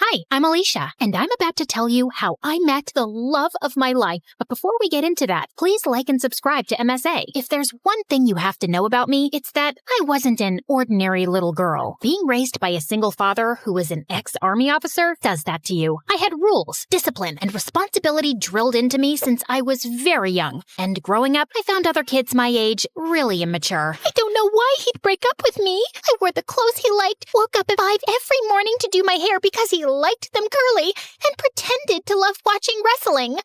Hi, I'm Alicia, and I'm about to tell you how I met the love of my life. But before we get into that, please like and subscribe to MSA. If there's one thing you have to know about me, it's that I wasn't an ordinary little girl. Being raised by a single father who was an ex-army officer does that to you. I had rules, discipline, and responsibility drilled into me since I was very young. And growing up, I found other kids my age really immature. I don't know why he'd break up with me. I wore the clothes he liked, woke up at 5 every morning to do my hair because he liked them curly, and pretended to love watching wrestling.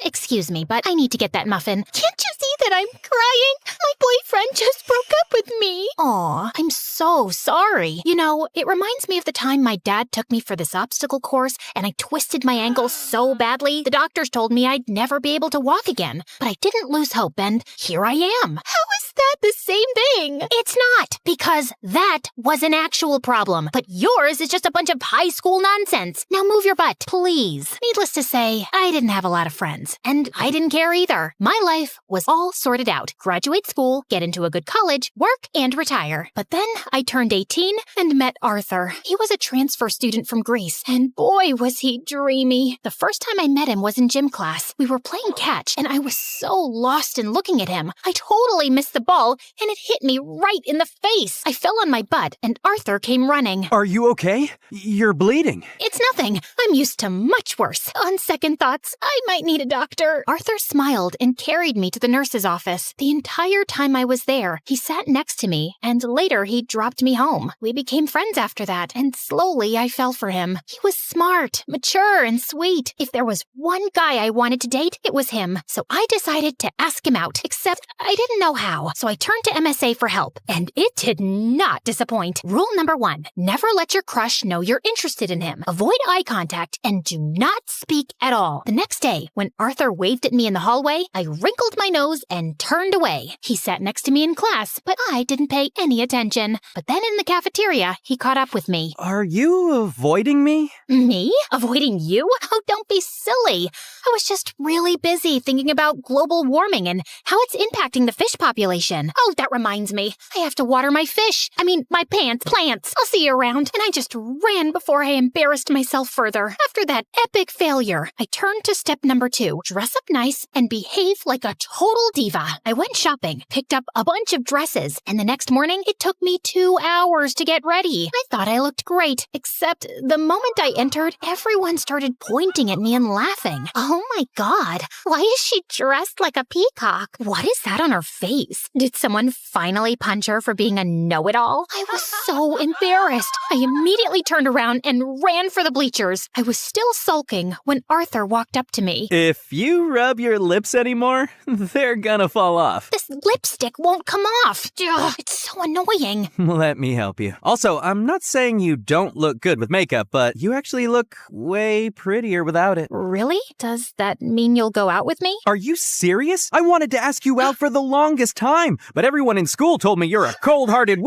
Excuse me, but I need to get that muffin. Can't you see that I'm crying? My boyfriend just broke up with me. Aw, I'm so sorry. You know, it reminds me of the time my dad took me for this obstacle course, and I twisted my ankle so badly, the doctors told me I'd never be able to walk again. But I didn't lose hope, and here I am. How is that the same thing? It's not, because that was an actual problem, but yours is just a bunch of high school nonsense. Now move your butt, please. Needless to say, I didn't have a lot of friends, and I didn't care either. My life was all sorted out. Graduate school, get into a good college, work, and retire. But then I turned 18 and met Arthur. He was a transfer student from Greece, and boy was he dreamy. The first time I met him was in gym class. We were playing catch, and I was so lost in looking at him. I totally missed the ball, and it hit me right in the face. I fell on my butt, and Arthur came running. Are you okay? You're bleeding. It's nothing. I'm used to much worse. On second thoughts, I might need a doctor. Arthur smiled and carried me to the nurse's office. The entire time I was there, he sat next to me, and later he dropped me home. We became friends after that, and slowly I fell for him. He was smart, mature, and sweet. If there was one guy I wanted to date, it was him. So I decided to ask him out, except I didn't know how. So I turned to MSA for help, and it did not disappoint. Rule number 1, never let your crush know you're interested in him. Avoid eye contact and do not speak at all. The next day, when Arthur waved at me in the hallway, I wrinkled my nose and turned away. He sat next to me in class, but I didn't pay any attention. But then in the cafeteria, he caught up with me. Are you avoiding me? Me? Avoiding you? Oh, don't be silly. I was just really busy thinking about global warming and how it's impacting the fish population. Oh, that reminds me. I have to water my fish. My plants. I'll see you around. And I just ran before I embarrassed myself further. After that epic failure, I turned to step number 2. Dress up nice and behave like a total diva. I went shopping, picked up a bunch of dresses, and the next morning, it took me 2 hours to get ready. I thought I looked great, except the moment I entered, everyone started pointing at me and laughing. Oh my god, why is she dressed like a peacock? What is that on her face? Did someone finally punch her for being a know-it-all? I was so embarrassed. I immediately turned around and ran for the bleachers. I was still sulking when Arthur walked up to me. If you rub your lips anymore, they're gonna fall off. This lipstick won't come off. Ugh, it's so annoying. Let me help you. Also, I'm not saying you don't look good with makeup, but you actually look way prettier without it. Really? Does that mean you'll go out with me? Are you serious? I wanted to ask you out for the longest time, but everyone in school told me you're a cold-hearted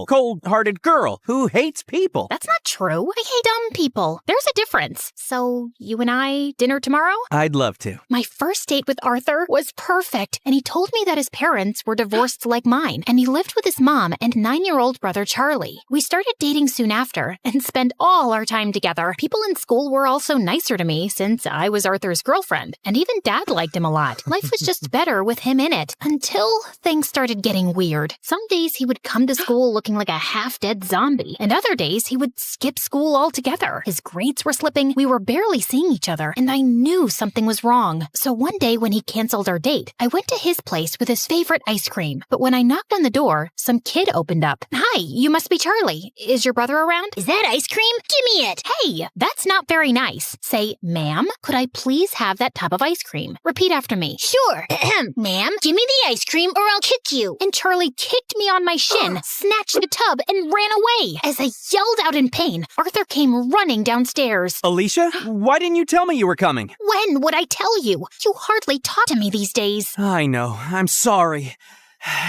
cold-hearted girl who hates people. That's not true. I hate dumb people. There's a difference. So, you and I, dinner tomorrow? I'd love to. My first date with Arthur was perfect, and he told me that his parents were divorced like mine, and he lived with his mom and 9-year-old brother Charlie. We started dating soon after, and spent all our time together. People in school were also nicer to me, since I was Arthur's girlfriend, and even Dad liked him a lot. Life was just better with him in it, until things started getting weird. Some days he would come to school looking like a half-dead zombie, and other days he would skip school altogether. His grades were slipping, we were barely seeing each other, and I knew something was wrong. So one day when he canceled our date, I went to his place with his favorite ice cream. But when I knocked on the door, some kid opened up. Hi, you must be Charlie. Is your brother around? Is that ice cream? Give me it. Hey, that's not very nice. Say, ma'am, could I please have that tub of ice cream? Repeat after me. Sure. Ma'am, give me the ice cream or I'll kick you. And Charlie kicked me on my shin, snatched the tub, and ran away. As I yelled out in pain, Arthur came running downstairs. Alicia, why didn't you tell me you were coming? When would I tell you? You hardly talk to me these days. I know. I'm sorry.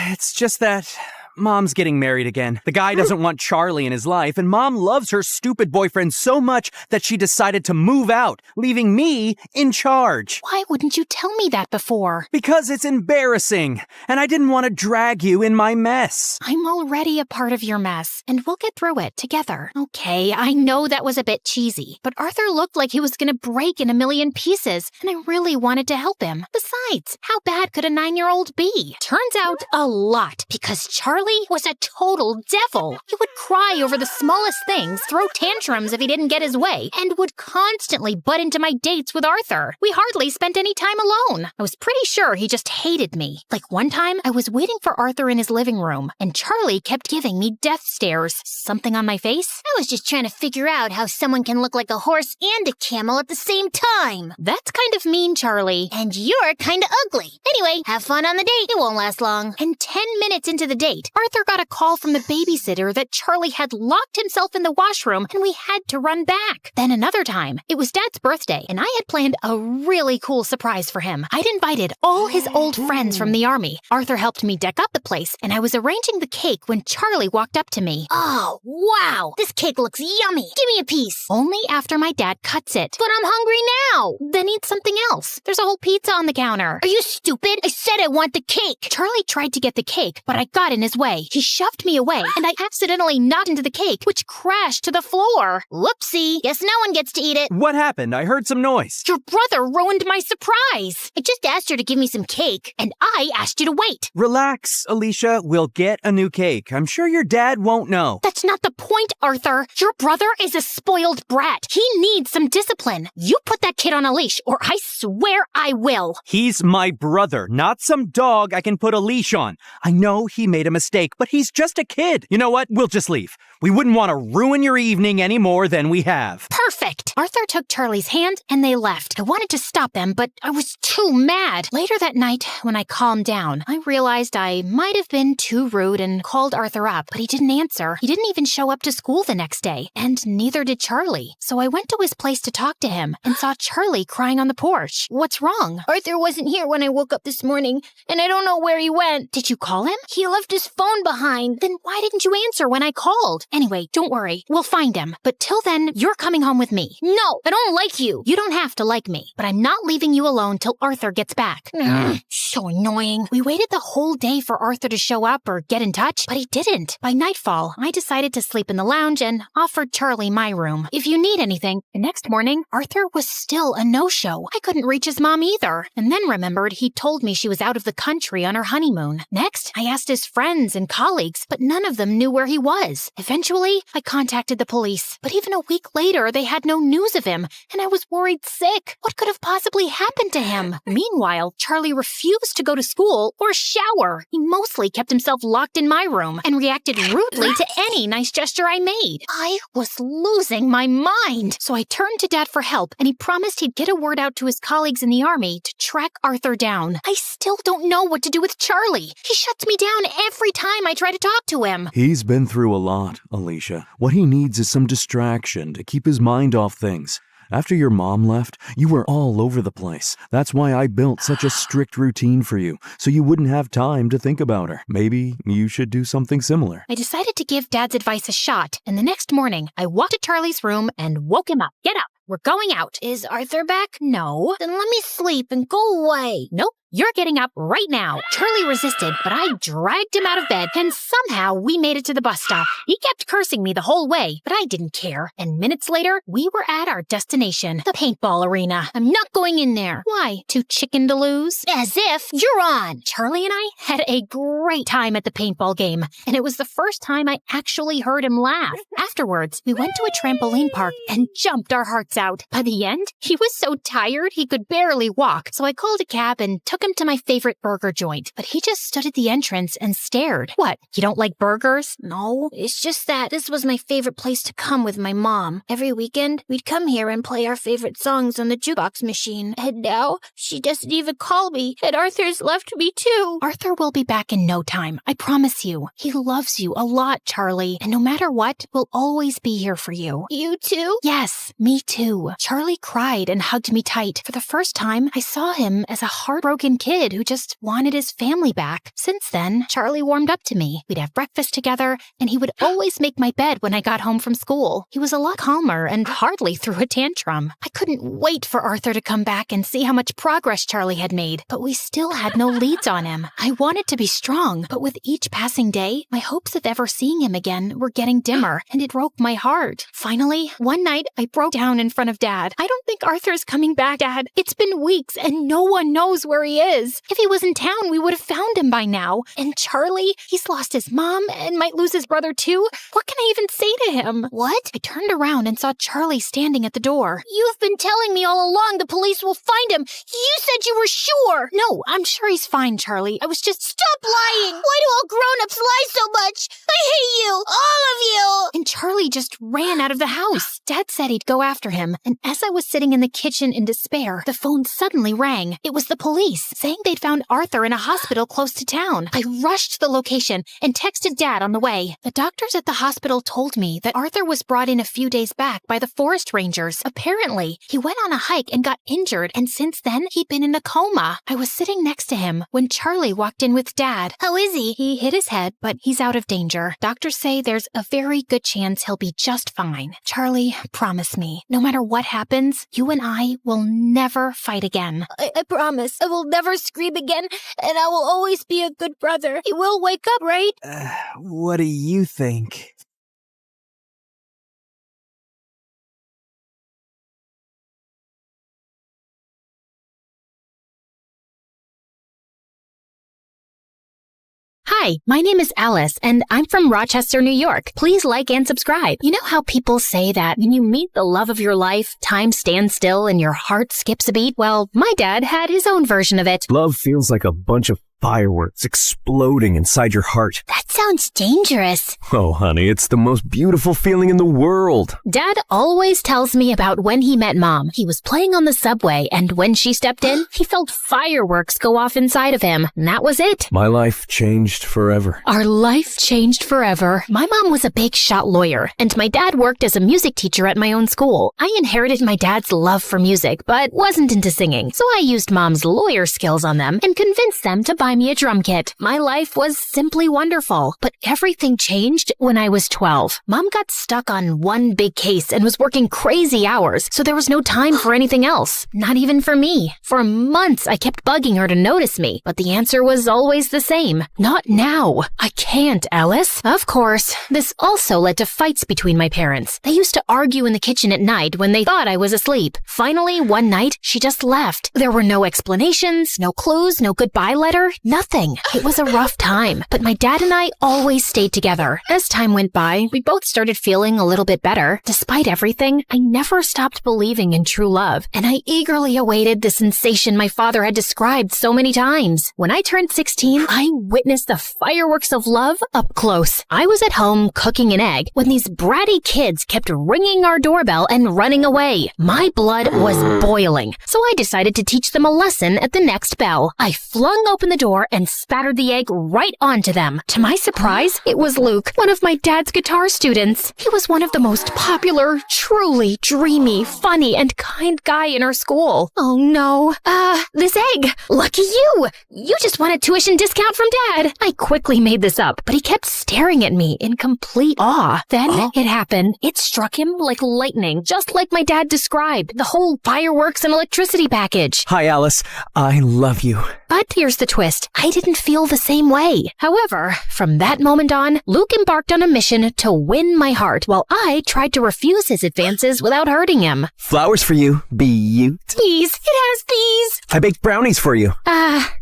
It's just that Mom's getting married again. The guy doesn't want Charlie in his life, and Mom loves her stupid boyfriend so much that she decided to move out, leaving me in charge. Why wouldn't you tell me that before? Because it's embarrassing, and I didn't want to drag you in my mess. I'm already a part of your mess, and we'll get through it together. Okay, I know that was a bit cheesy, but Arthur looked like he was gonna break in a million pieces, and I really wanted to help him. Besides, how bad could a 9-year-old be? Turns out a lot, because Charlie was a total devil. He would cry over the smallest things, throw tantrums if he didn't get his way, and would constantly butt into my dates with Arthur. We hardly spent any time alone. I was pretty sure he just hated me. Like one time, I was waiting for Arthur in his living room, and Charlie kept giving me death stares. Something on my face? I was just trying to figure out how someone can look like a horse and a camel at the same time. That's kind of mean, Charlie. And you're kinda ugly. Anyway, have fun on the date. It won't last long. And 10 minutes into the date, Arthur got a call from the babysitter that Charlie had locked himself in the washroom and we had to run back. Then another time, it was Dad's birthday and I had planned a really cool surprise for him. I'd invited all his old friends from the army. Arthur helped me deck up the place and I was arranging the cake when Charlie walked up to me. Oh, wow. This cake looks yummy. Give me a piece. Only after my dad cuts it. But I'm hungry now. Then eat something else. There's a whole pizza on the counter. Are you stupid? I said I want the cake. Charlie tried to get the cake, but I got in his way. He shoved me away, and I accidentally knocked into the cake, which crashed to the floor. Whoopsie. Guess no one gets to eat it. What happened? I heard some noise. Your brother ruined my surprise. I just asked her to give me some cake. And I asked you to wait. Relax, Alicia. We'll get a new cake. I'm sure your dad won't know. That's not the point, Arthur. Your brother is a spoiled brat. He needs some discipline. You put that kid on a leash, or I swear I will. He's my brother, not some dog I can put a leash on. I know he made a mistake, but he's just a kid. You know what? We'll just leave. We wouldn't want to ruin your evening any more than we have. Perfect. Arthur took Charlie's hand and they left. I wanted to stop them, but I was too mad. Later that night, when I calmed down, I realized I might have been too rude and called Arthur up, but he didn't answer. He didn't even show up to school the next day, and neither did Charlie. So I went to his place to talk to him and saw Charlie crying on the porch. What's wrong? Arthur wasn't here when I woke up this morning, and I don't know where he went. Did you call him? He left his phone behind. Then why didn't you answer when I called? Anyway, don't worry. We'll find him. But till then, you're coming home with me. No, I don't like you. You don't have to like me, but I'm not leaving you alone till Arthur gets back. So annoying. We waited the whole day for Arthur to show up or get in touch, but he didn't. By nightfall, I decided to sleep in the lounge and offered Charlie my room. If you need anything. The next morning, Arthur was still a no-show. I couldn't reach his mom either, and then remembered he told me she was out of the country on her honeymoon. Next, I asked his friends and colleagues, but none of them knew where he was. Eventually, I contacted the police, but even a week later, they had no news of him, and I was worried sick. What could have possibly happened to him? Meanwhile, Charlie refused to go to school or shower. He mostly kept himself locked in my room and reacted rudely to any nice gesture I made. I was losing my mind. So I turned to Dad for help, and he promised he'd get a word out to his colleagues in the army to track Arthur down. I still don't know what to do with Charlie. He shuts me down every time I try to talk to him. He's been through a lot, Alicia. What he needs is some distraction to keep his mind off things. After your mom left, you were all over the place. That's why I built such a strict routine for you, so you wouldn't have time to think about her. Maybe you should do something similar. I decided to give Dad's advice a shot, and the next morning, I walked to Charlie's room and woke him up. Get up. We're going out. Is Arthur back? No. Then let me sleep and go away. Nope. You're getting up right now. Charlie resisted, but I dragged him out of bed, and somehow we made it to the bus stop. He kept cursing me the whole way, but I didn't care. And minutes later, we were at our destination, the paintball arena. I'm not going in there. Why? Too chicken to lose? As if you're on. Charlie and I had a great time at the paintball game, and it was the first time I actually heard him laugh. Afterwards, we went to a trampoline park and jumped our hearts out. By the end, he was so tired he could barely walk, so I called a cab and took him to my favorite burger joint, but he just stood at the entrance and stared. What, you don't like burgers? No, it's just that this was my favorite place to come with my mom. Every weekend, we'd come here and play our favorite songs on the jukebox machine. And now, she doesn't even call me, and Arthur's left me too. Arthur will be back in no time, I promise you. He loves you a lot, Charlie, and no matter what, we'll always be here for you. You too? Yes, me too. Charlie cried and hugged me tight. For the first time, I saw him as a heartbroken broken kid who just wanted his family back. Since then, Charlie warmed up to me. We'd have breakfast together, and he would always make my bed when I got home from school. He was a lot calmer and hardly threw a tantrum. I couldn't wait for Arthur to come back and see how much progress Charlie had made, but we still had no leads on him. I wanted to be strong, but with each passing day, my hopes of ever seeing him again were getting dimmer, and it broke my heart. Finally, one night, I broke down in front of Dad. "I don't think Arthur's coming back, Dad. It's been weeks, and no one knows where he is. If he was in town, we would have found him by now. And Charlie, he's lost his mom and might lose his brother too. What can I even say to him?" What? I turned around and saw Charlie standing at the door. You've been telling me all along the police will find him. You said you were sure. "No, I'm sure he's fine, Charlie. I was just..." Stop lying. Why do all grown-ups lie so much? I hate you, all of you. And Charlie just ran out of the house. Dad said he'd go after him, and as I was sitting in the kitchen in despair, the phone suddenly rang. It was the police, saying they'd found Arthur in a hospital close to town. I rushed to the location and texted Dad on the way. The doctors at the hospital told me that Arthur was brought in a few days back by the forest rangers. Apparently, he went on a hike and got injured, and since then, he'd been in a coma. I was sitting next to him when Charlie walked in with Dad. How is he? He hit his head, but he's out of danger. Doctors say there's a very good chance he'll be just fine. Charlie, promise me, no matter what happens, you and I will never fight again. I promise. I will never scream again, and I will always be a good brother. He will wake up, right? What do you think? Hi, my name is Alice, and I'm from Rochester, New York. Please like and subscribe. You know how people say that when you meet the love of your life, time stands still and your heart skips a beat? Well, my dad had his own version of it. Love feels like a bunch of fireworks exploding inside your heart. That sounds dangerous. Oh, honey, it's the most beautiful feeling in the world. Dad always tells me about when he met Mom. He was playing on the subway, and when she stepped in, he felt fireworks go off inside of him. And that was it. My life changed forever. Our life changed forever. My mom was a big shot lawyer, and my dad worked as a music teacher at my own school. I inherited my dad's love for music, but wasn't into singing, so I used Mom's lawyer skills on them and convinced them to buy me a drum kit. My life was simply wonderful, but everything changed when I was 12. Mom got stuck on one big case and was working crazy hours, so there was no time for anything else. Not even for me. For months, I kept bugging her to notice me, but the answer was always the same. Not now. I can't, Alice. Of course, this also led to fights between my parents. They used to argue in the kitchen at night when they thought I was asleep. Finally, one night, she just left. There were no explanations, no clues, no goodbye letter. Nothing. It was a rough time, but my dad and I always stayed together. As time went by, we both started feeling a little bit better. Despite everything, I never stopped believing in true love, and I eagerly awaited the sensation my father had described so many times. When I turned 16, I witnessed the fireworks of love up close. I was at home cooking an egg when these bratty kids kept ringing our doorbell and running away. My blood was boiling, so I decided to teach them a lesson at the next bell. I flung open the door and spattered the egg right onto them. To my surprise, it was Luke, one of my dad's guitar students. He was one of the most popular, truly dreamy, funny, and kind guy in our school. Oh no. This egg. Lucky you. You just won a tuition discount from Dad. I quickly made this up, but he kept staring at me in complete awe. Then it happened. It struck him like lightning, just like my dad described. The whole fireworks and electricity package. Hi, Alice. I love you. But here's the twist. I didn't feel the same way. However, from that moment on, Luke embarked on a mission to win my heart, while I tried to refuse his advances without hurting him. Flowers for you, Beaut. These. It has these. I baked brownies for you.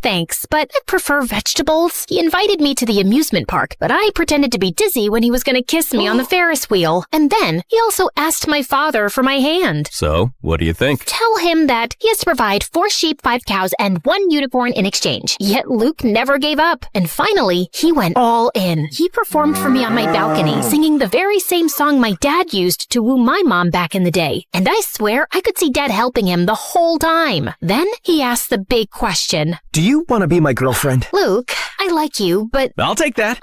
Thanks, but I prefer vegetables. He invited me to the amusement park, but I pretended to be dizzy when he was going to kiss me on the Ferris wheel. And then he also asked my father for my hand. So, what do you think? Tell him that he has to provide 4 sheep, 5 cows, and 1 unicorn in exchange. Yet Luke never gave up. And finally, he went all in. He performed for me on my balcony, singing the very same song my dad used to woo my mom back in the day. And I swear I could see Dad helping him the whole time. Then he asked the big question. Do you want to be my girlfriend? Luke, I I like you, but I'll take that.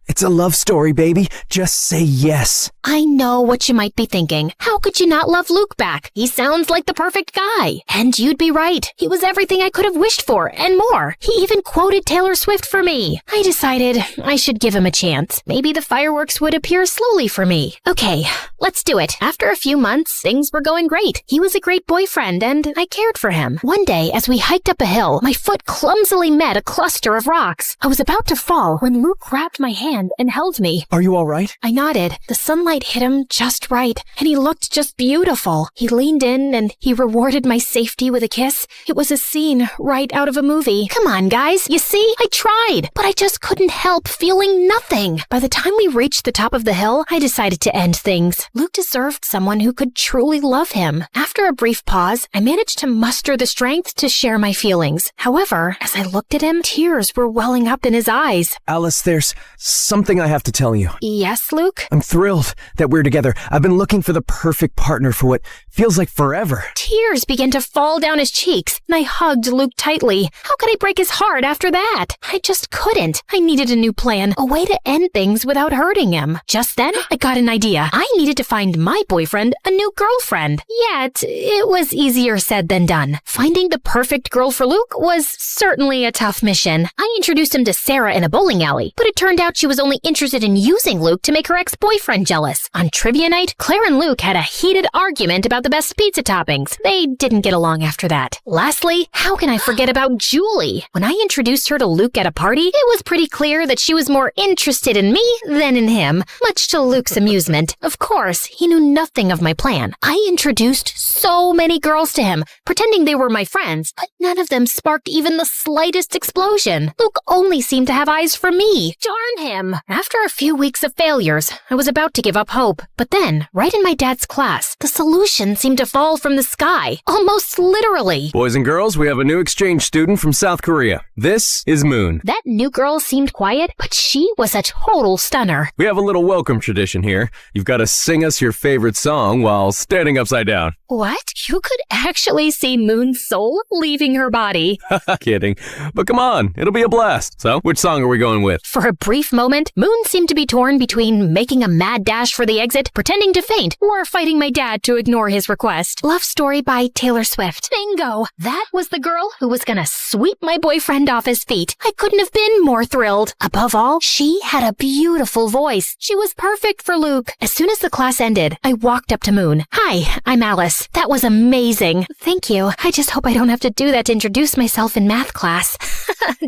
It's a love story, baby. Just say yes. I know what you might be thinking. How could you not love Luke back? He sounds like the perfect guy. And you'd be right. He was everything I could have wished for, and more. He even quoted Taylor Swift for me. I decided I should give him a chance. Maybe the fireworks would appear slowly for me. Okay, let's do it. After a few months, things were going great. He was a great boyfriend, and I cared for him. One day, as we hiked up a hill, my foot clumsily met a cluster of rocks. I was about to fall when Luke grabbed my hand and held me. Are you all right? I nodded. The sunlight hit him just right, and he looked just beautiful. He leaned in, and he rewarded my safety with a kiss. It was a scene right out of a movie. Come on, guys. You see? I tried, but I just couldn't help feeling nothing. By the time we reached the top of the hill, I decided to end things. Luke deserved someone who could truly love him. After a brief pause, I managed to muster the strength to share my feelings. However, as I looked at him, tears were welling up in his eyes. Alice, there's something I have to tell you. Yes, Luke? I'm thrilled that we're together. I've been looking for the perfect partner for what feels like forever. Tears began to fall down his cheeks, and I hugged Luke tightly. How could I break his heart after that? I just couldn't. I needed a new plan, a way to end things without hurting him. Just then, I got an idea. I needed to find my boyfriend a new girlfriend. Yet, it was easier said than done. Finding the perfect girl for Luke was certainly a tough mission. I introduced him to Sarah in a bowling alley, but it turned out she was only interested in using Luke to make her ex-boyfriend jealous. On trivia night, Claire and Luke had a heated argument about the best pizza toppings. They didn't get along after that. Lastly, how can I forget about Julie? When I introduced her to Luke at a party, it was pretty clear that she was more interested in me than in him, much to Luke's amusement. Of course, he knew nothing of my plan. I introduced so many girls to him, pretending they were my friends, but none of them sparked even the slightest explosion. Luke only seemed to have eyes for me. Darn him! After a few weeks of failures, I was about to give up hope. But then, right in my dad's class, the solution seemed to fall from the sky, almost literally. Boys and girls, we have a new exchange student from South Korea. This is Moon. That new girl seemed quiet, but she was a total stunner. We have a little welcome tradition here. You've got to sing us your favorite song while standing upside down. What? You could actually see Moon's soul leaving her body. Kidding. But come on, it'll be a blast. So, which song are we going with? For a brief moment, Moon seemed to be torn between making a mad dash for the exit, pretending to faint, or fighting my dad to ignore his request. Love Story by Taylor Swift. Bingo! That was the girl who was gonna sweep my boyfriend off his feet. I couldn't have been more thrilled. Above all, she had a beautiful voice. She was perfect for Luke. As soon as the class ended, I walked up to Moon. Hi, I'm Alice. That was amazing. Thank you. I just hope I don't have to do that to introduce myself in math class.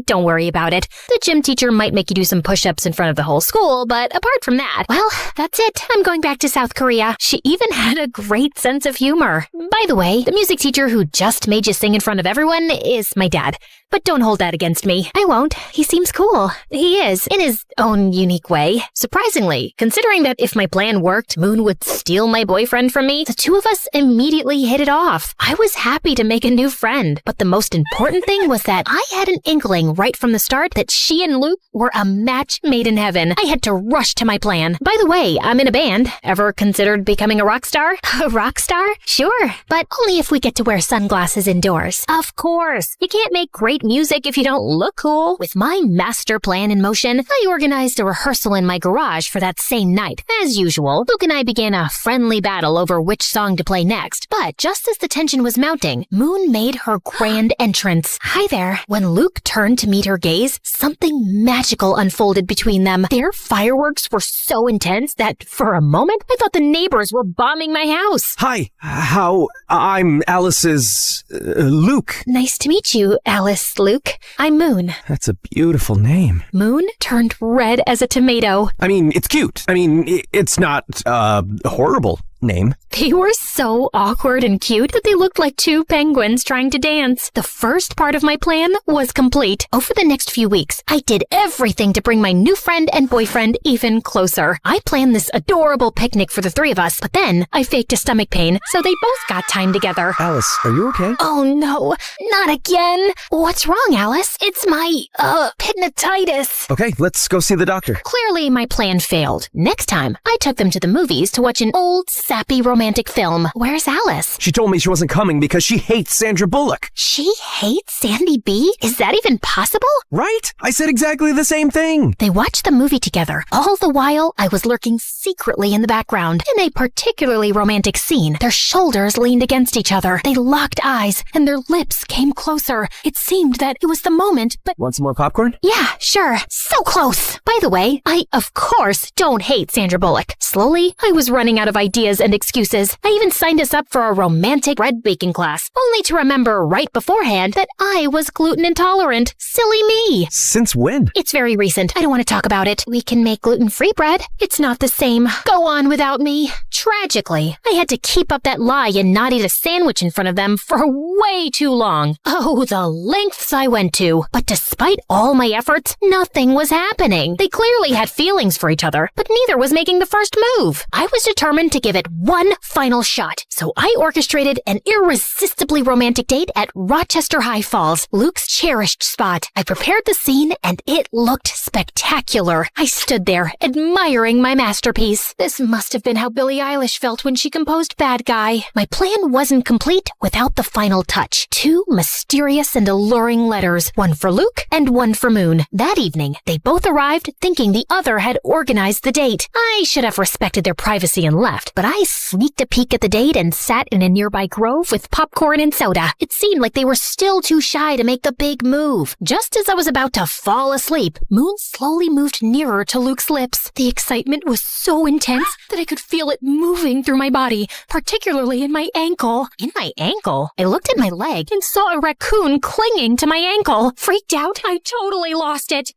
Don't worry about it. The gym teacher might make you do some push-ups in front of the whole school, but apart from that, well, that's it. I'm going back to South Korea. She even had a great sense of humor. By the way, the music teacher who just made you sing in front of everyone is my dad. But don't hold that against me. I won't. He seems cool. He is, in his own unique way. Surprisingly, considering that if my plan worked, Moon would steal my boyfriend from me, the two of us immediately hit it off. I was happy to make a new friend, but the most important thing was that I had an inkling right from the start that she and Luke were a match made in heaven. I had to rush to my plan. By the way, I'm in a band. Ever considered becoming a rock star? A rock star? Sure, but only if we get to wear sunglasses indoors. Of course. You can't make great music if you don't look cool. With my master plan in motion, I organized a rehearsal in my garage for that same night. As usual, Luke and I began a friendly battle over which song to play next. But just as the tension was mounting, Moon made her grand entrance. Hi there. When Luke turned to meet her gaze, something magical unfolded between them. Their fireworks were so intense that for a moment, I thought the neighbors were bombing my house. Hi, I'm Alice's Luke. Nice to meet you, Alice, Luke. I'm Moon. That's a beautiful name. Moon turned red as a tomato. I mean, it's cute. I mean, it's not, horrible name. They were so awkward and cute that they looked like two penguins trying to dance. The first part of my plan was complete. Over the next few weeks, I did everything to bring my new friend and boyfriend even closer. I planned this adorable picnic for the three of us, but then I faked a stomach pain, so they both got time together. Alice, are you okay? Oh no, not again. What's wrong, Alice? It's my, pigmatitis. Okay, let's go see the doctor. Clearly, my plan failed. Next time, I took them to the movies to watch an old sappy romantic film. Where's Alice? She told me she wasn't coming because she hates Sandra Bullock. She hates Sandy B? Is that even possible? Right? I said exactly the same thing. They watched the movie together. All the while, I was lurking secretly in the background. In a particularly romantic scene, their shoulders leaned against each other. They locked eyes, and their lips came closer. It seemed that it was the moment, but... Want some more popcorn? Yeah, sure. So close. By the way, I, of course, don't hate Sandra Bullock. Slowly, I was running out of ideas and excuses. I even signed us up for a romantic bread baking class, only to remember right beforehand that I was gluten intolerant. Silly me. Since when? It's very recent. I don't want to talk about it. We can make gluten-free bread. It's not the same. Go on without me. Tragically, I had to keep up that lie and not eat a sandwich in front of them for way too long. Oh, the lengths I went to. But despite all my efforts, nothing was happening. They clearly had feelings for each other, but neither was making the first move. I was determined to give it one final shot, so I orchestrated an irresistibly romantic date at Rochester High Falls, Luke's cherished spot. I prepared the scene, and it looked spectacular. I stood there, admiring my masterpiece. This must have been how Billie Eilish felt when she composed Bad Guy. My plan wasn't complete without the final touch. 2 mysterious and alluring letters, one for Luke and one for Moon. That evening, they both arrived thinking the other had organized the date. I should have respected their privacy and left, but I sneaked a peek at the date and sat in a nearby grove with popcorn and soda. It seemed like they were still too shy to make the big move. Just as I was about to fall asleep, Moon slowly moved nearer to Luke's lips. The excitement was so intense that I could feel it moving through my body, particularly in my ankle. In my ankle? I looked at my leg and saw a raccoon clinging to my ankle. Freaked out, I totally lost it.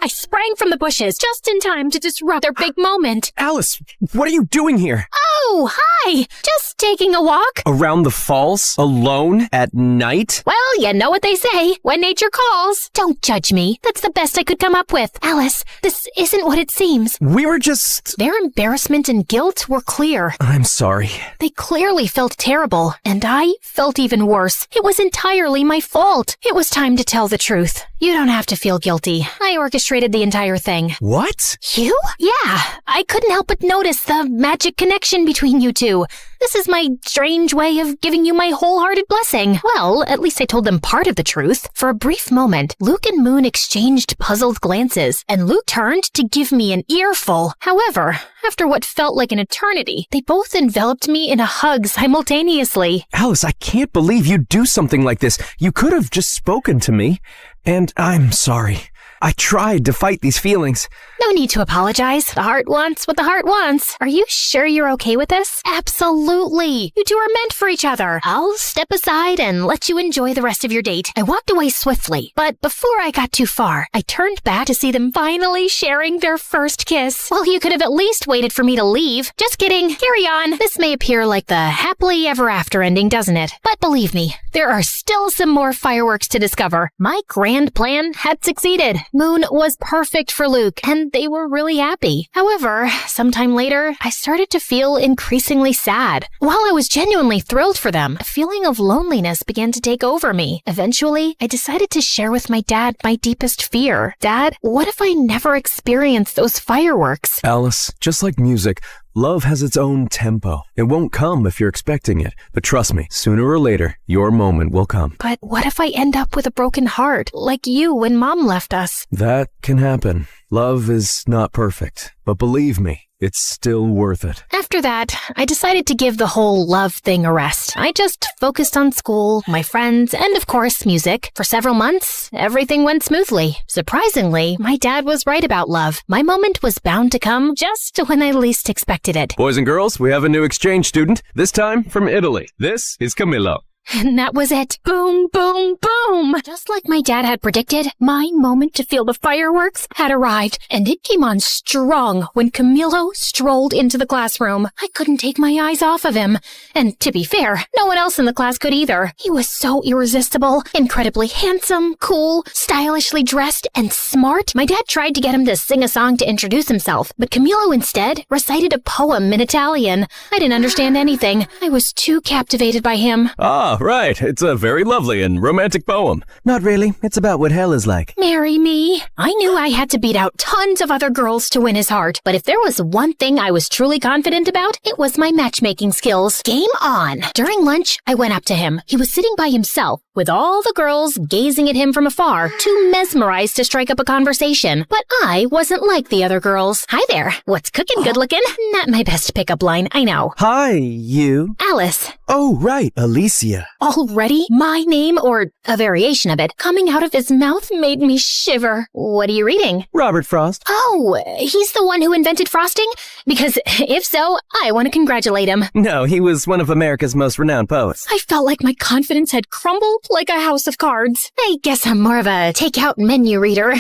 I sprang from the bushes just in time to disrupt their big moment. Alice, what are you doing here? Oh, hi! Just taking a walk. Around the falls? Alone? At night? Well, you know what they say, when nature calls. Don't judge me. That's the best I could come up with. Alice, this isn't what it seems. We were just... Their embarrassment and guilt were clear. I'm sorry. They clearly felt terrible, and I felt even worse. It was entirely my fault. It was time to tell the truth. You don't have to feel guilty. I orchestrated the entire thing. What? You? Yeah. I couldn't help but notice the magic connection between you two. This is my strange way of giving you my wholehearted blessing. Well, at least I told them part of the truth. For a brief moment, Luke and Moon exchanged puzzled glances, and Luke turned to give me an earful. However, after what felt like an eternity, they both enveloped me in a hug simultaneously. Alice, I can't believe you'd do something like this. You could have just spoken to me. And I'm sorry. I tried to fight these feelings. No need to apologize. The heart wants what the heart wants. Are you sure you're okay with this? Absolutely. You two are meant for each other. I'll step aside and let you enjoy the rest of your date. I walked away swiftly, but before I got too far, I turned back to see them finally sharing their first kiss. Well, you could have at least waited for me to leave. Just kidding. Carry on. This may appear like the happily ever after ending, doesn't it? But believe me, there are still some more fireworks to discover. My grand plan had succeeded. Moon was perfect for Luke, and they were really happy. However, sometime later, I started to feel increasingly sad. While I was genuinely thrilled for them, a feeling of loneliness began to take over me. Eventually, I decided to share with my dad my deepest fear. Dad, what if I never experienced those fireworks? Alice, just like music, love has its own tempo. It won't come if you're expecting it. But trust me, sooner or later, your moment will come. But what if I end up with a broken heart, like you when Mom left us? That can happen. Love is not perfect. But believe me, it's still worth it. After that, I decided to give the whole love thing a rest. I just focused on school, my friends, and of course, music. For several months, everything went smoothly. Surprisingly, my dad was right about love. My moment was bound to come just when I least expected it. Boys and girls, we have a new exchange student, this time from Italy. This is Camillo. And that was it. Boom, boom, boom. Just like my dad had predicted, my moment to feel the fireworks had arrived, and it came on strong when Camillo strolled into the classroom. I couldn't take my eyes off of him. And to be fair, no one else in the class could either. He was so irresistible, incredibly handsome, cool, stylishly dressed, and smart. My dad tried to get him to sing a song to introduce himself, but Camillo instead recited a poem in Italian. I didn't understand anything. I was too captivated by him. Ah, right. It's a very lovely and romantic poem. Not really. It's about what hell is like. Marry me. I knew I had to beat out tons of other girls to win his heart, but if there was one thing I was truly confident about, it was my matchmaking skills. Game on. During lunch, I went up to him. He was sitting by himself, with all the girls gazing at him from afar, too mesmerized to strike up a conversation. But I wasn't like the other girls. Hi there. What's cooking, good looking? Not my best pickup line, I know. Hi, you. Alice. Oh, right, Alicia. Already? My name, or a variation of it, coming out of his mouth made me shiver. What are you reading? Robert Frost. Oh, he's the one who invented frosting? Because if so, I want to congratulate him. No, he was one of America's most renowned poets. I felt like my confidence had crumbled like a house of cards. I guess I'm more of a takeout menu reader.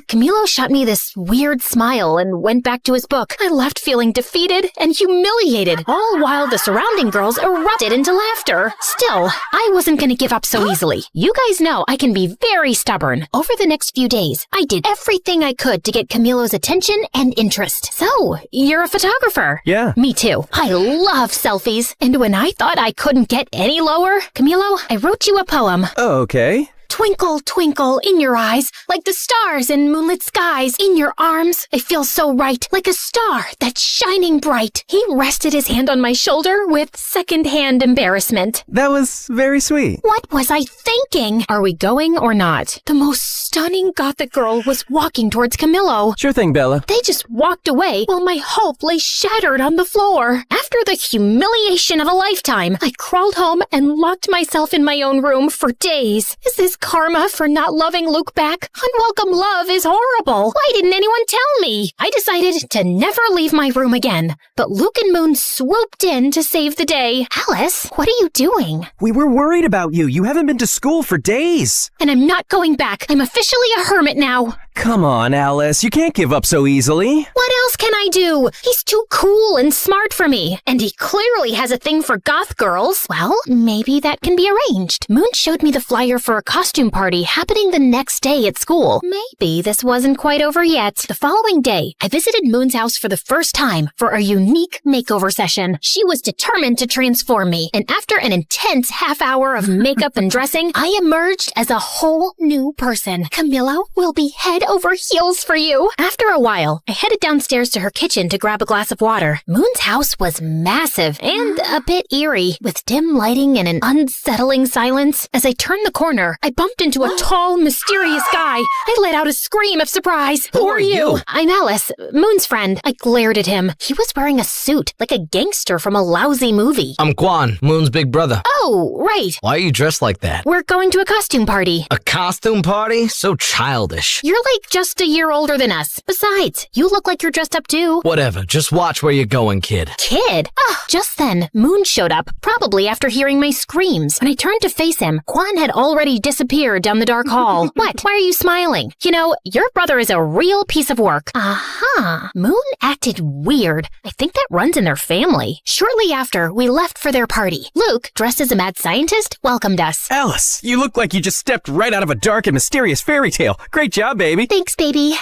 Camilo shot me this weird smile and went back to his book. I left feeling defeated and humiliated, all while the surrounding girls erupted into laughter. Still, I wasn't going to give up so easily. You guys know I can be very stubborn. Over the next few days, I did everything I could to get Camilo's attention and interest. So, you're a photographer? Yeah. Me too. I love selfies. And when I thought I couldn't get any lower, Camilo, I wrote you a poem. Okay. Twinkle, twinkle in your eyes, like the stars in moonlit skies. In your arms, I feel so right, like a star that's shining bright. He rested his hand on my shoulder with second-hand embarrassment. That was very sweet. What was I thinking? Are we going or not? The most stunning gothic girl was walking towards Camilo. Sure thing, Bella. They just walked away while my hope lay shattered on the floor. After the humiliation of a lifetime, I crawled home and locked myself in my own room for days. Is this karma for not loving Luke back? Unwelcome love is horrible. Why didn't anyone tell me? I decided to never leave my room again. But Luke and Moon swooped in to save the day. Alice, what are you doing? We were worried about you. You haven't been to school for days. And I'm not going back. I'm officially a hermit now. Come on, Alice. You can't give up so easily. What else can I do? He's too cool and smart for me. And he clearly has a thing for goth girls. Well, maybe that can be arranged. Moon showed me the flyer for a costume party happening the next day at school. Maybe this wasn't quite over yet. The following day, I visited Moon's house for the first time for a unique makeover session. She was determined to transform me. And after an intense half hour of makeup and dressing, I emerged as a whole new person. Camilo will be head over heels for you. After a while, I headed downstairs to her kitchen to grab a glass of water. Moon's house was massive and a bit eerie, with dim lighting and an unsettling silence. As I turned the corner, I bumped into a tall, mysterious guy. I let out a scream of surprise. Who are you? I'm Alice, Moon's friend. I glared at him. He was wearing a suit, like a gangster from a lousy movie. I'm Quan, Moon's big brother. Oh, right. Why are you dressed like that? We're going to a costume party. A costume party? So childish. You're like just a year older than us. Besides, you look like you're dressed up too. Whatever, just watch where you're going, kid. Kid? Just then, Moon showed up, probably after hearing my screams. When I turned to face him, Quan had already disappeared down the dark hall. What? Why are you smiling? You know, your brother is a real piece of work. Moon acted weird. I think that runs in their family. Shortly after, we left for their party. Luke, dressed as a mad scientist, welcomed us. Alice, you look like you just stepped right out of a dark and mysterious fairy tale. Great job, baby. Thanks, baby.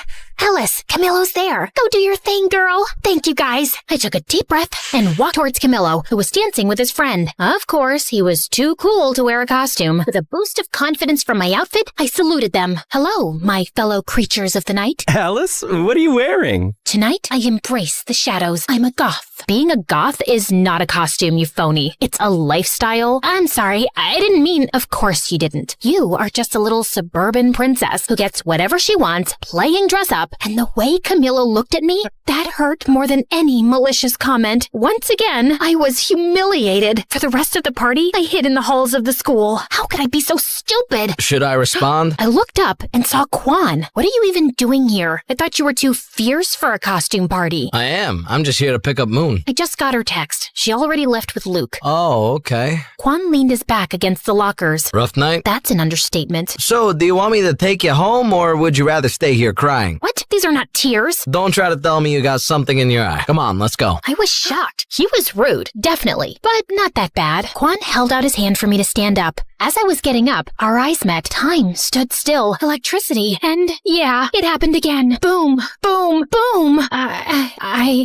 Alice, Camilo's there. Go do your thing, girl. Thank you, guys. I took a deep breath and walked towards Camilo, who was dancing with his friend. Of course, he was too cool to wear a costume. With a boost of confidence from my outfit, I saluted them. Hello, my fellow creatures of the night. Alice, what are you wearing? Tonight, I embrace the shadows. I'm a goth. Being a goth is not a costume, you phony. It's a lifestyle. I'm sorry, I didn't mean, of course you didn't. You are just a little suburban princess who gets whatever she wants, playing dress up, and the way Camilo looked at me, that hurt more than any malicious comment. Once again, I was humiliated. For the rest of the party, I hid in the halls of the school. How could I be so stupid? Should I respond? I looked up and saw Quan. What are you even doing here? I thought you were too fierce for a costume party. I am. I'm just here to pick up Moon. I just got her text. She already left with Luke. Oh, okay. Quan leaned his back against the lockers. Rough night? That's an understatement. So, do you want me to take you home, or would you rather stay here crying? What? These are not tears. Don't try to tell me you got something in your eye. Come on, let's go. I was shocked. He was rude, definitely, but not that bad. Quan held out his hand for me to stand up. As I was getting up, our eyes met. Time stood still. Electricity. And yeah, it happened again. Boom, boom, boom.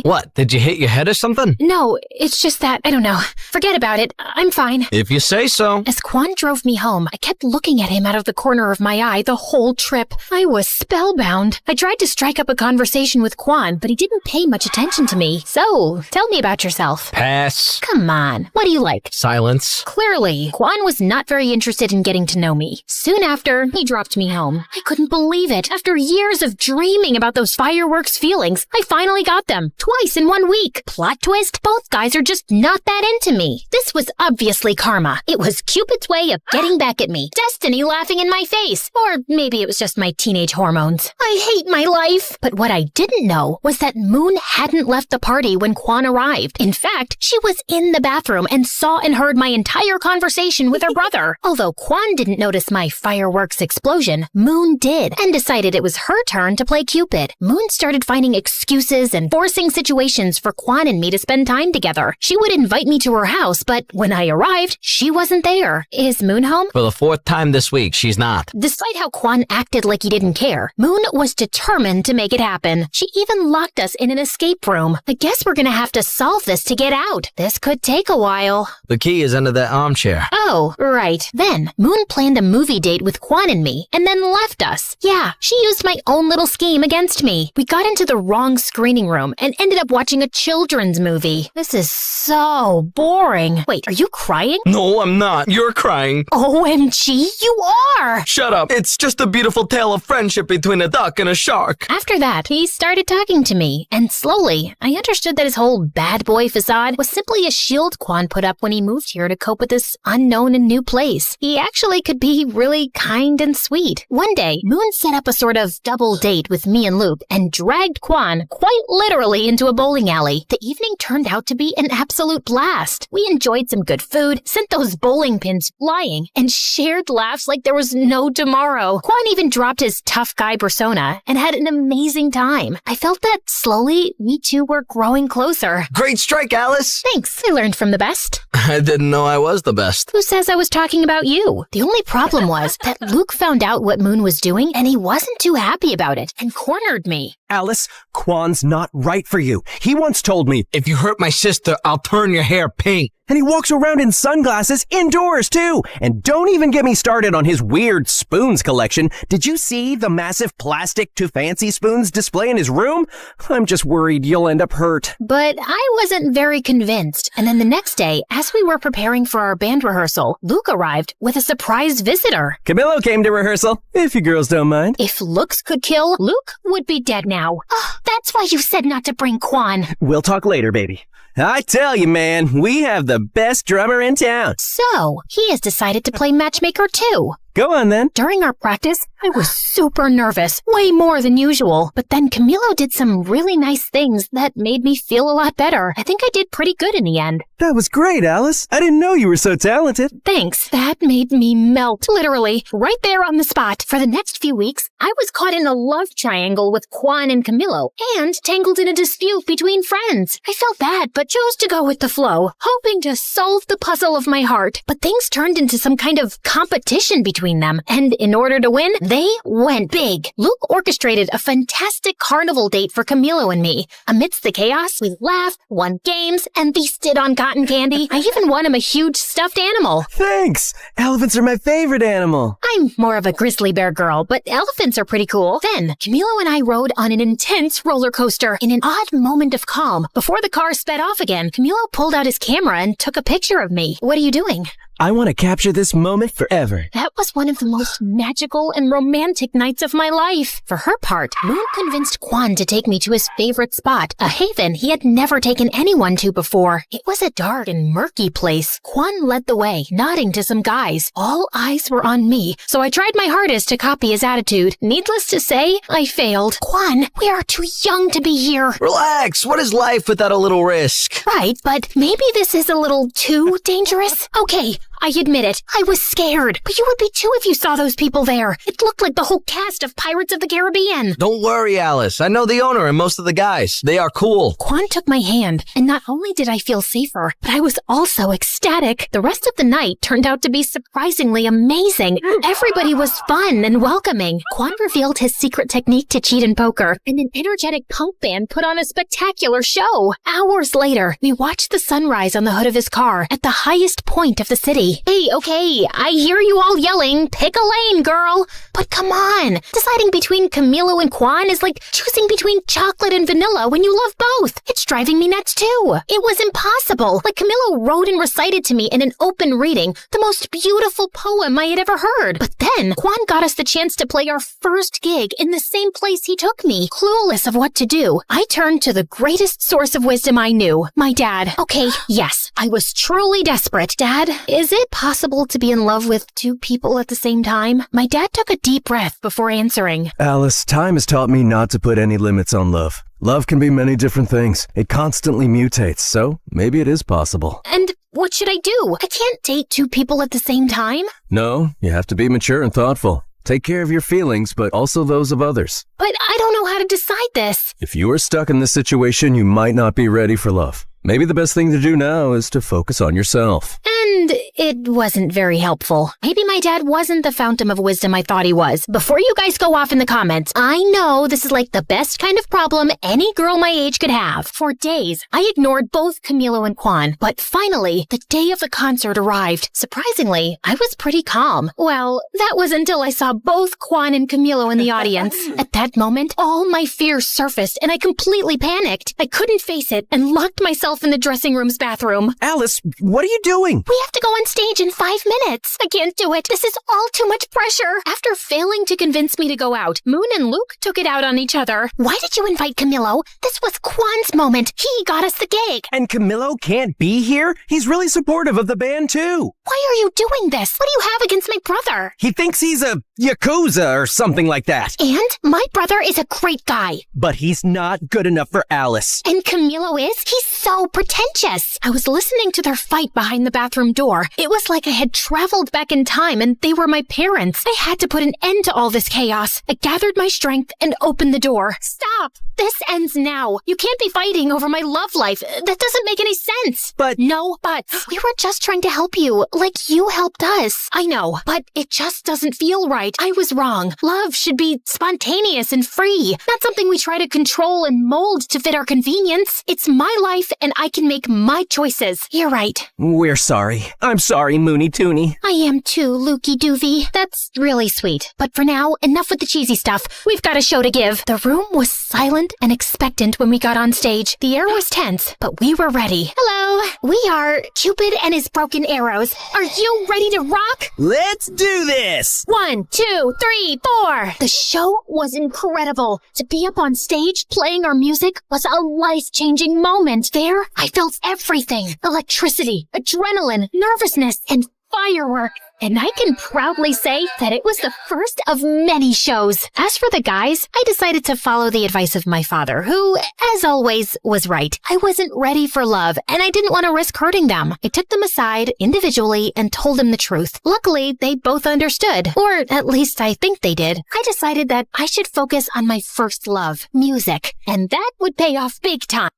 What, did you hit your head or something? No, it's just that, I don't know. Forget about it. I'm fine. If you say so. As Quan drove me home, I kept looking at him out of the corner of my eye the whole trip. I was spellbound. I tried to strike up a conversation with Quan, but he didn't pay much attention to me. So, tell me about yourself. Pass. Come on. What do you like? Silence. Clearly, Quan was not very interested in getting to know me. Soon after, he dropped me home. I couldn't believe it. After years of dreaming about those fireworks feelings, I finally got them. Twice in 1 week. Plot twist? Both guys are just not that into me. This was obviously karma. It was Cupid's way of getting back at me. Destiny laughing in my face. Or maybe it was just my teenage hormones. I hate my life. But what I didn't know was that Moon hadn't left the party when Quan arrived. In fact, she was in the bathroom and saw and heard my entire conversation with her brother. Although Quan didn't notice my fireworks explosion, Moon did, and decided it was her turn to play Cupid. Moon started finding excuses and forcing situations for Quan and me to spend time together. She would invite me to her house, but when I arrived, she wasn't there. Is Moon home? For the 4th time this week, she's not. Despite how Quan acted like he didn't care, Moon was determined to make it happen. She even locked us in an escape room. I guess we're gonna have to solve this to get out. This could take a while. The key is under that armchair. Oh, right. Then, Moon planned a movie date with Quan and me, and then left us. Yeah, she used my own little scheme against me. We got into the wrong screening room and ended up watching a children's movie. This is so boring. Wait, are you crying? No, I'm not. You're crying. OMG, you are! Shut up. It's just a beautiful tale of friendship between a duck and a shark. After that, he started talking to me, and slowly, I understood that his whole bad boy facade was simply a shield Quan put up when he moved here to cope with this unknown and new place. He actually could be really kind and sweet. One day, Moon set up a sort of double date with me and Luke and dragged Quan quite literally into a bowling alley. The evening turned out to be an absolute blast. We enjoyed some good food, sent those bowling pins flying, and shared laughs like there was no tomorrow. Quan even dropped his tough guy persona and had an amazing time. I felt that slowly, we two were growing closer. Great strike, Alice. Thanks, I learned from the best. I didn't know I was the best. Who says I was talking about you? The only problem was that Luke found out what Moon was doing and he wasn't too happy about it and cornered me. Alice, Quan's not right for you. He once told me, If you hurt my sister, I'll turn your hair pink. and he walks around in sunglasses indoors too. And don't even get me started on his weird spoons collection. Did you see the massive plastic to fancy spoons display in his room? I'm just worried you'll end up hurt. But I wasn't very convinced. And then the next day, as we were preparing for our band rehearsal, Luke arrived with a surprise visitor. Camillo came to rehearsal, if you girls don't mind. If looks could kill, Luke would be dead now. Oh, that's why you said not to bring Quan. We'll talk later, baby. I tell you, man, we have the best drummer in town. So, he has decided to play matchmaker too. Go on then. During our practice, I was super nervous, way more than usual. But then Camilo did some really nice things that made me feel a lot better. I think I did pretty good in the end. That was great, Alice. I didn't know you were so talented. Thanks. That made me melt, literally, right there on the spot. For the next few weeks, I was caught in a love triangle with Quan and Camilo, and tangled in a dispute between friends. I felt bad, but chose to go with the flow, hoping to solve the puzzle of my heart. But things turned into some kind of competition between them, and in order to win, they went big. Luke orchestrated a fantastic carnival date for Camilo and me. Amidst the chaos, we laughed, won games, and feasted on cotton candy. I even won him a huge stuffed animal. Thanks. Elephants are my favorite animal. I'm more of a grizzly bear girl, but elephants are pretty cool. Then, Camilo and I rode on an intense roller coaster in an odd moment of calm. Before the car sped off again, Camilo pulled out his camera and took a picture of me. What are you doing? I want to capture this moment forever. That was one of the most magical and romantic nights of my life. For her part, Moon convinced Quan to take me to his favorite spot, a haven he had never taken anyone to before. It was a dark and murky place. Quan led the way, nodding to some guys. All eyes were on me, so I tried my hardest to copy his attitude. Needless to say, I failed. Quan, we are too young to be here. Relax. What is life without a little risk? Right, but maybe this is a little too dangerous. Okay, I admit it. I was scared. But you would be too if you saw those people there. It looked like the whole cast of Pirates of the Caribbean. Don't worry, Alice. I know the owner and most of the guys. They are cool. Quan took my hand, and not only did I feel safer, but I was also ecstatic. The rest of the night turned out to be surprisingly amazing. Everybody was fun and welcoming. Quan revealed his secret technique to cheat in poker, and an energetic punk band put on a spectacular show. Hours later, we watched the sunrise on the hood of his car at the highest point of the city. Hey, okay, I hear you all yelling, pick a lane, girl. But come on, deciding between Camilo and Quan is like choosing between chocolate and vanilla when you love both. It's driving me nuts too. It was impossible. Like Camilo wrote and recited to me in an open reading the most beautiful poem I had ever heard. But then Quan got us the chance to play our first gig in the same place he took me. Clueless of what to do, I turned to the greatest source of wisdom I knew, my dad. Okay, yes, I was truly desperate. Dad, is it possible to be in love with two people at the same time? My dad took a deep breath before answering. Alice, time has taught me not to put any limits on love. Love can be many different things. It constantly mutates, so maybe it is possible. And what should I do? I can't date two people at the same time. No, you have to be mature and thoughtful. Take care of your feelings, but also those of others. But I don't know how to decide this. If you are stuck in this situation, you might not be ready for love. Maybe the best thing to do now is to focus on yourself. And it wasn't very helpful. Maybe my dad wasn't the fountain of wisdom I thought he was. Before you guys go off in the comments, I know this is like the best kind of problem any girl my age could have. For days, I ignored both Camilo and Quan, but finally, the day of the concert arrived. Surprisingly, I was pretty calm. Well, that was until I saw both Quan and Camilo in the audience. At that moment, all my fears surfaced and I completely panicked. I couldn't face it and locked myself in the dressing room's bathroom. Alice, what are you doing? We have to go on stage in 5 minutes. I can't do it. This is all too much pressure. After failing to convince me to go out, Moon and Luke took it out on each other. Why did you invite Camilo? This was Quan's moment. He got us the gig. And Camilo can't be here? He's really supportive of the band, too. Why are you doing this? What do you have against my brother? He thinks he's a Yakuza or something like that. And my brother is a great guy. But he's not good enough for Alice. And Camilo is? He's so pretentious. I was listening to their fight behind the bathroom door. It was like I had traveled back in time and they were my parents. I had to put an end to all this chaos. I gathered my strength and opened the door. Stop! This ends now. You can't be fighting over my love life. That doesn't make any sense. But... No buts. We were just trying to help you, like you helped us. I know, but it just doesn't feel right. I was wrong. Love should be spontaneous and free, not something we try to control and mold to fit our convenience. It's my life and I can make my choices. You're right. We're sorry. I'm sorry, Moony Toony. I am too, Lukey Doovie. That's really sweet. But for now, enough with the cheesy stuff. We've got a show to give. The room was silent and expectant when we got on stage. The air was tense, but we were ready. Hello, we are Cupid and his broken arrows. Are you ready to rock? Let's do this! 1, 2, 3, 4. The show was incredible. To be up on stage playing our music was a life-changing moment. There, I felt everything. Electricity, adrenaline, nervousness, and fireworks. And I can proudly say that it was the first of many shows. As for the guys, I decided to follow the advice of my father, who, as always, was right. I wasn't ready for love, and I didn't want to risk hurting them. I took them aside individually and told them the truth. Luckily, they both understood, or at least I think they did. I decided that I should focus on my first love, music, and that would pay off big time.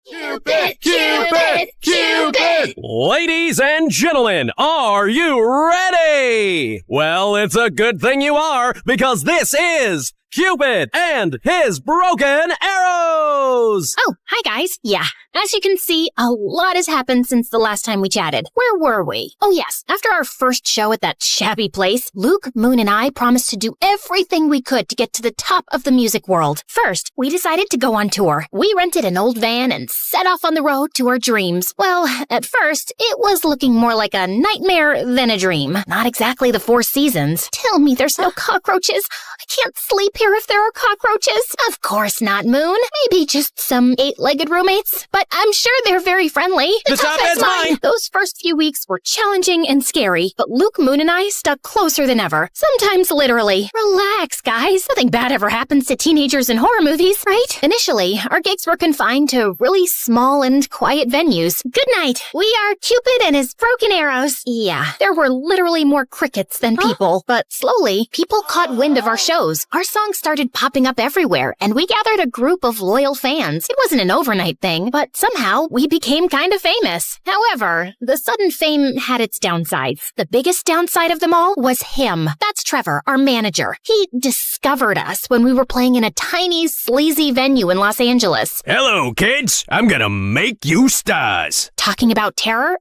Cupid! Cupid! Cupid! Ladies and gentlemen, are you ready? Well, it's a good thing you are, because this is Cupid and his broken arrows! Oh, hi guys. Yeah, as you can see, a lot has happened since the last time we chatted. Where were we? Oh yes, after our first show at that shabby place, Luke, Moon, and I promised to do everything we could to get to the top of the music world. First, we decided to go on tour. We rented an old van and set off on the road to our dreams. Well, at first, it was looking more like a nightmare than a dream. Not exactly the Four Seasons. Tell me there's no cockroaches. I can't sleep here if there are cockroaches. Of course not, Moon. Maybe just some 8-legged roommates. But I'm sure they're very friendly. The top bed's mine. Those first few weeks were challenging and scary, but Luke, Moon, and I stuck closer than ever. Sometimes literally. Relax, guys. Nothing bad ever happens to teenagers in horror movies, right? Initially, our gigs were confined to really small and quiet venues. Good night. We are Cupid and his broken arrows. Yeah, there were literally more crickets than people, but slowly, people caught wind of our shows. Our songs started popping up everywhere, and we gathered a group of loyal fans. It wasn't an overnight thing, but somehow we became kind of famous. However, the sudden fame had its downsides. The biggest downside of them all was him. That's Trevor, our manager. He discovered us when we were playing in a tiny, sleazy venue in Los Angeles. Hello, kids. I'm gonna make you stars. Talking about terror?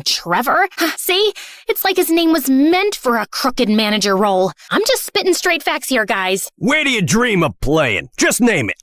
Trevor? See? It's like his name was meant for a crooked manager role. I'm just spitting straight facts here, guys. Where do you dream of playing? Just name it.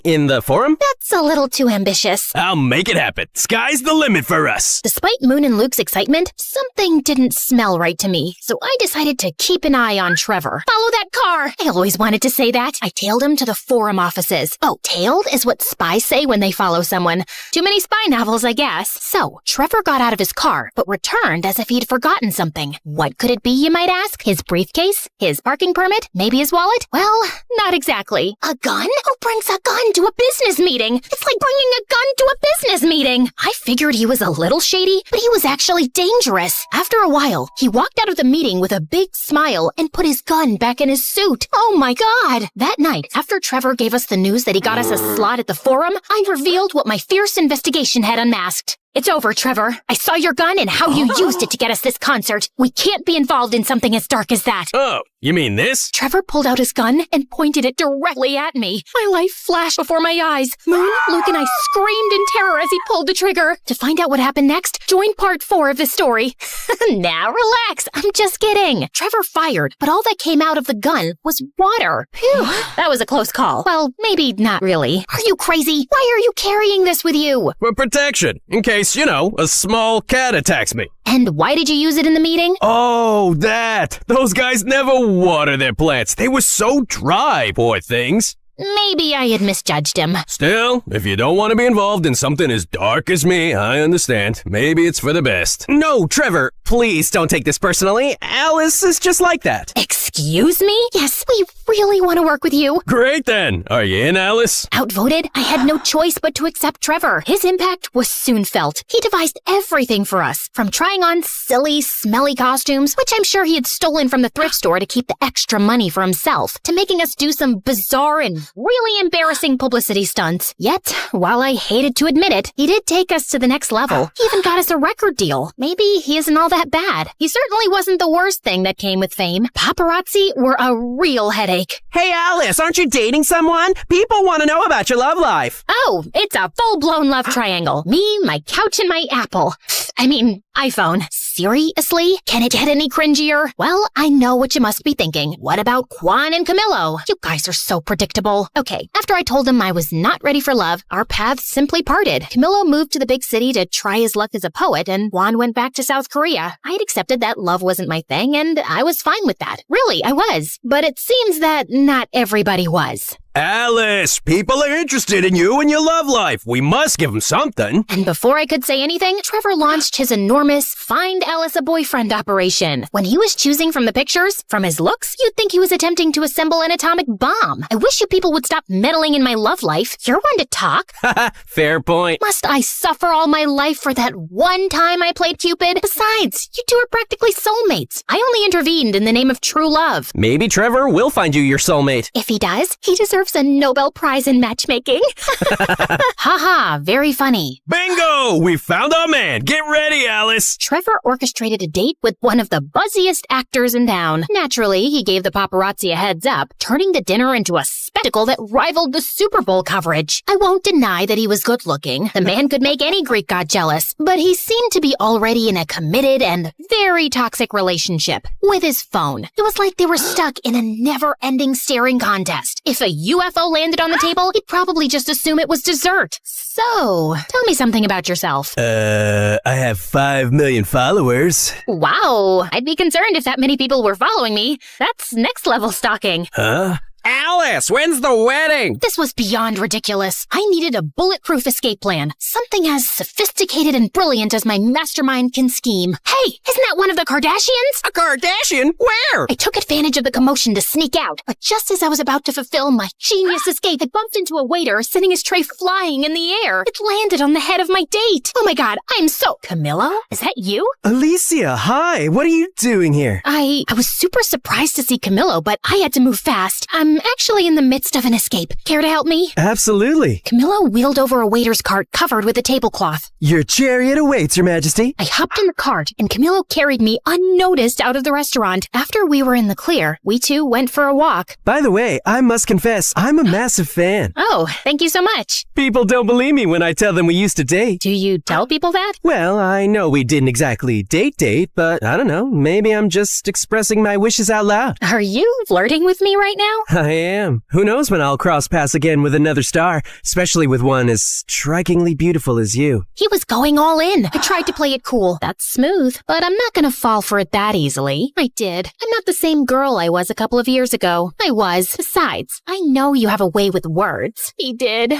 In the forum? That's a little too ambitious. I'll make it happen. Sky's the limit for us. Despite Moon and Luke's excitement, something didn't smell right to me, so I decided to keep an eye on Trevor. Follow that car! I always wanted to say that. I tailed him to the forum offices. Oh, tailed is what spies say when they follow someone. Too many spy novels, I guess. So, Trevor got out of his car, but returned as if he'd forgotten something. What could it be, you might ask? His briefcase? His parking permit? Maybe his wallet? Well, not exactly. A gun? Who brings a gun to a business meeting? It's like bringing a gun to a business meeting. I figured he was a little shady, but he was actually dangerous. After a while, he walked out of the meeting with a big smile and put his gun back in his suit. Oh my God! That night, after Trevor gave us the news that he got us a slot at the forum, I revealed what my fierce investigation had unmasked. It's over, Trevor. I saw your gun and how you used it to get us this concert. We can't be involved in something as dark as that. Oh, you mean this? Trevor pulled out his gun and pointed it directly at me. My life flashed before my eyes. Moon, Luke, and I screamed in terror as he pulled the trigger. To find out what happened next, join part 4 of the story. Now relax. I'm just kidding. Trevor fired, but all that came out of the gun was water. Phew, that was a close call. Well, maybe not really. Are you crazy? Why are you carrying this with you? For protection, in case, a small cat attacks me. And why did you use it in the meeting? Oh, that! Those guys never water their plants. They were so dry, poor things. Maybe I had misjudged him. Still, if you don't want to be involved in something as dark as me, I understand. Maybe it's for the best. No, Trevor, please don't take this personally. Alice is just like that. Excuse me? Yes, we really want to work with you. Great then. Are you in, Alice? Outvoted, I had no choice but to accept Trevor. His impact was soon felt. He devised everything for us, from trying on silly, smelly costumes, which I'm sure he had stolen from the thrift store to keep the extra money for himself, to making us do some bizarre and really embarrassing publicity stunts. Yet, while I hated to admit it, he did take us to the next level. He even got us a record deal. Maybe he isn't all that bad. He certainly wasn't the worst thing that came with fame. Paparazzi were a real headache. Hey, Alice, aren't you dating someone? People want to know about your love life. Oh, it's a full-blown love triangle. Me, my couch, and my Apple. iPhone. Seriously? Can it get any cringier? Well, I know what you must be thinking. What about Quan and Camillo? You guys are so predictable. Okay, after I told him I was not ready for love, our paths simply parted. Camillo moved to the big city to try his luck as a poet, and Quan went back to South Korea. I had accepted that love wasn't my thing, and I was fine with that. Really, I was. But it seems that not everybody was. Alice, people are interested in you and your love life. We must give them something. And before I could say anything, Trevor launched his enormous Find Alice a Boyfriend operation. When he was choosing from the pictures, from his looks, you'd think he was attempting to assemble an atomic bomb. I wish you people would stop meddling in my love life. You're one to talk. Fair point. Must I suffer all my life for that one time I played Cupid? Besides, you two are practically soulmates. I only intervened in the name of true love. Maybe Trevor will find you your soulmate. If he does, he deserves a Nobel Prize in matchmaking. Haha, very funny. Bingo! We found our man. Get ready, Alice. Trevor orchestrated a date with one of the buzziest actors in town. Naturally, he gave the paparazzi a heads up, turning the dinner into a spectacle that rivaled the Super Bowl coverage. I won't deny that he was good looking. The man could make any Greek god jealous, but he seemed to be already in a committed and very toxic relationship with his phone. It was like they were stuck in a never-ending staring contest. If a UFO landed on the table, he'd probably just assume it was dessert. So, tell me something about yourself. I have 5 million followers. Wow, I'd be concerned if that many people were following me. That's next level stalking. Huh? Alice, when's the wedding? This was beyond ridiculous. I needed a bulletproof escape plan. Something as sophisticated and brilliant as my mastermind can scheme. Hey, isn't that one of the Kardashians? A Kardashian? Where? I took advantage of the commotion to sneak out, but just as I was about to fulfill my genius escape, I bumped into a waiter sending his tray flying in the air. It landed on the head of my date. Oh my god, I'm so... Camillo? Is that you? Alicia, hi. What are you doing here? I was super surprised to see Camillo, but I had to move fast. I'm actually in the midst of an escape. Care to help me? Absolutely. Camillo wheeled over a waiter's cart covered with a tablecloth. Your chariot awaits, Your Majesty. I hopped in the cart, and Camillo carried me unnoticed out of the restaurant. After we were in the clear, we two went for a walk. By the way, I must confess, I'm a massive fan. Oh, thank you so much. People don't believe me when I tell them we used to date. Do you tell people that? Well, I know we didn't exactly date, but I don't know. Maybe I'm just expressing my wishes out loud. Are you flirting with me right now? I am. Who knows when I'll cross paths again with another star, especially with one as strikingly beautiful as you. He was going all in. I tried to play it cool. That's smooth, but I'm not gonna fall for it that easily. I did. I'm not the same girl I was a couple of years ago. I was. Besides, I know you have a way with words. He did.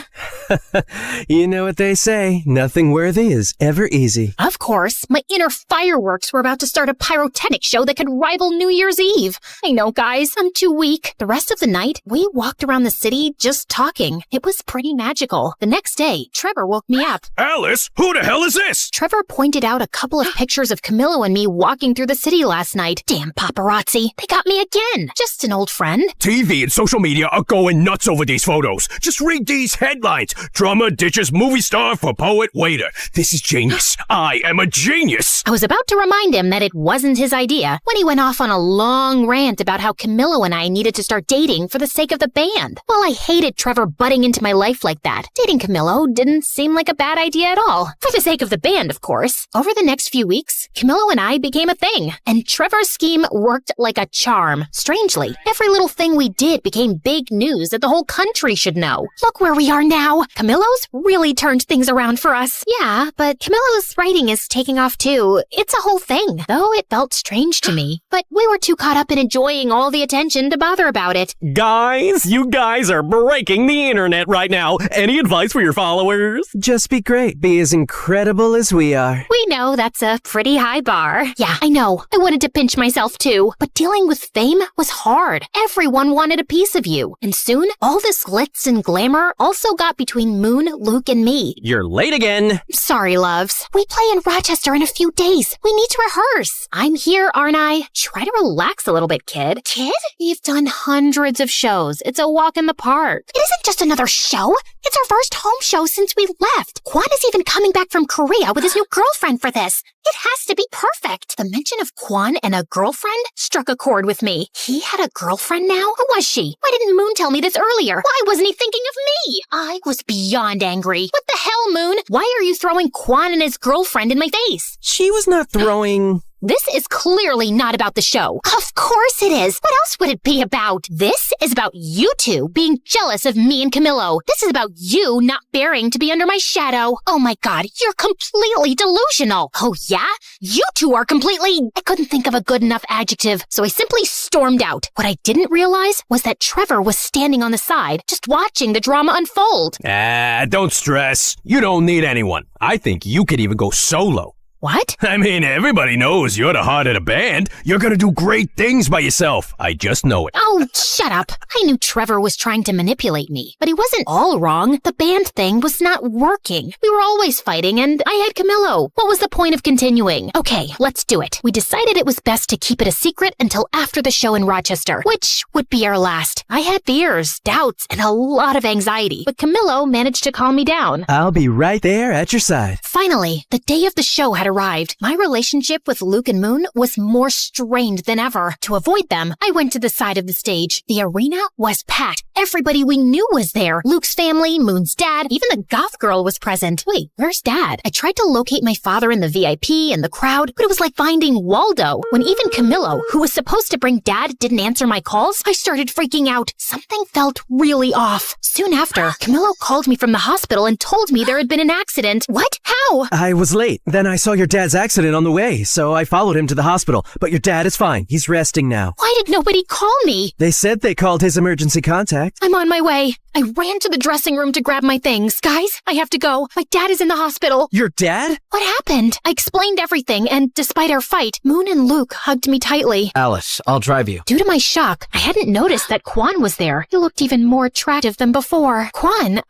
You know what they say, nothing worthy is ever easy. Of course, my inner fireworks were about to start a pyrotechnic show that could rival New Year's Eve. I know, guys, I'm too weak. The rest of the night, we walked around the city just talking. It was pretty magical. The next day, Trevor woke me up. Alice, who the hell is this? Trevor pointed out a couple of pictures of Camillo and me walking through the city last night. Damn paparazzi. They got me again. Just an old friend. TV and social media are going nuts over these photos. Just read these headlines. Drummer ditches movie star for poet waiter. This is genius. I am a genius. I was about to remind him that it wasn't his idea when he went off on a long rant about how Camillo and I needed to start dating for the sake of the band. Well, I hated Trevor butting into my life like that. Dating Camillo didn't seem like a bad idea at all. For the sake of the band, of course. Over the next few weeks, Camillo and I became a thing, and Trevor's scheme worked like a charm. Strangely, every little thing we did became big news that the whole country should know. Look where we are now. Camillo's really turned things around for us. Yeah, but Camillo's writing is taking off too. It's a whole thing, though it felt strange to me. But we were too caught up in enjoying all the attention to bother about it. Guys, you guys are breaking the internet right now. Any advice for your followers? Just be great. Be as incredible as we are. We know that's a pretty high bar. Yeah, I know. I wanted to pinch myself too. But dealing with fame was hard. Everyone wanted a piece of you. And soon, all this glitz and glamour also got between Moon, Luke, and me. You're late again. Sorry, loves. We play in Rochester in a few days. We need to rehearse. I'm here, aren't I? Try to relax a little bit, kid. Kid? We've done hundreds of shows. It's a walk in the park. It isn't just another show. It's our first home show since we left. Quan is even coming back from Korea with his new girlfriend for this. It has to be perfect. The mention of Quan and a girlfriend struck a chord with me. He had a girlfriend now? Who was she? Why didn't Moon tell me this earlier? Why wasn't he thinking of me? I was beyond angry. What the hell, Moon? Why are you throwing Quan and his girlfriend in my face? She was not throwing... This is clearly not about the show. Of course it is. What else would it be about? This is about you two being jealous of me and Camillo. This is about you not bearing to be under my shadow. Oh my god, you're completely delusional. Oh yeah? You two are completely... I couldn't think of a good enough adjective, so I simply stormed out. What I didn't realize was that Trevor was standing on the side, just watching the drama unfold. Don't stress. You don't need anyone. I think you could even go solo. What? I mean, everybody knows you're the heart of the band. You're gonna do great things by yourself. I just know it. Oh, shut up. I knew Trevor was trying to manipulate me, but he wasn't all wrong. The band thing was not working. We were always fighting, and I had Camillo. What was the point of continuing? Okay, let's do it. We decided it was best to keep it a secret until after the show in Rochester, which would be our last. I had fears, doubts, and a lot of anxiety, but Camillo managed to calm me down. I'll be right there at your side. Finally, the day of the show had arrived, my relationship with Luke and Moon was more strained than ever. To avoid them, I went to the side of the stage. The arena was packed. Everybody we knew was there. Luke's family, Moon's dad, even the goth girl was present. Wait, where's Dad? I tried to locate my father in the VIP and the crowd, but it was like finding Waldo. When even Camillo, who was supposed to bring Dad, didn't answer my calls, I started freaking out. Something felt really off. Soon after, Camillo called me from the hospital and told me there had been an accident. What? How? I was late. Then I saw your dad's accident on the way, so I followed him to the hospital. But your dad is fine. He's resting now. Why did nobody call me? They said they called his emergency contact. I'm on my way. I ran to the dressing room to grab my things. Guys, I have to go. My dad is in the hospital. Your dad? What happened? I explained everything, and despite our fight, Moon and Luke hugged me tightly. Alice, I'll drive you. Due to my shock, I hadn't noticed that Quan was there. He looked even more attractive than before. Quan,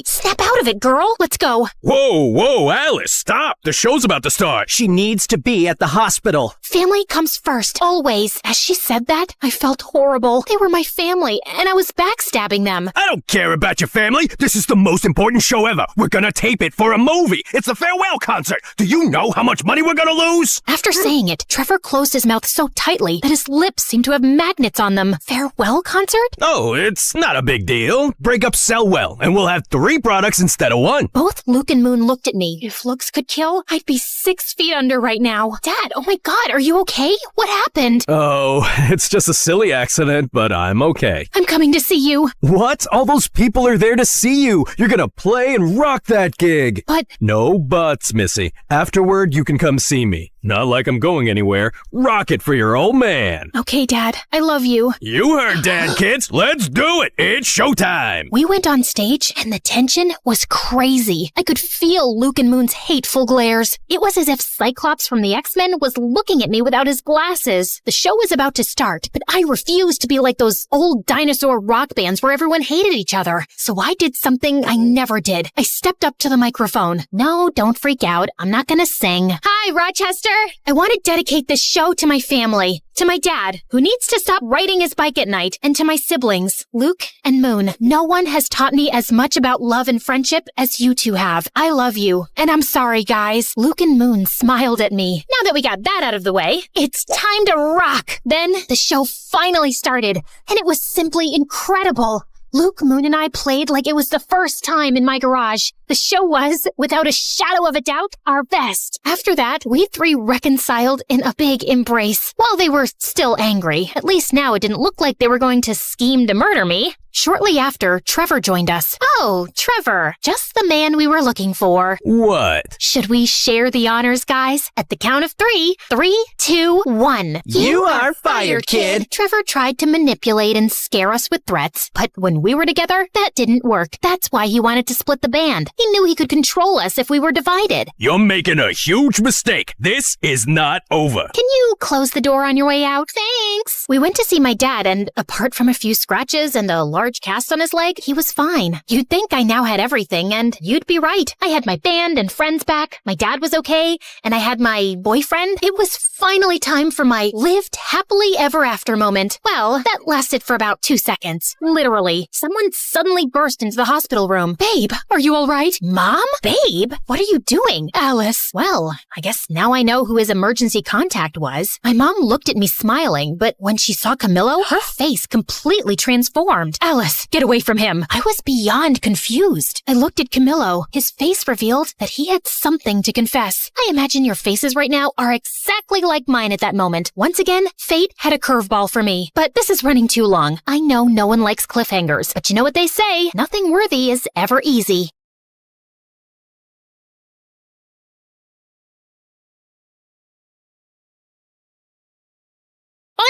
Snap out of it, girl. Let's go. Whoa, Alice, stop. The show's about to start. She needs to be at the hospital. Family comes first, always. As she said that, I felt horrible. They were my family, and I was backstabbing them. I don't care about your family. This is the most important show ever. We're gonna tape it for a movie. It's a farewell concert. Do you know how much money we're gonna lose? After saying it, Trevor closed his mouth so tightly that his lips seemed to have magnets on them. Farewell concert? Oh, it's not a big deal. Breakups sell well, and we'll have 3 products instead of 1. Both Luke and Moon looked at me. If looks could kill, I'd be 6 feet under right now. Dad, oh my God, are you okay? What happened? Oh, it's just a silly accident, but I'm okay. I'm coming to see you. What? All those people are there to see you. You're gonna play and rock that gig. But... No buts, Missy. Afterward, you can come see me. Not like I'm going anywhere. Rock it for your old man. Okay, Dad. I love you. You heard Dad, kids. Let's do it. It's showtime. We went on stage, and the tension was crazy. I could feel Luke and Moon's hateful glares. It was as if Cyclops from the X-Men was looking at me without his glasses. The show was about to start, but I refused to be like those old dinosaur rock bands where everyone hated each other. So I did something I never did. I stepped up to the microphone. No, don't freak out. I'm not gonna sing. Hi, Rochester. I want to dedicate this show to my family. To my dad, who needs to stop riding his bike at night, and to my siblings, Luke and Moon. No one has taught me as much about love and friendship as you two have. I love you, and I'm sorry, guys. Luke and Moon smiled at me. Now that we got that out of the way, it's time to rock. Then the show finally started, and it was simply incredible. Luke, Moon, and I played like it was the first time in my garage. The show was, without a shadow of a doubt, our best. After that, we 3 reconciled in a big embrace. While they were still angry, at least now it didn't look like they were going to scheme to murder me. Shortly after, Trevor joined us. Oh, Trevor, just the man we were looking for. What? Should we share the honors, guys? At the count of 3. 3, 2, 1. You are fired, kid. Trevor tried to manipulate and scare us with threats, but when we were together, that didn't work. That's why he wanted to split the band. He knew he could control us if we were divided. You're making a huge mistake. This is not over. Can you close the door on your way out? Thanks. We went to see my dad, and apart from a few scratches and a large cast on his leg, he was fine. You'd think I now had everything, and you'd be right. I had my band and friends back, my dad was okay, and I had my boyfriend. It was finally time for my lived happily ever after moment. Well, that lasted for about 2 seconds. Literally. Someone suddenly burst into the hospital room. Babe, are you all right? Mom? Babe? What are you doing? Alice. Well, I guess now I know who his emergency contact was. My mom looked at me smiling, but when she saw Camillo, her face completely transformed. Alice, get away from him. I was beyond confused. I looked at Camillo. His face revealed that he had something to confess. I imagine your faces right now are exactly like mine at that moment. Once again, fate had a curveball for me. But this is running too long. I know no one likes cliffhangers, but you know what they say, nothing worthy is ever easy.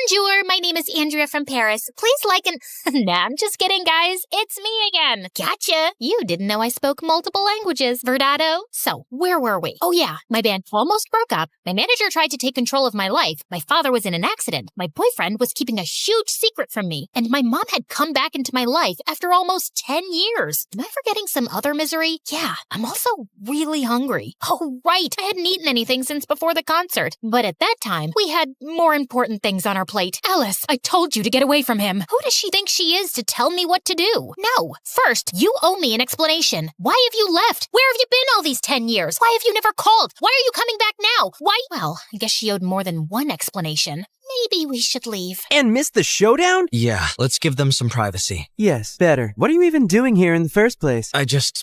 Bonjour, my name is Andrea from Paris. Please like and... Nah, I'm just kidding, guys. It's me again. Gotcha. You didn't know I spoke multiple languages, Verdado. So, where were we? Oh yeah, my band almost broke up. My manager tried to take control of my life. My father was in an accident. My boyfriend was keeping a huge secret from me. And my mom had come back into my life after almost 10 years. Am I forgetting some other misery? Yeah, I'm also really hungry. Oh, right. I hadn't eaten anything since before the concert. But at that time, we had more important things on our plate. Alice, I told you to get away from him. Who does she think she is to tell me what to do? No. First, you owe me an explanation. Why have you left? Where have you been all these 10 years? Why have you never called? Why are you coming back now? Why? Well, I guess she owed more than one explanation. Maybe we should leave. And miss the showdown? Yeah, let's give them some privacy. Yes, better. What are you even doing here in the first place?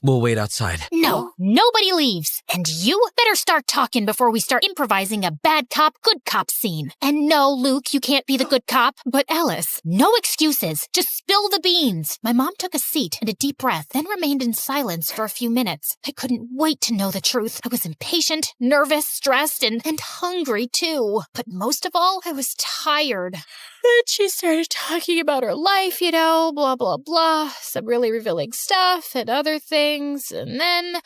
We'll wait outside. No, nobody leaves. And you better start talking before we start improvising a bad cop, good cop scene. And no, Luke, you can't be the good cop. But Alice, no excuses. Just spill the beans. My mom took a seat and a deep breath, then remained in silence for a few minutes. I couldn't wait to know the truth. I was impatient, nervous, stressed, and hungry too. But most of all, I was tired. Then she started talking about her life, blah, blah, blah, some really revealing stuff and other things, and then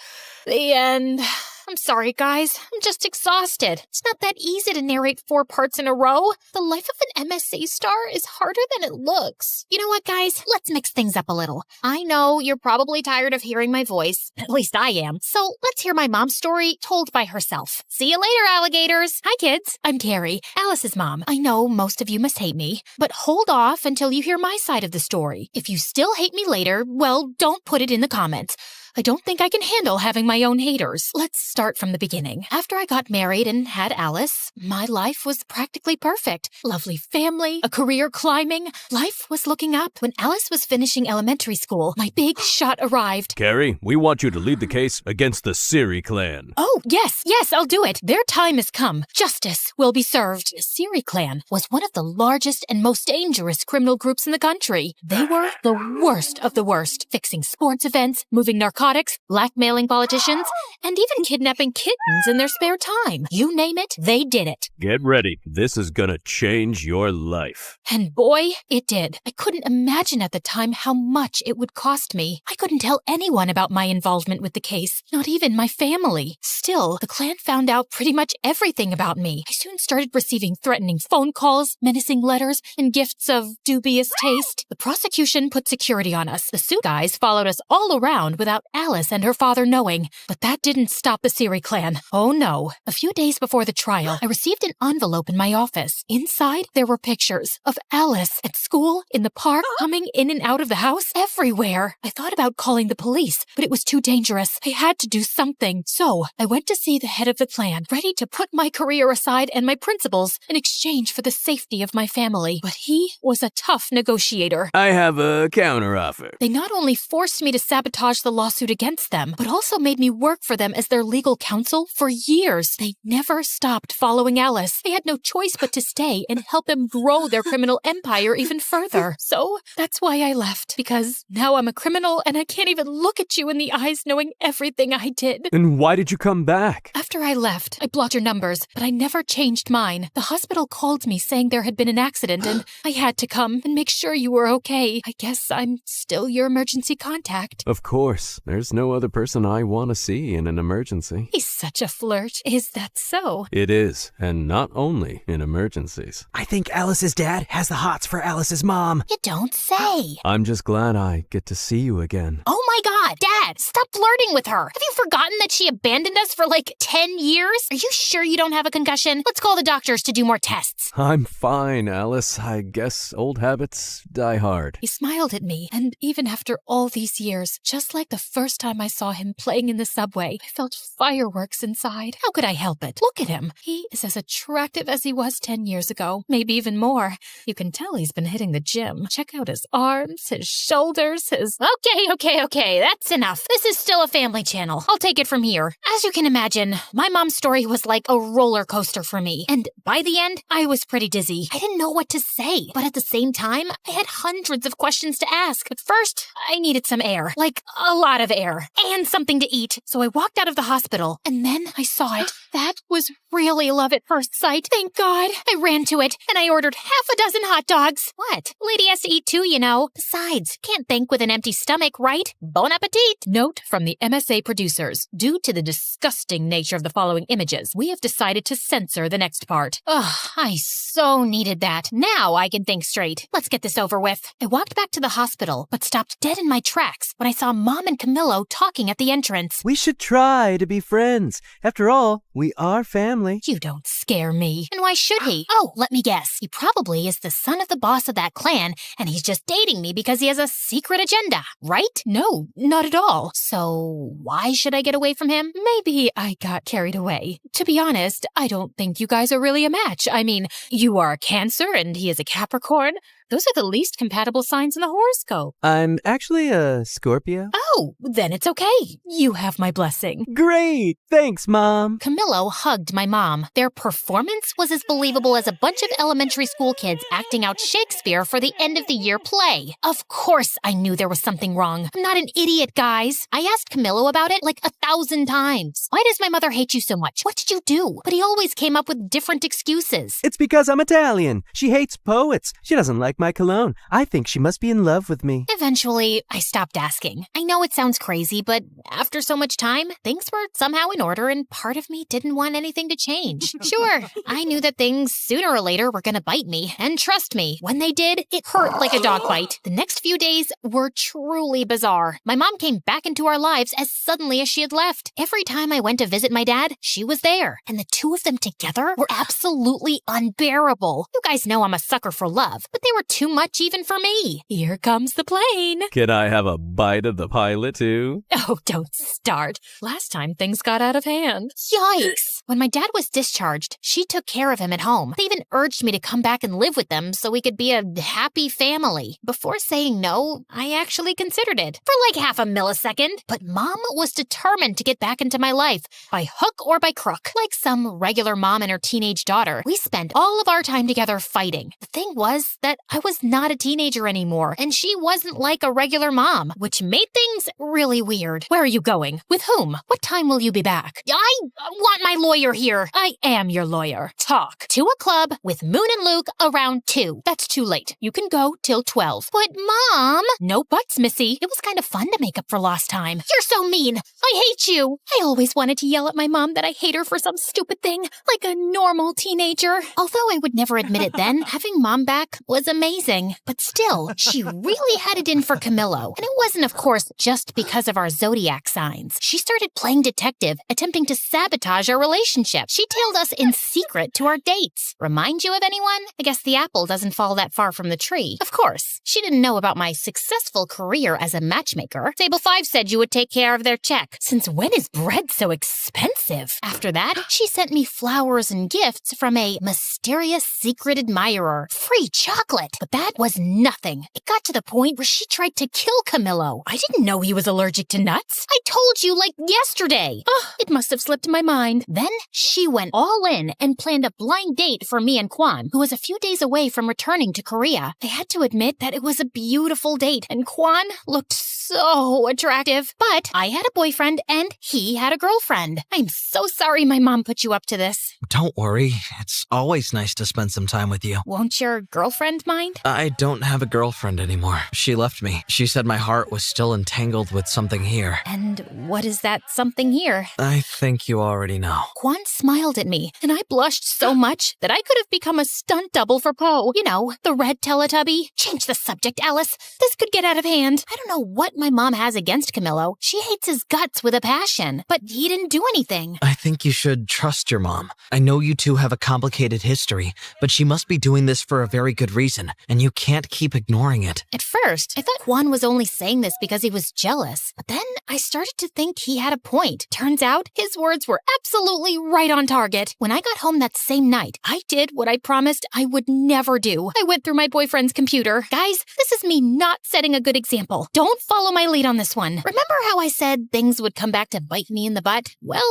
the end. I'm sorry, guys. I'm just exhausted. It's not that easy to narrate 4 parts in a row. The life of an MSA star is harder than it looks. You know what, guys? Let's mix things up a little. I know you're probably tired of hearing my voice. At least I am. So let's hear my mom's story told by herself. See you later, alligators. Hi, kids. I'm Carrie, Alice's mom. I know most of you must hate me, but hold off until you hear my side of the story. If you still hate me later, well, don't put it in the comments. I don't think I can handle having my own haters. Let's start from the beginning. After I got married and had Alice, my life was practically perfect. Lovely family, a career climbing. Life was looking up. When Alice was finishing elementary school, my big shot arrived. Carrie, we want you to lead the case against the Siri clan. Oh, yes, I'll do it. Their time has come. Justice will be served. The Siri clan was one of the largest and most dangerous criminal groups in the country. They were the worst of the worst, fixing sports events, moving narcotics, blackmailing politicians, and even kidnapping kittens in their spare time. You name it, they did it. Get ready. This is gonna change your life. And boy, it did. I couldn't imagine at the time how much it would cost me. I couldn't tell anyone about my involvement with the case, not even my family. Still, the clan found out pretty much everything about me. I soon started receiving threatening phone calls, menacing letters, and gifts of dubious taste. The prosecution put security on us. The suit guys followed us all around without Alice and her father knowing. But that didn't stop the Siri clan. Oh no. A few days before the trial, I received an envelope in my office. Inside, there were pictures of Alice at school, in the park, coming in and out of the house, everywhere. I thought about calling the police, but it was too dangerous. I had to do something. So I went to see the head of the clan, ready to put my career aside and my principles in exchange for the safety of my family. But he was a tough negotiator. I have a counteroffer. They not only forced me to sabotage the lawsuit against them, but also made me work for them as their legal counsel for years. They never stopped following Alice. I had no choice but to stay and help them grow their criminal empire even further. So that's why I left, because now I'm a criminal and I can't even look at you in the eyes knowing everything I did. And why did you come back? After I left, I blocked your numbers, but I never changed mine. The hospital called me saying there had been an accident and I had to come and make sure you were okay. I guess I'm still your emergency contact. Of course. There's no other person I want to see in an emergency. He's such a flirt. Is that so? It is, and not only in emergencies. I think Alice's dad has the hots for Alice's mom. You don't say. I'm just glad I get to see you again. Oh my God, Dad, stop flirting with her. Have you forgotten that she abandoned us for like 10 years? Are you sure you don't have a concussion? Let's call the doctors to do more tests. I'm fine, Alice. I guess old habits die hard. He smiled at me, and even after all these years, just like the first time I saw him playing in the subway, I felt fireworks inside. How could I help it? Look at him. He is as attractive as he was 10 years ago, maybe even more. You can tell he's been hitting the gym. Check out his arms, his shoulders, his... Okay, that's enough. This is still a family channel. I'll take it from here. As you can imagine, my mom's story was like a roller coaster for me. And by the end, I was pretty dizzy. I didn't know what to say. But at the same time, I had hundreds of questions to ask. But first, I needed some air. Like, a lot of air. And something to eat. So I walked out of the hospital. And then I saw it. That was really love at first sight. Thank God. I ran to it, and I ordered half a dozen hot dogs. What? Lady has to eat too, you know. Besides, can't think with an empty stomach, right? Bon appetit. Note from the MSA producers. Due to the disgusting nature of the following images, we have decided to censor the next part. Ugh, I so needed that. Now I can think straight. Let's get this over with. I walked back to the hospital, but stopped dead in my tracks when I saw Mom and Camillo talking at the entrance. We should try to be friends. After all, We are family. You don't scare me. And why should he? Oh, let me guess. He probably is the son of the boss of that clan, and he's just dating me because he has a secret agenda, right? No, not at all. So why should I get away from him? Maybe I got carried away. To be honest, I don't think you guys are really a match. I mean, you are a Cancer and he is a Capricorn. Those are the least compatible signs in the horoscope. I'm actually a Scorpio. Oh, then it's okay. You have my blessing. Great! Thanks, Mom. Camillo hugged my mom. Their performance was as believable as a bunch of elementary school kids acting out Shakespeare for the end of the year play. Of course I knew there was something wrong. I'm not an idiot, guys. I asked Camillo about it like 1,000 times. Why does my mother hate you so much? What did you do? But he always came up with different excuses. It's because I'm Italian. She hates poets. She doesn't like my cologne. I think she must be in love with me. Eventually, I stopped asking. I know it sounds crazy, but after so much time, things were somehow in order and part of me didn't want anything to change. Sure, I knew that things sooner or later were gonna bite me, and trust me, when they did, it hurt like a dog bite. The next few days were truly bizarre. My mom came back into our lives as suddenly as she had left. Every time I went to visit my dad, she was there, and the two of them together were absolutely unbearable. You guys know I'm a sucker for love, but they were too much even for me. Here comes the plane. Can I have a bite of the pilot, too? Oh, don't start. Last time things got out of hand. Yikes! When my dad was discharged, she took care of him at home. They even urged me to come back and live with them so we could be a happy family. Before saying no, I actually considered it. For like half a millisecond. But Mom was determined to get back into my life, by hook or by crook. Like some regular mom and her teenage daughter, we spent all of our time together fighting. The thing was that I was not a teenager anymore, and she wasn't like a regular mom, which made things really weird. Where are you going? With whom? What time will you be back? I want my lawyer here. I am your lawyer. Talk. To a club with Moon and Luke around 2. That's too late. You can go till 12. But Mom! No buts, Missy. It was kind of fun to make up for lost time. You're so mean. I hate you. I always wanted to yell at my mom that I hate her for some stupid thing, like a normal teenager. Although I would never admit it then, having Mom back was amazing. But still, she really had it in for Camillo. And it wasn't, of course, just because of our zodiac signs. She started playing detective, attempting to sabotage our relationship. She tailed us in secret to our dates. Remind you of anyone? I guess the apple doesn't fall that far from the tree. Of course, she didn't know about my successful career as a matchmaker. Table 5 said you would take care of their check. Since when is bread so expensive? After that, she sent me flowers and gifts from a mysterious secret admirer. Free chocolate. But that was nothing. It got to the point where she tried to kill Camillo. I didn't know he was allergic to nuts. I told you like yesterday. Oh, it must have slipped my mind. Then she went all in and planned a blind date for me and Kwan, who was a few days away from returning to Korea. I had to admit that it was a beautiful date, and Kwan looked so attractive. But I had a boyfriend and he had a girlfriend. I'm so sorry my mom put you up to this. Don't worry. It's always nice to spend some time with you. Won't your girlfriend mind? I don't have a girlfriend anymore. She left me. She said my heart was still entangled with something here. And what is that something here? I think you already know. Kwan smiled at me, and I blushed so much that I could have become a stunt double for Poe. You know, the red Teletubby. Change the subject, Alice. This could get out of hand. I don't know what my mom has against Camillo. She hates his guts with a passion, but he didn't do anything. I think you should trust your mom. I know you two have a complicated history, but she must be doing this for a very good reason, and you can't keep ignoring it. At first, I thought Kwan was only saying this because he was jealous, but then I started to think he had a point. Turns out, his words were absolutely right on target. When I got home that same night, I did what I promised I would never do. I went through my boyfriend's computer. Guys, this is me not setting a good example. Don't follow my lead on this one. Remember how I said things would come back to bite me in the butt? Well,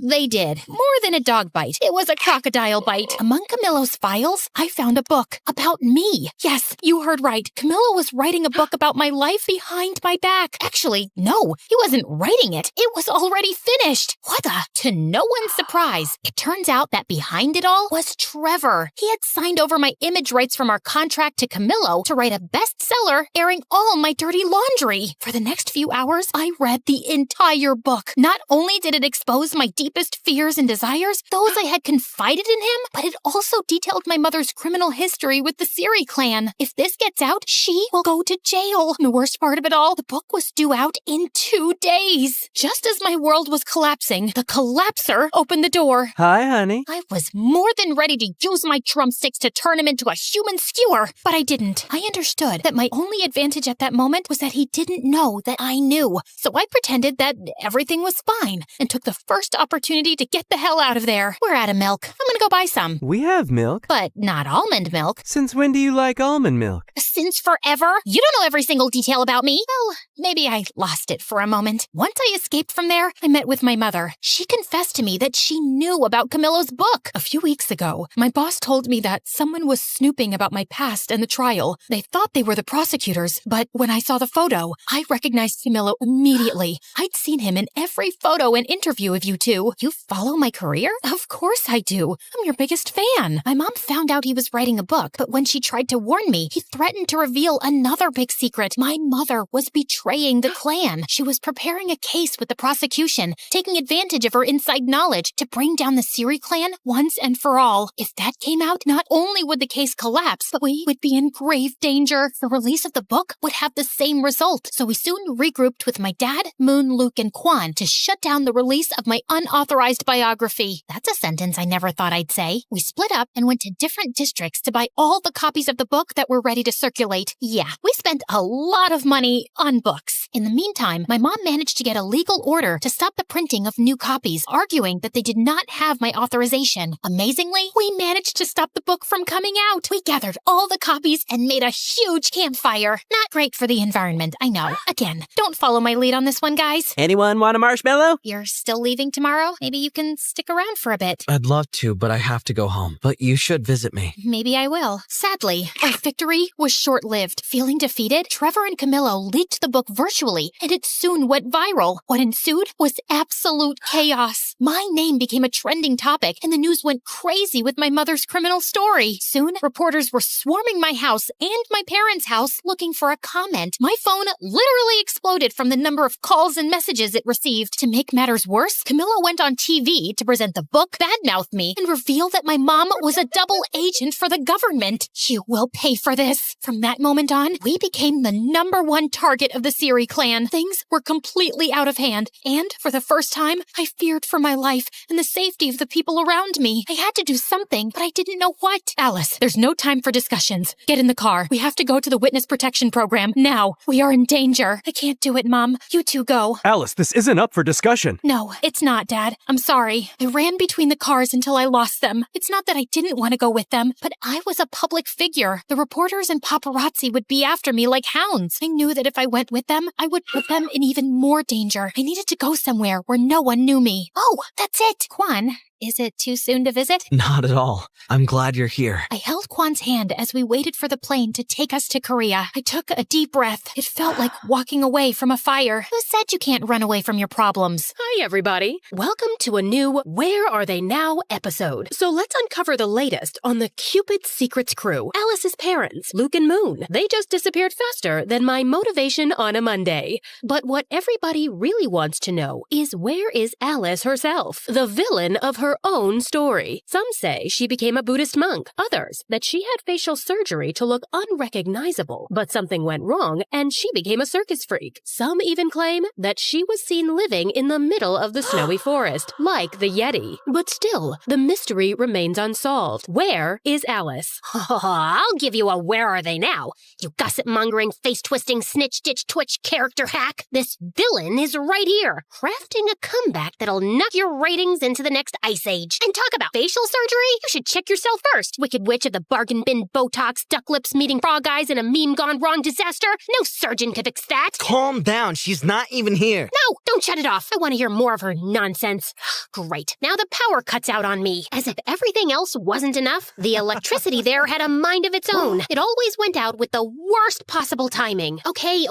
they did. More than a dog bite. It was a crocodile bite. Among Camillo's files, I found a book about me. Yes, you heard right. Camillo was writing a book about my life behind my back. Actually, no, he wasn't writing it. It was already finished. What the? To no one's surprise, it turns out that behind it all was Trevor. He had signed over my image rights from our contract to Camillo to write a bestseller airing all my dirty laundry. For For the next few hours, I read the entire book. Not only did it expose my deepest fears and desires, those I had confided in him, but it also detailed my mother's criminal history with the Siri clan. If this gets out, she will go to jail. And the worst part of it all, the book was due out in 2 days. Just as my world was collapsing, the collapser opened the door. Hi, honey. I was more than ready to use my drumsticks to turn him into a human skewer, but I didn't. I understood that my only advantage at that moment was that he didn't know that I knew. So I pretended that everything was fine and took the first opportunity to get the hell out of there. We're out of milk. I'm gonna go buy some. We have milk. But not almond milk. Since when do you like almond milk? Since forever? You don't know every single detail about me. Well, maybe I lost it for a moment. Once I escaped from there, I met with my mother. She confessed to me that she knew about Camillo's book. A few weeks ago, my boss told me that someone was snooping about my past and the trial. They thought they were the prosecutors, but when I saw the photo, I recognized Camillo immediately. I'd seen him in every photo and interview of you two. You follow my career? Of course I do. I'm your biggest fan. My mom found out he was writing a book, but when she tried to warn me, he threatened to reveal another big secret. My mother was betraying the clan. She was preparing a case with the prosecution, taking advantage of her inside knowledge to bring down the Siri clan once and for all. If that came out, not only would the case collapse, but we would be in grave danger. The release of the book would have the same result. So we soon regrouped with my dad, Moon, Luke, and Quan to shut down the release of my unauthorized biography. That's a sentence I never thought I'd say. We split up and went to different districts to buy all the copies of the book that were ready to circulate. Yeah, we spent a lot of money on books. In the meantime, my mom managed to get a legal order to stop the printing of new copies, arguing that they did not have my authorization. Amazingly, we managed to stop the book from coming out. We gathered all the copies and made a huge campfire. Not great for the environment, I know. Again, don't follow my lead on this one, guys. Anyone want a marshmallow? You're still leaving tomorrow? Maybe you can stick around for a bit. I'd love to, but I have to go home. But you should visit me. Maybe I will. Sadly, our victory was short-lived. Feeling defeated, Trevor and Camillo leaked the book virtually, and it soon went viral. What ensued was absolute chaos. My name became a trending topic, and the news went crazy with my mother's criminal story. Soon, reporters were swarming my house and my parents' house looking for a comment. My phone literally exploded from the number of calls and messages it received. To make matters worse, Camillo went on TV to present the book, badmouthed me, and revealed that my mom was a double agent for the government. You will pay for this. From that moment on, we became the #1 target of the Siri clan. Things were completely out of hand, and for the first time, I feared for my life and the safety of the people around me. I had to do something, but I didn't know what. Alice, there's no time for discussions. Get in the car. We have to go to the witness protection program now. We are in danger. I can't do it, Mom. You two go. Alice, this isn't up for discussion. No, it's not, Dad. I'm sorry. I ran between the cars until I lost them. It's not that I didn't want to go with them, but I was a public figure. The reporters and paparazzi would be after me like hounds. I knew that if I went with them, I would put them in even more danger. I needed to go somewhere where no one knew me. Oh, that's it. Quan, is it too soon to visit? Not at all. I'm glad you're here. I held Quan's hand as we waited for the plane to take us to Korea. I took a deep breath. It felt like walking away from a fire. Who said you can't run away from your problems? Hi, everybody. Welcome to a new Where Are They Now episode. So let's uncover the latest on the Cupid Secrets crew. Alice's parents, Luke and Moon. They just disappeared faster than my motivation on a Monday. But what everybody really wants to know is where is Alice herself, the villain of her own story. Some say she became a Buddhist monk. Others that she had facial surgery to look unrecognizable. But something went wrong and she became a circus freak. Some even claim that she was seen living in the middle of the snowy forest, like the Yeti. But still, the mystery remains unsolved. Where is Alice? I'll give you a where are they now, you gossip-mongering, face-twisting, snitch-ditch-twitch character hack. This villain is right here, crafting a comeback that'll knock your ratings into the next ice age. And talk about facial surgery? You should check yourself first. Wicked witch of the bargain bin Botox, duck lips meeting frog eyes, and a meme gone wrong disaster? No surgeon could fix that. Calm down. She's not even here. No, don't shut it off. I want to hear more of her nonsense. Great. Now the power cuts out on me. As if everything else wasn't enough, the electricity there had a mind of its own. It always went out with the worst possible timing. Okay.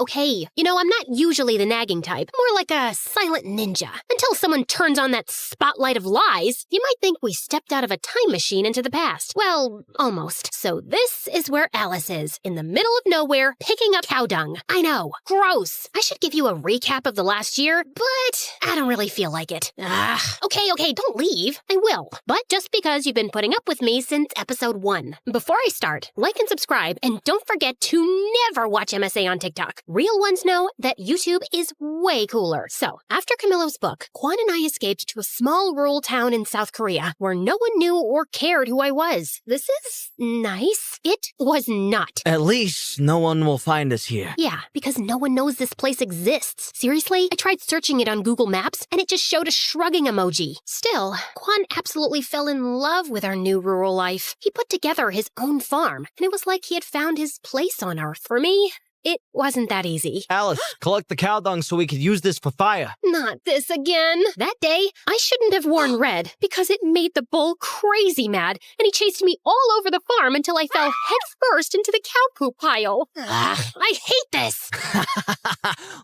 You know, I'm not usually the nagging type. More like a silent ninja. Until someone turns on that spotlight of lies, you might think we stepped out of a time machine into the past. Well, almost. lost. So this is where Alice is, in the middle of nowhere, picking up cow dung. I know, gross. I should give you a recap of the last year, but I don't really feel like it. Okay, don't leave. I will. But just because you've been putting up with me since episode 1. Before I start, like and subscribe, and don't forget to never watch MSA on TikTok. Real ones know that YouTube is way cooler. So, after Camillo's book, Kwan and I escaped to a small rural town in South Korea where no one knew or cared who I was. This is nice. It was not. At least no one will find us here. Yeah, because no one knows this place exists. Seriously, I tried searching it on Google Maps, and it just showed a shrugging emoji. Still, Kwan absolutely fell in love with our new rural life. He put together his own farm, and it was like he had found his place on Earth. For me, it wasn't that easy. Alice, collect the cow dung so we could use this for fire. Not this again. That day, I shouldn't have worn red because it made the bull crazy mad, and he chased me all over the farm until I fell headfirst into the cow poop pile. Ugh, I hate this.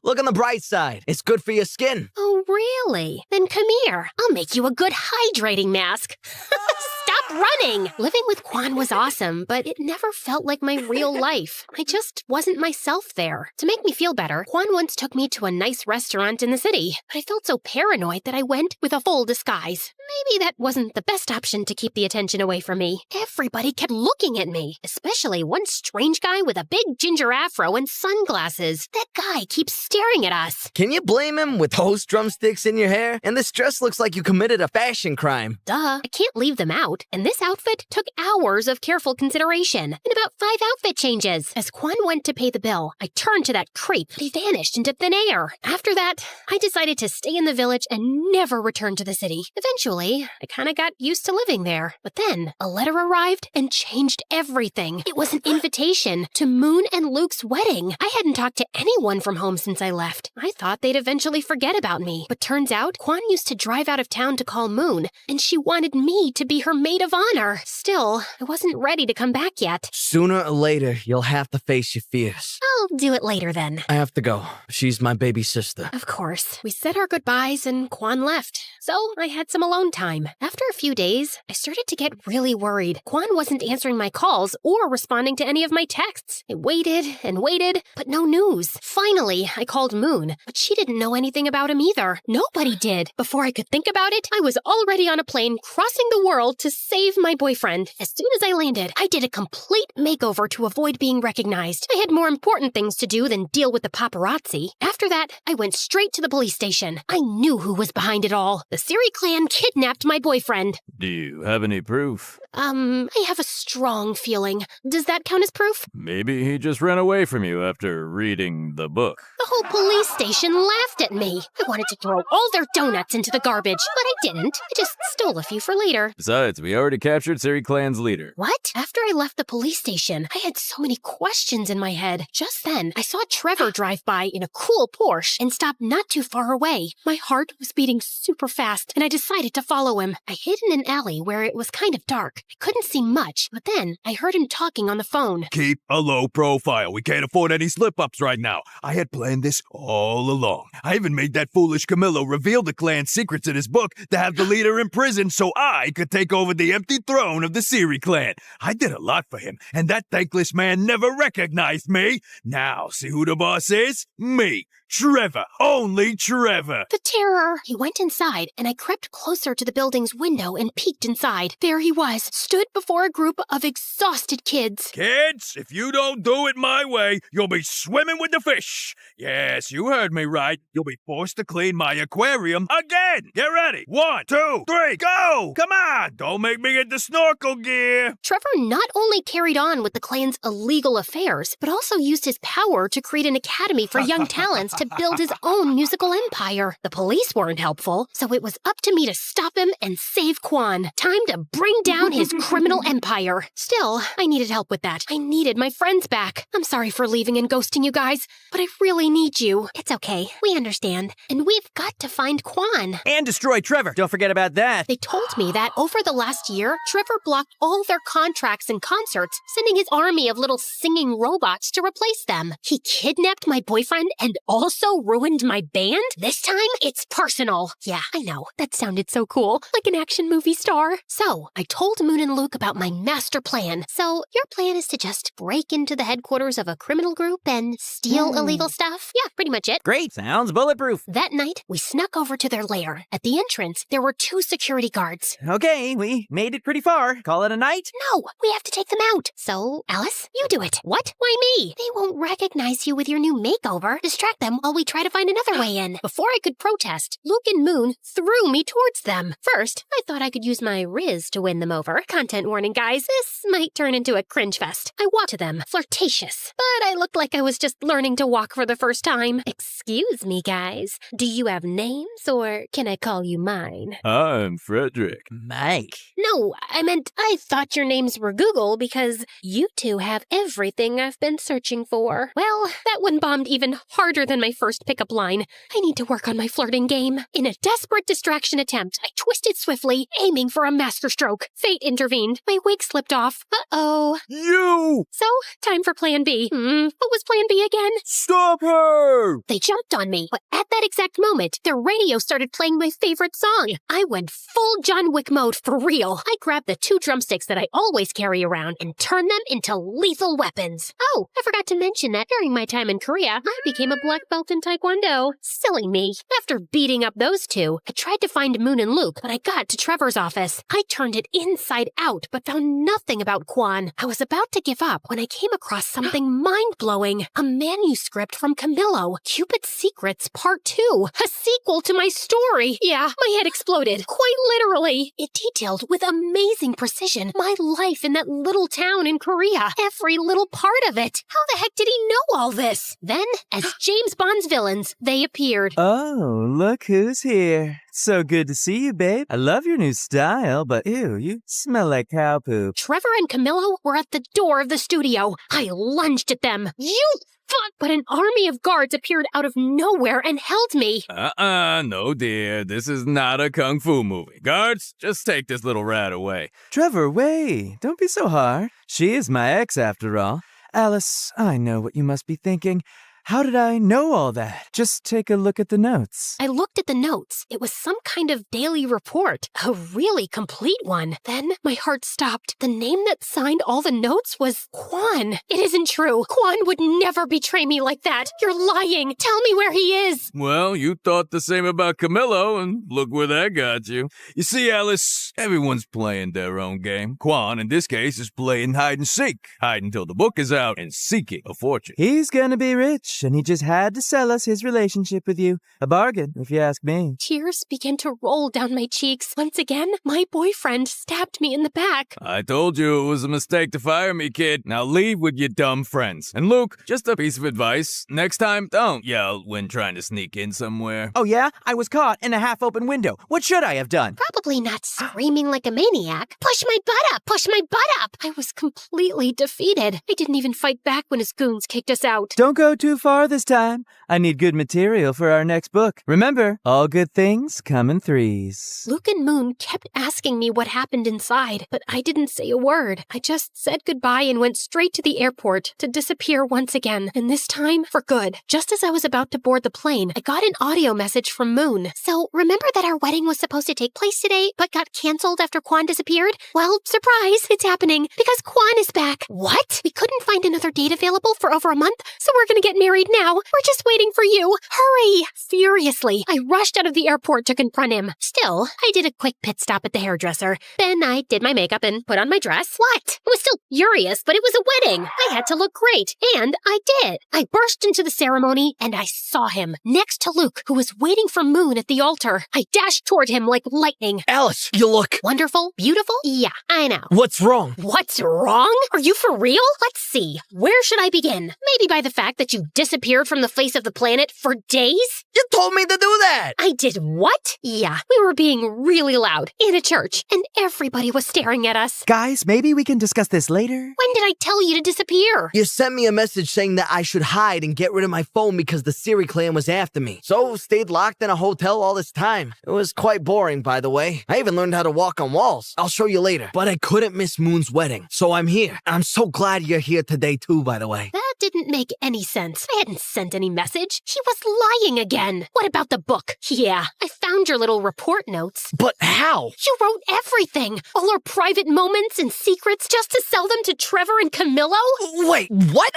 Look on the bright side. It's good for your skin. Oh, really? Then come here. I'll make you a good hydrating mask. Stop running! Living with Kwan was awesome, but it never felt like my real life. I just wasn't myself there. To make me feel better, Kwan once took me to a nice restaurant in the city, but I felt so paranoid that I went with a full disguise. Maybe that wasn't the best option to keep the attention away from me. Everybody kept looking at me, especially one strange guy with a big ginger afro and sunglasses. That guy keeps staring at us. Can you blame him with those drumsticks in your hair? And this dress looks like you committed a fashion crime. Duh, I can't leave them out. And this outfit took hours of careful consideration and about 5 outfit changes. As Kwan went to pay the bill, I turned to that creep, but he vanished into thin air. After that, I decided to stay in the village and never return to the city. Eventually, I kind of got used to living there. But then, a letter arrived and changed everything. It was an invitation to Moon and Luke's wedding. I hadn't talked to anyone from home since I left. I thought they'd eventually forget about me. But turns out, Kwan used to drive out of town to call Moon, and she wanted me to be her maid of honor. Still, I wasn't ready to come back yet. Sooner or later, you'll have to face your fears. I'll do it later then. I have to go. She's my baby sister. Of course. We said our goodbyes and Kwan left, so I had some alone time. After a few days, I started to get really worried. Kwan wasn't answering my calls or responding to any of my texts. I waited and waited, but no news. Finally, I called Moon, but she didn't know anything about him either. Nobody did. Before I could think about it, I was already on a plane crossing the world to save my boyfriend. As soon as I landed, I did a complete makeover to avoid being recognized. I had more important things to do than deal with the paparazzi. After that, I went straight to the police station. I knew who was behind it all. The Siri clan kidnapped my boyfriend. Do you have any proof? I have a strong feeling. Does that count as proof? Maybe he just ran away from you after reading the book. The whole police station laughed at me. I wanted to throw all their donuts into the garbage, but I didn't. I just stole a few for later. Besides, we already captured Siri Clan's leader. What? After I left the police station, I had so many questions in my head. Just then, I saw Trevor drive by in a cool Porsche and stop not too far away. My heart was beating super fast, and I decided to follow him. I hid in an alley where it was kind of dark. I couldn't see much, but then I heard him talking on the phone. Keep a low profile. We can't afford any slip-ups right now. I had planned this all along. I even made that foolish Camillo reveal the clan's secrets in his book to have the leader in prison so I could take over the empty throne of the Siri clan. I did a lot for him, and that thankless man never recognized me. Now, see who the boss is? Me. Trevor. Only Trevor. The terror. He went inside, and I crept closer to the building's window and peeked inside. There he was, stood before a group of exhausted kids. Kids, if you don't do it my way, you'll be swimming with the fish. Yes, you heard me right. You'll be forced to clean my aquarium again. Get ready. 1, 2, 3, go! Come on, don't make me get the snorkel gear. Trevor not only carried on with the clan's illegal affairs, but also used his power to create an academy for young talents to build his own musical empire. The police weren't helpful, so it was up to me to stop him and save Kwan. Time to bring down his criminal empire. Still, I needed help with that. I needed my friends back. I'm sorry for leaving and ghosting you guys, but I really need you. It's okay. We understand. And we've got to find Kwan. And destroy Trevor. Don't forget about that. They told me that over the last year, Trevor blocked all their contracts and concerts, sending his army of little singing robots to replace them. He kidnapped my boyfriend and all also ruined my band? This time, it's personal. Yeah, I know. That sounded so cool, like an action movie star. So, I told Moon and Luke about my master plan. So, your plan is to just break into the headquarters of a criminal group and steal illegal stuff? Yeah, pretty much it. Great, sounds bulletproof. That night, we snuck over to their lair. At the entrance, there were 2 security guards. Okay, we made it pretty far. Call it a night? No, we have to take them out. So, Alice, you do it. What? Why me? They won't recognize you with your new makeover. Distract them while we try to find another way in. Before I could protest, Luke and Moon threw me towards them. First, I thought I could use my Riz to win them over. Content warning, guys. This might turn into a cringe fest. I walked to them, flirtatious. But I looked like I was just learning to walk for the first time. Excuse me, guys. Do you have names, or can I call you mine? I'm Frederick. Mike. No, I meant I thought your names were Google because you two have everything I've been searching for. Well, that one bombed even harder than my first pickup line. I need to work on my flirting game. In a desperate distraction attempt, I twisted swiftly, aiming for a masterstroke. Fate intervened. My wig slipped off. Uh-oh. You! So, time for plan B. What was plan B again? Stop her! They jumped on me, but at that exact moment, their radio started playing my favorite song. I went full John Wick mode for real. I grabbed the 2 drumsticks that I always carry around and turned them into lethal weapons. Oh, I forgot to mention that during my time in Korea, I became a black belt in Taekwondo. Silly me. After beating up those 2, I tried to find Moon and Luke, but I got to Trevor's office. I turned it inside out, but found nothing about Quan. I was about to give up when I came across something mind-blowing. A manuscript from Camillo, Cupid's Secrets Part 2. A sequel to my story. Yeah, my head exploded. Quite literally. It detailed with amazing precision my life in that little town in Korea. Every little part of it. How the heck did he know all this? Then, as James Bond's villains, they appeared. Oh, look who's here. So good to see you, babe. I love your new style, but ew, you smell like cow poop. Trevor and Camillo were at the door of the studio. I lunged at them. You fuck! But an army of guards appeared out of nowhere and held me. No, dear. This is not a kung fu movie. Guards, just take this little rat away. Trevor, wait. Don't be so hard. She is my ex, after all. Alice, I know what you must be thinking. How did I know all that? Just take a look at the notes. I looked at the notes. It was some kind of daily report. A really complete one. Then my heart stopped. The name that signed all the notes was Quan. It isn't true. Quan would never betray me like that. You're lying. Tell me where he is. Well, you thought the same about Camillo, and look where that got you. You see, Alice, everyone's playing their own game. Quan, in this case, is playing hide and seek. Hide until the book is out and seeking a fortune. He's gonna be rich, and he just had to sell us his relationship with you. A bargain, if you ask me. Tears began to roll down my cheeks. Once again, my boyfriend stabbed me in the back. I told you it was a mistake to fire me, kid. Now leave with your dumb friends. And Luke, just a piece of advice. Next time, don't yell when trying to sneak in somewhere. Oh yeah? I was caught in a half-open window. What should I have done? Probably not screaming like a maniac. Push my butt up! Push my butt up! I was completely defeated. I didn't even fight back when his goons kicked us out. Don't go too far this time. I need good material for our next book. Remember, all good things come in threes. Luke and Moon kept asking me what happened inside, but I didn't say a word. I just said goodbye and went straight to the airport to disappear once again, and this time for good. Just as I was about to board the plane, I got an audio message from Moon. So, remember that our wedding was supposed to take place today, but got canceled after Quan disappeared? Well, surprise, it's happening, because Quan is back. What? We couldn't find another date available for over a month, so we're gonna get married now. We're just waiting for you. Hurry! Furiously, I rushed out of the airport to confront him. Still, I did a quick pit stop at the hairdresser. Then I did my makeup and put on my dress. What? I was still furious, but it was a wedding. I had to look great, and I did. I burst into the ceremony, and I saw him, next to Luke, who was waiting for Moon at the altar. I dashed toward him like lightning. Alice, you look... Wonderful? Beautiful? Yeah, I know. What's wrong? What's wrong? Are you for real? Let's see. Where should I begin? Maybe by the fact that you disappeared from the face of the planet for days? You told me to do that! I did what? Yeah, we were being really loud in a church, and everybody was staring at us. Guys, maybe we can discuss this later? When did I tell you to disappear? You sent me a message saying that I should hide and get rid of my phone because the Siri clan was after me. So, stayed locked in a hotel all this time. It was quite boring, by the way. I even learned how to walk on walls. I'll show you later. But I couldn't miss Moon's wedding, so I'm here. I'm so glad you're here today too, by the way. That That didn't make any sense. I hadn't sent any message. He was lying again. What about the book? Yeah, I found your little report notes. But how? You wrote everything. All our private moments and secrets just to sell them to Trevor and Camillo? Wait, what?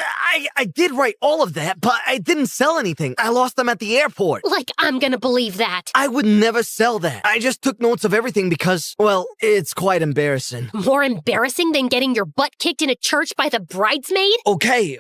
I did write all of that, but I didn't sell anything. I lost them at the airport. Like I'm gonna believe that. I would never sell that. I just took notes of everything because, well, it's quite embarrassing. More embarrassing than getting your butt kicked in a church by the bridesmaid? Okay.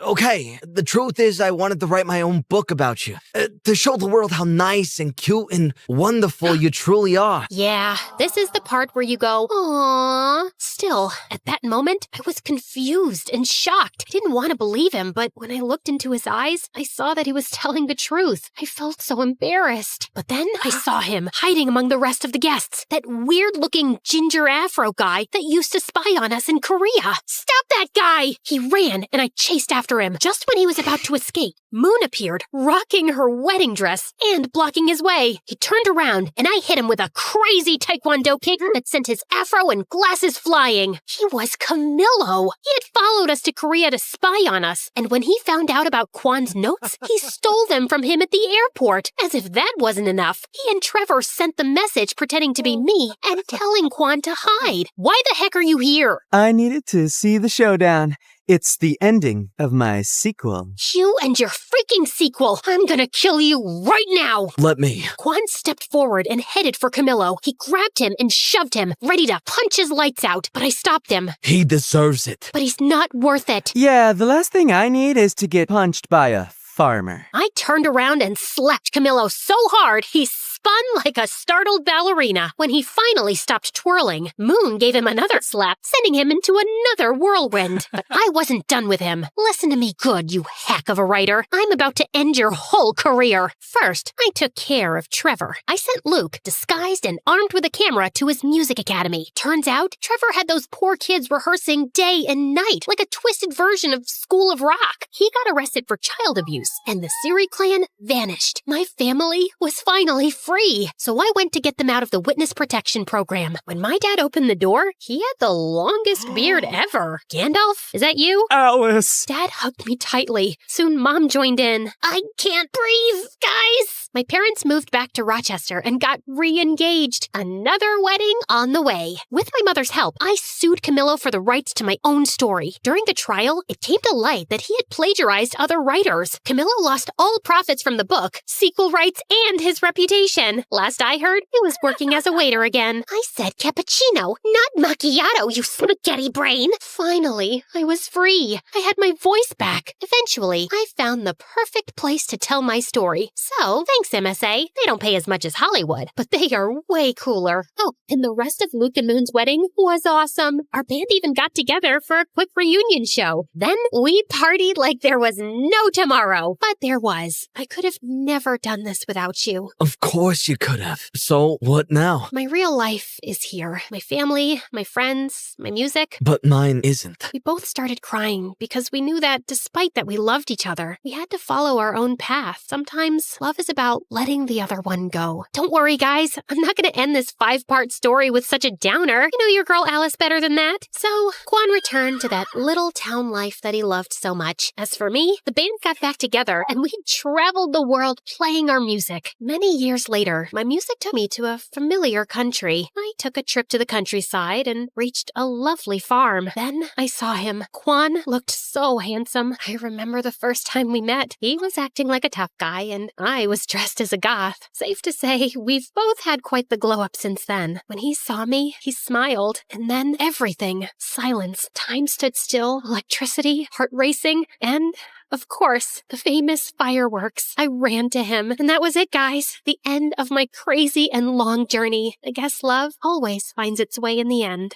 The truth is I wanted to write my own book about you. To show the world how nice and cute and wonderful you truly are. Yeah, this is the part where you go, aww. Still, at that moment, I was confused and shocked. I didn't want to believe him, but when I looked into his eyes, I saw that he was telling the truth. I felt so embarrassed. But then I saw him hiding among the rest of the guests. That weird-looking ginger afro guy that used to spy on us in Korea. Stop that guy! He ran, and I chased after him. Just when he was about to escape, Moon appeared, rocking her wedding dress and blocking his way. He turned around, and I hit him with a crazy taekwondo kick that sent his afro and glasses flying. He was Camillo. He had followed us to Korea to spy on us, and when he found out about Kwan's notes, he stole them from him at the airport. As if that wasn't enough, he and Trevor sent the message pretending to be me and telling Kwan to hide. Why the heck are you here? I needed to see the showdown. It's the ending of my sequel. You and your freaking sequel. I'm gonna kill you right now. Let me. Kwan stepped forward and headed for Camillo. He grabbed him and shoved him, ready to punch his lights out, but I stopped him. He deserves it. But he's not worth it. Yeah, the last thing I need is to get punched by a farmer. I turned around and slapped Camillo so hard he spun like a startled ballerina. When he finally stopped twirling, Moon gave him another slap, sending him into another whirlwind. But I wasn't done with him. Listen to me good, you hack of a writer. I'm about to end your whole career. First, I took care of Trevor. I sent Luke, disguised and armed with a camera, to his music academy. Turns out, Trevor had those poor kids rehearsing day and night, like a twisted version of School of Rock. He got arrested for child abuse, and the Siri clan vanished. My family was finally free, so I went to get them out of the witness protection program. When my dad opened the door, he had the longest beard ever. Gandalf, is that you? Alice! Dad hugged me tightly. Soon Mom joined in. I can't breathe, guys! My parents moved back to Rochester and got re-engaged. Another wedding on the way. With my mother's help, I sued Camillo for the rights to my own story. During the trial, it came to light that he had plagiarized other writers. Camillo lost all profits from the book, sequel rights, and his reputation. Last I heard, he was working as a waiter again. I said cappuccino, not macchiato, you spaghetti brain. Finally, I was free. I had my voice back. Eventually, I found the perfect place to tell my story. So, thanks MSA. They don't pay as much as Hollywood, but they are way cooler. Oh, and the rest of Luke and Moon's wedding was awesome. Our band even got together for a quick reunion show. Then we partied like there was no tomorrow. But there was. I could have never done this without you. Of course you could have. So, what now? My real life is here. My family, my friends, my music. But mine isn't. We both started crying because we knew that despite that we loved each other, we had to follow our own path. Sometimes love is about letting the other one go. Don't worry, guys. I'm not going to end this 5-part story with such a downer. You know your girl Alice better than that. So, Kwan returned to that little town life that he loved so much. As for me, the band got back together and we traveled the world playing our music. Many years later, my music took me to a familiar country. I took a trip to the countryside and reached a lovely farm. Then I saw him. Kwan looked so handsome. I remember the first time we met. He was acting like a tough guy and I was dressed as a goth. Safe to say, we've both had quite the glow up since then. When he saw me, he smiled. And then everything. Silence. Time stood still. Electricity. Heart racing. And of course, the famous fireworks. I ran to him, and that was it, guys. The end of my crazy and long journey. I guess love always finds its way in the end.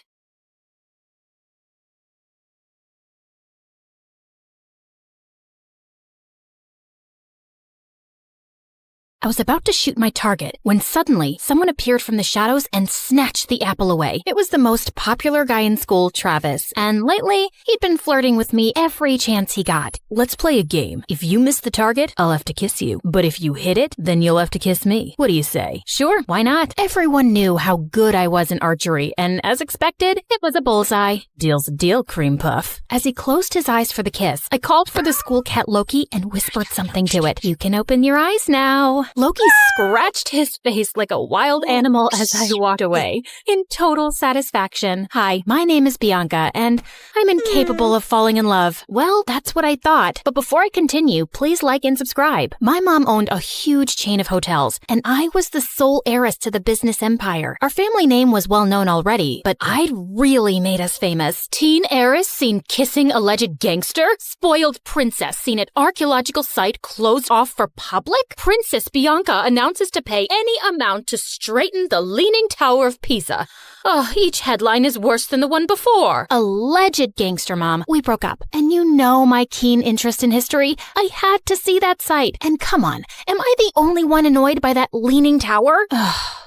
I was about to shoot my target when suddenly someone appeared from the shadows and snatched the apple away. It was the most popular guy in school, Travis, and lately he'd been flirting with me every chance he got. Let's play a game. If you miss the target, I'll have to kiss you. But if you hit it, then you'll have to kiss me. What do you say? Sure, why not? Everyone knew how good I was in archery, and as expected, it was a bullseye. Deal's a deal, cream puff. As he closed his eyes for the kiss, I called for the school cat Loki and whispered something to it. You can open your eyes now. Loki scratched his face like a wild animal as I walked away, in total satisfaction. Hi, my name is Bianca, and I'm incapable of falling in love. Well, that's what I thought. But before I continue, please like and subscribe. My mom owned a huge chain of hotels, and I was the sole heiress to the business empire. Our family name was well known already, but I'd really made us famous. Teen heiress seen kissing alleged gangster? Spoiled princess seen at archaeological site closed off for public? Princess Bianca announces to pay any amount to straighten the Leaning Tower of Pisa. Oh, each headline is worse than the one before. Alleged gangster, Mom. We broke up. And you know my keen interest in history. I had to see that site. And come on, am I the only one annoyed by that Leaning Tower?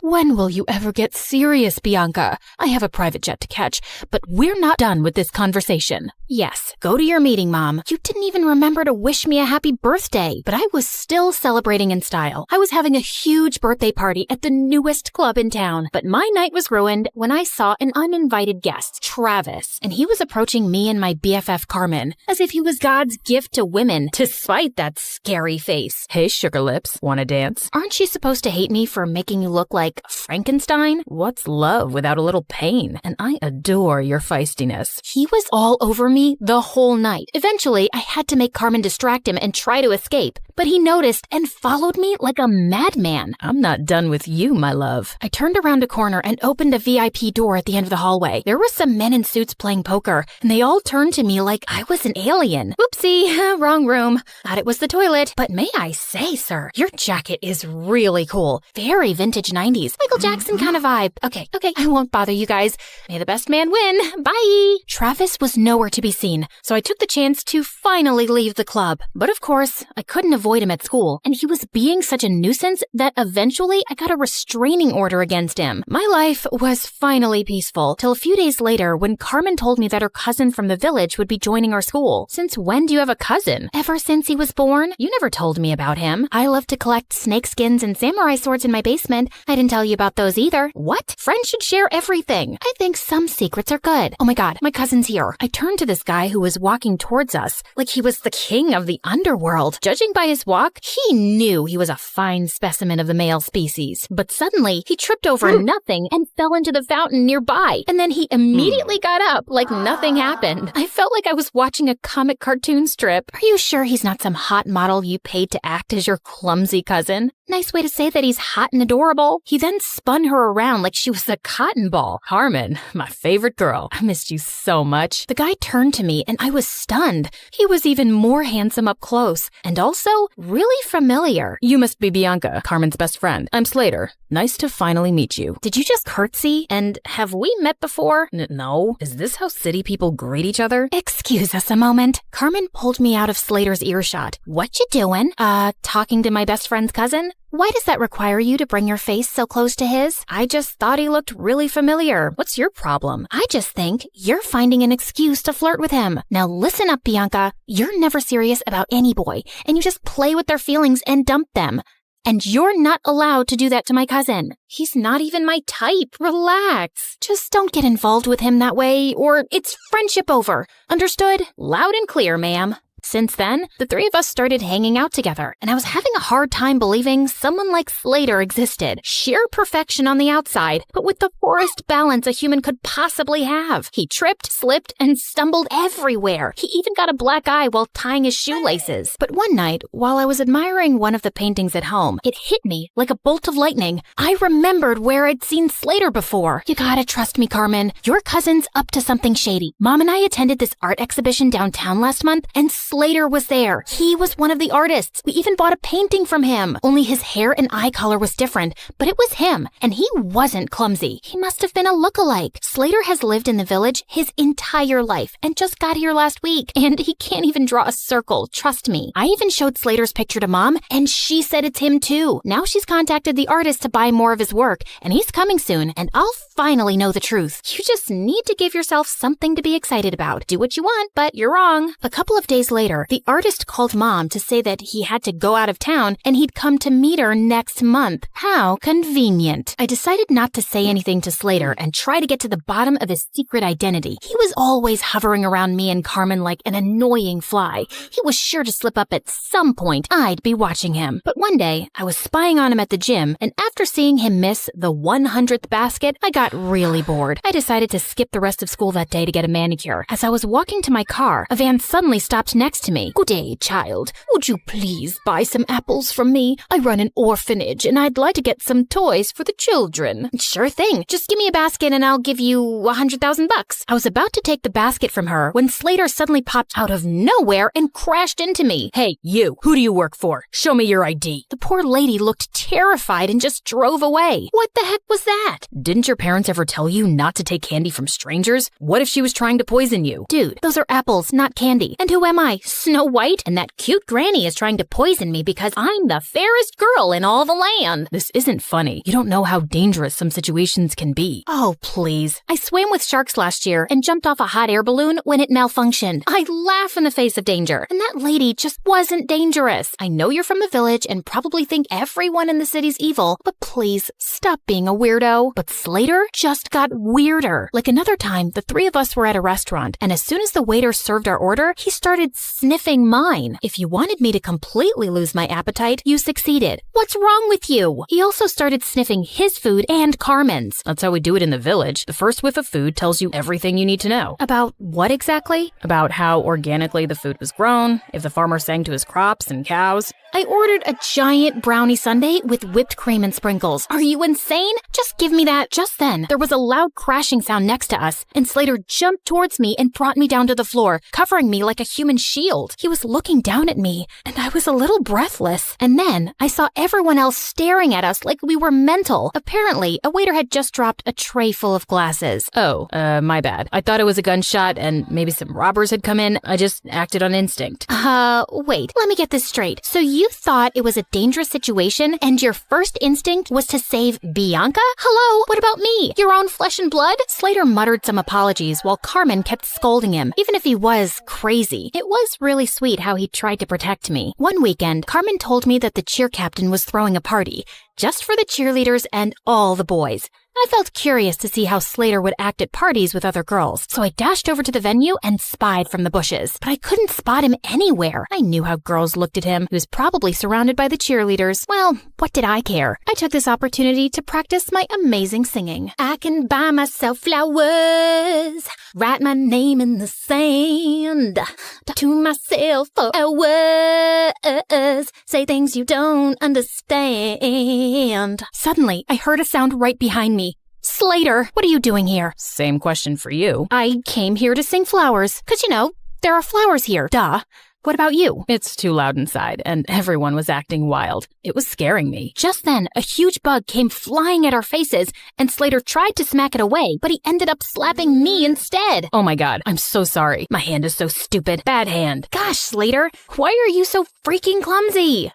When will you ever get serious, Bianca? I have a private jet to catch, but we're not done with this conversation. Yes, go to your meeting, Mom. You didn't even remember to wish me a happy birthday, but I was still celebrating in style. I was having a huge birthday party at the newest club in town, but my night was ruined when I saw an uninvited guest, Travis, and he was approaching me and my BFF Carmen as if he was God's gift to women, despite that scary face. Hey, sugar lips, wanna dance? Aren't you supposed to hate me for making you look like Frankenstein? What's love without a little pain? And I adore your feistiness. He was all over me the whole night. Eventually, I had to make Carmen distract him and try to escape, but he noticed and followed me like a madman. I'm not done with you, my love. I turned around a corner and opened a VIP door at the end of the hallway. There were some men in suits playing poker, and they all turned to me like I was an alien. Oopsie, wrong room. Thought it was the toilet. But may I say, sir, your jacket is really cool. Very vintage 90s. Michael Jackson kind of vibe. Okay, I won't bother you guys. May the best man win. Bye. Travis was nowhere to be seen, so I took the chance to finally leave the club. But of course, I couldn't avoid him at school, and he was being such a nuisance that eventually I got a restraining order against him. My life was finally peaceful, till a few days later when Carmen told me that her cousin from the village would be joining our school. Since when do you have a cousin? Ever since he was born. You never told me about him. I love to collect snake skins and samurai swords in my basement. I didn't tell you about those either. What? Friends should share everything. I think some secrets are good. Oh my god, my cousin's here. I turned to this guy who was walking towards us like he was the king of the underworld. Judging by his walk, he knew he was a fine specimen of the male species. But suddenly, he tripped over nothing and fell into the fountain nearby. And then he immediately got up like nothing happened. I felt like I was watching a comic cartoon strip. Are you sure he's not some hot model you paid to act as your clumsy cousin? Nice way to say that he's hot and adorable. He then spun her around like she was a cotton ball. Carmen, my favorite girl. I missed you so much. The guy turned to me and I was stunned. He was even more handsome up close and also really familiar. You must be Bianca, Carmen's best friend. I'm Slater. Nice to finally meet you. Did you just curtsy? And have we met before? No. Is this how city people greet each other? Excuse us a moment. Carmen pulled me out of Slater's earshot. What you doing? Talking to my best friend's cousin? Why does that require you to bring your face so close to his? I just thought he looked really familiar. What's your problem? I just think you're finding an excuse to flirt with him. Now listen up, Bianca. You're never serious about any boy, and you just play with their feelings and dump them. And you're not allowed to do that to my cousin. He's not even my type. Relax. Just don't get involved with him that way, or it's friendship over. Understood? Loud and clear, ma'am. Since then, the three of us started hanging out together, and I was having a hard time believing someone like Slater existed. Sheer perfection on the outside, but with the poorest balance a human could possibly have. He tripped, slipped, and stumbled everywhere. He even got a black eye while tying his shoelaces. But one night, while I was admiring one of the paintings at home, it hit me like a bolt of lightning. I remembered where I'd seen Slater before. You gotta trust me, Carmen. Your cousin's up to something shady. Mom and I attended this art exhibition downtown last month, and Slater was there. He was one of the artists. We even bought a painting from him. Only his hair and eye color was different, but it was him, and he wasn't clumsy. He must have been a look-alike. Slater has lived in the village his entire life and just got here last week, and he can't even draw a circle, trust me. I even showed Slater's picture to Mom, and she said it's him too. Now she's contacted the artist to buy more of his work, and he's coming soon, and I'll finally know the truth. You just need to give yourself something to be excited about. Do what you want, but you're wrong. A couple of days later, the artist called Mom to say that he had to go out of town and he'd come to meet her next month. How convenient. I decided not to say anything to Slater and try to get to the bottom of his secret identity. He was always hovering around me and Carmen like an annoying fly. He was sure to slip up at some point. I'd be watching him. But one day, I was spying on him at the gym, and after seeing him miss the 100th basket, I got really bored. I decided to skip the rest of school that day to get a manicure. As I was walking to my car, a van suddenly stopped next to me. "Good day, child. Would you please buy some apples from me? I run an orphanage, and I'd like to get some toys for the children." "Sure thing. Just give me a basket and I'll give you $100,000. I was about to take the basket from her when Slater suddenly popped out of nowhere and crashed into me. Hey, you, who do you work for? Show me your ID. The poor lady looked terrified and just drove away. What the heck was that? Didn't your parents ever tell you not to take candy from strangers? What if she was trying to poison you? Dude, those are apples, not candy. And who am I? Snow White? And that cute granny is trying to poison me because I'm the fairest girl in all the land. This isn't funny. You don't know how dangerous some situations can be. Oh, please. I swam with sharks last year and jumped off a hot air balloon when it malfunctioned. I laugh in the face of danger. And that lady just wasn't dangerous. I know you're from the village and probably think everyone in the city's evil, but please stop being a weirdo. But Slater just got weirder. Like another time, the three of us were at a restaurant, and as soon as the waiter served our order, he started sniffing mine. If you wanted me to completely lose my appetite, you succeeded. What's wrong with you? He also started sniffing his food and Carmen's. That's how we do it in the village. The first whiff of food tells you everything you need to know. About what exactly? About how organically the food was grown, if the farmer sang to his crops and cows. I ordered a giant brownie sundae with whipped cream and sprinkles. Are you insane? Just give me that. Just then, there was a loud crashing sound next to us, and Slater jumped towards me and brought me down to the floor, covering me like a human shield. He was looking down at me, and I was a little breathless. And then, I saw everyone else staring at us like we were mental. Apparently, a waiter had just dropped a tray full of glasses. Oh, my bad. I thought it was a gunshot and maybe some robbers had come in. I just acted on instinct. Wait, let me get this straight. So you thought it was a dangerous situation and your first instinct was to save Bianca? Hello, what about me? Your own flesh and blood? Slater muttered some apologies while Carmen kept scolding him, even if he was crazy. It was really sweet how he tried to protect me. One weekend, Carmen told me that the cheer captain was throwing a party, just for the cheerleaders and all the boys. I felt curious to see how Slater would act at parties with other girls, so I dashed over to the venue and spied from the bushes. But I couldn't spot him anywhere. I knew how girls looked at him. He was probably surrounded by the cheerleaders. Well, what did I care? I took this opportunity to practice my amazing singing. I can buy myself flowers, write my name in the sand, talk to myself for hours, say things you don't understand. Suddenly, I heard a sound right behind me. Slater, what are you doing here? Same question for you. I came here to sing flowers, 'cause you know, there are flowers here, duh. What about you? It's too loud inside, and everyone was acting wild. It was scaring me. Just then, a huge bug came flying at our faces, and Slater tried to smack it away, but he ended up slapping me instead. Oh my god, I'm so sorry. My hand is so stupid. Bad hand. Gosh, Slater, why are you so freaking clumsy?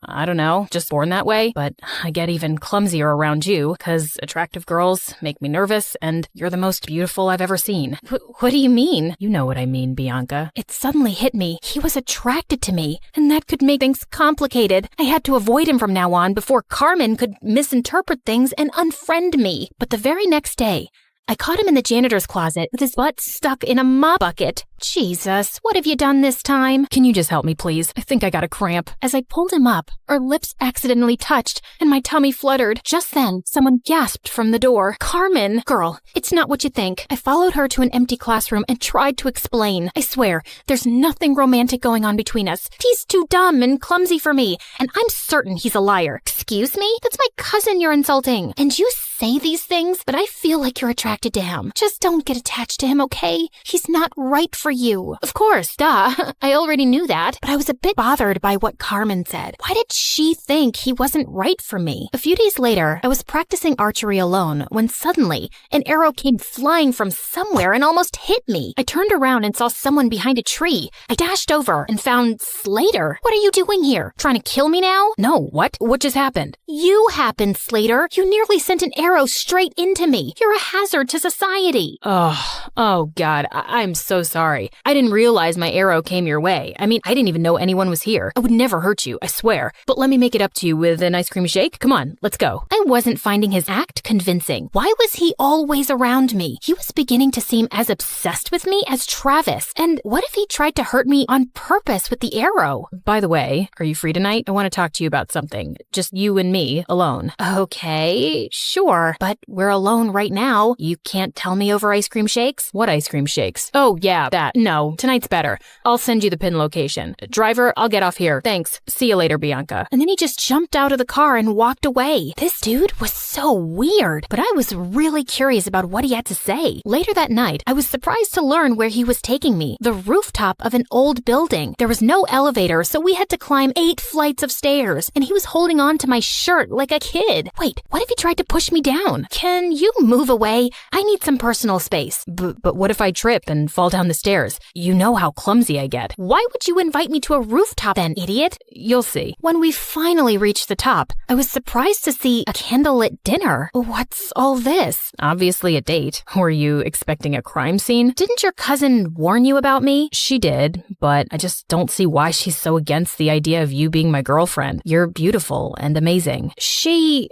I don't know, just born that way, but I get even clumsier around you, 'cause attractive girls make me nervous, and you're the most beautiful I've ever seen. What do you mean? You know what I mean, Bianca. It suddenly hit me. He was attracted to me, and that could make things complicated. I had to avoid him from now on before Carmen could misinterpret things and unfriend me. But the very next day, I caught him in the janitor's closet with his butt stuck in a mop bucket. Jesus, what have you done this time? Can you just help me, please? I think I got a cramp. As I pulled him up, our lips accidentally touched, and my tummy fluttered. Just then, someone gasped from the door. Carmen! Girl, it's not what you think. I followed her to an empty classroom and tried to explain. I swear, there's nothing romantic going on between us. He's too dumb and clumsy for me, and I'm certain he's a liar. Excuse me? That's my cousin you're insulting. And you say these things, but I feel like you're attracted to him. Just don't get attached to him, okay? He's not right for you. Of course, duh. I already knew that, but I was a bit bothered by what Carmen said. Why did she think he wasn't right for me? A few days later, I was practicing archery alone when suddenly an arrow came flying from somewhere and almost hit me. I turned around and saw someone behind a tree. I dashed over and found Slater. What are you doing here? Trying to kill me now? No, what? What just happened? You happened, Slater. You nearly sent an arrow straight into me. You're a hazard to society. Oh God, I'm so sorry. I didn't realize my arrow came your way. I mean, I didn't even know anyone was here. I would never hurt you, I swear. But let me make it up to you with an ice cream shake. Come on, let's go. I wasn't finding his act convincing. Why was he always around me? He was beginning to seem as obsessed with me as Travis. And what if he tried to hurt me on purpose with the arrow? By the way, are you free tonight? I want to talk to you about something. Just you and me, alone. Okay, sure. But we're alone right now. You can't tell me over ice cream shakes? What ice cream shakes? Oh, yeah, that. No, tonight's better. I'll send you the pin location. Driver, I'll get off here. Thanks. See you later, Bianca. And then he just jumped out of the car and walked away. This dude was so weird, but I was really curious about what he had to say. Later that night, I was surprised to learn where he was taking me. The rooftop of an old building. There was no elevator, so we had to climb 8 flights of stairs, and he was holding on to my shirt like a kid. Wait, what if he tried to push me down? Can you move away? I need some personal space. But what if I trip and fall down the stairs? You know how clumsy I get. Why would you invite me to a rooftop then, idiot? You'll see. When we finally reached the top, I was surprised to see a candlelit dinner. What's all this? Obviously a date. Were you expecting a crime scene? Didn't your cousin warn you about me? She did, but I just don't see why she's so against the idea of you being my girlfriend. You're beautiful and amazing. She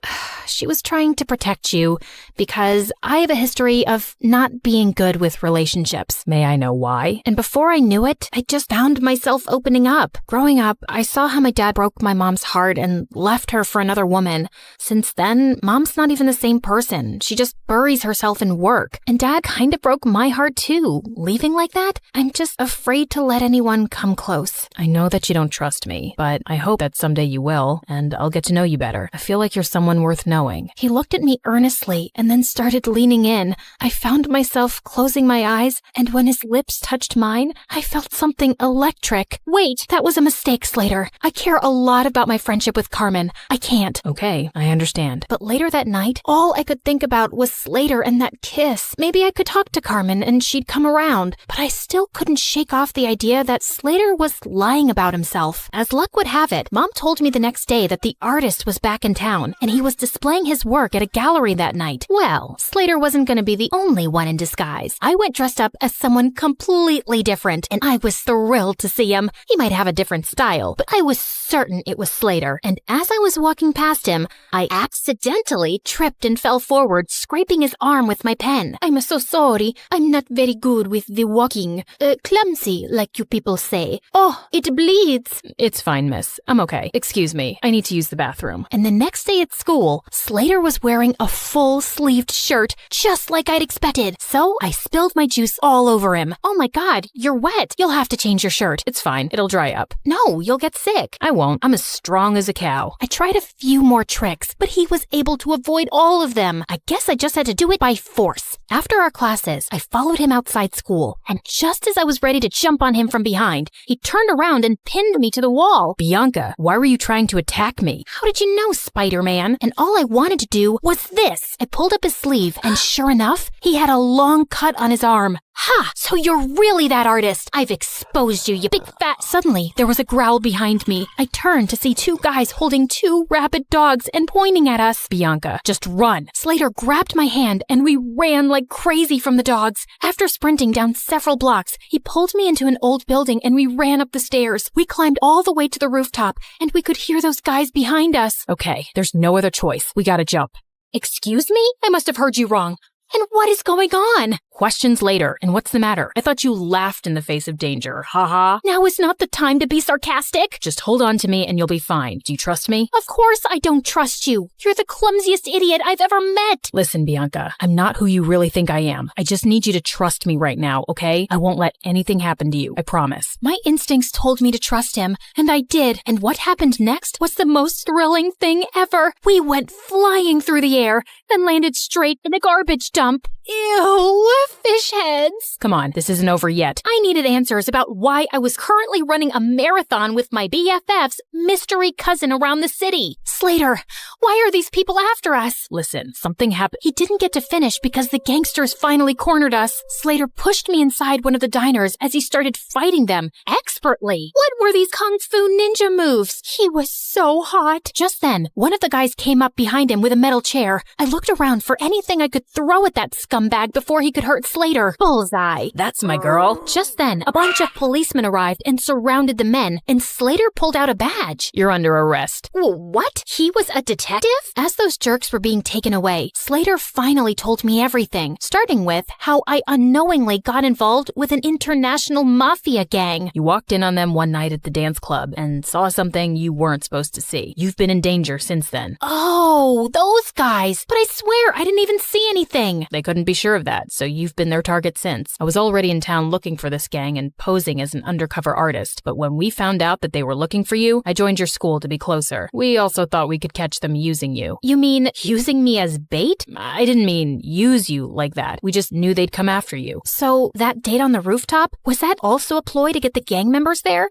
was trying to protect you because I have a history of not being good with relationships. May I know why? And before I knew it, I just found myself opening up. Growing up, I saw how my dad broke my mom's heart and left her for another woman. Since then, mom's not even the same person. She just buries herself in work. And dad kind of broke my heart too. Leaving like that? I'm just afraid to let anyone come close. I know that you don't trust me, but I hope that someday you will, and I'll get to know you better. I feel like you're someone worth knowing. He looked at me earnestly and then started leaning in. I found myself closing my eyes, and when his lips touched mine, I felt something electric. Wait, that was a mistake, Slater. I care a lot about my friendship with Carmen. I can't. Okay, I understand. But later that night, all I could think about was Slater and that kiss. Maybe I could talk to Carmen and she'd come around, but I still couldn't shake off the idea that Slater was lying about himself. As luck would have it, Mom told me the next day that the artist was back in town, and he was displaying his work at a gallery that night. Well, Slater wasn't going to be the only one in disguise. I went dressed up as someone completely different, and I was thrilled to see him. He might have a different style, but I was certain it was Slater. And as I was walking past him, I accidentally tripped and fell forward, scraping his arm with my pen. I'm so sorry. I'm not very good with the walking. Clumsy, like you people say. Oh, it bleeds. It's fine, miss. I'm okay. Excuse me. I need to use the bathroom. And the next day at school, Slater was wearing a full-sleeved shirt, just like I'd expected. So I spilled my juice all over him. Oh my God, you're wet. You'll have to change your shirt. It's fine. It'll dry up. No, you'll get sick. I won't. I'm as strong as a cow. I tried a few more tricks, but he was able to avoid all of them. I guess I just had to do it by force. After our classes, I followed him outside school, and just as I was ready to jump on him from behind, he turned around and pinned me to the wall. Bianca, why were you trying to attack me? How did you know, Spider-Man? And all I wanted to do was this. I pulled up his sleeve, and sure enough, he had a long cut on his arm. Ha! So you're really that artist. I've exposed you, you big fat... Suddenly, there was a growl behind me. I turned to see 2 guys holding 2 rabid dogs and pointing at us. Bianca, just run. Slater grabbed my hand, and we ran like crazy from the dogs. After sprinting down several blocks, he pulled me into an old building, and we ran up the stairs. We climbed all the way to the rooftop, and we could hear those guys behind us. Okay, there's no other choice. We gotta jump. Excuse me? I must have heard you wrong. And what is going on? Questions later. And what's the matter? I thought you laughed in the face of danger. Haha. Now is not the time to be sarcastic. Just hold on to me and you'll be fine. Do you trust me? Of course I don't trust you. You're the clumsiest idiot I've ever met. Listen, Bianca, I'm not who you really think I am. I just need you to trust me right now, okay? I won't let anything happen to you. I promise. My instincts told me to trust him, and I did. And what happened next was the most thrilling thing ever. We went flying through the air and landed straight in a garbage dump. Ew, fish heads. Come on, this isn't over yet. I needed answers about why I was currently running a marathon with my BFF's mystery cousin around the city. Slater, why are these people after us? Listen, something happened. He didn't get to finish because the gangsters finally cornered us. Slater pushed me inside one of the diners as he started fighting them expertly. What were these kung fu ninja moves? He was so hot. Just then, one of the guys came up behind him with a metal chair. I looked around for anything I could throw at that scumbag before he could hurt Slater. Bullseye. That's my girl. Just then, a bunch of policemen arrived and surrounded the men, and Slater pulled out a badge. You're under arrest. What? He was a detective? As those jerks were being taken away, Slater finally told me everything, starting with how I unknowingly got involved with an international mafia gang. You walked in on them one night at the dance club and saw something you weren't supposed to see. You've been in danger since then. Oh, those guys. But I swear I didn't even see anything. They couldn't be sure of that, so you've been their target since. I was already in town looking for this gang and posing as an undercover artist, but when we found out that they were looking for you, I joined your school to be closer. We also thought we could catch them using you. You mean using me as bait? I didn't mean use you like that. We just knew they'd come after you. So that date on the rooftop, was that also a ploy to get the gang members there?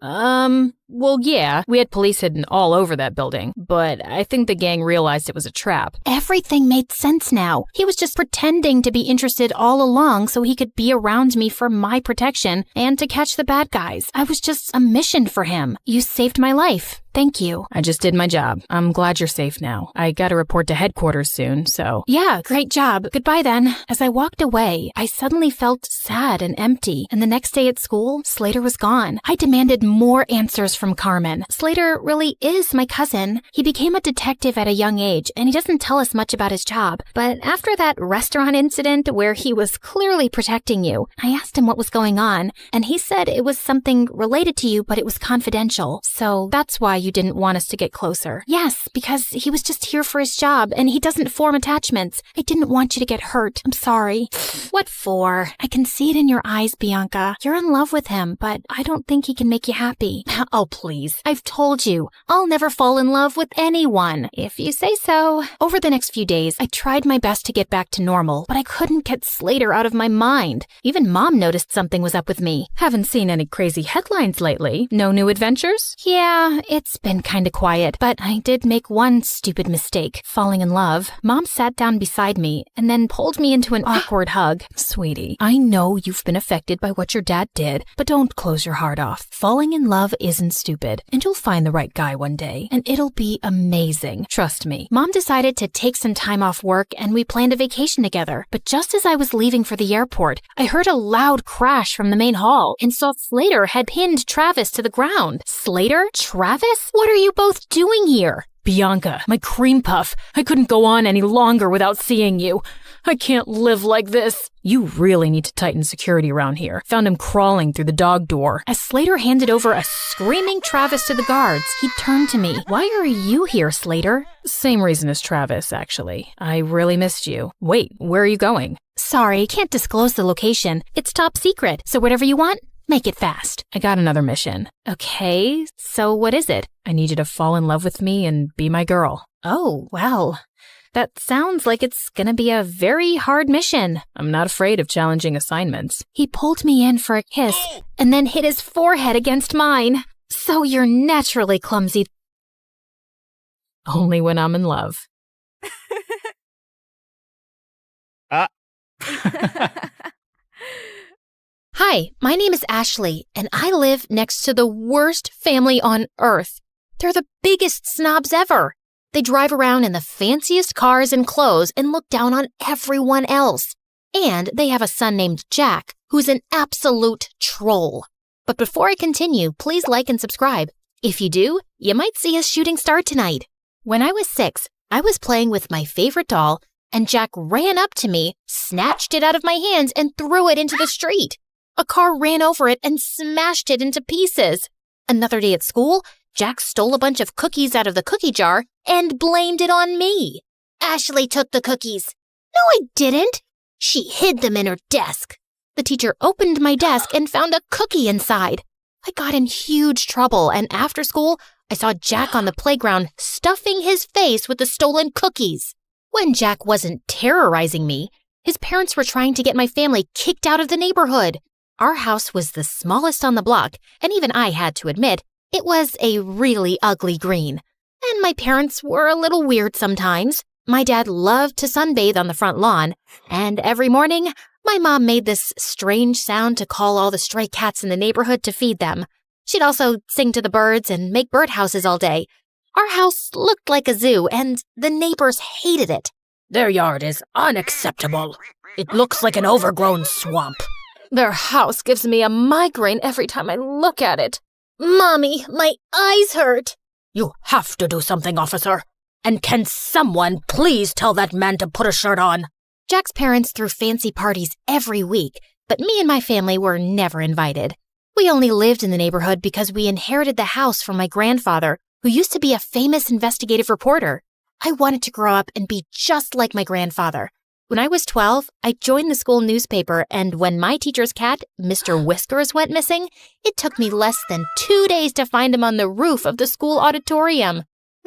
Well, yeah, we had police hidden all over that building, but I think the gang realized it was a trap. Everything made sense now. He was just pretending to be interested all along so he could be around me for my protection and to catch the bad guys. I was just a mission for him. You saved my life. Thank you. I just did my job. I'm glad you're safe now. I gotta report to headquarters soon, so... Yeah, great job. Goodbye then. As I walked away, I suddenly felt sad and empty, and the next day at school, Slater was gone. I demanded more answers from Carmen. Slater really is my cousin. He became a detective at a young age, and he doesn't tell us much about his job. But after that restaurant incident where he was clearly protecting you, I asked him what was going on, and he said it was something related to you, but it was confidential. So that's why you didn't want us to get closer. Yes, because he was just here for his job, and he doesn't form attachments. I didn't want you to get hurt. I'm sorry. What for? I can see it in your eyes, Bianca. You're in love with him, but I don't think he can make you happy. Oh, please. I've told you, I'll never fall in love with anyone, if you say so. Over the next few days, I tried my best to get back to normal, but I couldn't get Slater out of my mind. Even Mom noticed something was up with me. Haven't seen any crazy headlines lately. No new adventures? Yeah, it's been kinda quiet, but I did make one stupid mistake, falling in love. Mom sat down beside me and then pulled me into an awkward hug. Sweetie, I know you've been affected by what your dad did, but don't close your heart off. Falling in love isn't stupid, and you'll find the right guy one day, and it'll be amazing. Trust me. Mom decided to take some time off work and we planned a vacation together, but just as I was leaving for the airport, I heard a loud crash from the main hall and saw Slater had pinned Travis to the ground. Slater? Travis? What are you both doing here? Bianca, my cream puff, I couldn't go on any longer without seeing you. I can't live like this. You really need to tighten security around here. Found him crawling through the dog door. As Slater handed over a screaming Travis to the guards, he turned to me. Why are you here, Slater? Same reason as Travis, actually. I really missed you. Wait, where are you going? Sorry, can't disclose the location. It's top secret, so whatever you want, make it fast. I got another mission. Okay, so what is it? I need you to fall in love with me and be my girl. Oh, well, that sounds like it's gonna be a very hard mission. I'm not afraid of challenging assignments. He pulled me in for a kiss and then hit his forehead against mine. So you're naturally clumsy. Only when I'm in love. Hi, my name is Ashley, and I live next to the worst family on earth. They're the biggest snobs ever. They drive around in the fanciest cars and clothes and look down on everyone else. And they have a son named Jack, who's an absolute troll. But before I continue, please like and subscribe. If you do, you might see a shooting star tonight. When I was 6, I was playing with my favorite doll, and Jack ran up to me, snatched it out of my hands, and threw it into the street. A car ran over it and smashed it into pieces. Another day at school, Jack stole a bunch of cookies out of the cookie jar and blamed it on me. Ashley took the cookies. No, I didn't. She hid them in her desk. The teacher opened my desk and found a cookie inside. I got in huge trouble, and after school, I saw Jack on the playground stuffing his face with the stolen cookies. When Jack wasn't terrorizing me, his parents were trying to get my family kicked out of the neighborhood. Our house was the smallest on the block, and even I had to admit, it was a really ugly green. And my parents were a little weird sometimes. My dad loved to sunbathe on the front lawn, and every morning, my mom made this strange sound to call all the stray cats in the neighborhood to feed them. She'd also sing to the birds and make birdhouses all day. Our house looked like a zoo, and the neighbors hated it. Their yard is unacceptable. It looks like an overgrown swamp. Their house gives me a migraine every time I look at it. Mommy, my eyes hurt. You have to do something, officer. And can someone please tell that man to put a shirt on? Jack's parents threw fancy parties every week, but me and my family were never invited. We only lived in the neighborhood because we inherited the house from my grandfather, who used to be a famous investigative reporter. I wanted to grow up and be just like my grandfather. When I was 12, I joined the school newspaper, and when my teacher's cat, Mr. Whiskers, went missing, it took me less than 2 days to find him on the roof of the school auditorium.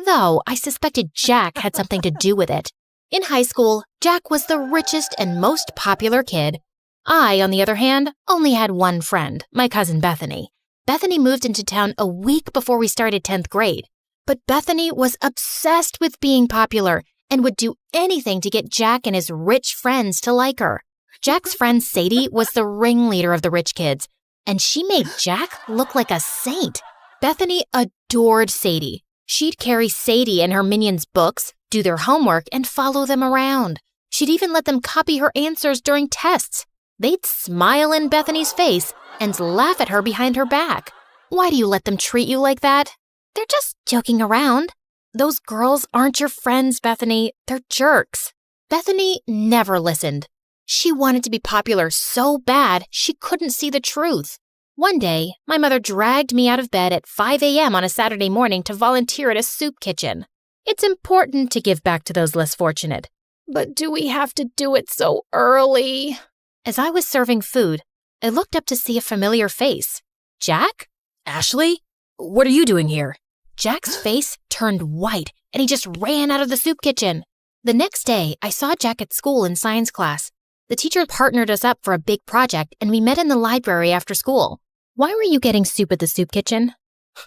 Though I suspected Jack had something to do with it. In high school, Jack was the richest and most popular kid. I, on the other hand, only had one friend, my cousin Bethany. Bethany moved into town a week before we started 10th grade. But Bethany was obsessed with being popular and would do anything to get Jack and his rich friends to like her. Jack's friend Sadie was the ringleader of the rich kids, and she made Jack look like a saint. Bethany adored Sadie. She'd carry Sadie and her minions' books, do their homework, and follow them around. She'd even let them copy her answers during tests. They'd smile in Bethany's face and laugh at her behind her back. Why do you let them treat you like that? They're just joking around. Those girls aren't your friends, Bethany. They're jerks. Bethany never listened. She wanted to be popular so bad she couldn't see the truth. One day, my mother dragged me out of bed at 5 a.m. on a Saturday morning to volunteer at a soup kitchen. It's important to give back to those less fortunate. But do we have to do it so early? As I was serving food, I looked up to see a familiar face. Jack? Ashley? What are you doing here? Jack's face turned white, and he just ran out of the soup kitchen. The next day, I saw Jack at school in science class. The teacher partnered us up for a big project, and we met in the library after school. Why were you getting soup at the soup kitchen?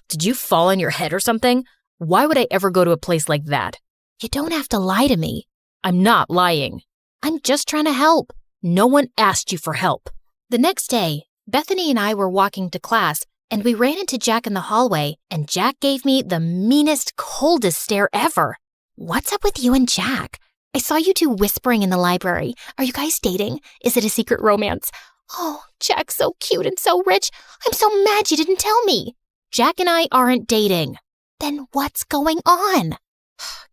Did you fall on your head or something? Why would I ever go to a place like that? You don't have to lie to me. I'm not lying. I'm just trying to help. No one asked you for help. The next day, Bethany and I were walking to class, and we ran into Jack in the hallway, and Jack gave me the meanest, coldest stare ever. What's up with you and Jack? I saw you two whispering in the library. Are you guys dating? Is it a secret romance? Oh, Jack's so cute and so rich. I'm so mad you didn't tell me. Jack and I aren't dating. Then what's going on?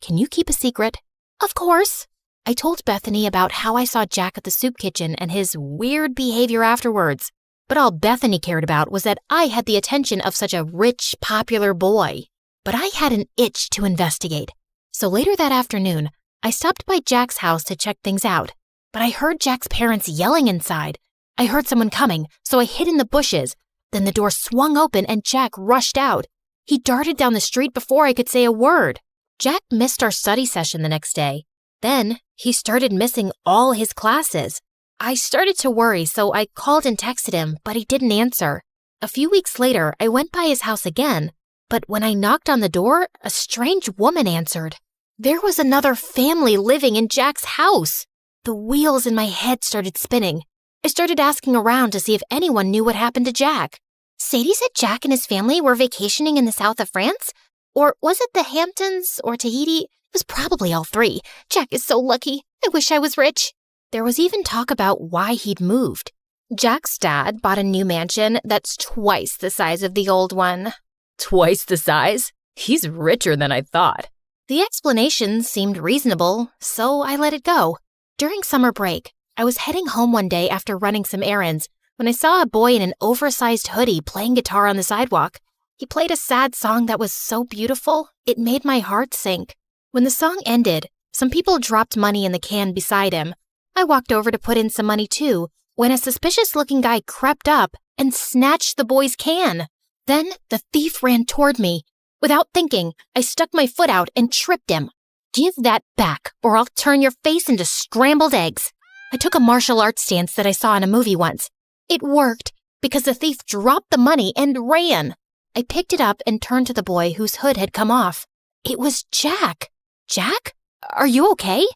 Can you keep a secret? Of course. I told Bethany about how I saw Jack at the soup kitchen and his weird behavior afterwards. But all Bethany cared about was that I had the attention of such a rich, popular boy. But I had an itch to investigate. So later that afternoon, I stopped by Jack's house to check things out. But I heard Jack's parents yelling inside. I heard someone coming, so I hid in the bushes. Then the door swung open and Jack rushed out. He darted down the street before I could say a word. Jack missed our study session the next day. Then he started missing all his classes. I started to worry, so I called and texted him, but he didn't answer. A few weeks later, I went by his house again, but when I knocked on the door, a strange woman answered. There was another family living in Jack's house. The wheels in my head started spinning. I started asking around to see if anyone knew what happened to Jack. Sadie said Jack and his family were vacationing in the south of France? Or was it the Hamptons or Tahiti? It was probably all three. Jack is so lucky. I wish I was rich. There was even talk about why he'd moved. Jack's dad bought a new mansion that's twice the size of the old one. Twice the size? He's richer than I thought. The explanation seemed reasonable, so I let it go. During summer break, I was heading home one day after running some errands when I saw a boy in an oversized hoodie playing guitar on the sidewalk. He played a sad song that was so beautiful, it made my heart sink. When the song ended, some people dropped money in the can beside him. I walked over to put in some money too, when a suspicious-looking guy crept up and snatched the boy's can. Then the thief ran toward me. Without thinking, I stuck my foot out and tripped him. "Give that back, or I'll turn your face into scrambled eggs." I took a martial arts stance that I saw in a movie once. It worked, because the thief dropped the money and ran. I picked it up and turned to the boy whose hood had come off. It was Jack. "Jack? Are you okay?"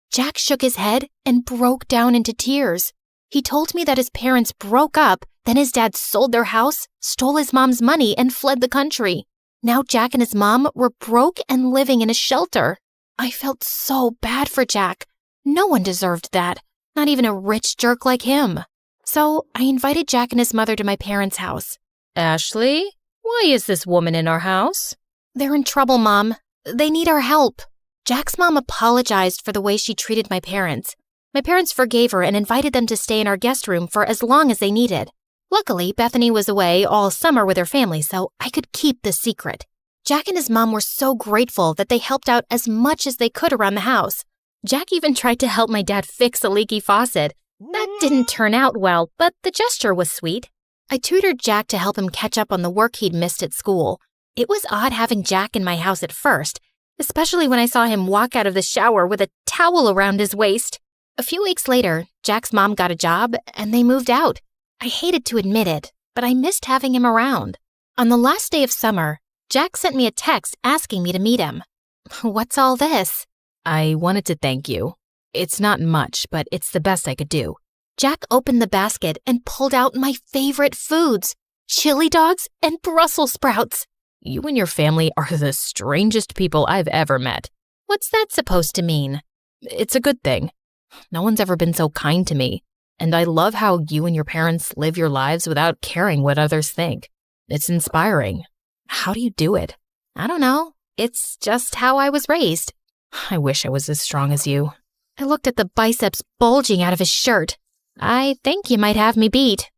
Jack shook his head and broke down into tears. He told me that his parents broke up, then his dad sold their house, stole his mom's money, and fled the country. Now Jack and his mom were broke and living in a shelter. I felt so bad for Jack. No one deserved that, not even a rich jerk like him. So I invited Jack and his mother to my parents' house. Ashley, why is this woman in our house? "They're in trouble, Mom. They need our help." Jack's mom apologized for the way she treated my parents. My parents forgave her and invited them to stay in our guest room for as long as they needed. Luckily, Bethany was away all summer with her family, so I could keep the secret. Jack and his mom were so grateful that they helped out as much as they could around the house. Jack even tried to help my dad fix a leaky faucet. That didn't turn out well, but the gesture was sweet. I tutored Jack to help him catch up on the work he'd missed at school. It was odd having Jack in my house at first, especially when I saw him walk out of the shower with a towel around his waist. A few weeks later, Jack's mom got a job and they moved out. I hated to admit it, but I missed having him around. On the last day of summer, Jack sent me a text asking me to meet him. "What's all this?" I wanted to thank you. It's not much, but it's the best I could do. Jack opened the basket and pulled out my favorite foods, chili dogs and Brussels sprouts. You and your family are the strangest people I've ever met. What's that supposed to mean? It's a good thing. No one's ever been so kind to me, and I love how you and your parents live your lives without caring what others think. It's inspiring. How do you do it? I don't know. It's just how I was raised. I wish I was as strong as you. I looked at the biceps bulging out of his shirt. I think you might have me beat.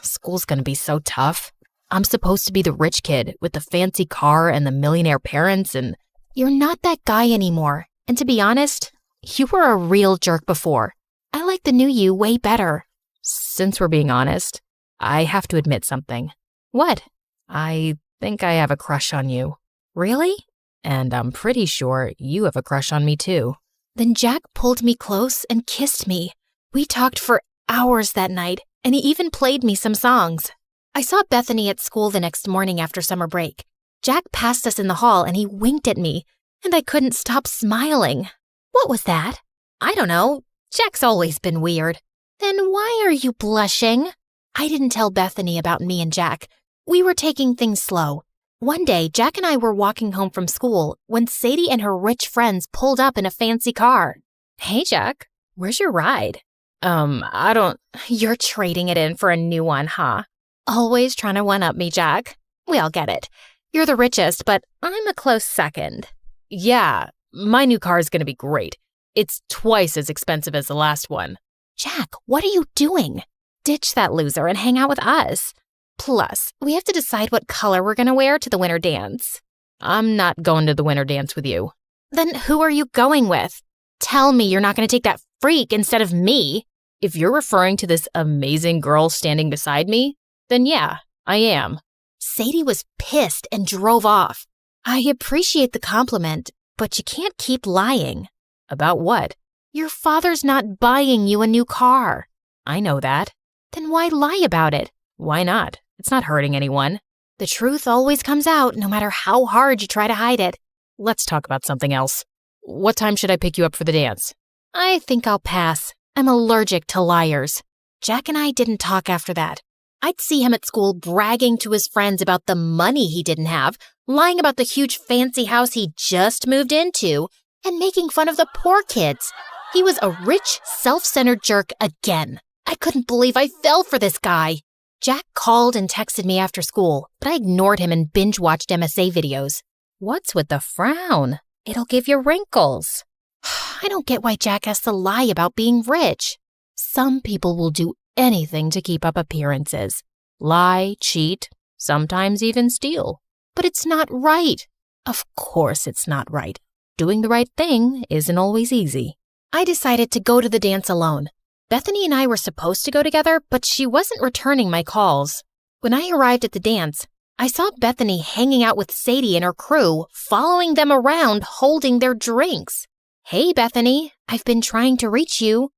School's gonna be so tough. I'm supposed to be the rich kid with the fancy car and the millionaire parents and... You're not that guy anymore. And to be honest, you were a real jerk before. I like the new you way better. Since we're being honest, I have to admit something. What? I think I have a crush on you. Really? And I'm pretty sure you have a crush on me too. Then Jack pulled me close and kissed me. We talked for hours that night, and he even played me some songs. I saw Bethany at school the next morning after summer break. Jack passed us in the hall and he winked at me, and I couldn't stop smiling. What was that? I don't know. Jack's always been weird. Then why are you blushing? I didn't tell Bethany about me and Jack. We were taking things slow. One day, Jack and I were walking home from school when Sadie and her rich friends pulled up in a fancy car. "Hey, Jack, where's your ride?" I don't... You're trading it in for a new one, huh? Always trying to one-up me, Jack. We all get it. You're the richest, but I'm a close second. Yeah, my new car is gonna be great. It's twice as expensive as the last one. Jack, what are you doing? Ditch that loser and hang out with us. Plus, we have to decide what color we're gonna wear to the winter dance. I'm not going to the winter dance with you. Then who are you going with? Tell me you're not gonna take that freak instead of me. If you're referring to this amazing girl standing beside me, then yeah, I am. Sadie was pissed and drove off. I appreciate the compliment, but you can't keep lying. About what? Your father's not buying you a new car. I know that. Then why lie about it? Why not? It's not hurting anyone. The truth always comes out, no matter how hard you try to hide it. Let's talk about something else. What time should I pick you up for the dance? I think I'll pass. I'm allergic to liars. Jack and I didn't talk after that. I'd see him at school bragging to his friends about the money he didn't have, lying about the huge fancy house he just moved into, and making fun of the poor kids. He was a rich, self-centered jerk again. I couldn't believe I fell for this guy. Jack called and texted me after school, but I ignored him and binge-watched MSA videos. What's with the frown? It'll give you wrinkles. I don't get why Jack has to lie about being rich. Some people will do anything to keep up appearances. Lie, cheat, sometimes even steal. But it's not right. Of course it's not right. Doing the right thing isn't always easy. I decided to go to the dance alone. Bethany and I were supposed to go together, but she wasn't returning my calls. When I arrived at the dance, I saw Bethany hanging out with Sadie and her crew, following them around, holding their drinks. Hey, Bethany, I've been trying to reach you.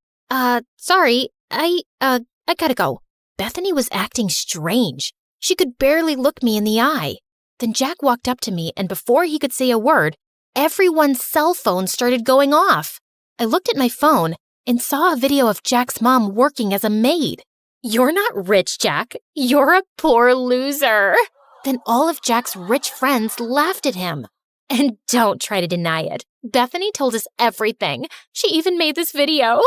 Sorry, I gotta go. Bethany was acting strange. She could barely look me in the eye. Then Jack walked up to me, and before he could say a word, everyone's cell phone started going off. I looked at my phone and saw a video of Jack's mom working as a maid. You're not rich, Jack. You're a poor loser. Then all of Jack's rich friends laughed at him. And don't try to deny it. Bethany told us everything. She even made this video.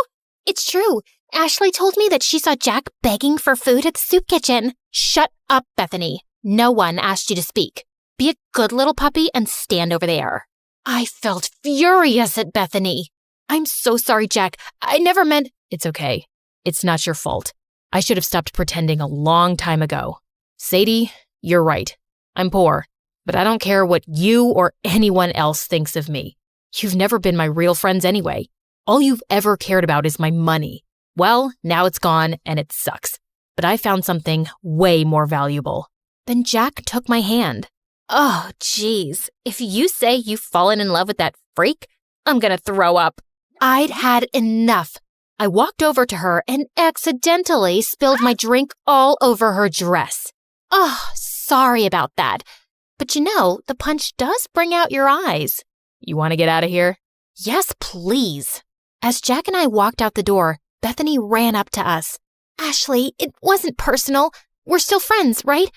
It's true. Ashley told me that she saw Jack begging for food at the soup kitchen. Shut up, Bethany. No one asked you to speak. Be a good little puppy and stand over there. I felt furious at Bethany. I'm so sorry, Jack. I never meant... It's okay. It's not your fault. I should have stopped pretending a long time ago. Sadie, you're right. I'm poor, but I don't care what you or anyone else thinks of me. You've never been my real friends anyway. All you've ever cared about is my money. Well, now it's gone and it sucks. But I found something way more valuable. Then Jack took my hand. Oh, geez. If you say you've fallen in love with that freak, I'm gonna throw up. I'd had enough. I walked over to her and accidentally spilled my drink all over her dress. Oh, sorry about that. But you know, the punch does bring out your eyes. You want to get out of here? Yes, please. As Jack and I walked out the door, Bethany ran up to us. Ashley, it wasn't personal. We're still friends, right?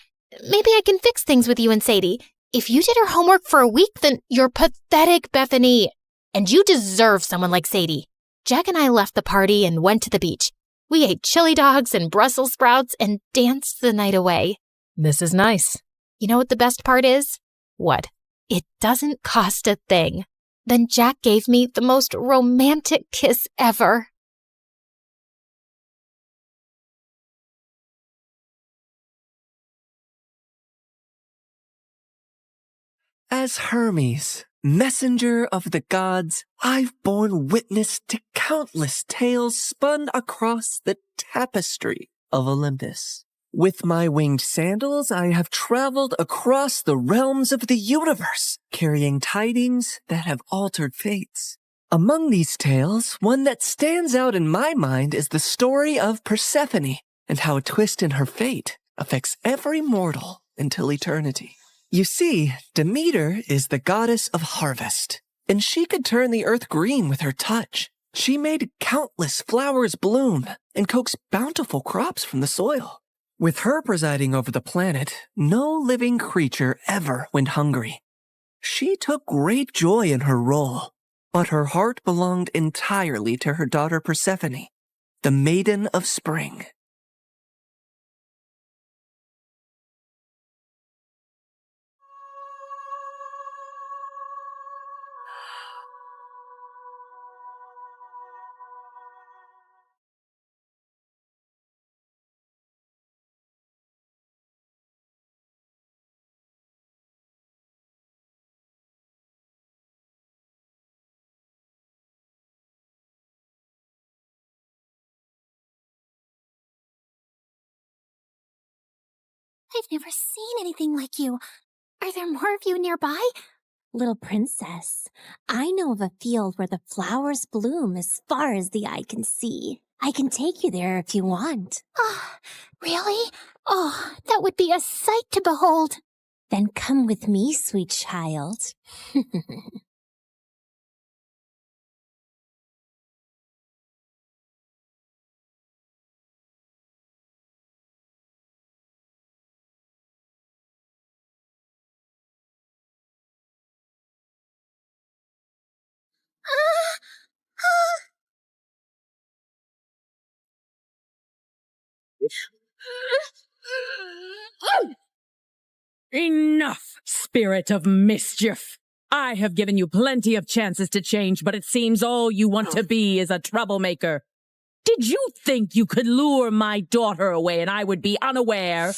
Maybe I can fix things with you and Sadie. If you did her homework for a week, then you're pathetic, Bethany. And you deserve someone like Sadie. Jack and I left the party and went to the beach. We ate chili dogs and Brussels sprouts and danced the night away. This is nice. You know what the best part is? What? It doesn't cost a thing. Then Jack gave me the most romantic kiss ever. As Hermes, messenger of the gods, I've borne witness to countless tales spun across the tapestry of Olympus. With my winged sandals, I have traveled across the realms of the universe, carrying tidings that have altered fates. Among these tales, one that stands out in my mind is the story of Persephone and how a twist in her fate affects every mortal until eternity. You see, Demeter is the goddess of harvest, and she could turn the earth green with her touch. She made countless flowers bloom and coaxed bountiful crops from the soil. With her presiding over the planet, no living creature ever went hungry. She took great joy in her role, but her heart belonged entirely to her daughter Persephone, the Maiden of Spring. I've never seen anything like you. Are there more of you nearby? Little princess, I know of a field where the flowers bloom as far as the eye can see. I can take you there if you want. Oh, really? Oh, that would be a sight to behold. Then come with me, sweet child. Enough, spirit of mischief! I have given you plenty of chances to change, but it seems all you want to be is a troublemaker. Did you think you could lure my daughter away and I would be unaware?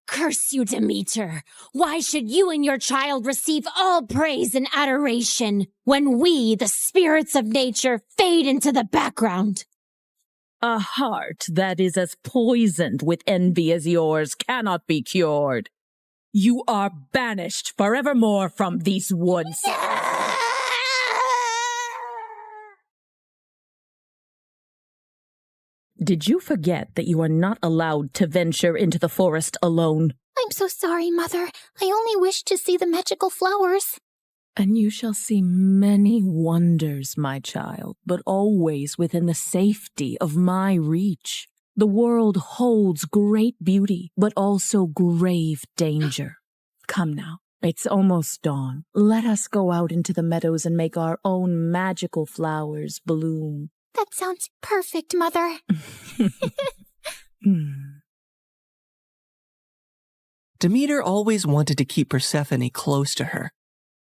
Curse you, Demeter! Why should you and your child receive all praise and adoration when we, the spirits of nature, fade into the background? A heart that is as poisoned with envy as yours cannot be cured. You are banished forevermore from these woods. Did you forget that you are not allowed to venture into the forest alone? I'm so sorry, Mother. I only wished to see the magical flowers. And you shall see many wonders, my child, but always within the safety of my reach. The world holds great beauty, but also grave danger. Come now, it's almost dawn. Let us go out into the meadows and make our own magical flowers bloom. That sounds perfect, Mother. Demeter always wanted to keep Persephone close to her.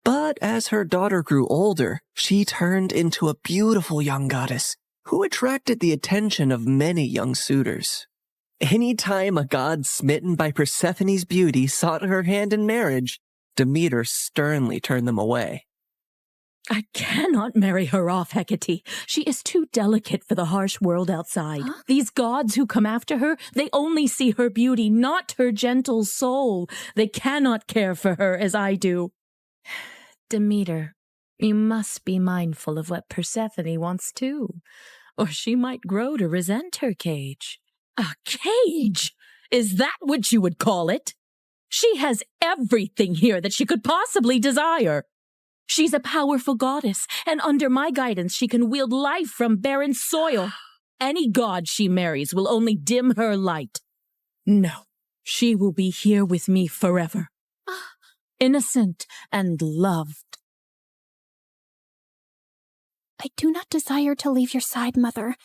But as her daughter grew older, she turned into a beautiful young goddess who attracted the attention of many young suitors. Anytime a god smitten by Persephone's beauty sought her hand in marriage, Demeter sternly turned them away. I cannot marry her off, Hecate. She is too delicate for the harsh world outside. Huh? These gods who come after her, they only see her beauty, not her gentle soul. They cannot care for her as I do. Demeter, you must be mindful of what Persephone wants too, or she might grow to resent her cage. A cage? Is that what you would call it? She has everything here that she could possibly desire. She's a powerful goddess, and under my guidance she can wield life from barren soil. Any god she marries will only dim her light. No, she will be here with me forever. Innocent and loved. I do not desire to leave your side, Mother.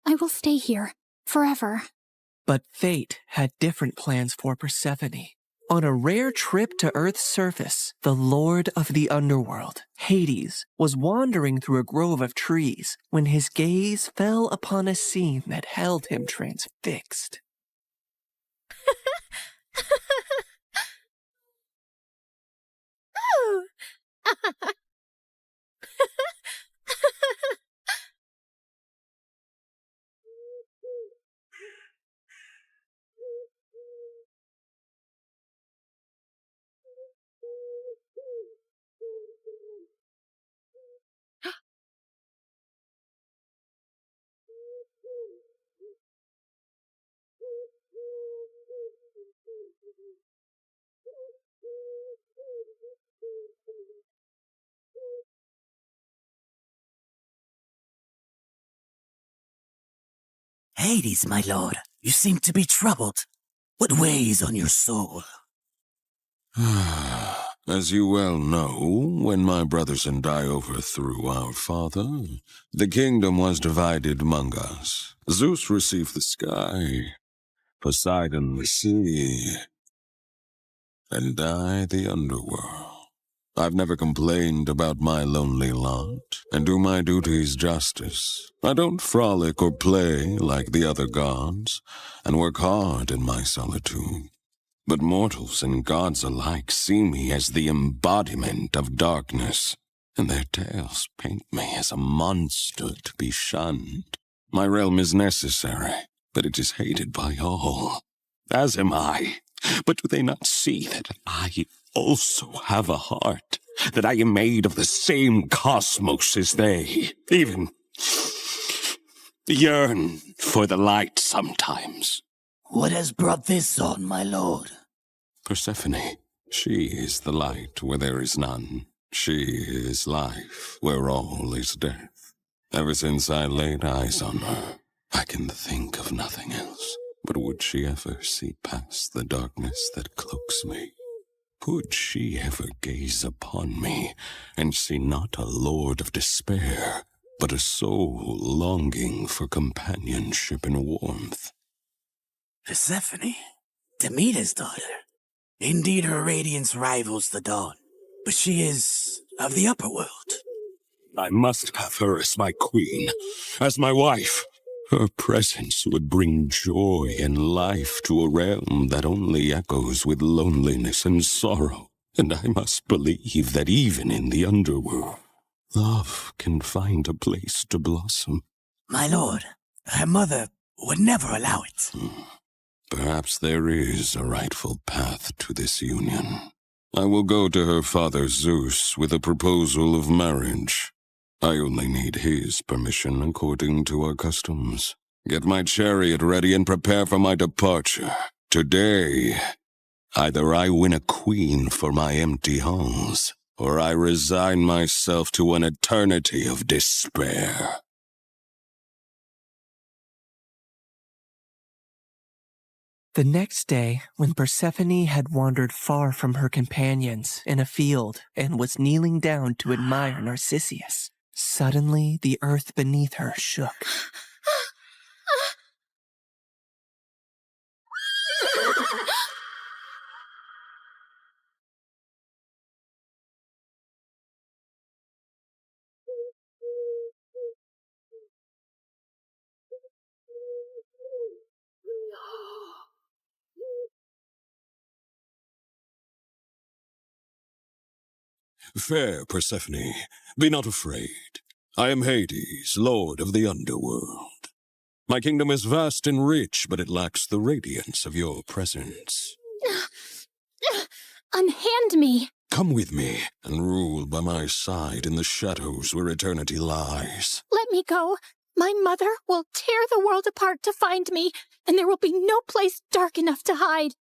I will stay here, forever. But fate had different plans for Persephone. On a rare trip to Earth's surface, the Lord of the Underworld, Hades, was wandering through a grove of trees when his gaze fell upon a scene that held him transfixed. Hades, my lord, you seem to be troubled. What weighs on your soul? As you well know, when my brothers and I overthrew our father, the kingdom was divided among us. Zeus received the sky, Poseidon the sea, and I the underworld. I've never complained about my lonely lot, and do my duties justice. I don't frolic or play like the other gods, and work hard in my solitude. But mortals and gods alike see me as the embodiment of darkness, and their tales paint me as a monster to be shunned. My realm is necessary, but it is hated by all, as am I. But do they not see that I also have a heart, that I am made of the same cosmos as they, even yearn for the light sometimes? What has brought this on, my lord? Persephone. She is the light where there is none. She is life where all is death. Ever since I laid eyes on her, I can think of nothing else. But would she ever see past the darkness that cloaks me? Would she ever gaze upon me and see not a lord of despair, but a soul longing for companionship and warmth? Persephone, Demeter's daughter. Indeed, her radiance rivals the dawn, but she is of the upper world. I must have her as my queen, as my wife. Her presence would bring joy and life to a realm that only echoes with loneliness and sorrow. And I must believe that even in the underworld, love can find a place to blossom. My lord, her mother would never allow it. Perhaps there is a rightful path to this union. I will go to her father Zeus with a proposal of marriage. I only need his permission according to our customs. Get my chariot ready and prepare for my departure. Today, either I win a queen for my empty halls, or I resign myself to an eternity of despair. The next day, when Persephone had wandered far from her companions in a field and was kneeling down to admire Narcissus, suddenly the earth beneath her shook. Fair Persephone, be not afraid. I am Hades, lord of the underworld. My kingdom is vast and rich, but it lacks the radiance of your presence. Unhand me. Come with me and rule by my side in the shadows where eternity lies. Let me go. My mother will tear the world apart to find me, and there will be no place dark enough to hide.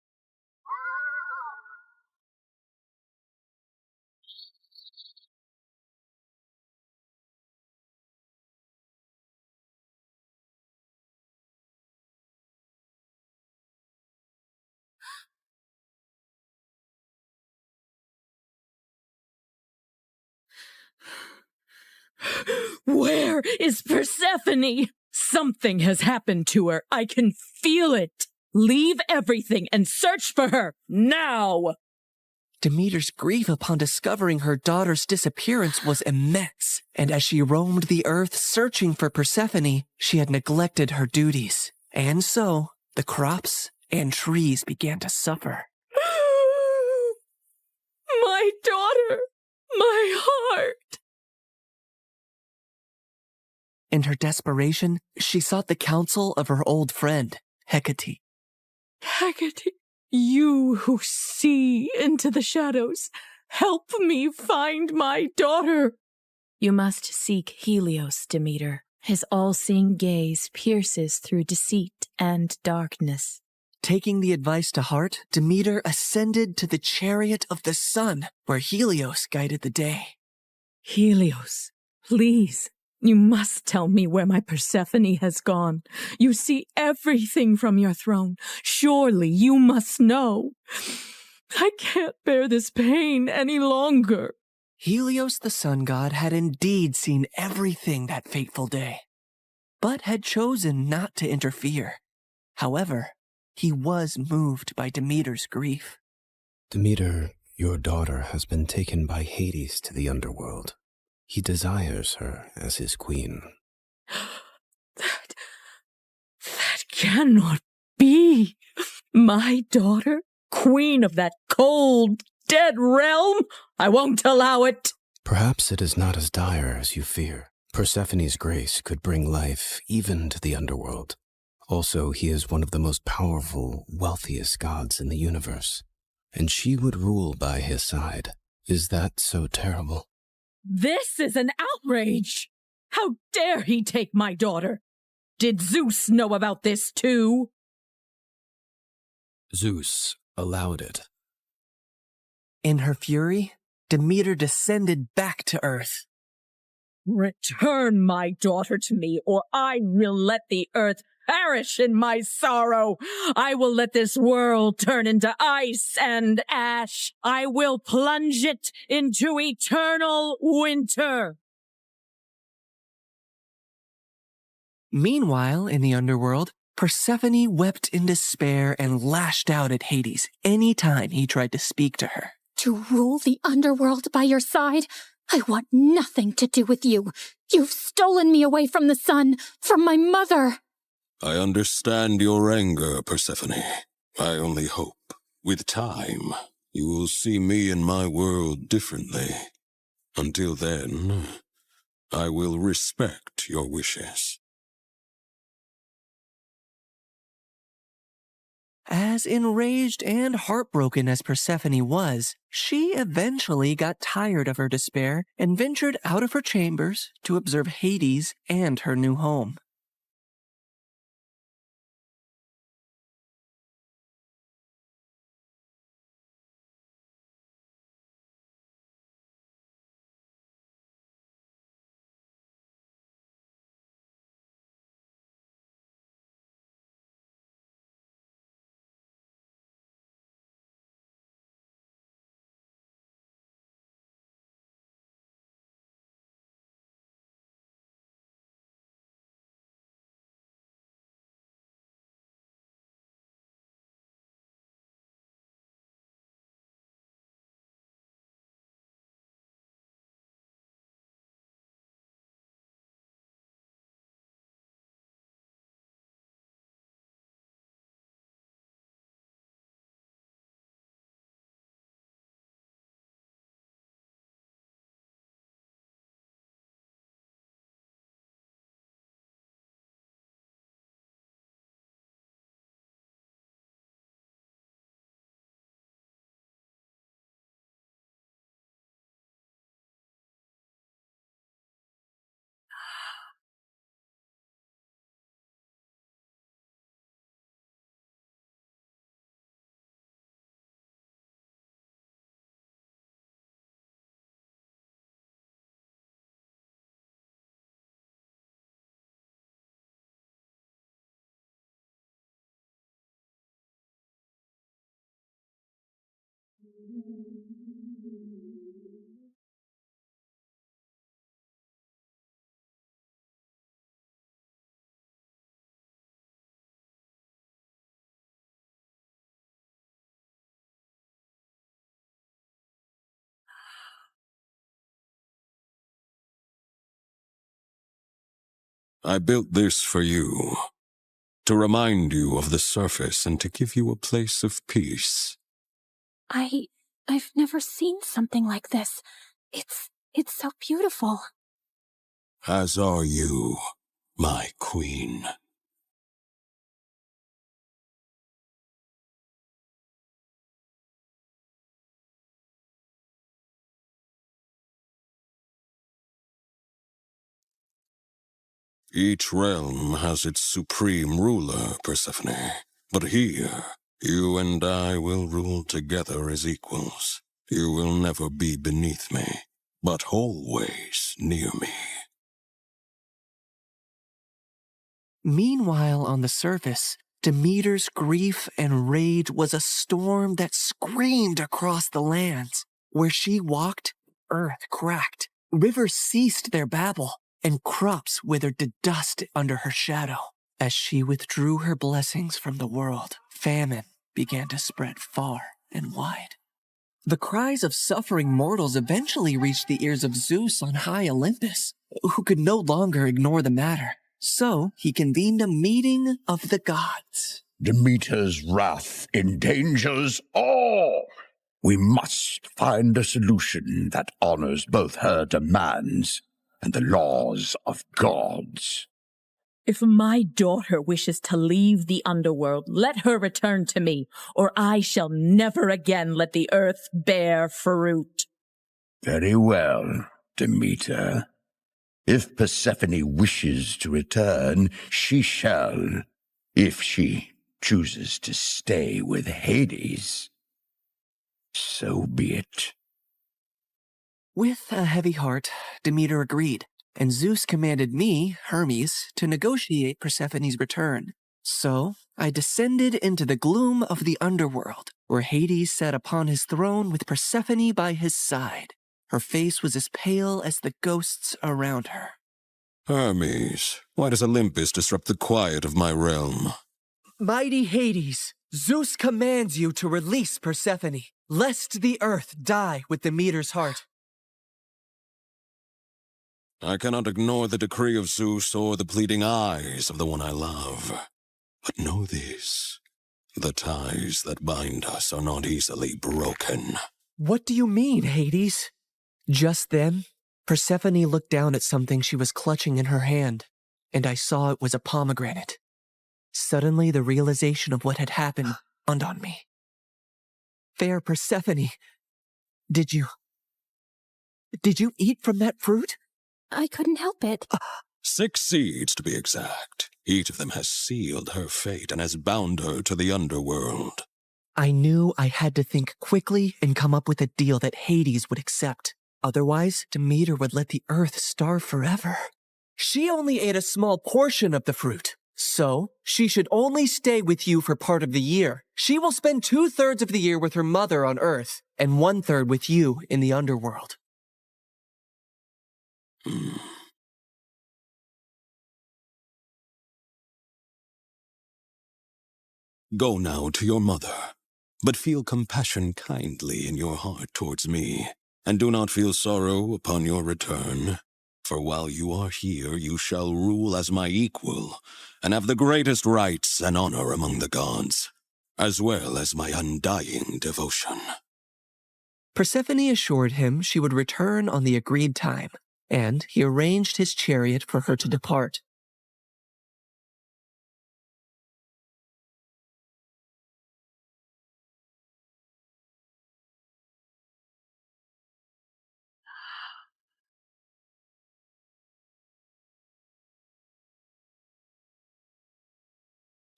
Where is Persephone? Something has happened to her. I can feel it. Leave everything and search for her, now! Demeter's grief upon discovering her daughter's disappearance was immense, and as she roamed the earth searching for Persephone, she had neglected her duties. And so, the crops and trees began to suffer. My daughter! My heart! In her desperation, she sought the counsel of her old friend, Hecate. Hecate, you who see into the shadows, help me find my daughter. You must seek Helios, Demeter. His all-seeing gaze pierces through deceit and darkness. Taking the advice to heart, Demeter ascended to the chariot of the sun, where Helios guided the day. Helios, please, you must tell me where my Persephone has gone. You see everything from your throne. Surely you must know. I can't bear this pain any longer. Helios the sun god had indeed seen everything that fateful day, but had chosen not to interfere. However, he was moved by Demeter's grief. Demeter, your daughter has been taken by Hades to the underworld. He desires her as his queen. That cannot be. My daughter, queen of that cold, dead realm? I won't allow it. Perhaps it is not as dire as you fear. Persephone's grace could bring life even to the underworld. Also, he is one of the most powerful, wealthiest gods in the universe, and she would rule by his side. Is that so terrible? This is an outrage! How dare he take my daughter? Did Zeus know about this too? Zeus allowed it. In her fury, Demeter descended back to earth. Return my daughter to me, or I will let the earth perish in my sorrow. I will let this world turn into ice and ash. I will plunge it into eternal winter. Meanwhile, in the underworld, Persephone wept in despair and lashed out at Hades any time he tried to speak to her. To rule the underworld by your side? I want nothing to do with you. You've stolen me away from the sun, from my mother. I understand your anger, Persephone. I only hope, with time, you will see me and my world differently. Until then, I will respect your wishes. As enraged and heartbroken as Persephone was, she eventually got tired of her despair and ventured out of her chambers to observe Hades and her new home. I built this for you, to remind you of the surface and to give you a place of peace. I've never seen something like this. It's so beautiful. As are you, my queen. Each realm has its supreme ruler, Persephone. But here, you and I will rule together as equals. You will never be beneath me, but always near me. Meanwhile, on the surface, Demeter's grief and rage was a storm that screamed across the lands. Where she walked, earth cracked, rivers ceased their babble, and crops withered to dust under her shadow. As she withdrew her blessings from the world, famine began to spread far and wide. The cries of suffering mortals eventually reached the ears of Zeus on high Olympus, who could no longer ignore the matter. So he convened a meeting of the gods. Demeter's wrath endangers all. We must find a solution that honors both her demands and the laws of gods. If my daughter wishes to leave the underworld, let her return to me, or I shall never again let the earth bear fruit. Very well, Demeter. If Persephone wishes to return, she shall, if she chooses to stay with Hades. So be it. With a heavy heart, Demeter agreed, and Zeus commanded me, Hermes, to negotiate Persephone's return. So I descended into the gloom of the underworld, where Hades sat upon his throne with Persephone by his side. Her face was as pale as the ghosts around her. Hermes, why does Olympus disrupt the quiet of my realm? Mighty Hades, Zeus commands you to release Persephone, lest the earth die with Demeter's heart. I cannot ignore the decree of Zeus or the pleading eyes of the one I love. But know this, the ties that bind us are not easily broken. What do you mean, Hades? Just then, Persephone looked down at something she was clutching in her hand, and I saw it was a pomegranate. Suddenly, the realization of what had happened dawned on me. Fair Persephone, did you eat from that fruit? I couldn't help it. 6 seeds, to be exact. Each of them has sealed her fate and has bound her to the underworld. I knew I had to think quickly and come up with a deal that Hades would accept. Otherwise, Demeter would let the earth starve forever. She only ate a small portion of the fruit, so she should only stay with you for part of the year. She will spend 2/3 of the year with her mother on Earth, and 1/3 with you in the underworld. Go now to your mother, but feel compassion kindly in your heart towards me, and do not feel sorrow upon your return. For while you are here, you shall rule as my equal, and have the greatest rights and honor among the gods, as well as my undying devotion. Persephone assured him she would return on the agreed time, and he arranged his chariot for her to depart.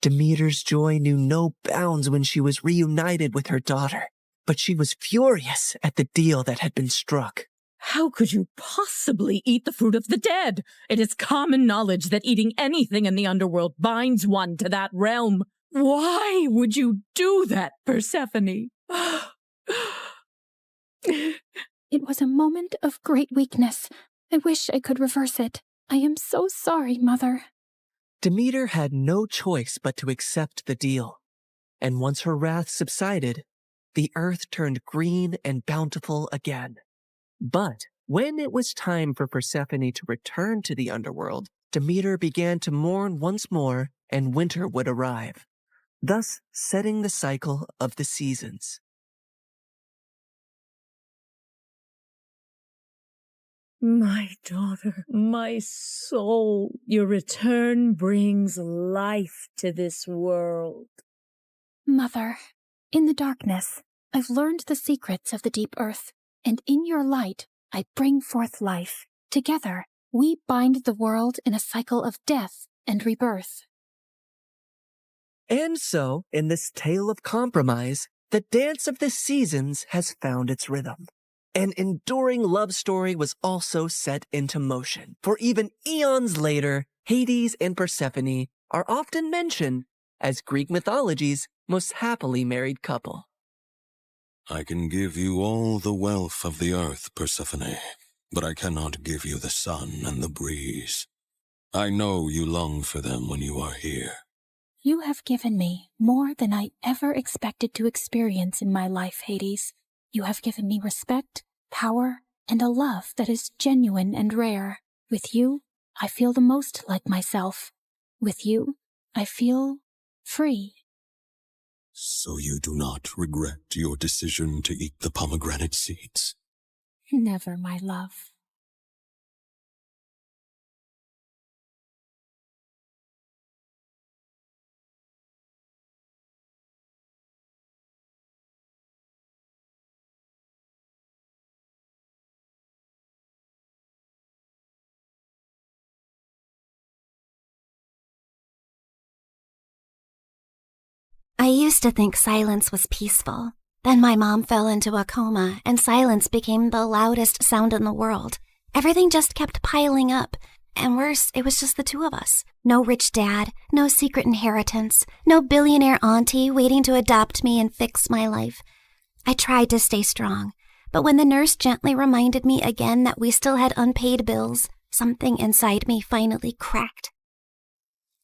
Demeter's joy knew no bounds when she was reunited with her daughter, but she was furious at the deal that had been struck. How could you possibly eat the fruit of the dead? It is common knowledge that eating anything in the underworld binds one to that realm. Why would you do that, Persephone? It was a moment of great weakness. I wish I could reverse it. I am so sorry, Mother. Demeter had no choice but to accept the deal, and once her wrath subsided, the earth turned green and bountiful again. But when it was time for Persephone to return to the underworld, Demeter began to mourn once more, and winter would arrive, thus setting the cycle of the seasons. My daughter, my soul, your return brings life to this world. Mother, in the darkness, I've learned the secrets of the deep earth, and in your light, I bring forth life. Together, we bind the world in a cycle of death and rebirth. And so, in this tale of compromise, the dance of the seasons has found its rhythm. An enduring love story was also set into motion, for even eons later, Hades and Persephone are often mentioned as Greek mythology's most happily married couple. I can give you all the wealth of the earth, Persephone, but I cannot give you the sun and the breeze. I know you long for them when you are here. You have given me more than I ever expected to experience in my life, Hades. You have given me respect, power, and a love that is genuine and rare. With you, I feel the most like myself. With you, I feel free. So you do not regret your decision to eat the pomegranate seeds? Never, my love. I used to think silence was peaceful. Then my mom fell into a coma, and silence became the loudest sound in the world. Everything just kept piling up. And worse, it was just the two of us. No rich dad, no secret inheritance, no billionaire auntie waiting to adopt me and fix my life. I tried to stay strong, but when the nurse gently reminded me again that we still had unpaid bills, something inside me finally cracked.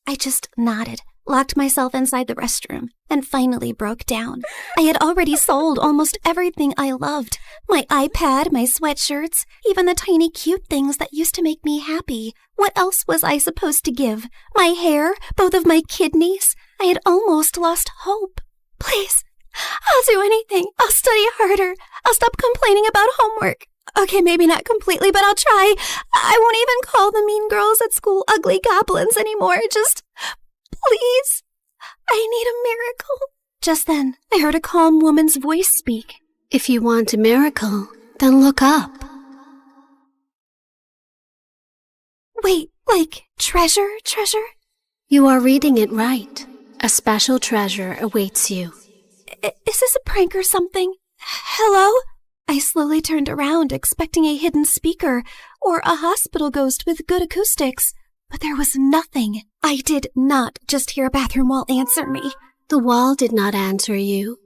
I just nodded, locked myself inside the restroom, and finally broke down. I had already sold almost everything I loved. My iPad, my sweatshirts, even the tiny cute things that used to make me happy. What else was I supposed to give? My hair? Both of my kidneys? I had almost lost hope. Please, I'll do anything. I'll study harder. I'll stop complaining about homework. Okay, maybe not completely, but I'll try. I won't even call the mean girls at school ugly goblins anymore. Just, please, I need a miracle. Just then, I heard a calm woman's voice speak. If you want a miracle, then look up. Wait, like treasure? You are reading it right. A special treasure awaits you. Is this a prank or something? Hello? I slowly turned around, expecting a hidden speaker or a hospital ghost with good acoustics, but there was nothing. I did not just hear a bathroom wall answer me. The wall did not answer you.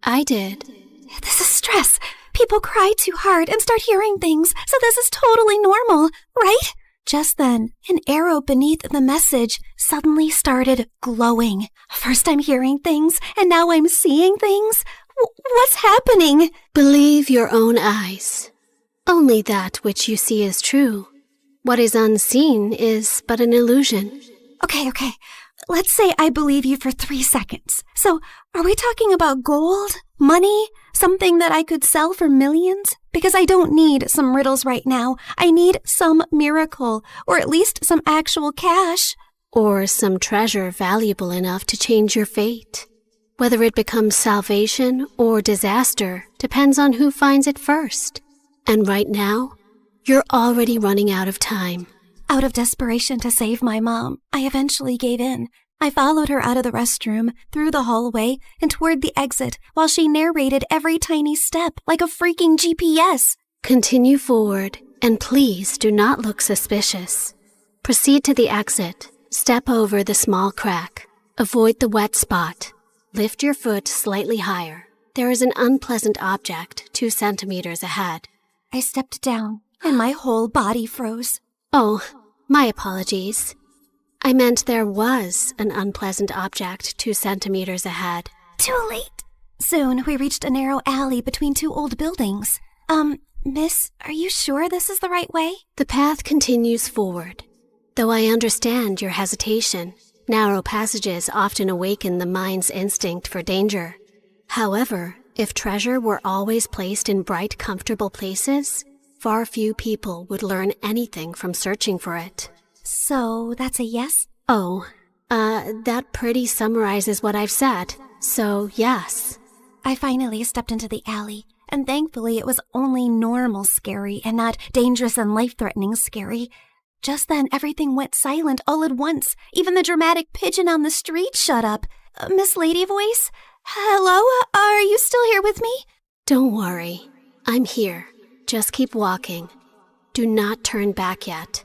I did. This is stress. People cry too hard and start hearing things, so this is totally normal, right? Just then, an arrow beneath the message suddenly started glowing. First I'm hearing things, and now I'm seeing things. What's happening? Believe your own eyes. Only that which you see is true. What is unseen is but an illusion. Okay. Let's say I believe you for 3 seconds. So, are we talking about gold? Money? Something that I could sell for millions? Because I don't need some riddles right now. I need some miracle, or at least some actual cash. Or some treasure valuable enough to change your fate. Whether it becomes salvation or disaster depends on who finds it first. And right now, you're already running out of time. Out of desperation to save my mom, I eventually gave in. I followed her out of the restroom, through the hallway, and toward the exit while she narrated every tiny step like a freaking GPS. Continue forward, and please do not look suspicious. Proceed to the exit. Step over the small crack. Avoid the wet spot. Lift your foot slightly higher. There is an unpleasant object 2 centimeters ahead. I stepped down, and my whole body froze. Oh, my apologies. I meant there was an unpleasant object 2 centimeters ahead. Too late. Soon, we reached a narrow alley between 2 old buildings. Miss, are you sure this is the right way? The path continues forward. Though I understand your hesitation, narrow passages often awaken the mind's instinct for danger. However, if treasure were always placed in bright, comfortable places, far few people would learn anything from searching for it. So, that's a yes? Oh, that pretty summarizes what I've said. So, yes. I finally stepped into the alley, and thankfully it was only normal scary and not dangerous and life-threatening scary. Just then, everything went silent all at once. Even the dramatic pigeon on the street shut up. Miss Lady Voice? Hello? Are you still here with me? Don't worry. I'm here. Just keep walking. Do not turn back yet.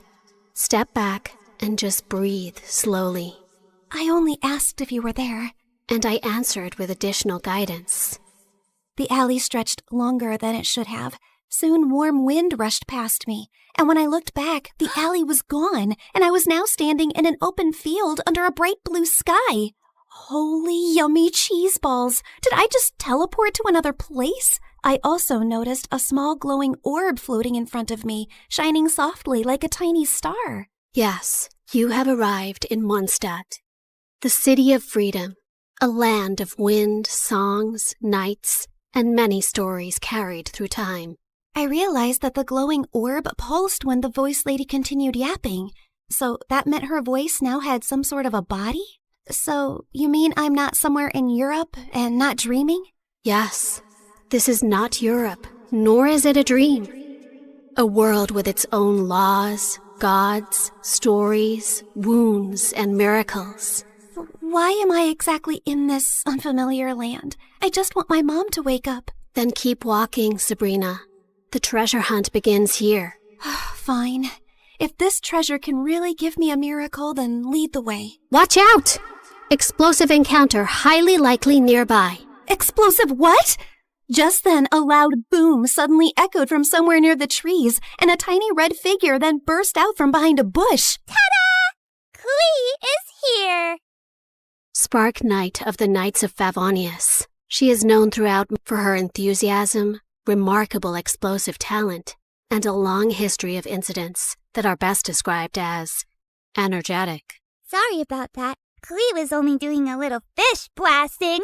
Step back and just breathe slowly. I only asked if you were there. And I answered with additional guidance. The alley stretched longer than it should have. Soon warm wind rushed past me, and when I looked back, the alley was gone, and I was now standing in an open field under a bright blue sky. Holy yummy cheese balls! Did I just teleport to another place? I also noticed a small glowing orb floating in front of me, shining softly like a tiny star. Yes, you have arrived in Mondstadt, the city of freedom, a land of wind, songs, nights, and many stories carried through time. I realized that the glowing orb pulsed when the voice lady continued yapping. So that meant her voice now had some sort of a body? So you mean I'm not somewhere in Europe and not dreaming? Yes. This is not Europe, nor is it a dream. A world with its own laws, gods, stories, wounds, and miracles. Why am I exactly in this unfamiliar land? I just want my mom to wake up. Then keep walking, Sabrina. The treasure hunt begins here. Fine. If this treasure can really give me a miracle, then lead the way. Watch out! Explosive encounter highly likely nearby. Explosive what? Just then, a loud boom suddenly echoed from somewhere near the trees, and a tiny red figure then burst out from behind a bush. Ta-da! Klee is here! Spark Knight of the Knights of Favonius. She is known throughout for her enthusiasm, remarkable explosive talent, and a long history of incidents that are best described as energetic. Sorry about that. Klee was only doing a little fish blasting.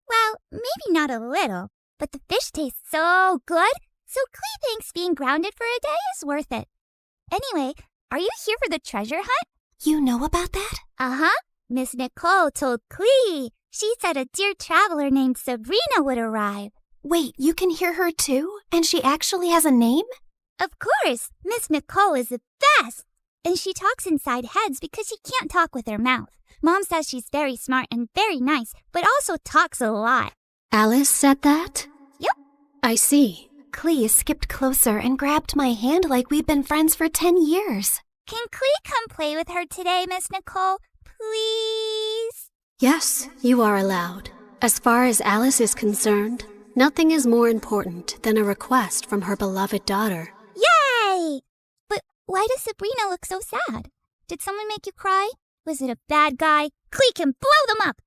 Well, maybe not a little, but the fish tastes so good, so Klee thinks being grounded for a day is worth it. Anyway, are you here for the treasure hunt? You know about that? Uh-huh. Miss Nicole told Klee. She said a dear traveler named Sabrina would arrive. Wait, you can hear her too? And she actually has a name? Of course. Miss Nicole is the best. And she talks inside heads because she can't talk with her mouth. Mom says she's very smart and very nice, but also talks a lot. Alice said that? Yep. I see. Klee skipped closer and grabbed my hand like we'd been friends for 10 years. Can Klee come play with her today, Miss Nicole? Please? Yes, you are allowed. As far as Alice is concerned, nothing is more important than a request from her beloved daughter. Yay! But why does Sabrina look so sad? Did someone make you cry? Was it a bad guy? Klee can blow them up!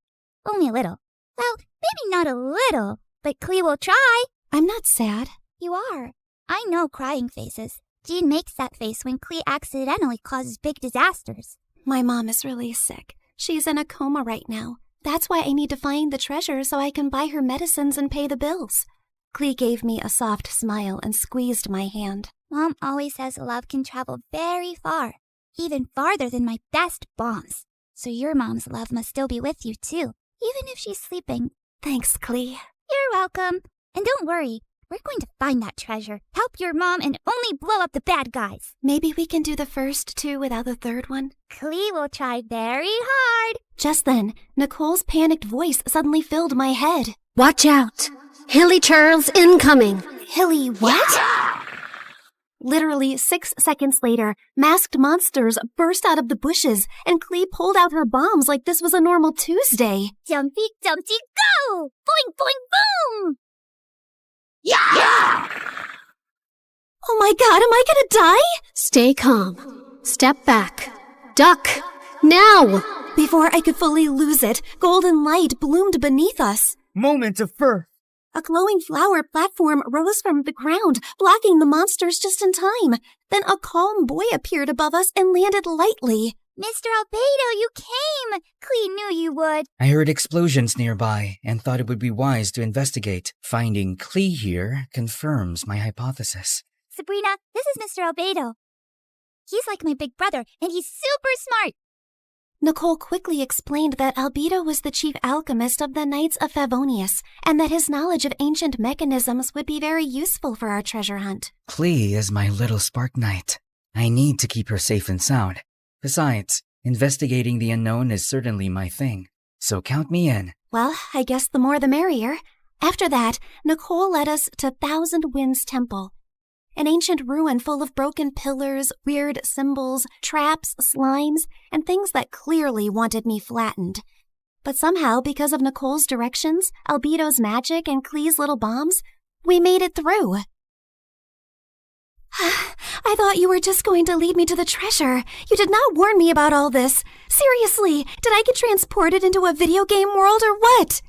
Only a little. Well, maybe not a little, but Klee will try. I'm not sad. You are. I know crying faces. Jean makes that face when Klee accidentally causes big disasters. My mom is really sick. She's in a coma right now. That's why I need to find the treasure so I can buy her medicines and pay the bills. Klee gave me a soft smile and squeezed my hand. Mom always says love can travel very far, even farther than my best bombs. So your mom's love must still be with you too, even if she's sleeping. Thanks, Klee. You're welcome. And don't worry, we're going to find that treasure, help your mom, and only blow up the bad guys. Maybe we can do the first two without the third one? Klee will try very hard. Just then, Nicole's panicked voice suddenly filled my head. Watch out! Hilly Charles incoming! Hilly what? Literally 6 seconds later, masked monsters burst out of the bushes, and Klee pulled out her bombs like this was a normal Tuesday. Jumpy, jumpy, go! Boing, boing, boom! Yeah! Oh my god, am I gonna die? Stay calm. Step back. Duck! Now! Before I could fully lose it, golden light bloomed beneath us. Moment of birth. A glowing flower platform rose from the ground, blocking the monsters just in time. Then a calm boy appeared above us and landed lightly. Mr. Albedo, you came! Klee knew you would. I heard explosions nearby and thought it would be wise to investigate. Finding Klee here confirms my hypothesis. Sabrina, this is Mr. Albedo. He's like my big brother, and he's super smart. Nicole quickly explained that Albedo was the chief alchemist of the Knights of Favonius, and that his knowledge of ancient mechanisms would be very useful for our treasure hunt. Klee is my little spark knight. I need to keep her safe and sound. Besides, investigating the unknown is certainly my thing, so count me in. Well, I guess the more the merrier. After that, Nicole led us to Thousand Winds Temple, an ancient ruin full of broken pillars, weird symbols, traps, slimes, and things that clearly wanted me flattened. But somehow, because of Nicole's directions, Albedo's magic, and Klee's little bombs, we made it through. I thought you were just going to lead me to the treasure. You did not warn me about all this. Seriously, did I get transported into a video game world or what?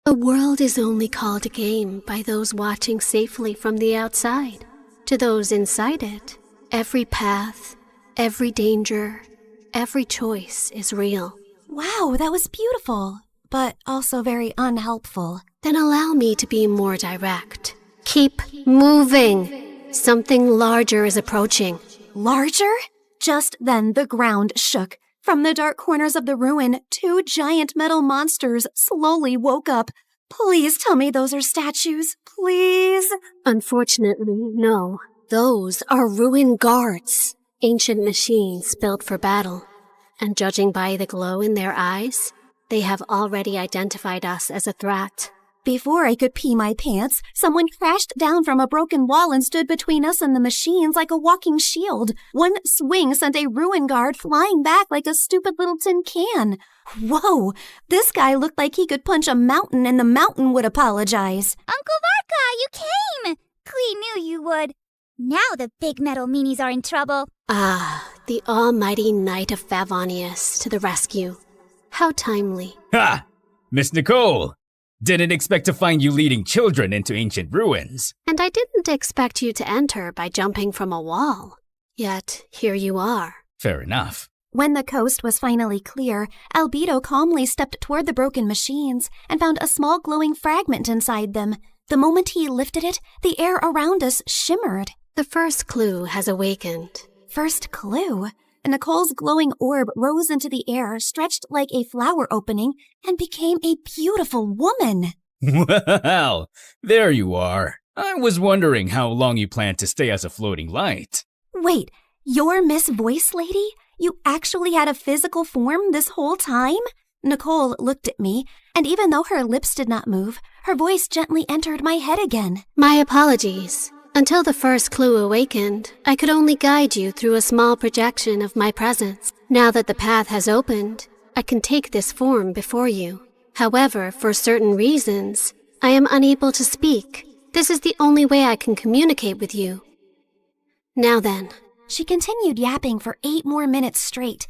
A world is only called a game by those watching safely from the outside. To those inside it, every path, every danger, every choice is real. Wow, that was beautiful, but also very unhelpful. Then allow me to be more direct. Keep moving. Something larger is approaching. Larger? Just then the ground shook. From the dark corners of the ruin, 2 giant metal monsters slowly woke up. Please tell me those are statues. Please. Unfortunately, no. Those are ruin guards. Ancient machines built for battle. And judging by the glow in their eyes, they have already identified us as a threat. Before I could pee my pants, someone crashed down from a broken wall and stood between us and the machines like a walking shield. One swing sent a ruin guard flying back like a stupid little tin can. Whoa, this guy looked like he could punch a mountain and the mountain would apologize. Uncle Varka, you came! Klee knew you would. Now the big metal meanies are in trouble. Ah, the almighty Knight of Favonius to the rescue. How timely. Ha! Miss Nicole! Didn't expect to find you leading children into ancient ruins. And I didn't expect you to enter by jumping from a wall. Yet, here you are. Fair enough. When the coast was finally clear, Albedo calmly stepped toward the broken machines and found a small glowing fragment inside them. The moment he lifted it, the air around us shimmered. The first clue has awakened. First clue? Nicole's glowing orb rose into the air, stretched like a flower opening, and became a beautiful woman. Well, there you are. I was wondering how long you planned to stay as a floating light. Wait, you're Miss Voice Lady? You actually had a physical form this whole time? Nicole looked at me, and even though her lips did not move, her voice gently entered my head again. My apologies. Until the first clue awakened, I could only guide you through a small projection of my presence. Now that the path has opened, I can take this form before you. However, for certain reasons, I am unable to speak. This is the only way I can communicate with you. Now then. She continued yapping for 8 more minutes straight.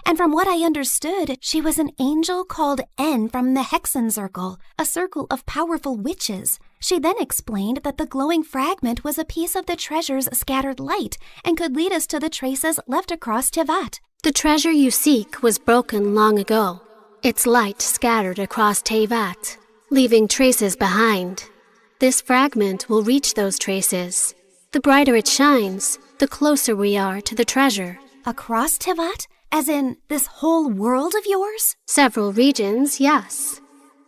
And from what I understood, she was an angel called N from the Hexen Circle, a circle of powerful witches. She then explained that the glowing fragment was a piece of the treasure's scattered light and could lead us to the traces left across Tevat. The treasure you seek was broken long ago. Its light scattered across Tevat, leaving traces behind. This fragment will reach those traces. The brighter it shines, the closer we are to the treasure. Across Tevat? As in, this whole world of yours? Several regions, yes.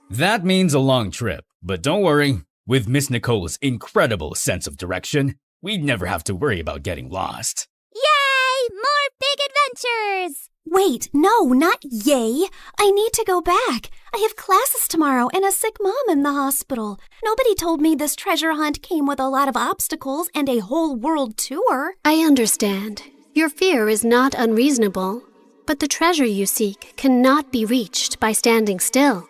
That means a long trip, but don't worry. With Miss Nicole's incredible sense of direction, we'd never have to worry about getting lost. Yay! More big adventures! Wait, no, not yay. I need to go back. I have classes tomorrow and a sick mom in the hospital. Nobody told me this treasure hunt came with a lot of obstacles and a whole world tour. I understand. Your fear is not unreasonable, but the treasure you seek cannot be reached by standing still.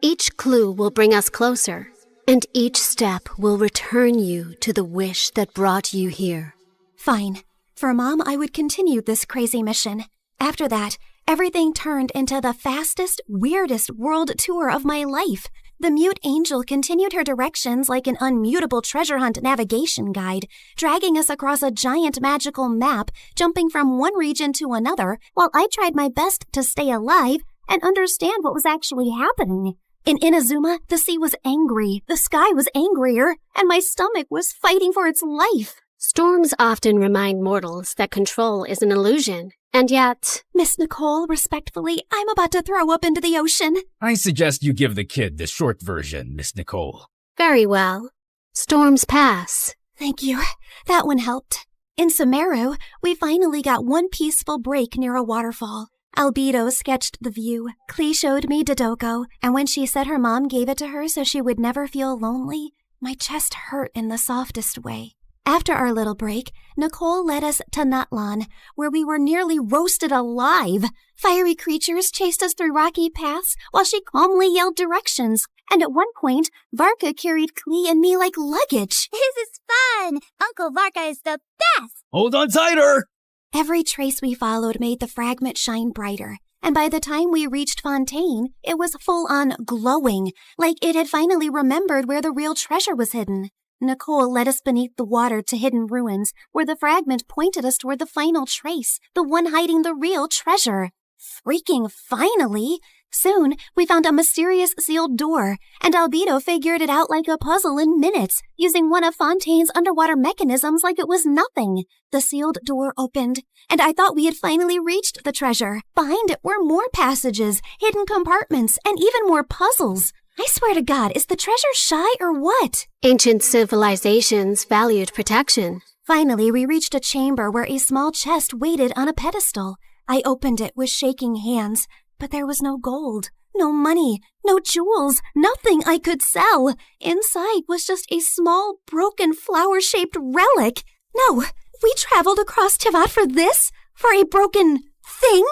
Each clue will bring us closer, and each step will return you to the wish that brought you here. Fine. For Mom, I would continue this crazy mission. After that, everything turned into the fastest, weirdest world tour of my life. The mute angel continued her directions like an unmutable treasure hunt navigation guide, dragging us across a giant magical map, jumping from one region to another, while I tried my best to stay alive and understand what was actually happening. In Inazuma, the sea was angry, the sky was angrier, and my stomach was fighting for its life. Storms often remind mortals that control is an illusion, and yet... Miss Nicole, respectfully, I'm about to throw up into the ocean. I suggest you give the kid the short version, Miss Nicole. Very well. Storms pass. Thank you. That one helped. In Sumeru, we finally got one peaceful break near a waterfall. Albedo sketched the view. Klee showed me Dodoko, and when she said her mom gave it to her so she would never feel lonely, my chest hurt in the softest way. After our little break, Nicole led us to Natlan, where we were nearly roasted alive. Fiery creatures chased us through rocky paths while she calmly yelled directions. And at one point, Varka carried Klee and me like luggage. This is fun! Uncle Varka is the best! Hold on tighter! Every trace we followed made the fragment shine brighter. And by the time we reached Fontaine, it was full-on glowing, like it had finally remembered where the real treasure was hidden. Nicole led us beneath the water to hidden ruins, where the fragment pointed us toward the final trace, the one hiding the real treasure. Freaking finally! Soon, we found a mysterious sealed door, and Albedo figured it out like a puzzle in minutes, using one of Fontaine's underwater mechanisms like it was nothing. The sealed door opened, and I thought we had finally reached the treasure. Behind it were more passages, hidden compartments, and even more puzzles. I swear to God, is the treasure shy or what? Ancient civilizations valued protection. Finally, we reached a chamber where a small chest waited on a pedestal. I opened it with shaking hands, but there was no gold, no money, no jewels, nothing I could sell. Inside was just a small, broken, flower-shaped relic. No, we traveled across Tevat for this? For a broken thing?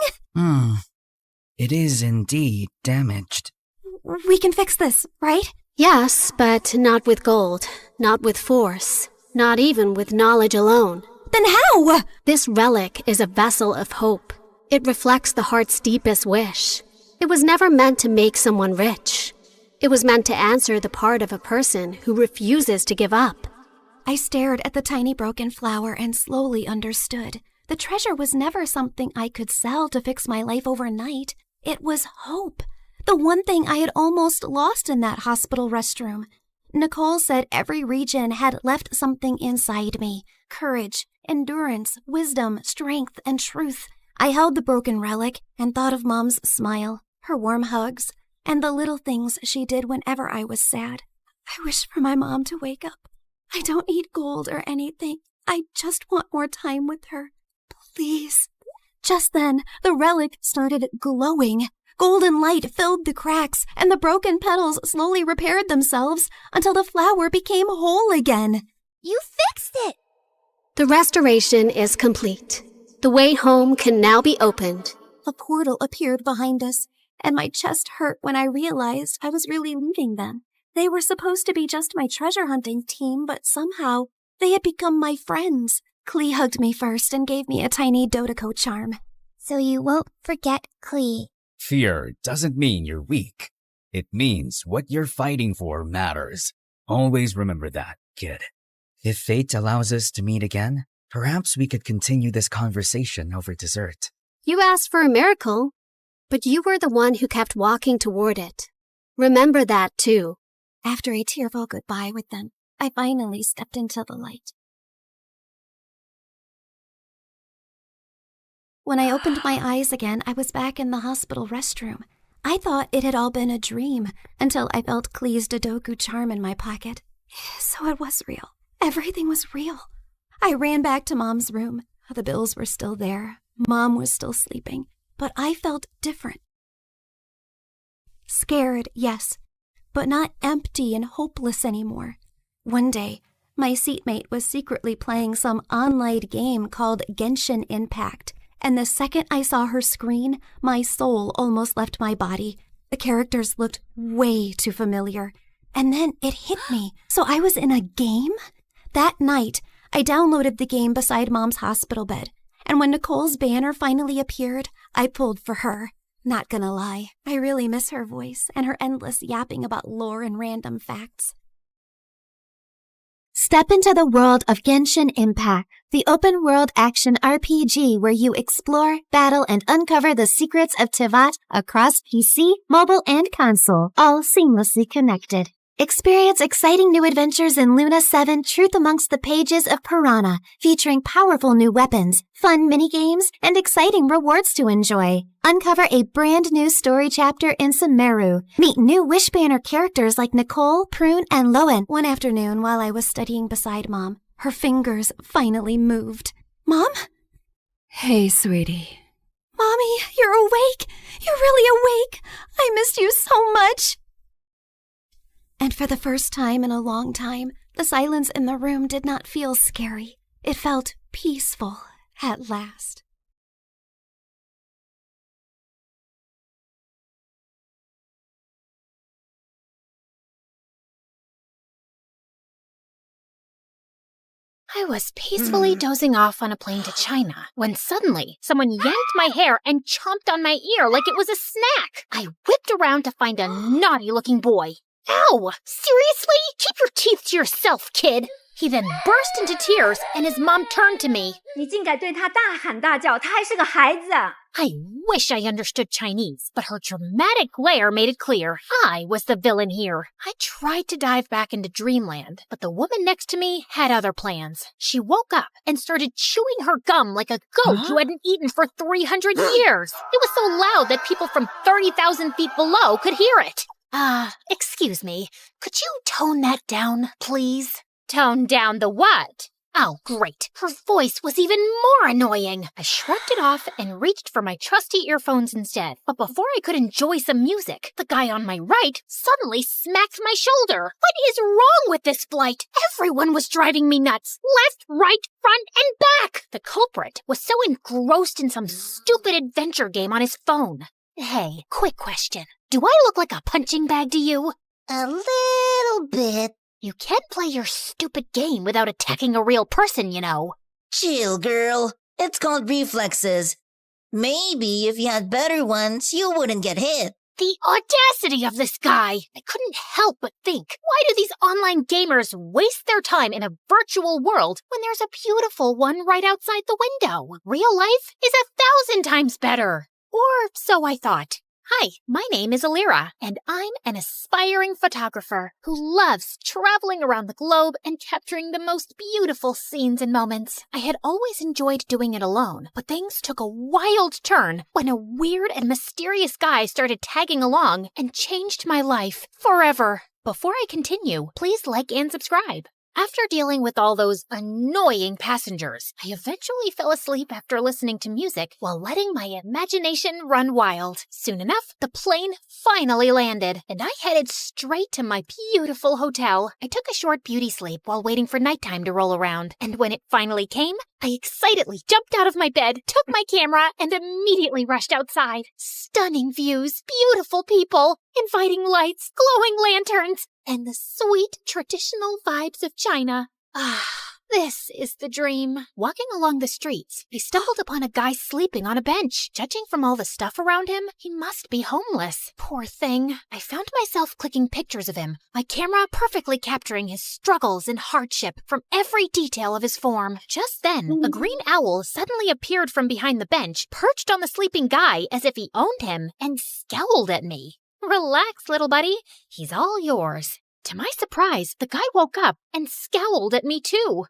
It is indeed damaged. We can fix this, right? Yes, but not with gold, not with force, not even with knowledge alone. Then how? This relic is a vessel of hope. It reflects the heart's deepest wish. It was never meant to make someone rich. It was meant to answer the part of a person who refuses to give up. I stared at the tiny broken flower and slowly understood. The treasure was never something I could sell to fix my life overnight. It was hope. The one thing I had almost lost in that hospital restroom. Nicole said every region had left something inside me. Courage, endurance, wisdom, strength, and truth. I held the broken relic and thought of Mom's smile, her warm hugs, and the little things she did whenever I was sad. I wish for my mom to wake up. I don't need gold or anything. I just want more time with her. Please. Just then, the relic started glowing. Golden light filled the cracks, and the broken petals slowly repaired themselves until the flower became whole again. You fixed it! The restoration is complete. The way home can now be opened. A portal appeared behind us, and my chest hurt when I realized I was really leaving them. They were supposed to be just my treasure hunting team, but somehow they had become my friends. Klee hugged me first and gave me a tiny Dodoko charm. So you won't forget Klee. Fear doesn't mean you're weak. It means what you're fighting for matters. Always remember that, kid. If fate allows us to meet again, perhaps we could continue this conversation over dessert. You asked for a miracle, but you were the one who kept walking toward it. Remember that, too. After a tearful goodbye with them, I finally stepped into the light. When I opened my eyes again, I was back in the hospital restroom. I thought it had all been a dream until I felt Klee's Dodoku charm in my pocket. So it was real. Everything was real. I ran back to Mom's room. The bills were still there. Mom was still sleeping. But I felt different. Scared, yes, but not empty and hopeless anymore. One day, my seatmate was secretly playing some online game called Genshin Impact, and the second I saw her screen, my soul almost left my body. The characters looked way too familiar. And then it hit me. So I was in a game? That night, I downloaded the game beside Mom's hospital bed. And when Nicole's banner finally appeared, I pulled for her. Not gonna lie, I really miss her voice and her endless yapping about lore and random facts. Step into the world of Genshin Impact, the open-world action RPG where you explore, battle, and uncover the secrets of Tivat across PC, mobile, and console, all seamlessly connected. Experience exciting new adventures in Luna 7 Truth Amongst the Pages of Piranha, featuring powerful new weapons, fun minigames, and exciting rewards to enjoy. Uncover a brand new story chapter in Sumeru. Meet new Wish Banner characters like Nicole, Prune, and Lowen. One afternoon while I was studying beside Mom, her fingers finally moved. Mom? Hey, sweetie. Mommy, you're awake. You're really awake. I missed you so much. And for the first time in a long time, the silence in the room did not feel scary. It felt peaceful at last. I was peacefully dozing off on a plane to China when suddenly someone yanked my hair and chomped on my ear like it was a snack. I whipped around to find a naughty-looking boy. Ow! Seriously? Keep your teeth to yourself, kid! He then burst into tears and his mom turned to me. 你竟敢对他大喊大叫，他还是个孩子。 I wish I understood Chinese, but her dramatic glare made it clear I was the villain here. I tried to dive back into dreamland, but the woman next to me had other plans. She woke up and started chewing her gum like a goat who hadn't eaten for 300 years. It was so loud that people from 30,000 feet below could hear it. Excuse me, could you tone that down, please? Tone down the what? Oh, great. Her voice was even more annoying. I shrugged it off and reached for my trusty earphones instead. But before I could enjoy some music, the guy on my right suddenly smacked my shoulder. What is wrong with this flight? Everyone was driving me nuts. Left, right, front, and back. The culprit was so engrossed in some stupid adventure game on his phone. Hey, quick question. Do I look like a punching bag to you? A little bit. You can't play your stupid game without attacking a real person, you know. Chill, girl. It's called reflexes. Maybe if you had better ones, you wouldn't get hit. The audacity of this guy! I couldn't help but think, why do these online gamers waste their time in a virtual world when there's a beautiful one right outside the window? Real life is 1,000 times better. Or so I thought. Hi, my name is Alira, and I'm an aspiring photographer who loves traveling around the globe and capturing the most beautiful scenes and moments. I had always enjoyed doing it alone, but things took a wild turn when a weird and mysterious guy started tagging along and changed my life forever. Before I continue, please like and subscribe. After dealing with all those annoying passengers, I eventually fell asleep after listening to music while letting my imagination run wild. Soon enough, the plane finally landed, and I headed straight to my beautiful hotel. I took a short beauty sleep while waiting for nighttime to roll around, and when it finally came, I excitedly jumped out of my bed, took my camera, and immediately rushed outside. Stunning views, beautiful people, inviting lights, glowing lanterns, and the sweet traditional vibes of China. Ah, this is the dream. Walking along the streets, I stumbled upon a guy sleeping on a bench. Judging from all the stuff around him, he must be homeless. Poor thing. I found myself clicking pictures of him, my camera perfectly capturing his struggles and hardship from every detail of his form. Just then, a green owl suddenly appeared from behind the bench, perched on the sleeping guy as if he owned him, and scowled at me. Relax, little buddy. He's all yours. To my surprise, the guy woke up and scowled at me too.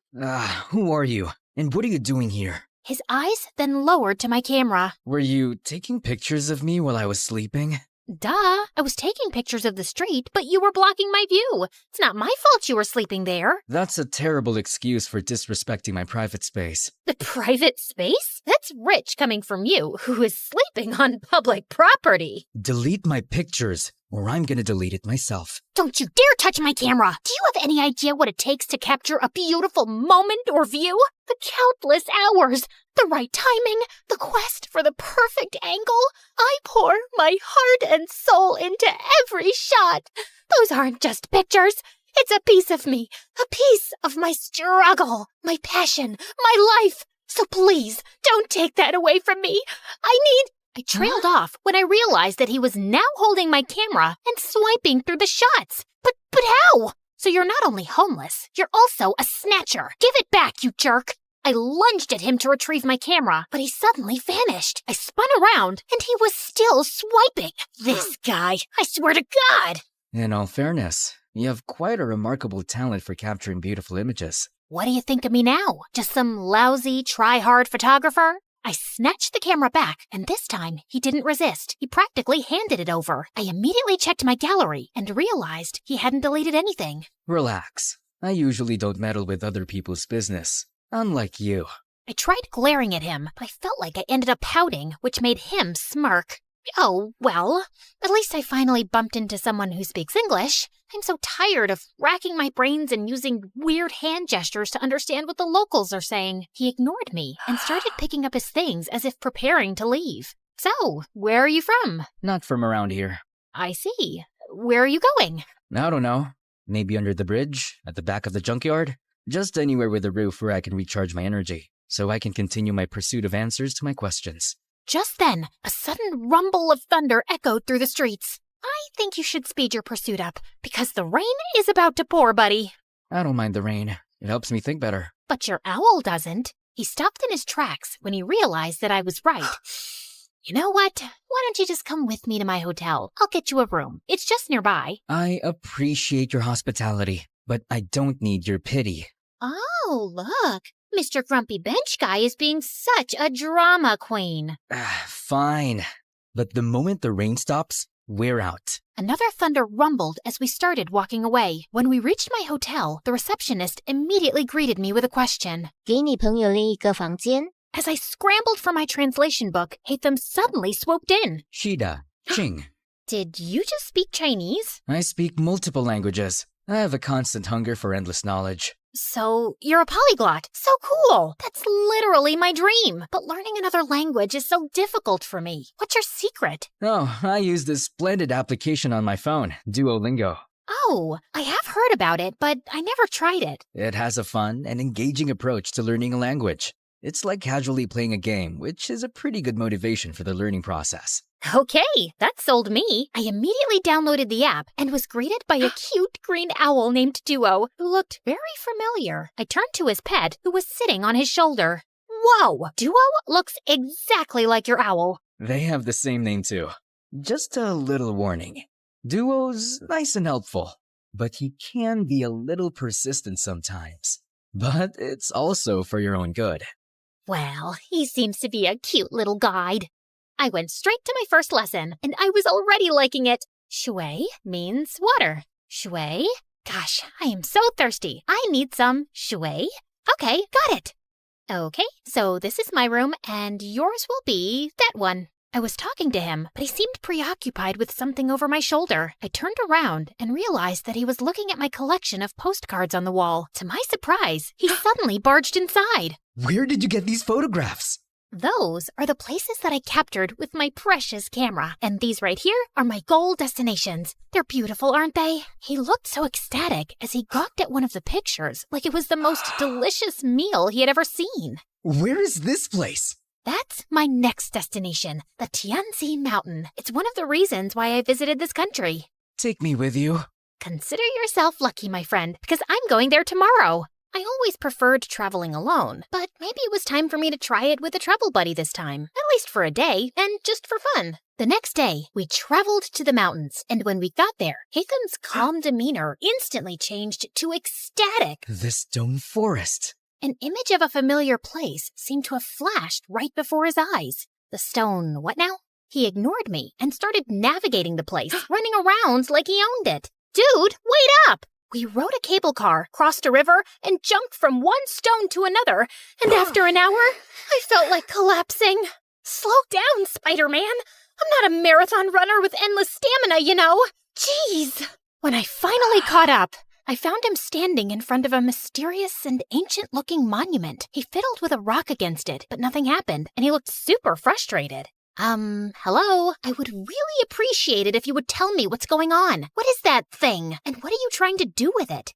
Who are you? And what are you doing here? His eyes then lowered to my camera. Were you taking pictures of me while I was sleeping? Duh, I was taking pictures of the street, but you were blocking my view. It's not my fault you were sleeping there. That's a terrible excuse for disrespecting my private space. The private space? That's rich coming from you, who is sleeping on public property. Delete my pictures, or I'm gonna delete it myself. Don't you dare touch my camera! Do you have any idea what it takes to capture a beautiful moment or view? The countless hours, the right timing, the quest for the perfect angle. I pour my heart and soul into every shot. Those aren't just pictures. It's a piece of me, a piece of my struggle, my passion, my life. So please, don't take that away from me. I trailed off when I realized that he was now holding my camera and swiping through the shots. But how? So you're not only homeless, you're also a snatcher. Give it back, you jerk. I lunged at him to retrieve my camera, but he suddenly vanished. I spun around, and he was still swiping. This guy, I swear to God. In all fairness, you have quite a remarkable talent for capturing beautiful images. What do you think of me now? Just some lousy, try-hard photographer? I snatched the camera back, and this time he didn't resist. He practically handed it over. I immediately checked my gallery and realized he hadn't deleted anything. Relax. I usually don't meddle with other people's business. Unlike you. I tried glaring at him, but I felt like I ended up pouting, which made him smirk. Oh, well, at least I finally bumped into someone who speaks English. I'm so tired of racking my brains and using weird hand gestures to understand what the locals are saying. He ignored me and started picking up his things as if preparing to leave. So, where are you from? Not from around here. I see. Where are you going? I don't know. Maybe under the bridge, at the back of the junkyard? Just anywhere with a roof where I can recharge my energy, so I can continue my pursuit of answers to my questions. Just then, a sudden rumble of thunder echoed through the streets. I think you should speed your pursuit up, because the rain is about to pour, buddy. I don't mind the rain. It helps me think better. But your owl doesn't. He stopped in his tracks when he realized that I was right. You know what? Why don't you just come with me to my hotel? I'll get you a room. It's just nearby. I appreciate your hospitality, but I don't need your pity. Oh, look. Mr. Grumpy Bench Guy is being such a drama queen. Fine. But the moment the rain stops, we're out. Another thunder rumbled as we started walking away. When we reached my hotel, the receptionist immediately greeted me with a question. 给你朋友另一个房间. As I scrambled for my translation book, Hatham suddenly swooped in. Shida, Ching. Did you just speak Chinese? I speak multiple languages. I have a constant hunger for endless knowledge. So, you're a polyglot. So cool. That's literally my dream. But learning another language is so difficult for me. What's your secret? Oh, I use this splendid application on my phone, Duolingo. Oh, I have heard about it, but I never tried it. It has a fun and engaging approach to learning a language. It's like casually playing a game, which is a pretty good motivation for the learning process. Okay, that sold me. I immediately downloaded the app and was greeted by a cute green owl named Duo, who looked very familiar. I turned to his pet, who was sitting on his shoulder. Whoa! Duo looks exactly like your owl. They have the same name too. Just a little warning. Duo's nice and helpful, but he can be a little persistent sometimes. But it's also for your own good. Well, he seems to be a cute little guide. I went straight to my first lesson, and I was already liking it. Shui means water. Shui? Gosh, I am so thirsty. I need some shui. Okay, got it. Okay, so this is my room, and yours will be that one. I was talking to him, but he seemed preoccupied with something over my shoulder. I turned around and realized that he was looking at my collection of postcards on the wall. To my surprise, he suddenly barged inside. Where did you get these photographs? Those are the places that I captured with my precious camera. And these right here are my goal destinations. They're beautiful, aren't they? He looked so ecstatic as he gawked at one of the pictures, like it was the most delicious meal he had ever seen. Where is this place? That's my next destination, the Tianzi Mountain. It's one of the reasons why I visited this country. Take me with you. Consider yourself lucky, my friend, because I'm going there tomorrow. I always preferred traveling alone, but maybe it was time for me to try it with a travel buddy this time, at least for a day, and just for fun. The next day, we traveled to the mountains, and when we got there, Hatham's calm demeanor instantly changed to ecstatic. The stone forest. An image of a familiar place seemed to have flashed right before his eyes. The stone, what now? He ignored me and started navigating the place, running around like he owned it. Dude, wait up! We rode a cable car, crossed a river, and jumped from one stone to another, and after an hour, I felt like collapsing. Slow down, Spider-Man. I'm not a marathon runner with endless stamina, you know. Jeez. When I finally caught up, I found him standing in front of a mysterious and ancient-looking monument. He fiddled with a rock against it, but nothing happened, and he looked super frustrated. Hello? I would really appreciate it if you would tell me what's going on. What is that thing? And what are you trying to do with it?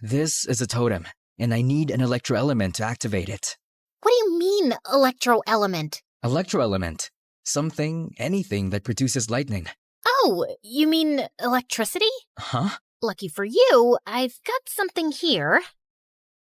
This is a totem, and I need an electro-element to activate it. What do you mean, electro-element? Electro-element. Something, anything that produces lightning. Oh, you mean electricity? Huh? Lucky for you, I've got something here.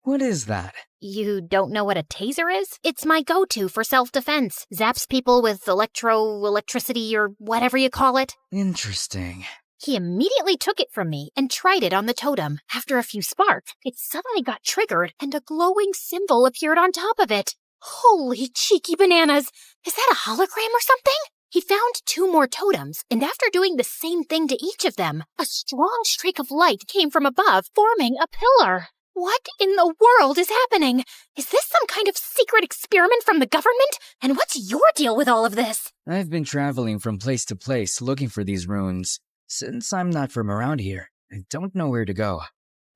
What is that? You don't know what a taser is? It's my go-to for self-defense. Zaps people with electricity or whatever you call it. Interesting. He immediately took it from me and tried it on the totem. After a few sparks, it suddenly got triggered and a glowing symbol appeared on top of it. Holy cheeky bananas! Is that a hologram or something? He found 2 more totems, and after doing the same thing to each of them, a strong streak of light came from above, forming a pillar. What in the world is happening? Is this some kind of secret experiment from the government? And what's your deal with all of this? I've been traveling from place to place looking for these runes. Since I'm not from around here, I don't know where to go.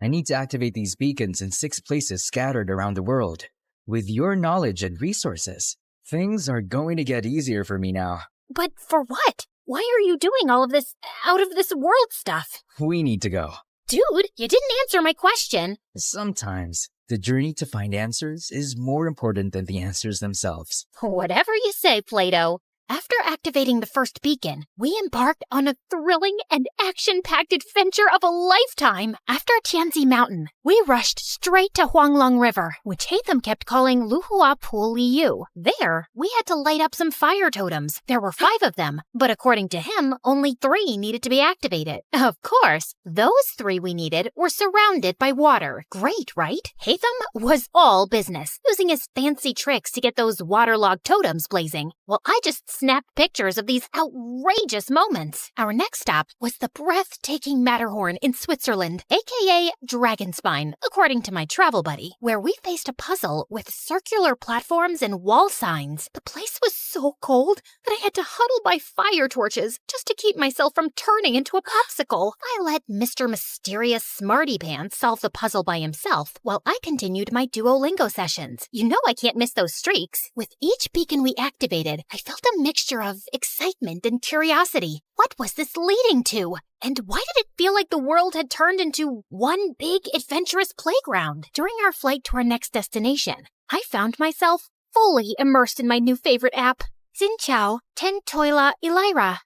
I need to activate these beacons in 6 places scattered around the world. With your knowledge and resources, things are going to get easier for me now. But for what? Why are you doing all of this out-of-this-world stuff? We need to go. Dude, you didn't answer my question. Sometimes, the journey to find answers is more important than the answers themselves. Whatever you say, Plato. After activating the first beacon, we embarked on a thrilling and action-packed adventure of a lifetime. After Tianzi Mountain, we rushed straight to Huanglong River, which Hatham kept calling Luhua Pool Liu. There, we had to light up some fire totems. There were 5 of them, but according to him, only 3 needed to be activated. Of course, those 3 we needed were surrounded by water. Great, right? Hatham was all business, using his fancy tricks to get those waterlogged totems blazing, while I just snapped pictures of these outrageous moments. Our next stop was the breathtaking Matterhorn in Switzerland, aka Dragonspine, according to my travel buddy, where we faced a puzzle with circular platforms and wall signs. The place was so cold that I had to huddle by fire torches just to keep myself from turning into a popsicle. I let Mr. Mysterious Smarty Pants solve the puzzle by himself, while I continued my Duolingo sessions. You know I can't miss those streaks. With each beacon we activated, I felt a mixture of excitement and curiosity. What was this leading to? And why did it feel like the world had turned into one big adventurous playground? During our flight to our next destination, I found myself fully immersed in my new favorite app, Xin Chao Ten Toila Elira.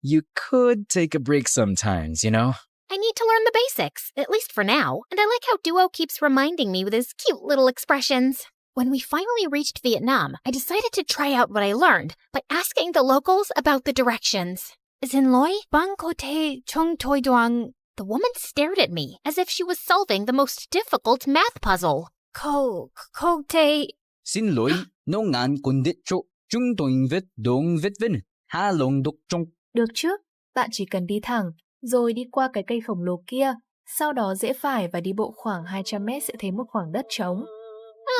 You could take a break sometimes, you know? I need to learn the basics, at least for now, and I like how Duo keeps reminding me with his cute little expressions. When we finally reached Vietnam, I decided to try out what I learned by asking the locals about the directions. Xin lỗi, bang có thể trong tôi đoán. The woman stared at me as if she was solving the most difficult math puzzle. Có thể... Xin lỗi, nông ngàn con đích chỗ, chúng tôi viết đúng viết vinh, hà lòng đục trong. Được chứ, bạn chỉ cần đi thẳng, rồi đi qua cái cây khổng lồ kia, sau đó rẽ phải và đi bộ khoảng 200 mét sẽ thấy một khoảng đất trống.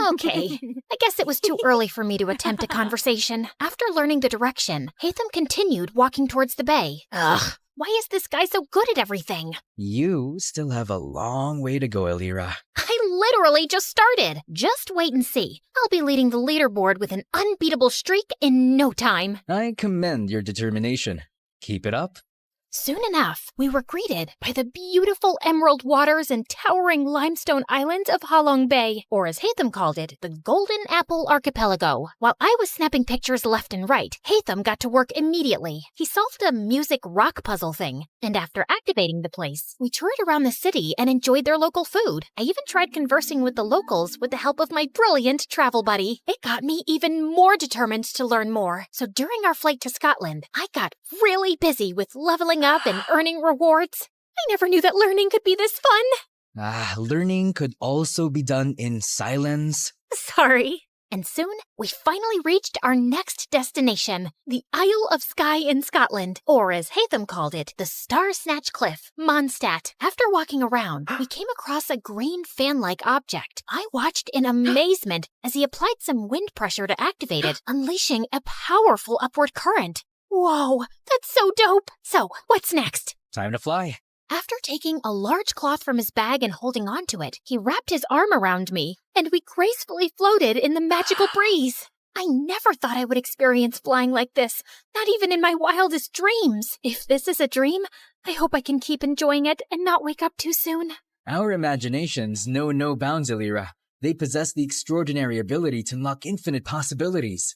Okay, I guess it was too early for me to attempt a conversation. After learning the direction, Hatham continued walking towards the bay. Ugh, why is this guy so good at everything? You still have a long way to go, Elira. I literally just started. Just wait and see. I'll be leading the leaderboard with an unbeatable streak in no time. I commend your determination. Keep it up. Soon enough, we were greeted by the beautiful emerald waters and towering limestone islands of Halong Bay, or as Hatham called it, the Golden Apple Archipelago. While I was snapping pictures left and right, Hatham got to work immediately. He solved a music rock puzzle thing, and after activating the place, we toured around the city and enjoyed their local food. I even tried conversing with the locals with the help of my brilliant travel buddy. It got me even more determined to learn more. So during our flight to Scotland, I got really busy with leveling up and earning rewards. I never knew that learning could be this fun. Learning could also be done in silence. Sorry. And soon, we finally reached our next destination, the Isle of Skye in Scotland, or as Hatham called it, the Star Snatch Cliff, Mondstadt. After walking around, we came across a green fan-like object. I watched in amazement as he applied some wind pressure to activate it, unleashing a powerful upward current. Whoa, that's so dope! So, what's next? Time to fly. After taking a large cloth from his bag and holding onto it, he wrapped his arm around me, and we gracefully floated in the magical breeze. I never thought I would experience flying like this, not even in my wildest dreams. If this is a dream, I hope I can keep enjoying it and not wake up too soon. Our imaginations know no bounds, Elira. They possess the extraordinary ability to unlock infinite possibilities.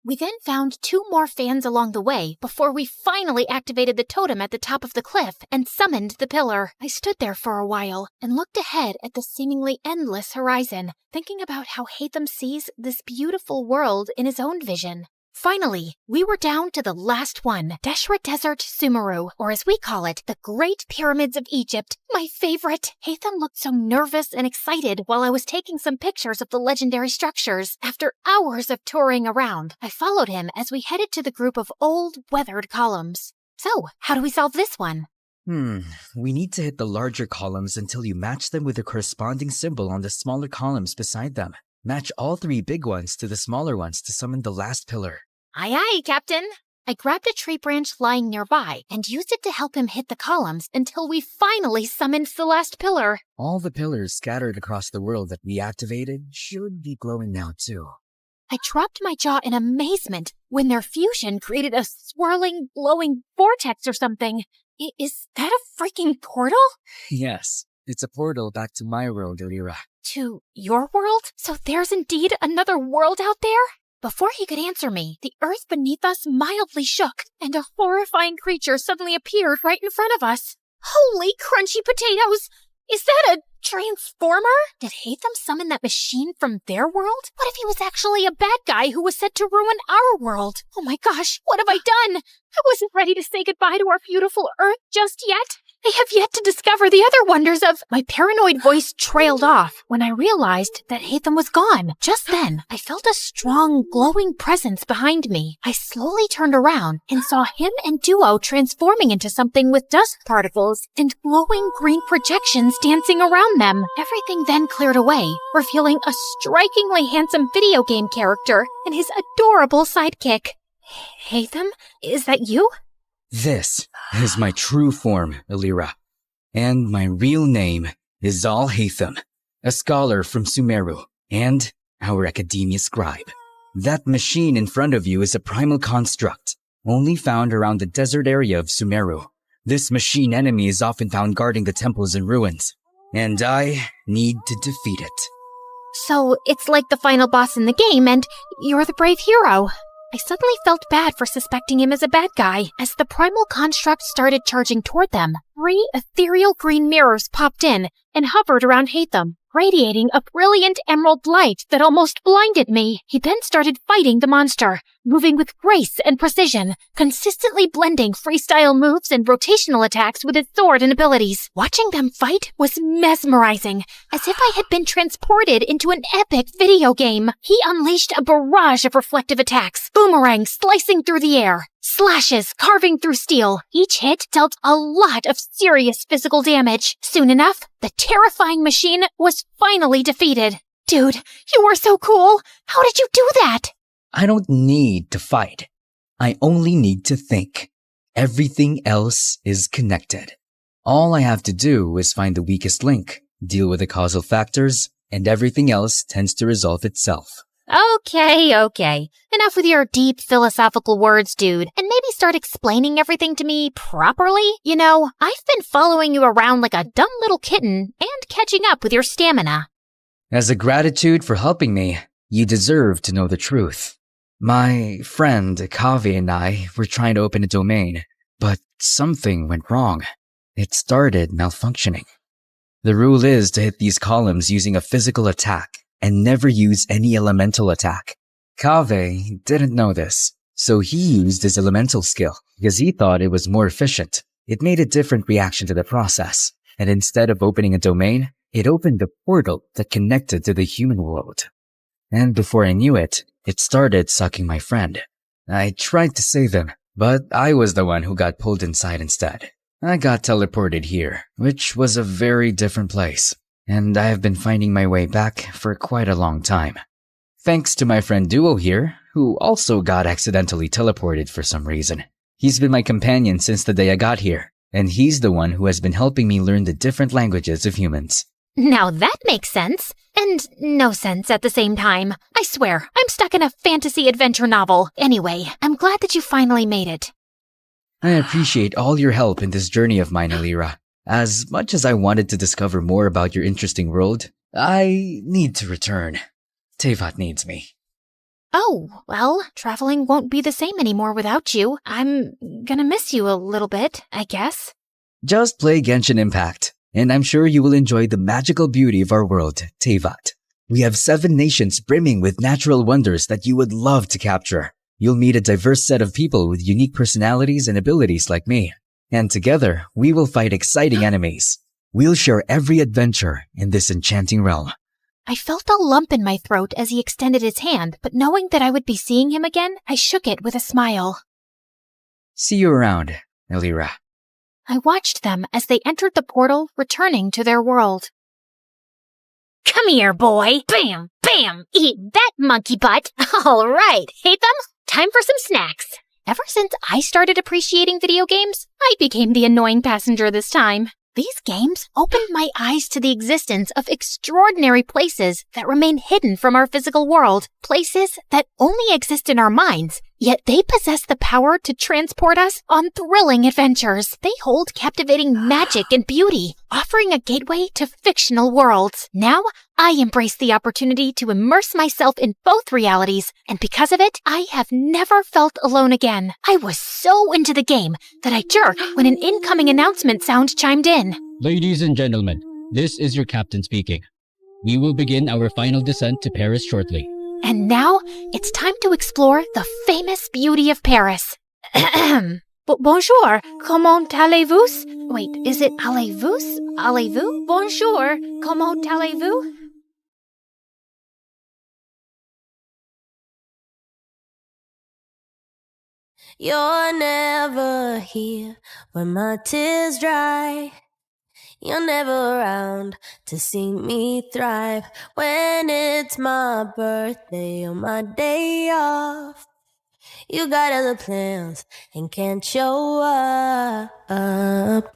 We then found 2 more fans along the way before we finally activated the totem at the top of the cliff and summoned the pillar. I stood there for a while and looked ahead at the seemingly endless horizon, thinking about how Hatham sees this beautiful world in his own vision. Finally, we were down to the last one, Deshra Desert Sumeru, or as we call it, the Great Pyramids of Egypt, my favorite. Hatham looked so nervous and excited while I was taking some pictures of the legendary structures. After hours of touring around, I followed him as we headed to the group of old, weathered columns. So, how do we solve this one? We need to hit the larger columns until you match them with the corresponding symbol on the smaller columns beside them. Match all 3 big ones to the smaller ones to summon the last pillar. Aye, aye, Captain. I grabbed a tree branch lying nearby and used it to help him hit the columns until we finally summoned the last pillar. All the pillars scattered across the world that we activated should be glowing now too. I dropped my jaw in amazement when their fusion created a swirling, glowing vortex or something. Is that a freaking portal? Yes, it's a portal back to my world, Elira. To your world? So there's indeed another world out there? Before he could answer me, the earth beneath us mildly shook, and a horrifying creature suddenly appeared right in front of us. Holy crunchy potatoes! Is that a transformer? Did Hatham summon that machine from their world? What if he was actually a bad guy who was set to ruin our world? Oh my gosh, what have I done? I wasn't ready to say goodbye to our beautiful earth just yet. I have yet to discover the other wonders of... My paranoid voice trailed off when I realized that Hatham was gone. Just then, I felt a strong, glowing presence behind me. I slowly turned around and saw him and Duo transforming into something with dust particles and glowing green projections dancing around them. Everything then cleared away, revealing a strikingly handsome video game character and his adorable sidekick. Hatham, is that you? This is my true form, Elira. And my real name is Zal Hatham, a scholar from Sumeru, and our academia scribe. That machine in front of you is a primal construct, only found around the desert area of Sumeru. This machine enemy is often found guarding the temples and ruins, and I need to defeat it. So it's like the final boss in the game, and you're the brave hero. I suddenly felt bad for suspecting him as a bad guy. As the primal construct started charging toward them, 3 ethereal green mirrors popped in and hovered around Hatham, radiating a brilliant emerald light that almost blinded me. He then started fighting the monster, moving with grace and precision, consistently blending freestyle moves and rotational attacks with his sword and abilities. Watching them fight was mesmerizing, as if I had been transported into an epic video game. He unleashed a barrage of reflective attacks, boomerangs slicing through the air, slashes carving through steel. Each hit dealt a lot of serious physical damage. Soon enough, the terrifying machine was finally defeated. Dude, you were so cool! How did you do that? I don't need to fight. I only need to think. Everything else is connected. All I have to do is find the weakest link, deal with the causal factors, and everything else tends to resolve itself. Okay. Enough with your deep philosophical words, dude, and maybe start explaining everything to me properly. You know, I've been following you around like a dumb little kitten and catching up with your stamina. As a gratitude for helping me, you deserve to know the truth. My friend Kavi and I were trying to open a domain, but something went wrong. It started malfunctioning. The rule is to hit these columns using a physical attack and never use any elemental attack. Kaveh didn't know this, so he used his elemental skill because he thought it was more efficient. It made a different reaction to the process, and instead of opening a domain, it opened a portal that connected to the human world. And before I knew it, it started sucking my friend. I tried to save him, but I was the one who got pulled inside instead. I got teleported here, which was a very different place, and I have been finding my way back for quite a long time. Thanks to my friend Duo here, who also got accidentally teleported for some reason. He's been my companion since the day I got here, and he's the one who has been helping me learn the different languages of humans. Now that makes sense, and no sense at the same time. I swear, I'm stuck in a fantasy adventure novel. Anyway, I'm glad that you finally made it. I appreciate all your help in this journey of mine, Alira. As much as I wanted to discover more about your interesting world, I need to return. Tevat needs me. Oh, well, traveling won't be the same anymore without you. I'm gonna miss you a little bit, I guess. Just play Genshin Impact, and I'm sure you will enjoy the magical beauty of our world, Tevat. We have 7 nations brimming with natural wonders that you would love to capture. You'll meet a diverse set of people with unique personalities and abilities like me. And together, we will fight exciting enemies. We'll share every adventure in this enchanting realm. I felt a lump in my throat as he extended his hand, but knowing that I would be seeing him again, I shook it with a smile. See you around, Alira. I watched them as they entered the portal, returning to their world. Come here, boy. Bam, bam. Eat that, monkey butt. All right, Hatham, time for some snacks. Ever since I started appreciating video games, I became the annoying passenger this time. These games opened my eyes to the existence of extraordinary places that remain hidden from our physical world, places that only exist in our minds, yet they possess the power to transport us on thrilling adventures. They hold captivating magic and beauty, offering a gateway to fictional worlds. Now, I embrace the opportunity to immerse myself in both realities, and because of it, I have never felt alone again. I was so into the game that I jerked when an incoming announcement sound chimed in. Ladies and gentlemen, this is your captain speaking. We will begin our final descent to Paris shortly. And now, it's time to explore the famous beauty of Paris. Bonjour, comment allez-vous? Wait, is it allez-vous? Allez-vous? Bonjour, comment allez-vous? You're never here when my tears dry. You're never around to see me thrive. When it's my birthday or my day off, you got other plans and can't show up.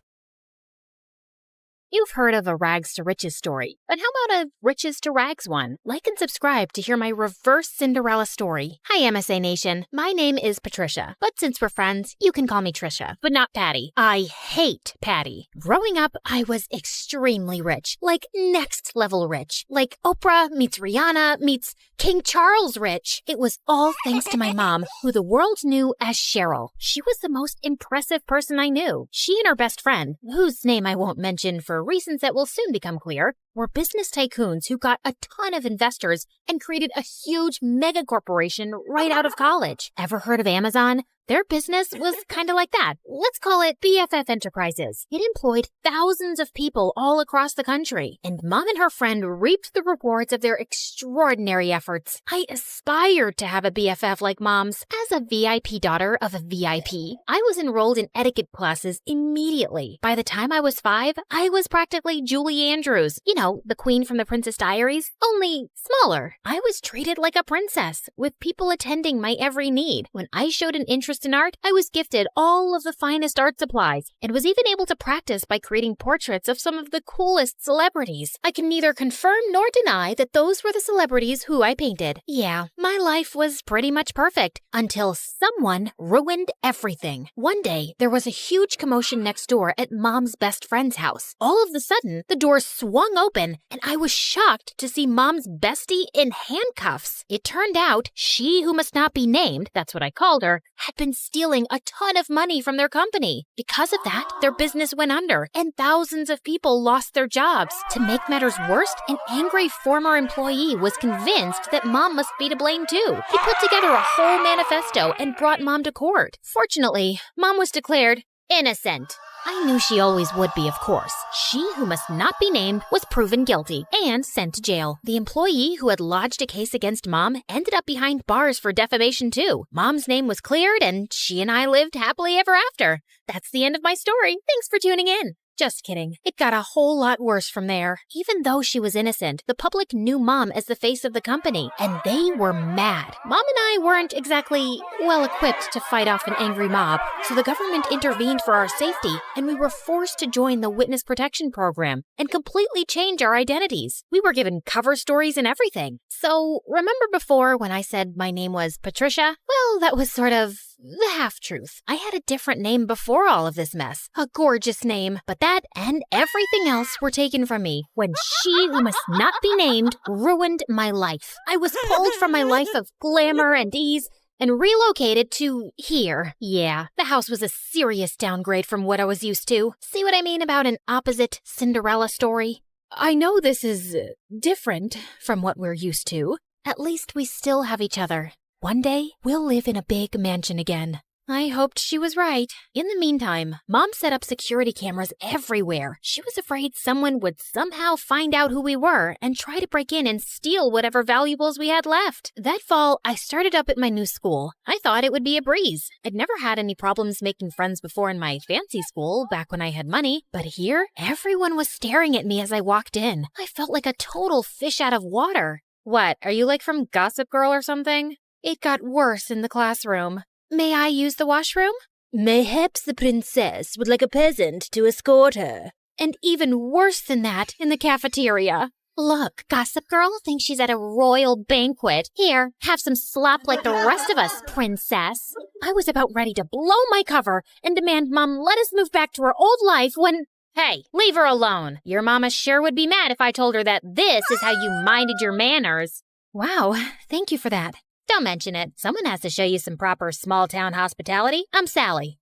You've heard of a rags to riches story, but how about a riches to rags one? Like and subscribe to hear my reverse Cinderella story. Hi, MSA Nation. My name is Patricia, but since we're friends, you can call me Trisha, but not Patty. I hate Patty. Growing up, I was extremely rich, like next level rich, like Oprah meets Rihanna meets King Charles rich. It was all thanks to my mom, who the world knew as Cheryl. She was the most impressive person I knew. She and her best friend, whose name I won't mention for reasons that will soon become clear, were business tycoons who got a ton of investors and created a huge mega corporation right out of college. Ever heard of Amazon? Their business was kind of like that. Let's call it BFF Enterprises. It employed thousands of people all across the country, and Mom and her friend reaped the rewards of their extraordinary efforts. I aspired to have a BFF like Mom's. As a VIP daughter of a VIP, I was enrolled in etiquette classes immediately. By the time I was 5, I was practically Julie Andrews. You know, the queen from the Princess Diaries, only smaller. I was treated like a princess, with people attending my every need. When I showed an interest in art, I was gifted all of the finest art supplies and was even able to practice by creating portraits of some of the coolest celebrities. I can neither confirm nor deny that those were the celebrities who I painted. Yeah, my life was pretty much perfect until someone ruined everything. One day, there was a huge commotion next door at Mom's best friend's house. All of a sudden, the door swung open and I was shocked to see Mom's bestie in handcuffs. It turned out she who must not be named, that's what I called her, had been stealing a ton of money from their company. Because of that, their business went under and thousands of people lost their jobs. To make matters worse, an angry former employee was convinced that Mom must be to blame too. He put together a whole manifesto and brought Mom to court. Fortunately, Mom was declared innocent. I knew she always would be, of course. She who must not be named was proven guilty and sent to jail. The employee who had lodged a case against Mom ended up behind bars for defamation too. Mom's name was cleared and she and I lived happily ever after. That's the end of my story. Thanks for tuning in. Just kidding. It got a whole lot worse from there. Even though she was innocent, the public knew Mom as the face of the company, and they were mad. Mom and I weren't exactly well-equipped to fight off an angry mob, so the government intervened for our safety, and we were forced to join the Witness Protection Program and completely change our identities. We were given cover stories and everything. So, remember before when I said my name was Patricia? Well, that was sort of the half-truth. I had a different name before all of this mess. A gorgeous name. But that and everything else were taken from me when she who must not be named ruined my life. I was pulled from my life of glamour and ease and relocated to here. Yeah, the house was a serious downgrade from what I was used to. See what I mean about an opposite Cinderella story? I know this is different from what we're used to. At least we still have each other. One day, we'll live in a big mansion again. I hoped she was right. In the meantime, Mom set up security cameras everywhere. She was afraid someone would somehow find out who we were and try to break in and steal whatever valuables we had left. That fall, I started up at my new school. I thought it would be a breeze. I'd never had any problems making friends before in my fancy school back when I had money, but here, everyone was staring at me as I walked in. I felt like a total fish out of water. What, are you like from Gossip Girl or something? It got worse in the classroom. May I use the washroom? Mayhaps the princess would like a peasant to escort her. And even worse than that in the cafeteria. Look, Gossip Girl thinks she's at a royal banquet. Here, have some slop like the rest of us, princess. I was about ready to blow my cover and demand Mom let us move back to her old life when... Hey, leave her alone. Your mama sure would be mad if I told her that this is how you minded your manners. Wow, thank you for that. Don't mention it. Someone has to show you some proper small-town hospitality. I'm Sally.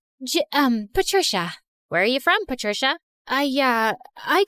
Patricia. Where are you from, Patricia? I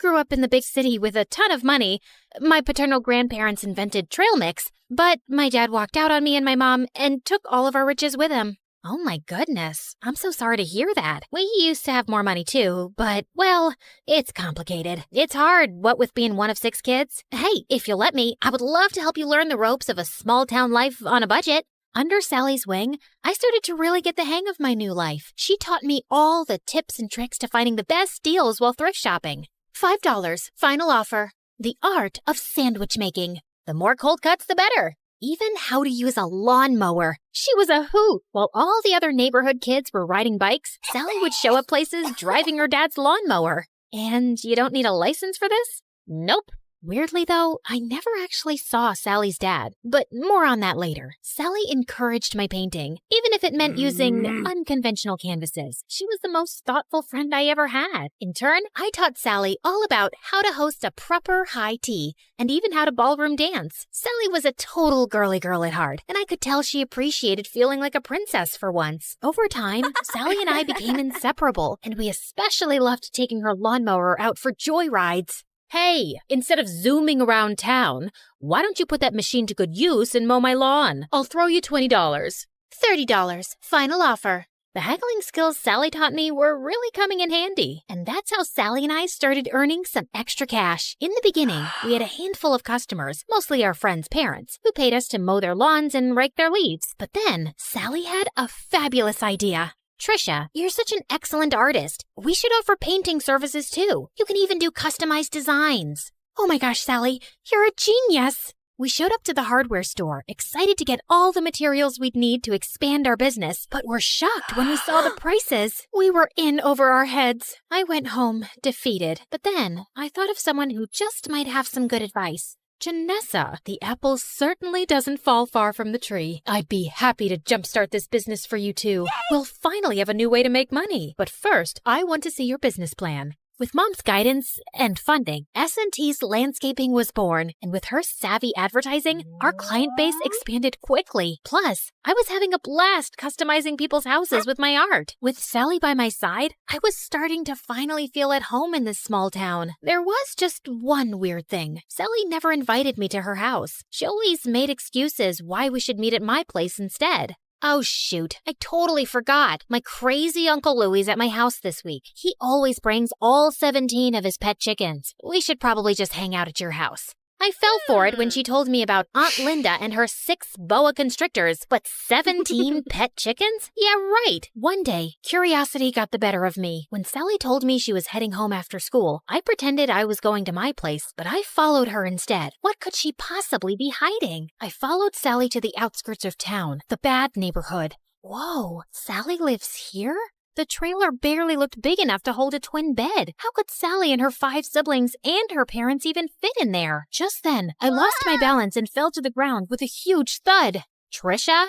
grew up in the big city with a ton of money. My paternal grandparents invented trail mix, but my dad walked out on me and my mom and took all of our riches with him. Oh my goodness. I'm so sorry to hear that. We used to have more money too, but, well, it's complicated. It's hard, what with being one of 6 kids. Hey, if you'll let me, I would love to help you learn the ropes of a small-town life on a budget. Under Sally's wing, I started to really get the hang of my new life. She taught me all the tips and tricks to finding the best deals while thrift shopping. $5, final offer. The art of sandwich making. The more cold cuts, the better. Even how to use a lawnmower. She was a hoot. While all the other neighborhood kids were riding bikes, Sally would show up places driving her dad's lawnmower. And you don't need a license for this? Nope. Weirdly, though, I never actually saw Sally's dad, but more on that later. Sally encouraged my painting, even if it meant using unconventional canvases. She was the most thoughtful friend I ever had. In turn, I taught Sally all about how to host a proper high tea and even how to ballroom dance. Sally was a total girly girl at heart, and I could tell she appreciated feeling like a princess for once. Over time, Sally and I became inseparable, and we especially loved taking her lawnmower out for joy rides. Hey, instead of zooming around town, why don't you put that machine to good use and mow my lawn? I'll throw you $20. $30. Final offer. The haggling skills Sally taught me were really coming in handy, and that's how Sally and I started earning some extra cash. In the beginning, we had a handful of customers, mostly our friends' parents, who paid us to mow their lawns and rake their leaves. But then, Sally had a fabulous idea. Trisha, you're such an excellent artist. We should offer painting services too. You can even do customized designs. Oh my gosh, Sally, you're a genius. We showed up to the hardware store, excited to get all the materials we'd need to expand our business, but were shocked when we saw the prices. We were in over our heads. I went home, defeated. But then, I thought of someone who just might have some good advice. Janessa, the apple certainly doesn't fall far from the tree. I'd be happy to jumpstart this business for you too. We'll finally have a new way to make money. But first, I want to see your business plan. With Mom's guidance and funding, S&T's Landscaping was born, and with her savvy advertising, our client base expanded quickly. Plus, I was having a blast customizing people's houses with my art. With Sally by my side, I was starting to finally feel at home in this small town. There was just one weird thing. Sally never invited me to her house. She always made excuses why we should meet at my place instead. Oh shoot, I totally forgot. My crazy Uncle Louie's at my house this week. He always brings all 17 of his pet chickens. We should probably just hang out at your house. I fell for it when she told me about Aunt Linda and her 6 boa constrictors, but 17 pet chickens? Yeah, right. One day, curiosity got the better of me. When Sally told me she was heading home after school, I pretended I was going to my place, but I followed her instead. What could she possibly be hiding? I followed Sally to the outskirts of town, the bad neighborhood. Whoa, Sally lives here? The trailer barely looked big enough to hold a twin bed. How could Sally and her 5 siblings and her parents even fit in there? Just then, I lost my balance and fell to the ground with a huge thud. Trisha?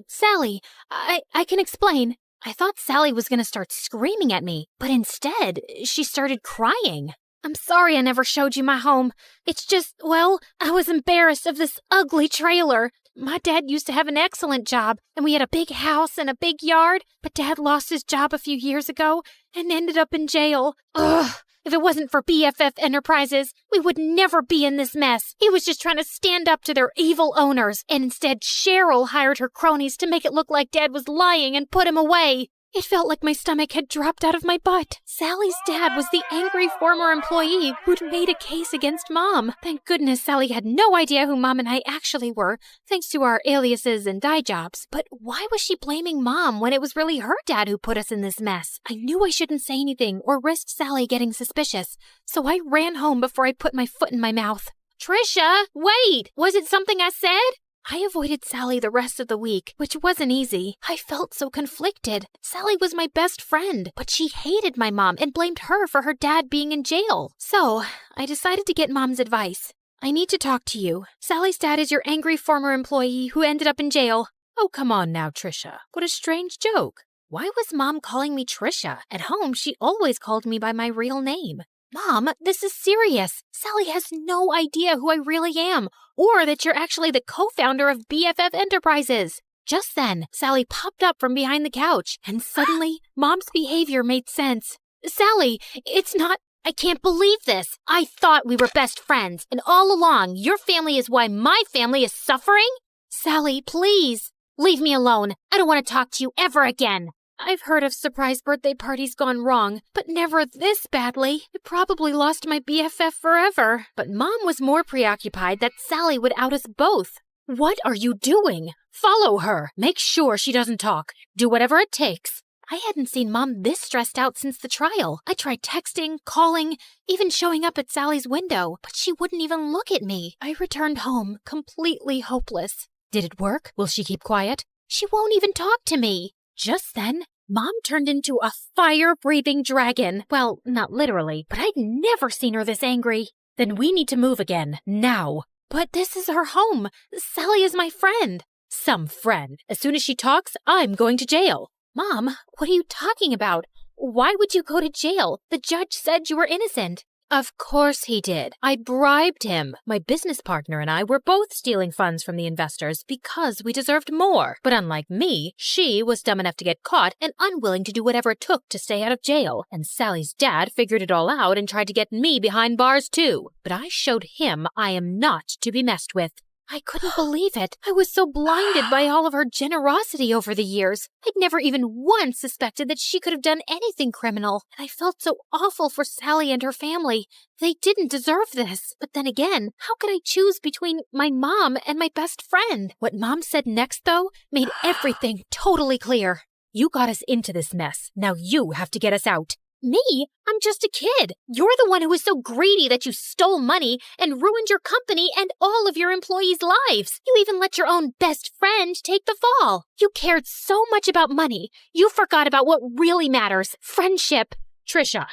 Sally, I can explain. I thought Sally was going to start screaming at me, but instead, she started crying. I'm sorry I never showed you my home. It's just, well, I was embarrassed of this ugly trailer. My dad used to have an excellent job, and we had a big house and a big yard, but Dad lost his job a few years ago and ended up in jail. Ugh! If it wasn't for BFF Enterprises, we would never be in this mess. He was just trying to stand up to their evil owners, and instead Cheryl hired her cronies to make it look like Dad was lying and put him away. It felt like my stomach had dropped out of my butt. Sally's dad was the angry former employee who'd made a case against Mom. Thank goodness Sally had no idea who Mom and I actually were, thanks to our aliases and dye jobs. But why was she blaming Mom when it was really her dad who put us in this mess? I knew I shouldn't say anything or risk Sally getting suspicious, so I ran home before I put my foot in my mouth. Trisha, wait! Was it something I said? I avoided Sally the rest of the week, which wasn't easy. I felt so conflicted. Sally was my best friend, but she hated my mom and blamed her for her dad being in jail. So, I decided to get Mom's advice. I need to talk to you. Sally's dad is your angry former employee who ended up in jail. Oh, come on now, Trisha. What a strange joke. Why was Mom calling me Trisha? At home, she always called me by my real name. Mom, this is serious. Sally has no idea who I really am, or that you're actually the co-founder of BFF Enterprises. Just then, Sally popped up from behind the couch, and suddenly, Mom's behavior made sense. Sally, it's not... I can't believe this. I thought we were best friends, and all along, your family is why my family is suffering? Sally, please, leave me alone. I don't want to talk to you ever again. I've heard of surprise birthday parties gone wrong, but never this badly. I probably lost my BFF forever. But Mom was more preoccupied that Sally would out us both. What are you doing? Follow her. Make sure she doesn't talk. Do whatever it takes. I hadn't seen Mom this stressed out since the trial. I tried texting, calling, even showing up at Sally's window, but she wouldn't even look at me. I returned home, completely hopeless. Did it work? Will she keep quiet? She won't even talk to me. Just then, Mom turned into a fire-breathing dragon. Well, not literally, but I'd never seen her this angry. Then we need to move again, now. But this is her home. Sally is my friend. Some friend. As soon as she talks, I'm going to jail. Mom, what are you talking about? Why would you go to jail? The judge said you were innocent. Of course he did. I bribed him. My business partner and I were both stealing funds from the investors because we deserved more. But unlike me, she was dumb enough to get caught and unwilling to do whatever it took to stay out of jail. And Sally's dad figured it all out and tried to get me behind bars too. But I showed him I am not to be messed with. I couldn't believe it. I was so blinded by all of her generosity over the years. I'd never even once suspected that she could have done anything criminal. And I felt so awful for Sally and her family. They didn't deserve this. But then again, how could I choose between my mom and my best friend? What Mom said next, though, made everything totally clear. You got us into this mess. Now you have to get us out. Me? I'm just a kid. You're the one who was so greedy that you stole money and ruined your company and all of your employees' lives. You even let your own best friend take the fall. You cared so much about money, you forgot about what really matters, friendship. Trisha,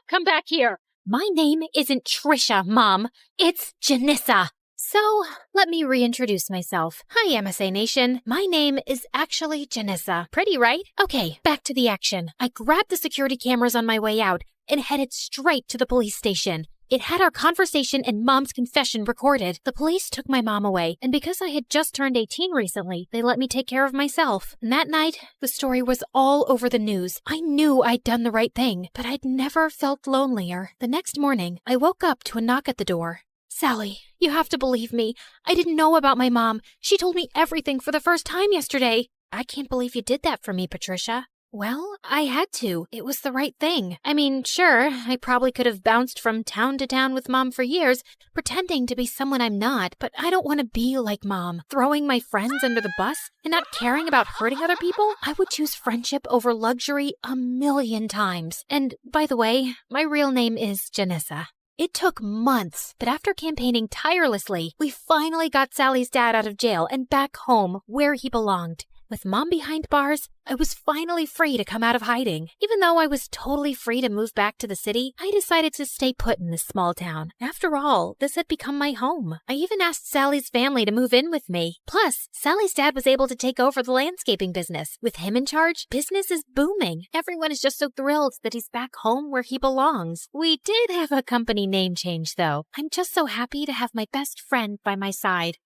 come back here. My name isn't Trisha, Mom. It's Janissa. So, let me reintroduce myself. Hi, MSA Nation. My name is actually Janissa. Pretty, right? Okay, back to the action. I grabbed the security cameras on my way out and headed straight to the police station. It had our conversation and Mom's confession recorded. The police took my mom away, and because I had just turned 18 recently, they let me take care of myself. And that night, the story was all over the news. I knew I'd done the right thing, but I'd never felt lonelier. The next morning, I woke up to a knock at the door. Sally, you have to believe me. I didn't know about my mom. She told me everything for the first time yesterday. I can't believe you did that for me, Patricia. Well, I had to. It was the right thing. I mean, sure, I probably could have bounced from town to town with Mom for years, pretending to be someone I'm not, but I don't want to be like Mom, throwing my friends under the bus and not caring about hurting other people. I would choose friendship over luxury 1,000,000 times. And, by the way, my real name is Janissa. It took months, but after campaigning tirelessly, we finally got Sally's dad out of jail and back home where he belonged. With Mom behind bars, I was finally free to come out of hiding. Even though I was totally free to move back to the city, I decided to stay put in this small town. After all, this had become my home. I even asked Sally's family to move in with me. Plus, Sally's dad was able to take over the landscaping business. With him in charge, business is booming. Everyone is just so thrilled that he's back home where he belongs. We did have a company name change, though. I'm just so happy to have my best friend by my side.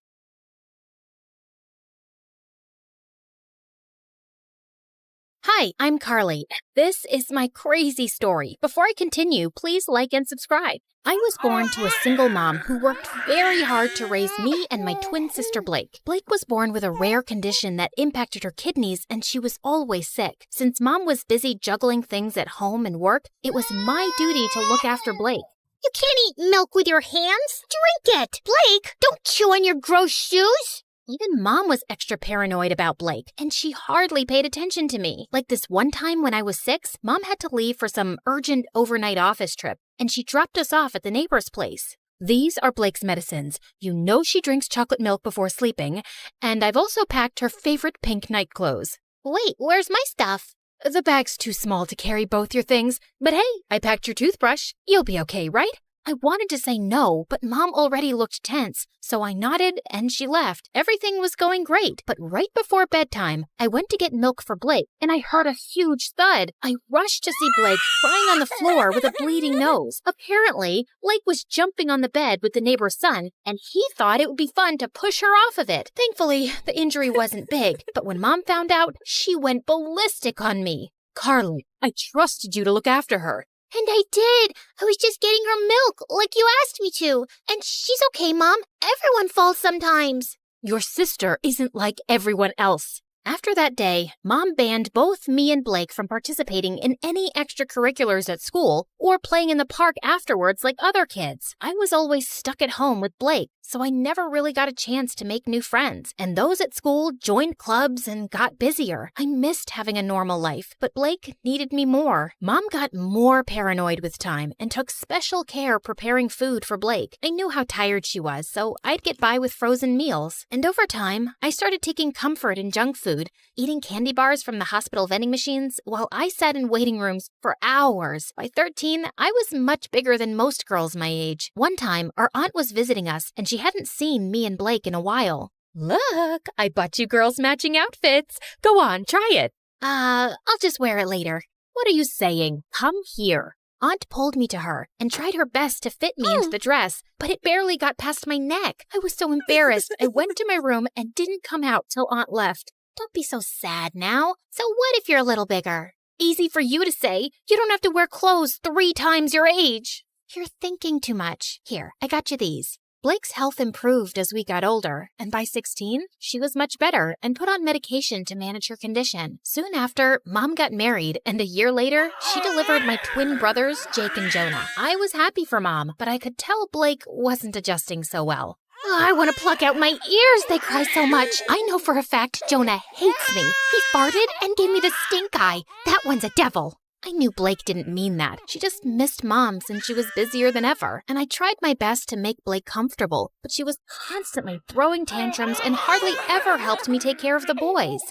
Hi, I'm Carly. This is my crazy story. Before I continue, please like and subscribe. I was born to a single mom who worked very hard to raise me and my twin sister Blake. Blake was born with a rare condition that impacted her kidneys, and she was always sick. Since Mom was busy juggling things at home and work, it was my duty to look after Blake. You can't eat milk with your hands. Drink it. Blake, don't chew on your gross shoes. Even Mom was extra paranoid about Blake, and she hardly paid attention to me. Like this one time when I was 6, Mom had to leave for some urgent overnight office trip, and she dropped us off at the neighbor's place. These are Blake's medicines. You know she drinks chocolate milk before sleeping, and I've also packed her favorite pink night clothes. Wait, where's my stuff? The bag's too small to carry both your things, but hey, I packed your toothbrush. You'll be okay, right? I wanted to say no, but Mom already looked tense, so I nodded and she left. Everything was going great, but right before bedtime, I went to get milk for Blake, and I heard a huge thud. I rushed to see Blake crying on the floor with a bleeding nose. Apparently, Blake was jumping on the bed with the neighbor's son, and he thought it would be fun to push her off of it. Thankfully, the injury wasn't big, but when Mom found out, she went ballistic on me. Carly, I trusted you to look after her. And I did. I was just getting her milk, like you asked me to. And she's okay, Mom. Everyone falls sometimes. Your sister isn't like everyone else. After that day, Mom banned both me and Blake from participating in any extracurriculars at school or playing in the park afterwards like other kids. I was always stuck at home with Blake, so I never really got a chance to make new friends. And those at school joined clubs and got busier. I missed having a normal life, but Blake needed me more. Mom got more paranoid with time and took special care preparing food for Blake. I knew how tired she was, so I'd get by with frozen meals. And over time, I started taking comfort in junk food food, eating candy bars from the hospital vending machines, while I sat in waiting rooms for hours. By 13, I was much bigger than most girls my age. One time, our aunt was visiting us, and she hadn't seen me and Blake in a while. Look, I bought you girls matching outfits. Go on, try it. I'll just wear it later. What are you saying? Come here. Aunt pulled me to her and tried her best to fit me into the dress, but it barely got past my neck. I was so embarrassed. I went to my room and didn't come out till Aunt left. Don't be so sad now. So what if you're a little bigger? Easy for you to say. You don't have to wear clothes 3 times your age. You're thinking too much. Here, I got you these. Blake's health improved as we got older, and by 16, she was much better and put on medication to manage her condition. Soon after, Mom got married, and a year later, she delivered my twin brothers, Jake and Jonah. I was happy for Mom, but I could tell Blake wasn't adjusting so well. I want to pluck out my ears, they cry so much. I know for a fact Jonah hates me. He farted and gave me the stink eye. That one's a devil. I knew Blake didn't mean that. She just missed Mom since she was busier than ever, and I tried my best to make Blake comfortable, but she was constantly throwing tantrums and hardly ever helped me take care of the boys.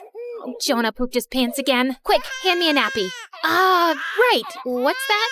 Jonah pooped his pants again. Quick, hand me a nappy. Right. What's that?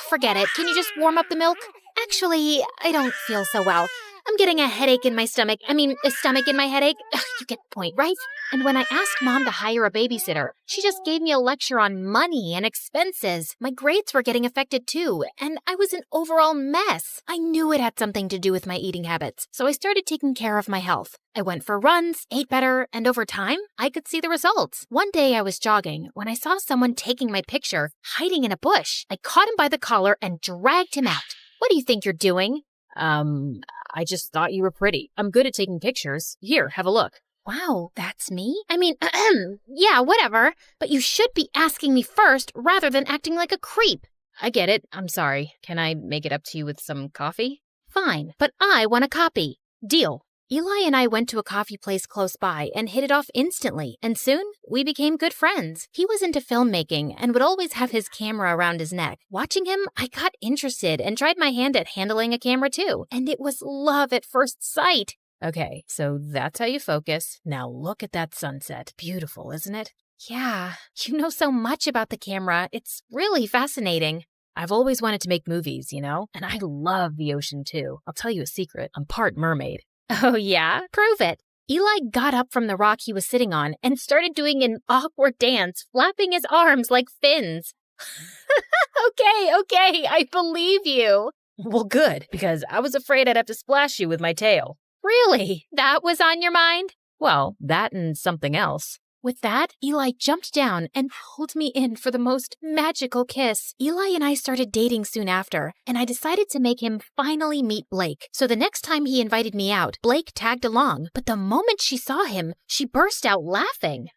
Forget it. Can you just warm up the milk? Actually, I don't feel so well. I'm getting a headache in my stomach. A stomach in my headache. You get the point, right? And when I asked Mom to hire a babysitter, she just gave me a lecture on money and expenses. My grades were getting affected too, and I was an overall mess. I knew it had something to do with my eating habits, so I started taking care of my health. I went for runs, ate better, and over time, I could see the results. One day I was jogging when I saw someone taking my picture, hiding in a bush. I caught him by the collar and dragged him out. What do you think you're doing? I just thought you were pretty. I'm good at taking pictures. Here, have a look. Wow, that's me? Yeah, whatever. But you should be asking me first rather than acting like a creep. I get it. I'm sorry. Can I make it up to you with some coffee? Fine, but I want a copy. Deal. Eli and I went to a coffee place close by and hit it off instantly, and soon we became good friends. He was into filmmaking and would always have his camera around his neck. Watching him, I got interested and tried my hand at handling a camera too, and it was love at first sight. Okay, so that's how you focus. Now look at that sunset. Beautiful, isn't it? Yeah, you know so much about the camera. It's really fascinating. I've always wanted to make movies, you know? And I love the ocean too. I'll tell you a secret. I'm part mermaid. Oh yeah? Prove it. Eli got up from the rock he was sitting on and started doing an awkward dance, flapping his arms like fins. Okay, I believe you. Well, good, because I was afraid I'd have to splash you with my tail. Really? That was on your mind? Well, that and something else. With that, Eli jumped down and pulled me in for the most magical kiss. Eli and I started dating soon after, and I decided to make him finally meet Blake. So the next time he invited me out, Blake tagged along, but the moment she saw him, she burst out laughing.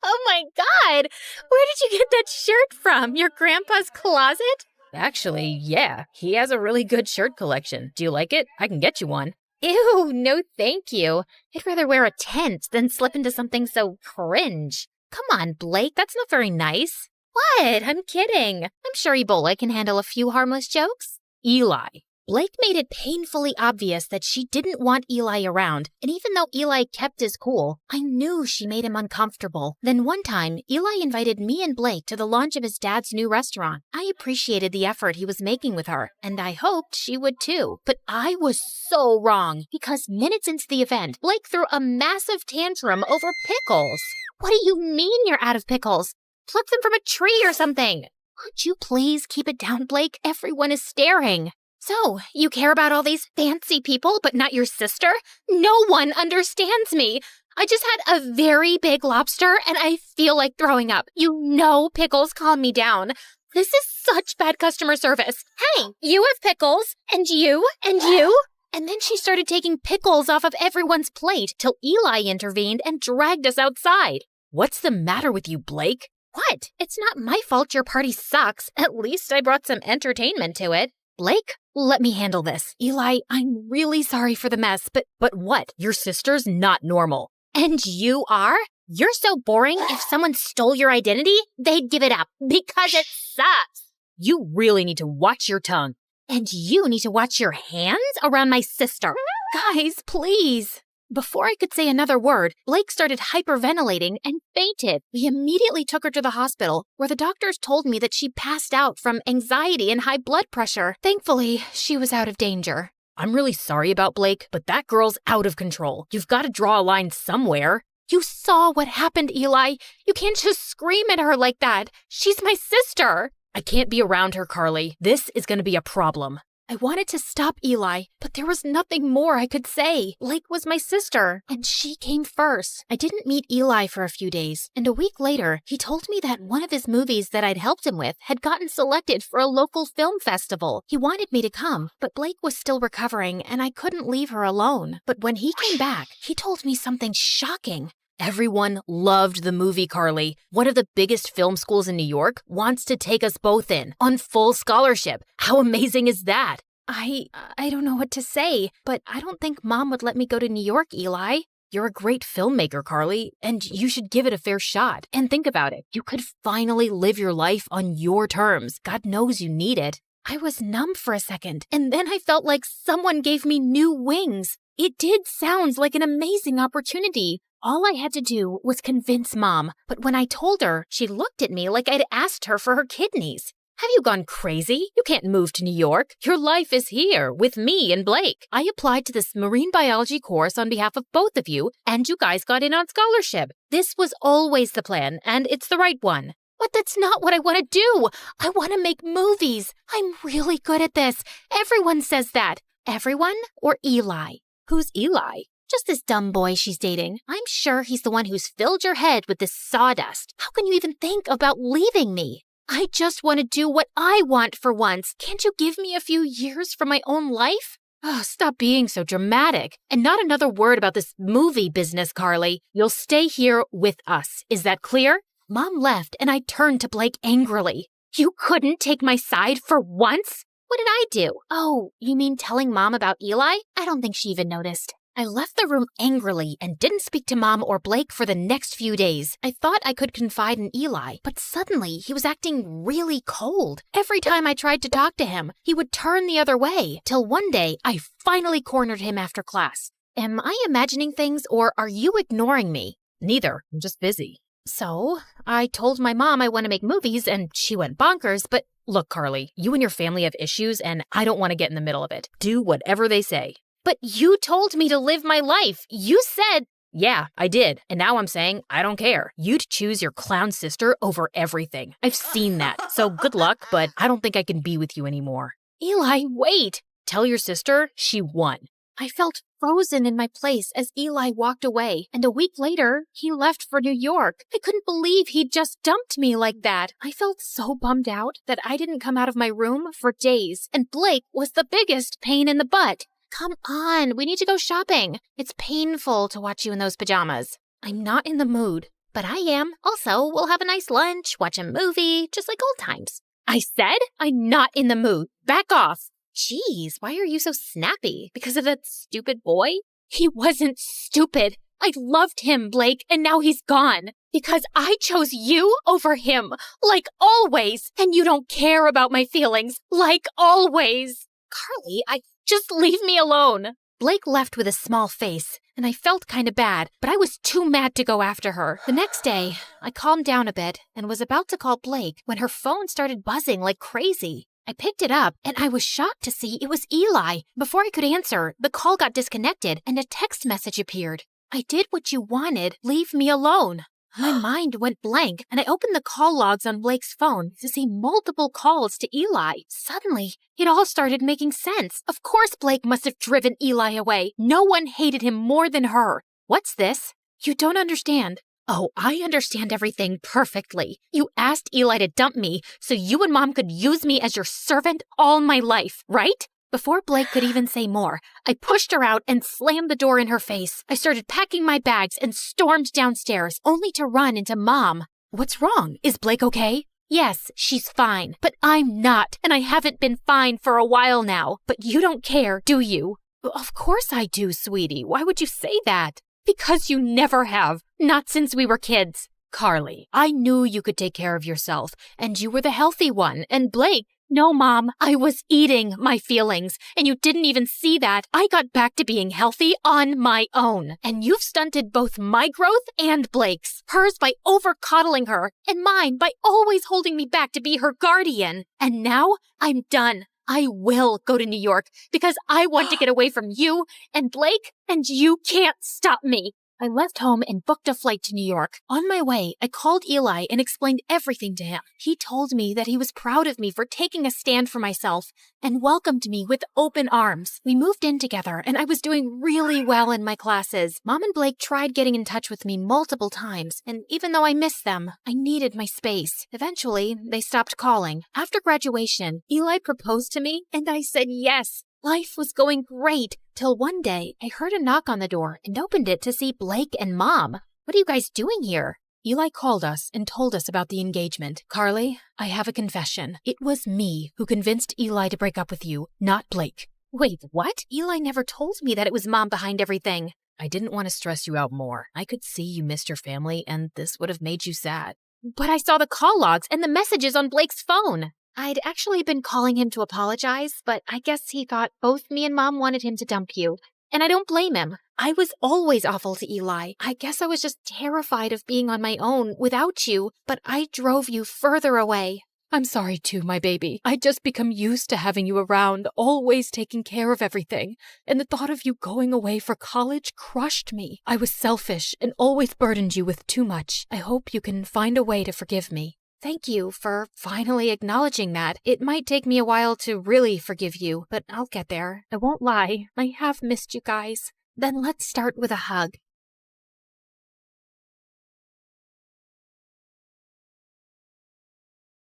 Oh my God! Where did you get that shirt from? Your grandpa's closet? Actually, yeah, he has a really good shirt collection. Do you like it? I can get you one. Ew, no thank you. I'd rather wear a tent than slip into something so cringe. Come on, Blake, that's not very nice. What? I'm kidding. I'm sure Ebola can handle a few harmless jokes. Eli. Blake made it painfully obvious that she didn't want Eli around, and even though Eli kept his cool, I knew she made him uncomfortable. Then one time, Eli invited me and Blake to the launch of his dad's new restaurant. I appreciated the effort he was making with her, and I hoped she would too. But I was so wrong, because minutes into the event, Blake threw a massive tantrum over pickles. What do you mean you're out of pickles? Pluck them from a tree or something. Could you please keep it down, Blake? Everyone is staring. So, you care about all these fancy people, but not your sister? No one understands me. I just had a very big lobster, and I feel like throwing up. You know pickles calm me down. This is such bad customer service. Hey, you have pickles, and you, and you. And then she started taking pickles off of everyone's plate till Eli intervened and dragged us outside. What's the matter with you, Blake? What? It's not my fault your party sucks. At least I brought some entertainment to it. Blake, let me handle this. Eli, I'm really sorry for the mess, but what? Your sister's not normal. And you are? You're so boring, if someone stole your identity, they'd give it up, because it sucks. You really need to watch your tongue. And you need to watch your hands around my sister. Guys, please. Before I could say another word, Blake started hyperventilating and fainted. We immediately took her to the hospital, where the doctors told me that she passed out from anxiety and high blood pressure. Thankfully, she was out of danger. I'm really sorry about Blake, but that girl's out of control. You've got to draw a line somewhere. You saw what happened, Eli. You can't just scream at her like that. She's my sister. I can't be around her, Carly. This is going to be a problem. I wanted to stop Eli, but there was nothing more I could say. Blake was my sister, and she came first. I didn't meet Eli for a few days, and a week later, he told me that one of his movies that I'd helped him with had gotten selected for a local film festival. He wanted me to come, but Blake was still recovering, and I couldn't leave her alone. But when he came back, he told me something shocking. Everyone loved the movie, Carly. One of the biggest film schools in New York wants to take us both in on full scholarship. How amazing is that? I don't know what to say, but I don't think Mom would let me go to New York, Eli. You're a great filmmaker, Carly, and you should give it a fair shot. And think about it. You could finally live your life on your terms. God knows you need it. I was numb for a second, and then I felt like someone gave me new wings. It did sound like an amazing opportunity. All I had to do was convince Mom, but when I told her, she looked at me like I'd asked her for her kidneys. Have you gone crazy? You can't move to New York. Your life is here with me and Blake. I applied to this marine biology course on behalf of both of you, and you guys got in on scholarship. This was always the plan, and it's the right one. But that's not what I want to do. I want to make movies. I'm really good at this. Everyone says that. Everyone or Eli? Who's Eli? Just this dumb boy she's dating. I'm sure he's the one who's filled your head with this sawdust. How can you even think about leaving me? I just want to do what I want for once. Can't you give me a few years for my own life? Oh, stop being so dramatic. And not another word about this movie business, Carly. You'll stay here with us. Is that clear? Mom left and I turned to Blake angrily. You couldn't take my side for once? What did I do? Oh, you mean telling Mom about Eli? I don't think she even noticed. I left the room angrily and didn't speak to Mom or Blake for the next few days. I thought I could confide in Eli, but suddenly he was acting really cold. Every time I tried to talk to him, he would turn the other way, till one day I finally cornered him after class. Am I imagining things or are you ignoring me? Neither. I'm just busy. So, I told my mom I want to make movies and she went bonkers, but look, Carly, you and your family have issues and I don't want to get in the middle of it. Do whatever they say. But you told me to live my life. You said... Yeah, I did. And now I'm saying I don't care. You'd choose your clown sister over everything. I've seen that. So good luck, but I don't think I can be with you anymore. Eli, wait. Tell your sister she won. I felt frozen in my place as Eli walked away, and a week later, he left for New York. I couldn't believe he'd just dumped me like that. I felt so bummed out that I didn't come out of my room for days, and Blake was the biggest pain in the butt. Come on, we need to go shopping. It's painful to watch you in those pajamas. I'm not in the mood, but I am. Also, we'll have a nice lunch, watch a movie, just like old times. I said I'm not in the mood. Back off. Jeez, why are you so snappy? Because of that stupid boy? He wasn't stupid. I loved him, Blake, and now he's gone. Because I chose you over him, like always. And you don't care about my feelings, like always. Carly, just leave me alone. Blake left with a small face, and I felt kind of bad, but I was too mad to go after her. The next day, I calmed down a bit and was about to call Blake when her phone started buzzing like crazy. I picked it up, and I was shocked to see it was Eli. Before I could answer, the call got disconnected, and a text message appeared. I did what you wanted. Leave me alone. My mind went blank, and I opened the call logs on Blake's phone to see multiple calls to Eli. Suddenly, it all started making sense. Of course Blake must have driven Eli away. No one hated him more than her. What's this? You don't understand. Oh, I understand everything perfectly. You asked Eli to dump me so you and Mom could use me as your servant all my life, right? Before Blake could even say more, I pushed her out and slammed the door in her face. I started packing my bags and stormed downstairs, only to run into Mom. What's wrong? Is Blake okay? Yes, she's fine, but I'm not, and I haven't been fine for a while now. But you don't care, do you? Of course I do, sweetie. Why would you say that? Because you never have, not since we were kids. Carly, I knew you could take care of yourself, and you were the healthy one, and Blake, No, Mom, I was eating my feelings, and you didn't even see that. I got back to being healthy on my own, and you've stunted both my growth and Blake's. Hers by over-coddling her, and mine by always holding me back to be her guardian. And now I'm done. I will go to New York because I want to get away from you and Blake, and you can't stop me. I left home and booked a flight to New York. On my way, I called Eli and explained everything to him. He told me that he was proud of me for taking a stand for myself and welcomed me with open arms. We moved in together and I was doing really well in my classes. Mom and Blake tried getting in touch with me multiple times, and even though I missed them, I needed my space. Eventually, they stopped calling. After graduation, Eli proposed to me and I said yes. Life was going great, till one day I heard a knock on the door and opened it to see Blake and Mom. What are you guys doing here? Eli called us and told us about the engagement. Carly, I have a confession. It was me who convinced Eli to break up with you, not Blake. Wait, what? Eli never told me that it was Mom behind everything. I didn't want to stress you out more. I could see you missed your family, and this would have made you sad. But I saw the call logs and the messages on Blake's phone. I'd actually been calling him to apologize, but I guess he thought both me and Mom wanted him to dump you. And I don't blame him. I was always awful to Eli. I guess I was just terrified of being on my own without you, but I drove you further away. I'm sorry too, my baby. I'd just become used to having you around, always taking care of everything. And the thought of you going away for college crushed me. I was selfish and always burdened you with too much. I hope you can find a way to forgive me. Thank you for finally acknowledging that. It might take me a while to really forgive you, but I'll get there. I won't lie. I have missed you guys. Then let's start with a hug.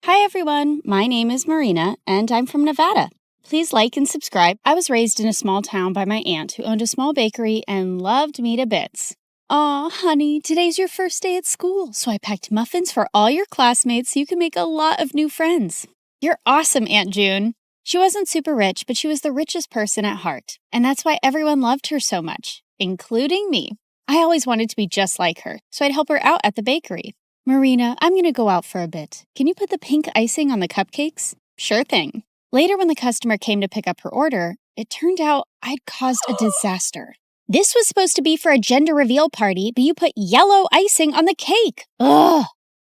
Hi everyone, my name is Marina, and I'm from Nevada. Please like and subscribe. I was raised in a small town by my aunt who owned a small bakery and loved me to bits. Aw, honey, today's your first day at school, so I packed muffins for all your classmates so you can make a lot of new friends. You're awesome, Aunt June. She wasn't super rich, but she was the richest person at heart, and that's why everyone loved her so much, including me. I always wanted to be just like her, so I'd help her out at the bakery. Marina, I'm going to go out for a bit. Can you put the pink icing on the cupcakes? Sure thing. Later, when the customer came to pick up her order, it turned out I'd caused a disaster. This was supposed to be for a gender reveal party, but you put yellow icing on the cake. Ugh!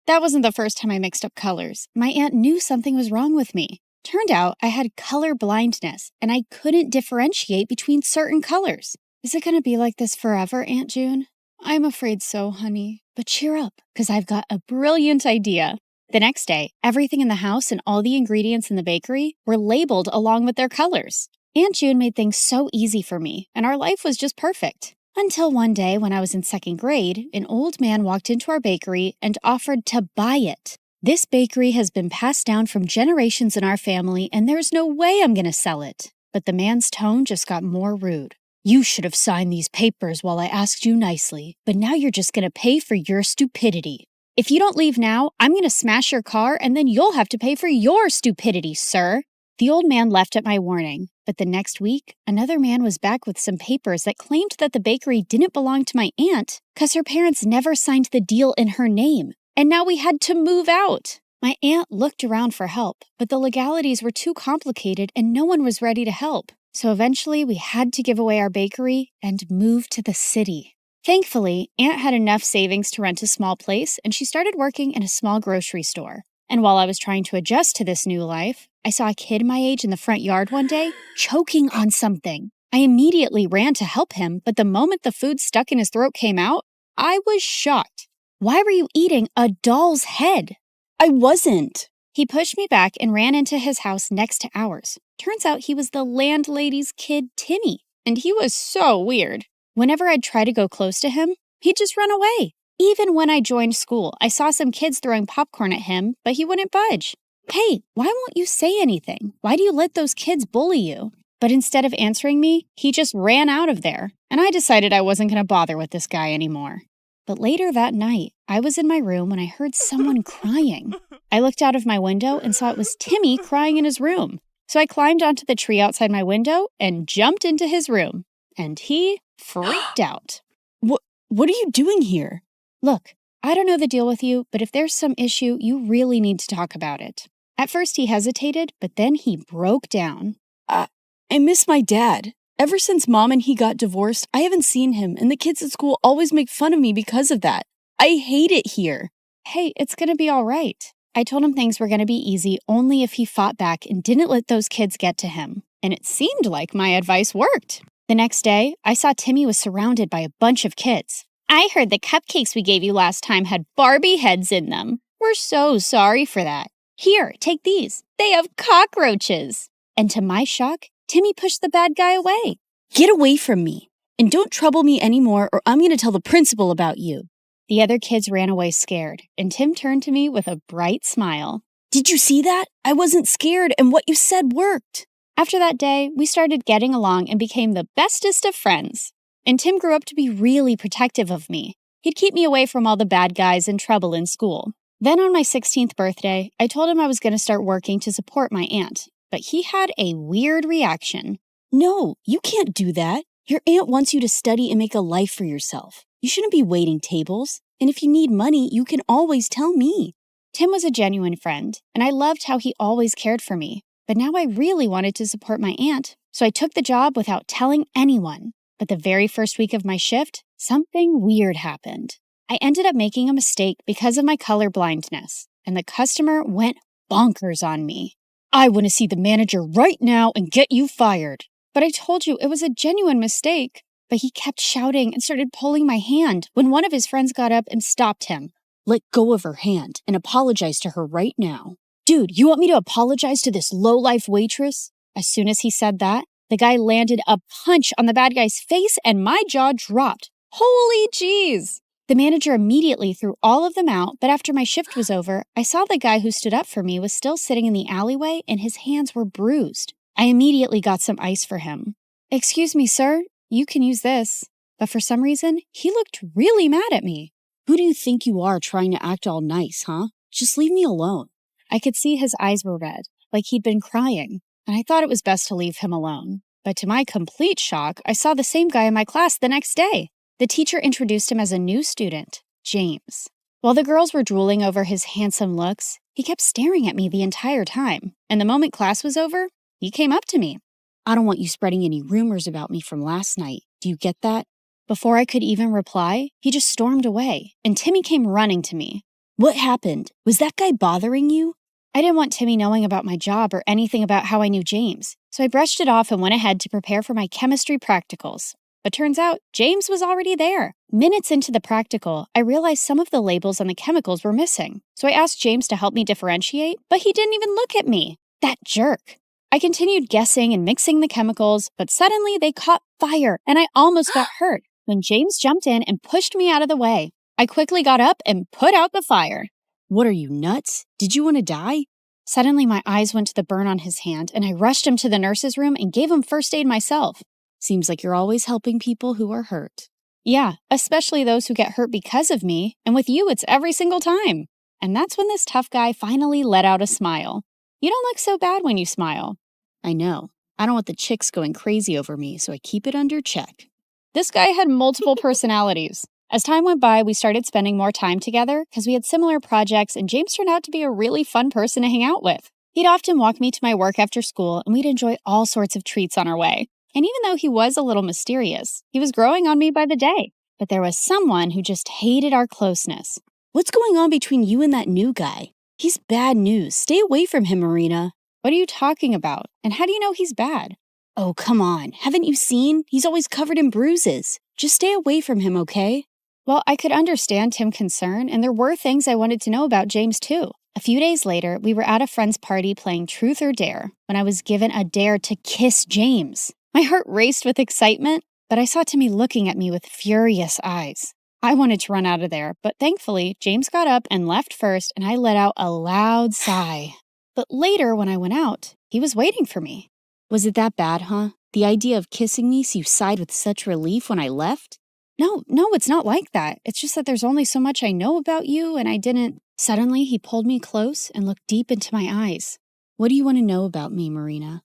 That wasn't the first time I mixed up colors. My aunt knew something was wrong with me. Turned out I had color blindness, and I couldn't differentiate between certain colors. Is it going to be like this forever, Aunt June? I'm afraid so, honey. But cheer up, because I've got a brilliant idea. The next day, everything in the house and all the ingredients in the bakery were labeled along with their colors. Aunt June made things so easy for me, and our life was just perfect. Until one day when I was in second grade, an old man walked into our bakery and offered to buy it. This bakery has been passed down from generations in our family, and there's no way I'm going to sell it. But the man's tone just got more rude. You should have signed these papers while I asked you nicely, but now you're just going to pay for your stupidity. If you don't leave now, I'm going to smash your car, and then you'll have to pay for your stupidity, sir. The old man left at my warning, but the next week, another man was back with some papers that claimed that the bakery didn't belong to my aunt because her parents never signed the deal in her name, and now we had to move out. My aunt looked around for help, but the legalities were too complicated and no one was ready to help. So eventually we had to give away our bakery and move to the city. Thankfully, Aunt had enough savings to rent a small place, and she started working in a small grocery store. And while I was trying to adjust to this new life, I saw a kid my age in the front yard one day, choking on something. I immediately ran to help him, but the moment the food stuck in his throat came out, I was shocked. Why were you eating a doll's head? I wasn't. He pushed me back and ran into his house next to ours. Turns out he was the landlady's kid, Timmy, and he was so weird. Whenever I'd try to go close to him, he'd just run away. Even when I joined school, I saw some kids throwing popcorn at him, but he wouldn't budge. Hey, why won't you say anything? Why do you let those kids bully you? But instead of answering me, he just ran out of there, and I decided I wasn't going to bother with this guy anymore. But later that night, I was in my room when I heard someone crying. I looked out of my window and saw it was Timmy crying in his room. So I climbed onto the tree outside my window and jumped into his room. And he freaked out. What are you doing here? Look, I don't know the deal with you, but if there's some issue, you really need to talk about it. At first he hesitated, but then he broke down. I miss my dad. Ever since Mom and he got divorced, I haven't seen him, and the kids at school always make fun of me because of that. I hate it here. Hey, it's gonna be all right. I told him things were gonna be easy only if he fought back and didn't let those kids get to him. And it seemed like my advice worked. The next day, I saw Timmy was surrounded by a bunch of kids. I heard the cupcakes we gave you last time had Barbie heads in them. We're so sorry for that. Here, take these. They have cockroaches. And to my shock, Timmy pushed the bad guy away. Get away from me. And don't trouble me anymore or I'm going to tell the principal about you. The other kids ran away scared, and Tim turned to me with a bright smile. Did you see that? I wasn't scared, and what you said worked. After that day, we started getting along and became the bestest of friends. And Tim grew up to be really protective of me. He'd keep me away from all the bad guys and trouble in school. Then on my 16th birthday, I told him I was going to start working to support my aunt. But he had a weird reaction. No, you can't do that. Your aunt wants you to study and make a life for yourself. You shouldn't be waiting tables. And if you need money, you can always tell me. Tim was a genuine friend, and I loved how he always cared for me. But now I really wanted to support my aunt, so I took the job without telling anyone. But the very first week of my shift, something weird happened. I ended up making a mistake because of my color blindness, and the customer went bonkers on me. I want to see the manager right now and get you fired. But I told you it was a genuine mistake. But he kept shouting and started pulling my hand when one of his friends got up and stopped him. Let go of her hand and apologize to her right now. Dude, you want me to apologize to this low-life waitress? As soon as he said that, the guy landed a punch on the bad guy's face and my jaw dropped. Holy jeez! The manager immediately threw all of them out, but after my shift was over, I saw the guy who stood up for me was still sitting in the alleyway and his hands were bruised. I immediately got some ice for him. Excuse me, sir, you can use this. But for some reason, he looked really mad at me. Who do you think you are trying to act all nice, huh? Just leave me alone. I could see his eyes were red, like he'd been crying, and I thought it was best to leave him alone. But to my complete shock, I saw the same guy in my class the next day. The teacher introduced him as a new student, James. While the girls were drooling over his handsome looks, he kept staring at me the entire time, and the moment class was over, he came up to me. I don't want you spreading any rumors about me from last night. Do you get that? Before I could even reply, he just stormed away, and Timmy came running to me. What happened? Was that guy bothering you? I didn't want Timmy knowing about my job or anything about how I knew James, so I brushed it off and went ahead to prepare for my chemistry practicals. But turns out, James was already there. Minutes into the practical, I realized some of the labels on the chemicals were missing. So I asked James to help me differentiate, but he didn't even look at me. That jerk. I continued guessing and mixing the chemicals, but suddenly they caught fire, and I almost got hurt when James jumped in and pushed me out of the way. I quickly got up and put out the fire. What are you, nuts? Did you want to die? Suddenly my eyes went to the burn on his hand, and I rushed him to the nurse's room and gave him first aid myself. Seems like you're always helping people who are hurt. Yeah, especially those who get hurt because of me, and with you it's every single time. And that's when this tough guy finally let out a smile. You don't look so bad when you smile. I know. I don't want the chicks going crazy over me, so I keep it under check. This guy had multiple personalities. As time went by, we started spending more time together because we had similar projects, and James turned out to be a really fun person to hang out with. He'd often walk me to my work after school, and we'd enjoy all sorts of treats on our way. And even though he was a little mysterious, he was growing on me by the day. But there was someone who just hated our closeness. What's going on between you and that new guy? He's bad news. Stay away from him, Marina. What are you talking about? And how do you know he's bad? Oh, come on. Haven't you seen? He's always covered in bruises. Just stay away from him, okay? Well, I could understand Tim's concern, and there were things I wanted to know about James, too. A few days later, we were at a friend's party playing Truth or Dare when I was given a dare to kiss James. My heart raced with excitement, but I saw Timmy looking at me with furious eyes. I wanted to run out of there, but thankfully, James got up and left first, and I let out a loud sigh. But later, when I went out, he was waiting for me. Was it that bad, huh? The idea of kissing me so you sighed with such relief when I left? No, it's not like that. It's just that there's only so much I know about you, and I didn't... Suddenly, he pulled me close and looked deep into my eyes. What do you want to know about me, Marina?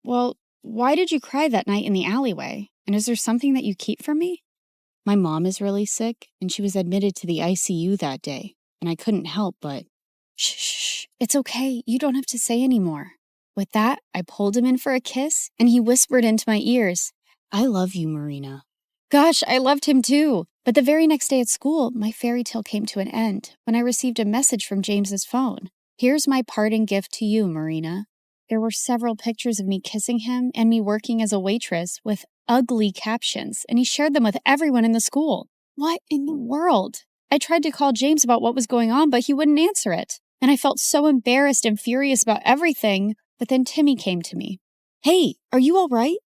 Well, why did you cry that night in the alleyway? And is there something that you keep from me? My mom is really sick, and she was admitted to the ICU that day, and I couldn't help but... Shh, it's okay. You don't have to say anymore. With that, I pulled him in for a kiss, and he whispered into my ears, I love you, Marina. Gosh, I loved him too. But the very next day at school, my fairy tale came to an end when I received a message from James's phone. Here's my parting gift to you, Marina. There were several pictures of me kissing him and me working as a waitress with ugly captions, and he shared them with everyone in the school. What in the world? I tried to call James about what was going on, but he wouldn't answer it. And I felt so embarrassed and furious about everything. But then Timmy came to me. Hey, are you all right?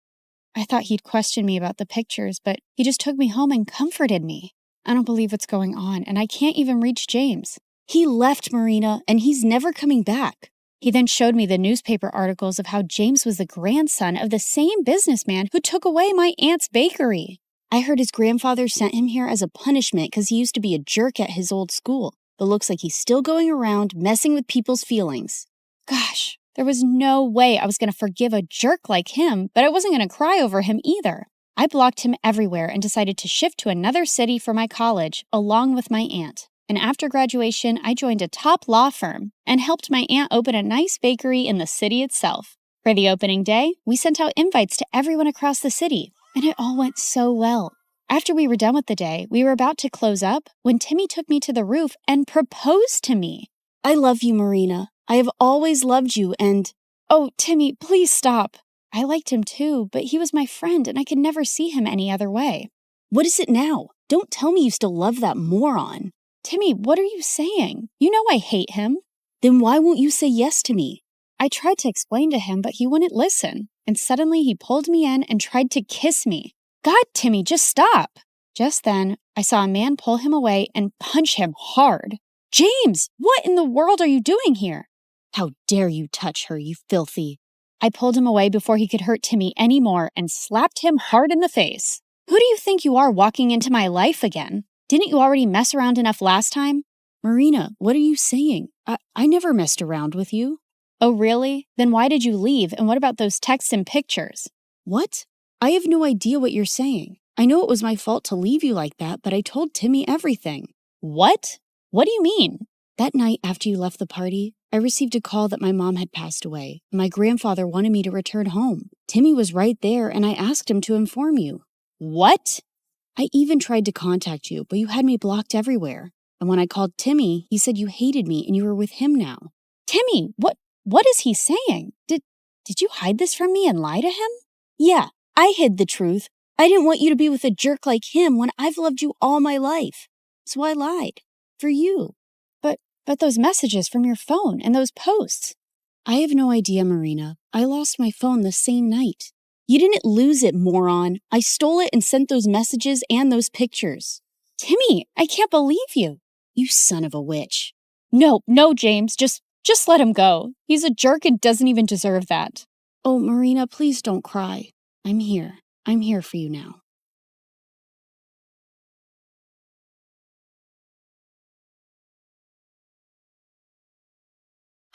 I thought he'd question me about the pictures, but he just took me home and comforted me. I don't believe what's going on, and I can't even reach James. He left, Marina, and he's never coming back. He then showed me the newspaper articles of how James was the grandson of the same businessman who took away my aunt's bakery. I heard his grandfather sent him here as a punishment because he used to be a jerk at his old school, but looks like he's still going around messing with people's feelings. Gosh, there was no way I was going to forgive a jerk like him, but I wasn't going to cry over him either. I blocked him everywhere and decided to shift to another city for my college, along with my aunt. And after graduation, I joined a top law firm and helped my aunt open a nice bakery in the city itself. For the opening day, we sent out invites to everyone across the city, and it all went so well. After we were done with the day, we were about to close up when Timmy took me to the roof and proposed to me. I love you, Marina. I have always loved you and... Oh, Timmy, please stop. I liked him too, but he was my friend and I could never see him any other way. What is it now? Don't tell me you still love that moron. Timmy, what are you saying? You know I hate him. Then why won't you say yes to me? I tried to explain to him, but he wouldn't listen. And suddenly he pulled me in and tried to kiss me. God, Timmy, just stop. Just then, I saw a man pull him away and punch him hard. James, what in the world are you doing here? How dare you touch her, you filthy. I pulled him away before he could hurt Timmy anymore and slapped him hard in the face. Who do you think you are walking into my life again? Didn't you already mess around enough last time? Marina, what are you saying? I never messed around with you. Oh, really? Then why did you leave? And what about those texts and pictures? What? I have no idea what you're saying. I know it was my fault to leave you like that, but I told Timmy everything. What? What do you mean? That night after you left the party, I received a call that my mom had passed away. My grandfather wanted me to return home. Timmy was right there, and I asked him to inform you. What? I even tried to contact you, but you had me blocked everywhere. And when I called Timmy, he said you hated me and you were with him now. Timmy, what is he saying? Did you hide this from me and lie to him? Yeah, I hid the truth. I didn't want you to be with a jerk like him when I've loved you all my life. So I lied. For you. But those messages from your phone and those posts. I have no idea, Marina. I lost my phone the same night. You didn't lose it, moron. I stole it and sent those messages and those pictures. Timmy, I can't believe you. You son of a witch. No, James, just let him go. He's a jerk and doesn't even deserve that. Oh, Marina, please don't cry. I'm here. I'm here for you now.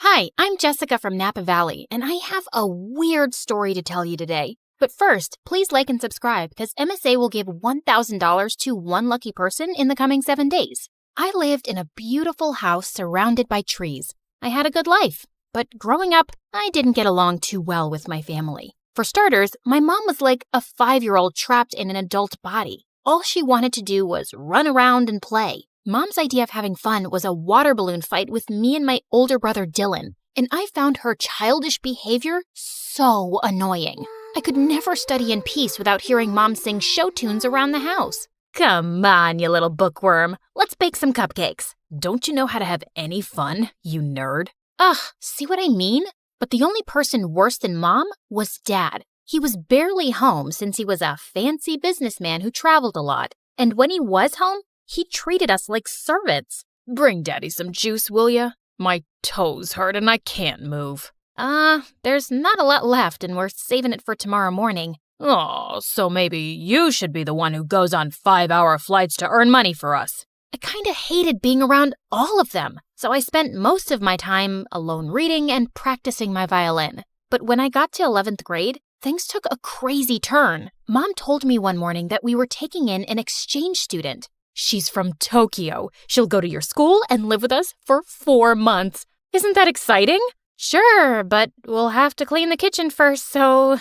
Hi, I'm Jessica from Napa Valley, and I have a weird story to tell you today. But first, please like and subscribe because MSA will give $1,000 to one lucky person in the coming 7 days. I lived in a beautiful house surrounded by trees. I had a good life, but growing up, I didn't get along too well with my family. For starters, my mom was like a 5-year-old trapped in an adult body. All she wanted to do was run around and play. Mom's idea of having fun was a water balloon fight with me and my older brother Dylan, and I found her childish behavior so annoying. I could never study in peace without hearing Mom sing show tunes around the house. Come on, you little bookworm. Let's bake some cupcakes. Don't you know how to have any fun, you nerd? Ugh, see what I mean? But the only person worse than Mom was Dad. He was barely home since he was a fancy businessman who traveled a lot. And when he was home, he treated us like servants. Bring Daddy some juice, will ya? My toes hurt and I can't move. There's not a lot left and we're saving it for tomorrow morning. Oh, so maybe you should be the one who goes on 5-hour flights to earn money for us. I kinda hated being around all of them, so I spent most of my time alone reading and practicing my violin. But when I got to 11th grade, things took a crazy turn. Mom told me one morning that we were taking in an exchange student. She's from Tokyo. She'll go to your school and live with us for 4 months. Isn't that exciting? Sure, but we'll have to clean the kitchen first so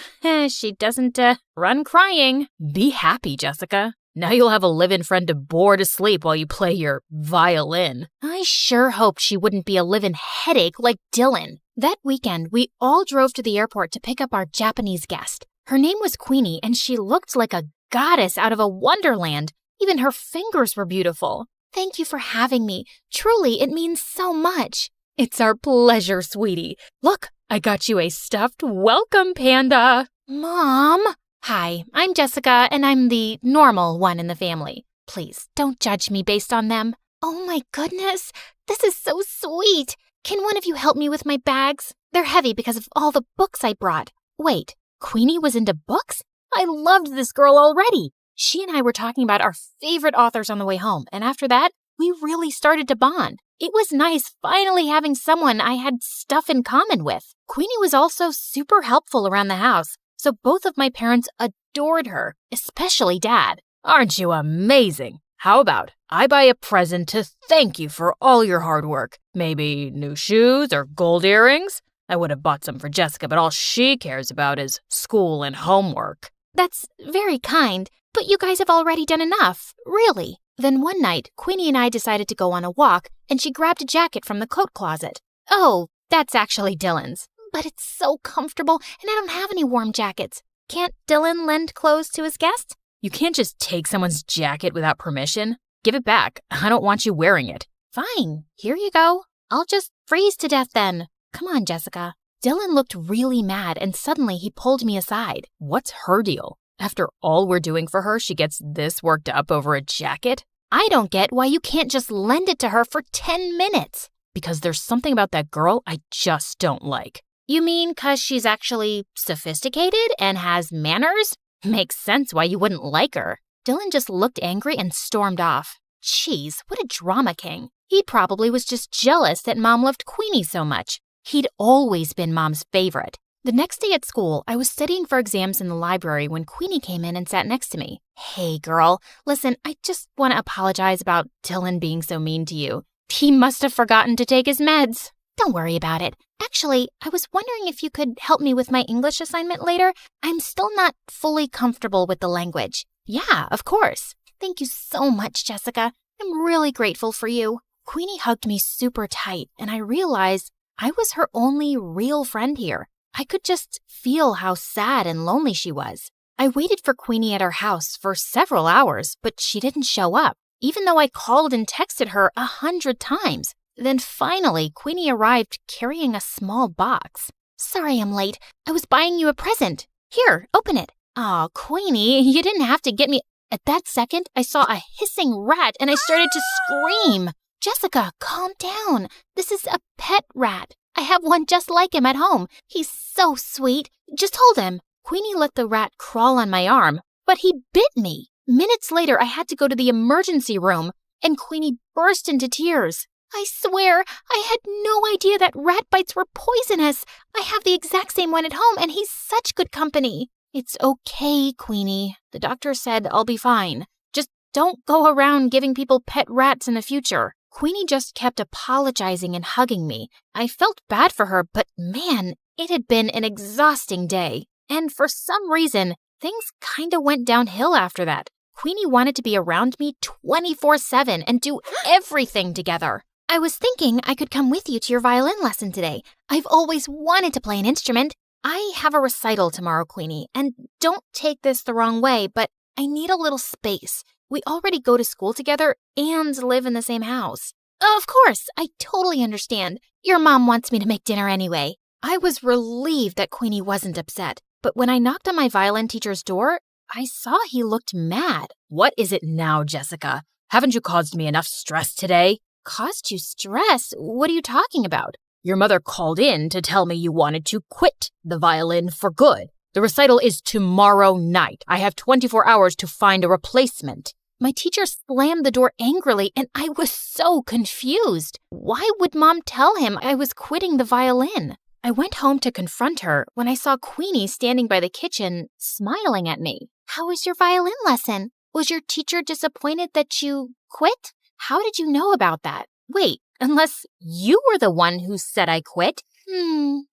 she doesn't run crying. Be happy, Jessica. Now you'll have a live-in friend to bore to sleep while you play your violin. I sure hoped she wouldn't be a live-in headache like Dylan. That weekend, we all drove to the airport to pick up our Japanese guest. Her name was Queenie, and she looked like a goddess out of a wonderland. Even her fingers were beautiful. Thank you for having me. Truly, it means so much. It's our pleasure, sweetie. Look, I got you a stuffed welcome panda. Mom? Hi, I'm Jessica, and I'm the normal one in the family. Please, don't judge me based on them. Oh my goodness, this is so sweet. Can one of you help me with my bags? They're heavy because of all the books I brought. Wait, Queenie was into books? I loved this girl already. She and I were talking about our favorite authors on the way home, and after that, we really started to bond. It was nice finally having someone I had stuff in common with. Queenie was also super helpful around the house, so both of my parents adored her, especially Dad. Aren't you amazing? How about I buy a present to thank you for all your hard work? Maybe new shoes or gold earrings? I would have bought some for Jessica, but all she cares about is school and homework. That's very kind, but you guys have already done enough, really. Then one night, Queenie and I decided to go on a walk, and she grabbed a jacket from the coat closet. Oh, that's actually Dylan's. But it's so comfortable, and I don't have any warm jackets. Can't Dylan lend clothes to his guest? You can't just take someone's jacket without permission. Give it back. I don't want you wearing it. Fine, here you go. I'll just freeze to death then. Come on, Jessica. Dylan looked really mad, and suddenly he pulled me aside. What's her deal? After all we're doing for her, she gets this worked up over a jacket? I don't get why you can't just lend it to her for 10 minutes. Because there's something about that girl I just don't like. You mean 'cause she's actually sophisticated and has manners? Makes sense why you wouldn't like her. Dylan just looked angry and stormed off. Jeez, what a drama king. He probably was just jealous that Mom loved Queenie so much. He'd always been Mom's favorite. The next day at school, I was studying for exams in the library when Queenie came in and sat next to me. Hey, girl, listen, I just want to apologize about Dylan being so mean to you. He must have forgotten to take his meds. Don't worry about it. Actually, I was wondering if you could help me with my English assignment later. I'm still not fully comfortable with the language. Yeah, of course. Thank you so much, Jessica. I'm really grateful for you. Queenie hugged me super tight, and I realized I was her only real friend here. I could just feel how sad and lonely she was. I waited for Queenie at her house for several hours, but she didn't show up, even though I called and texted her 100 times. Then finally, Queenie arrived carrying a small box. Sorry I'm late. I was buying you a present. Here, open it. Aw, Queenie, you didn't have to get me. At that second, I saw a hissing rat and I started to scream. Jessica, calm down. This is a pet rat. I have one just like him at home. He's so sweet. Just hold him. Queenie let the rat crawl on my arm, but he bit me. Minutes later, I had to go to the emergency room, and Queenie burst into tears. I swear, I had no idea that rat bites were poisonous. I have the exact same one at home, and he's such good company. It's okay, Queenie. The doctor said I'll be fine. Just don't go around giving people pet rats in the future. Queenie just kept apologizing and hugging me. I felt bad for her, but man, it had been an exhausting day. And for some reason, things kinda went downhill after that. Queenie wanted to be around me 24/7 and do everything together. I was thinking I could come with you to your violin lesson today. I've always wanted to play an instrument. I have a recital tomorrow, Queenie, and don't take this the wrong way, but I need a little space. We already go to school together and live in the same house. Of course, I totally understand. Your mom wants me to make dinner anyway. I was relieved that Queenie wasn't upset, but when I knocked on my violin teacher's door, I saw he looked mad. What is it now, Jessica? Haven't you caused me enough stress today? Caused you stress? What are you talking about? Your mother called in to tell me you wanted to quit the violin for good. The recital is tomorrow night. I have 24 hours to find a replacement. My teacher slammed the door angrily, and I was so confused. Why would Mom tell him I was quitting the violin? I went home to confront her when I saw Queenie standing by the kitchen, smiling at me. How was your violin lesson? Was your teacher disappointed that you quit? How did you know about that? Wait, unless you were the one who said I quit.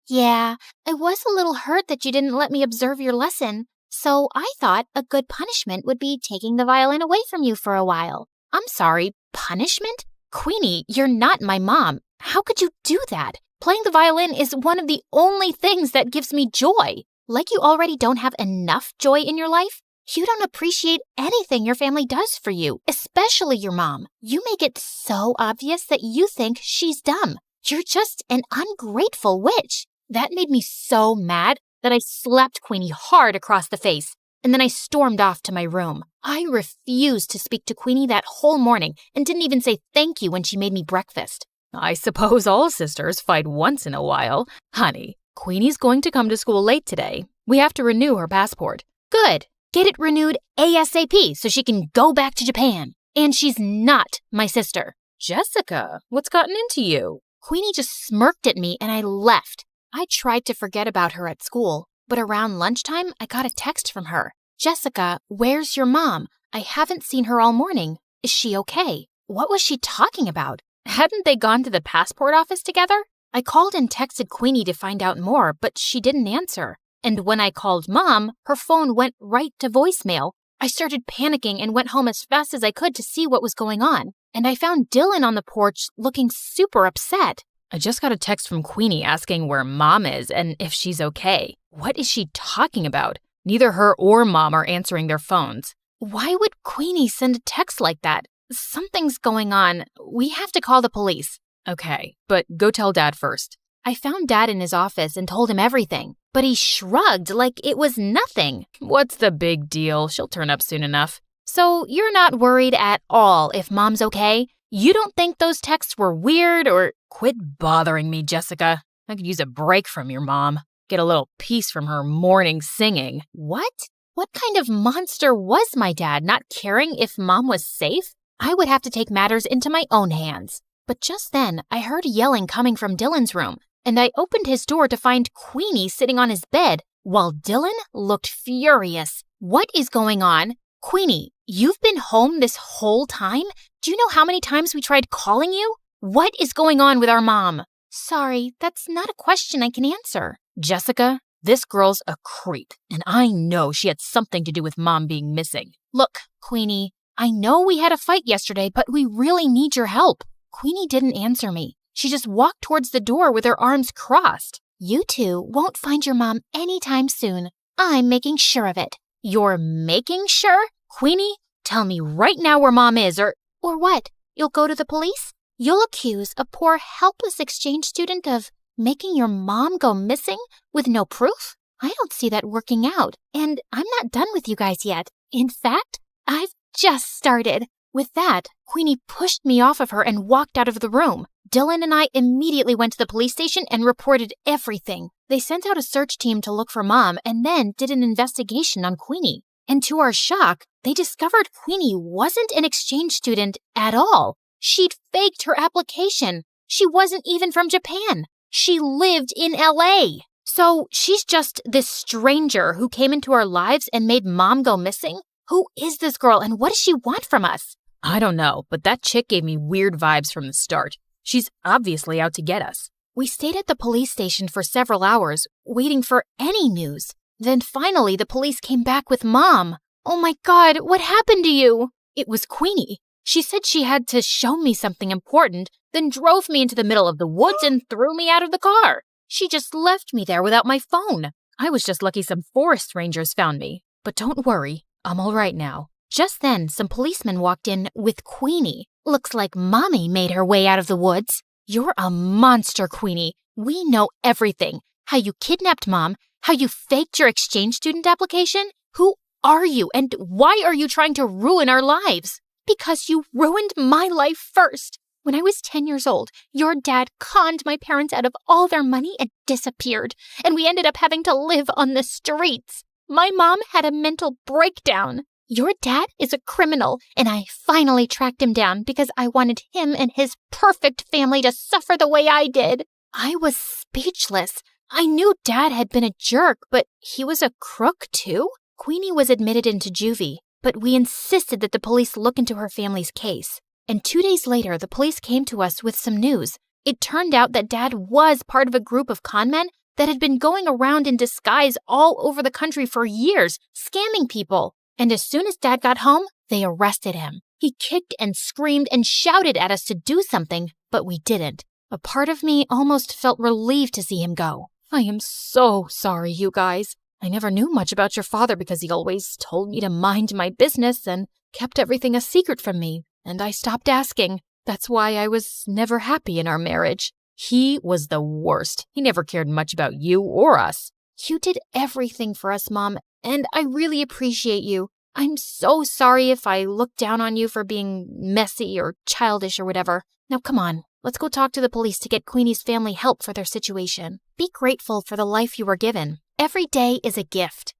Yeah, I was a little hurt that you didn't let me observe your lesson. So I thought a good punishment would be taking the violin away from you for a while. I'm sorry, punishment? Queenie, you're not my mom. How could you do that? Playing the violin is one of the only things that gives me joy. Like you already don't have enough joy in your life? You don't appreciate anything your family does for you, especially your mom. You make it so obvious that you think she's dumb. You're just an ungrateful witch. That made me so mad that I slapped Queenie hard across the face, and then I stormed off to my room. I refused to speak to Queenie that whole morning and didn't even say thank you when she made me breakfast. I suppose all sisters fight once in a while. Honey, Queenie's going to come to school late today. We have to renew her passport. Good. Get it renewed ASAP so she can go back to Japan. And she's not my sister. Jessica, what's gotten into you? Queenie just smirked at me and I left. I tried to forget about her at school, but around lunchtime, I got a text from her. Jessica, where's your mom? I haven't seen her all morning. Is she okay? What was she talking about? Hadn't they gone to the passport office together? I called and texted Queenie to find out more, but she didn't answer. And when I called Mom, her phone went right to voicemail. I started panicking and went home as fast as I could to see what was going on. And I found Dylan on the porch looking super upset. I just got a text from Queenie asking where Mom is and if she's okay. What is she talking about? Neither her or Mom are answering their phones. Why would Queenie send a text like that? Something's going on. We have to call the police. Okay, but go tell Dad first. I found Dad in his office and told him everything, but he shrugged like it was nothing. What's the big deal? She'll turn up soon enough. So you're not worried at all if Mom's okay? You don't think those texts were weird or... Quit bothering me, Jessica. I could use a break from your mom. Get a little peace from her morning singing. What? What kind of monster was my dad, not caring if Mom was safe? I would have to take matters into my own hands. But just then, I heard yelling coming from Dylan's room, and I opened his door to find Queenie sitting on his bed, while Dylan looked furious. What is going on? Queenie, you've been home this whole time? Do you know how many times we tried calling you? What is going on with our mom? Sorry, that's not a question I can answer. Jessica, this girl's a creep, and I know she had something to do with Mom being missing. Look, Queenie, I know we had a fight yesterday, but we really need your help. Queenie didn't answer me. She just walked towards the door with her arms crossed. You two won't find your mom anytime soon. I'm making sure of it. You're making sure? Queenie, tell me right now where Mom is, or what? You'll go to the police? You'll accuse a poor, helpless exchange student of making your mom go missing with no proof? I don't see that working out, and I'm not done with you guys yet. In fact, I've just started. With that, Queenie pushed me off of her and walked out of the room. Dylan and I immediately went to the police station and reported everything. They sent out a search team to look for Mom and then did an investigation on Queenie. And to our shock, they discovered Queenie wasn't an exchange student at all. She'd faked her application. She wasn't even from Japan. She lived in LA. So she's just this stranger who came into our lives and made Mom go missing? Who is this girl and what does she want from us? I don't know, but that chick gave me weird vibes from the start. She's obviously out to get us. We stayed at the police station for several hours, waiting for any news. Then finally the police came back with Mom. Oh my God, what happened to you? It was Queenie. She said she had to show me something important, then drove me into the middle of the woods and threw me out of the car. She just left me there without my phone. I was just lucky some forest rangers found me. But don't worry, I'm all right now. Just then, some policemen walked in with Queenie. Looks like Mommy made her way out of the woods. You're a monster, Queenie. We know everything. How you kidnapped Mom, how you faked your exchange student application. Who are you and why are you trying to ruin our lives? Because you ruined my life first. When I was 10 years old, your dad conned my parents out of all their money and disappeared. And we ended up having to live on the streets. My mom had a mental breakdown. Your dad is a criminal, and I finally tracked him down because I wanted him and his perfect family to suffer the way I did. I was speechless. I knew Dad had been a jerk, but he was a crook too? Queenie was admitted into juvie. but we insisted that the police look into her family's case. And 2 days later, the police came to us with some news. It turned out that Dad was part of a group of con men that had been going around in disguise all over the country for years, scamming people. And as soon as Dad got home, they arrested him. He kicked and screamed and shouted at us to do something, but we didn't. A part of me almost felt relieved to see him go. I am so sorry, you guys. I never knew much about your father because he always told me to mind my business and kept everything a secret from me, and I stopped asking. That's why I was never happy in our marriage. He was the worst. He never cared much about you or us. You did everything for us, Mom, and I really appreciate you. I'm so sorry if I looked down on you for being messy or childish or whatever. Now come on, let's go talk to the police to get Queenie's family help for their situation. Be grateful for the life you were given. Every day is a gift.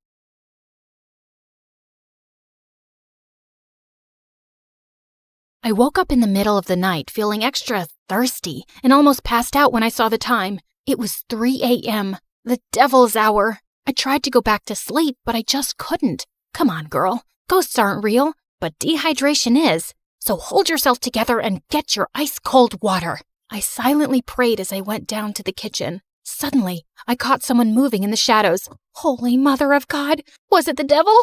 I woke up in the middle of the night feeling extra thirsty and almost passed out when I saw the time. It was 3 a.m., the devil's hour. I tried to go back to sleep, but I just couldn't. Come on, girl. Ghosts aren't real, but dehydration is. So hold yourself together and get your ice-cold water. I silently prayed as I went down to the kitchen. Suddenly, I caught someone moving in the shadows. Holy Mother of God! Was it the devil?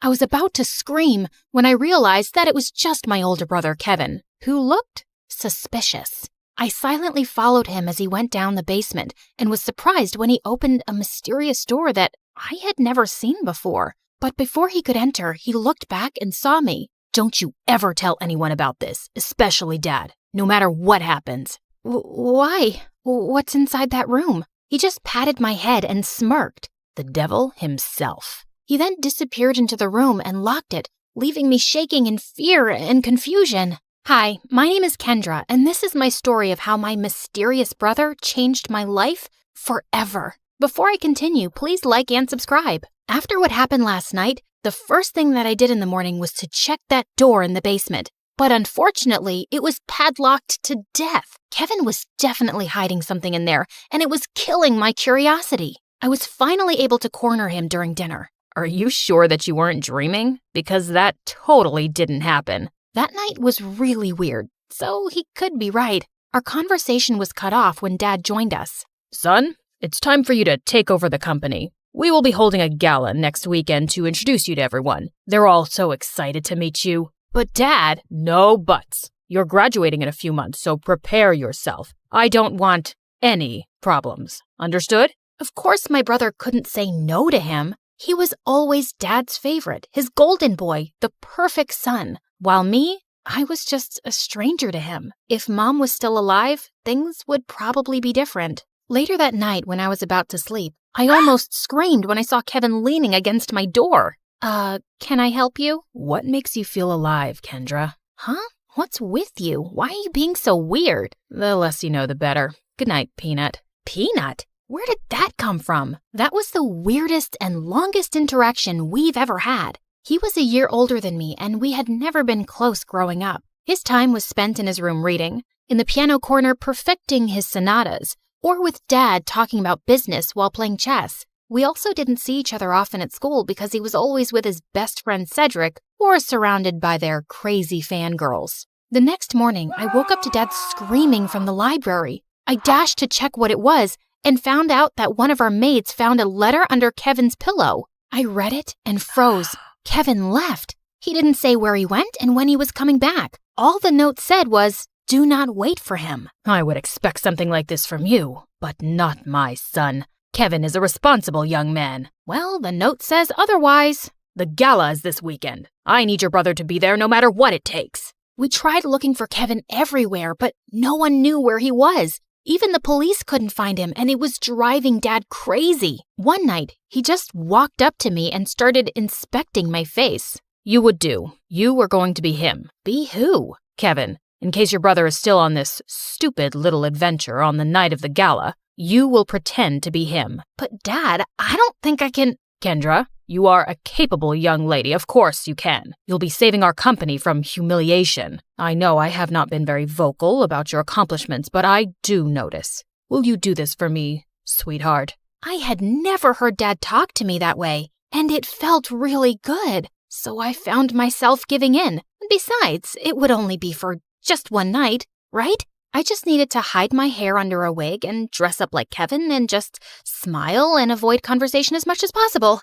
I was about to scream when I realized that it was just my older brother, Kevin, who looked suspicious. I silently followed him as he went down the basement and was surprised when he opened a mysterious door that I had never seen before. But before he could enter, he looked back and saw me. Don't you ever tell anyone about this, especially Dad, no matter what happens. Why? What's inside that room? He just patted my head and smirked. The devil himself. He then disappeared into the room and locked it, leaving me shaking in fear and confusion. Hi, my name is Kendra, and this is my story of how my mysterious brother changed my life forever. Before I continue, please like and subscribe. After what happened last night, the first thing that I did in the morning was to check that door in the basement. But unfortunately, it was padlocked to death. Kevin was definitely hiding something in there, and it was killing my curiosity. I was finally able to corner him during dinner. Are you sure that you weren't dreaming? Because that totally didn't happen. That night was really weird, so he could be right. Our conversation was cut off when Dad joined us. Son, it's time for you to take over the company. We will be holding a gala next weekend to introduce you to everyone. They're all so excited to meet you. But Dad, no buts. You're graduating in a few months, so prepare yourself. I don't want any problems. Understood? Of course my brother couldn't say no to him. He was always Dad's favorite, his golden boy, the perfect son. While me, I was just a stranger to him. If Mom was still alive, things would probably be different. Later that night, when I was about to sleep, I almost screamed when I saw Kevin leaning against my door. Can I help you? What makes you feel alive, Kendra? Huh? What's with you? Why are you being so weird? The less you know, the better. Good night, Peanut. Peanut? Where did that come from? That was the weirdest and longest interaction we've ever had. He was a year older than me, and we had never been close growing up. His time was spent in his room reading, in the piano corner perfecting his sonatas, or with Dad talking about business while playing chess. We also didn't see each other often at school because he was always with his best friend Cedric or surrounded by their crazy fangirls. The next morning, I woke up to Dad screaming from the library. I dashed to check what it was and found out that one of our maids found a letter under Kevin's pillow. I read it and froze. Kevin left. He didn't say where he went and when he was coming back. All the note said was, "Do not wait for him." I would expect something like this from you, but not my son. Kevin is a responsible young man. Well, the note says otherwise. The gala is this weekend. I need your brother to be there no matter what it takes. We tried looking for Kevin everywhere, but no one knew where he was. Even the police couldn't find him, and it was driving Dad crazy. One night, he just walked up to me and started inspecting my face. You would do. You were going to be him. Be who? Kevin. In case your brother is still on this stupid little adventure on the night of the gala, you will pretend to be him. But Dad, I don't think I can... Kendra, you are a capable young lady. Of course you can. You'll be saving our company from humiliation. I know I have not been very vocal about your accomplishments, but I do notice. Will you do this for me, sweetheart? I had never heard Dad talk to me that way, and it felt really good. So I found myself giving in. Besides, it would only be for just one night, right? I just needed to hide my hair under a wig and dress up like Kevin and just smile and avoid conversation as much as possible.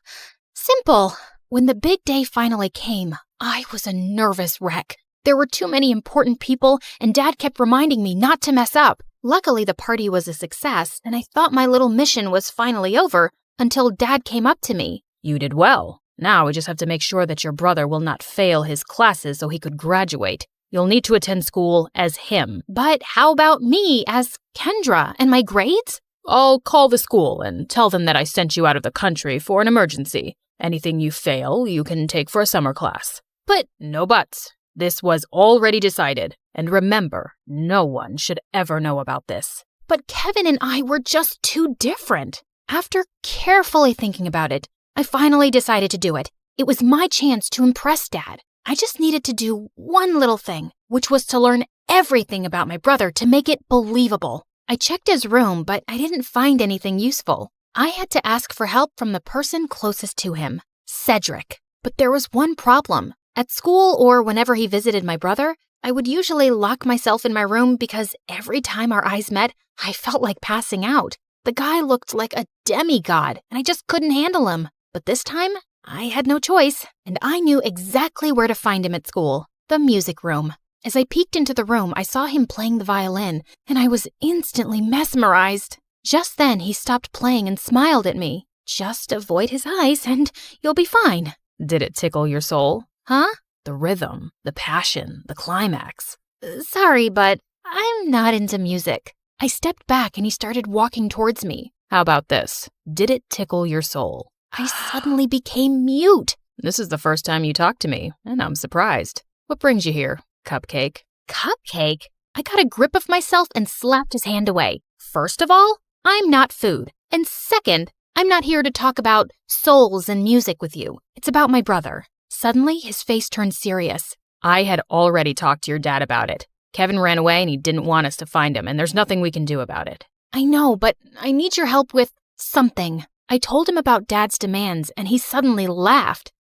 Simple. When the big day finally came, I was a nervous wreck. There were too many important people, and Dad kept reminding me not to mess up. Luckily, the party was a success, and I thought my little mission was finally over until Dad came up to me. You did well. Now we just have to make sure that your brother will not fail his classes so he could graduate. You'll need to attend school as him. But how about me as Kendra and my grades? I'll call the school and tell them that I sent you out of the country for an emergency. Anything you fail, you can take for a summer class. But no buts. This was already decided. And remember, no one should ever know about this. But Kevin and I were just too different. After carefully thinking about it, I finally decided to do it. It was my chance to impress Dad. I just needed to do one little thing, which was to learn everything about my brother to make it believable. I checked his room, but I didn't find anything useful. I had to ask for help from the person closest to him, Cedric. But there was one problem. At school or whenever he visited my brother, I would usually lock myself in my room because every time our eyes met, I felt like passing out. The guy looked like a demigod, and I just couldn't handle him. But this time, I had no choice, and I knew exactly where to find him at school, the music room. As I peeked into the room, I saw him playing the violin, and I was instantly mesmerized. Just then, he stopped playing and smiled at me. Just avoid his eyes, and you'll be fine. Did it tickle your soul? Huh? The rhythm, the passion, the climax. Sorry, but I'm not into music. I stepped back and he started walking towards me. How about this? Did it tickle your soul? I suddenly became mute. This is the first time you talked to me, and I'm surprised. What brings you here, Cupcake? Cupcake? I got a grip of myself and slapped his hand away. First of all, I'm not food. And second, I'm not here to talk about souls and music with you. It's about my brother. Suddenly, his face turned serious. I had already talked to your dad about it. Kevin ran away and he didn't want us to find him, and there's nothing we can do about it. I know, but I need your help with something. I told him about Dad's demands, and he suddenly laughed.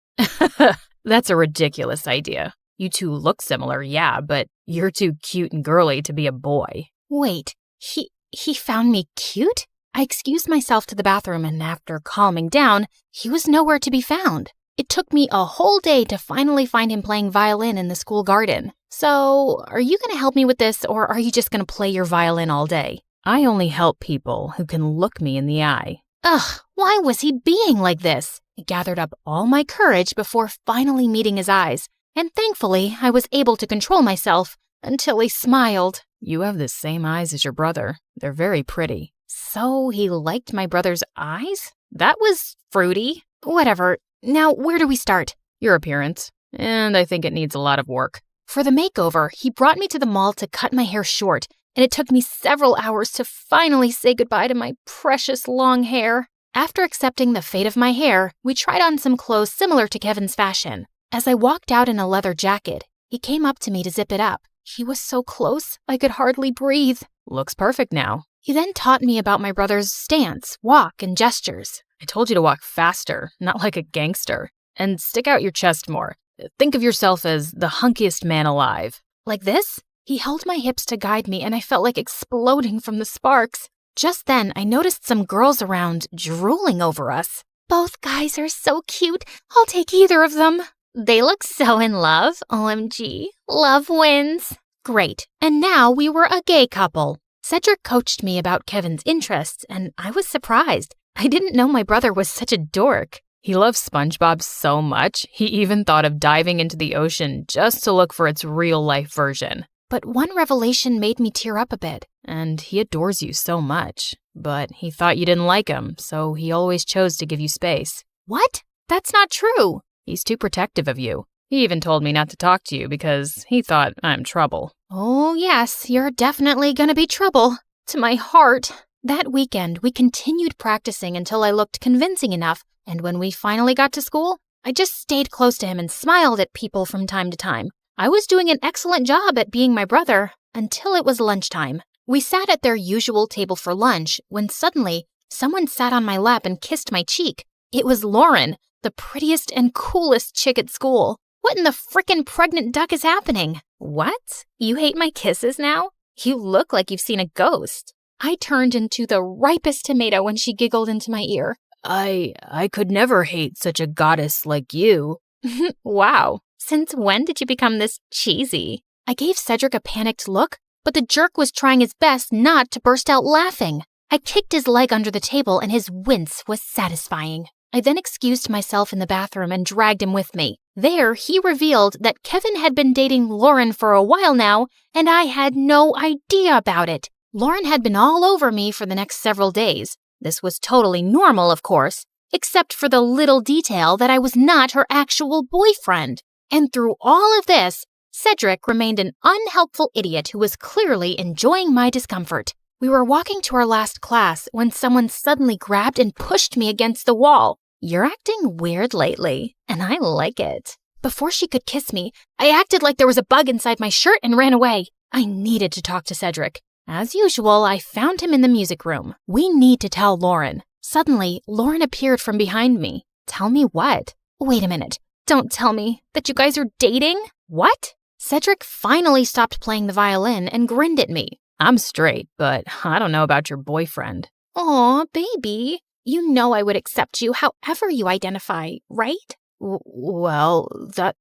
That's a ridiculous idea. You two look similar, yeah, but you're too cute and girly to be a boy. Wait, he found me cute? I excused myself to the bathroom, and after calming down, he was nowhere to be found. It took me a whole day to finally find him playing violin in the school garden. So, are you going to help me with this, or are you just going to play your violin all day? I only help people who can look me in the eye. Ugh, why was he being like this? I gathered up all my courage before finally meeting his eyes, and thankfully I was able to control myself until he smiled. You have the same eyes as your brother. They're very pretty. So he liked my brother's eyes? That was fruity. Whatever. Now, where do we start? Your appearance. And I think it needs a lot of work. For the makeover, he brought me to the mall to cut my hair short, and it took me several hours to finally say goodbye to my precious long hair. After accepting the fate of my hair, we tried on some clothes similar to Kevin's fashion. As I walked out in a leather jacket, he came up to me to zip it up. He was so close, I could hardly breathe. Looks perfect now. He then taught me about my brother's stance, walk, and gestures. I told you to walk faster, not like a gangster. And stick out your chest more. Think of yourself as the hunkiest man alive. Like this? He held my hips to guide me, and I felt like exploding from the sparks. Just then, I noticed some girls around drooling over us. Both guys are so cute. I'll take either of them. They look so in love. OMG. Love wins. Great. And now we were a gay couple. Cedric coached me about Kevin's interests, and I was surprised. I didn't know my brother was such a dork. He loves SpongeBob so much, he even thought of diving into the ocean just to look for its real-life version. But one revelation made me tear up a bit. And he adores you so much. But he thought you didn't like him, so he always chose to give you space. What? That's not true. He's too protective of you. He even told me not to talk to you because he thought I'm trouble. Oh, yes, you're definitely gonna be trouble. To my heart. That weekend, we continued practicing until I looked convincing enough, and when we finally got to school, I just stayed close to him and smiled at people from time to time. I was doing an excellent job at being my brother until it was lunchtime. We sat at their usual table for lunch when suddenly someone sat on my lap and kissed my cheek. It was Lauren. the prettiest and coolest chick at school. What in the frickin' pregnant duck is happening? What? You hate my kisses now? You look like you've seen a ghost. I turned into the ripest tomato when she giggled into my ear. I could never hate such a goddess like you. Wow. Since when did you become this cheesy? I gave Cedric a panicked look, but the jerk was trying his best not to burst out laughing. I kicked his leg under the table and his wince was satisfying. I then excused myself in the bathroom and dragged him with me. There, he revealed that Kevin had been dating Lauren for a while now, and I had no idea about it. Lauren had been all over me for the next several days. This was totally normal, of course, except for the little detail that I was not her actual boyfriend. And through all of this, Cedric remained an unhelpful idiot who was clearly enjoying my discomfort. We were walking to our last class when someone suddenly grabbed and pushed me against the wall. You're acting weird lately, and I like it. Before she could kiss me, I acted like there was a bug inside my shirt and ran away. I needed to talk to Cedric. As usual, I found him in the music room. We need to tell Lauren. Suddenly, Lauren appeared from behind me. Tell me what? Wait a minute. Don't tell me that you guys are dating? What? Cedric finally stopped playing the violin and grinned at me. I'm straight, but I don't know about your boyfriend. Aw, baby. You know I would accept you however you identify, right? Well,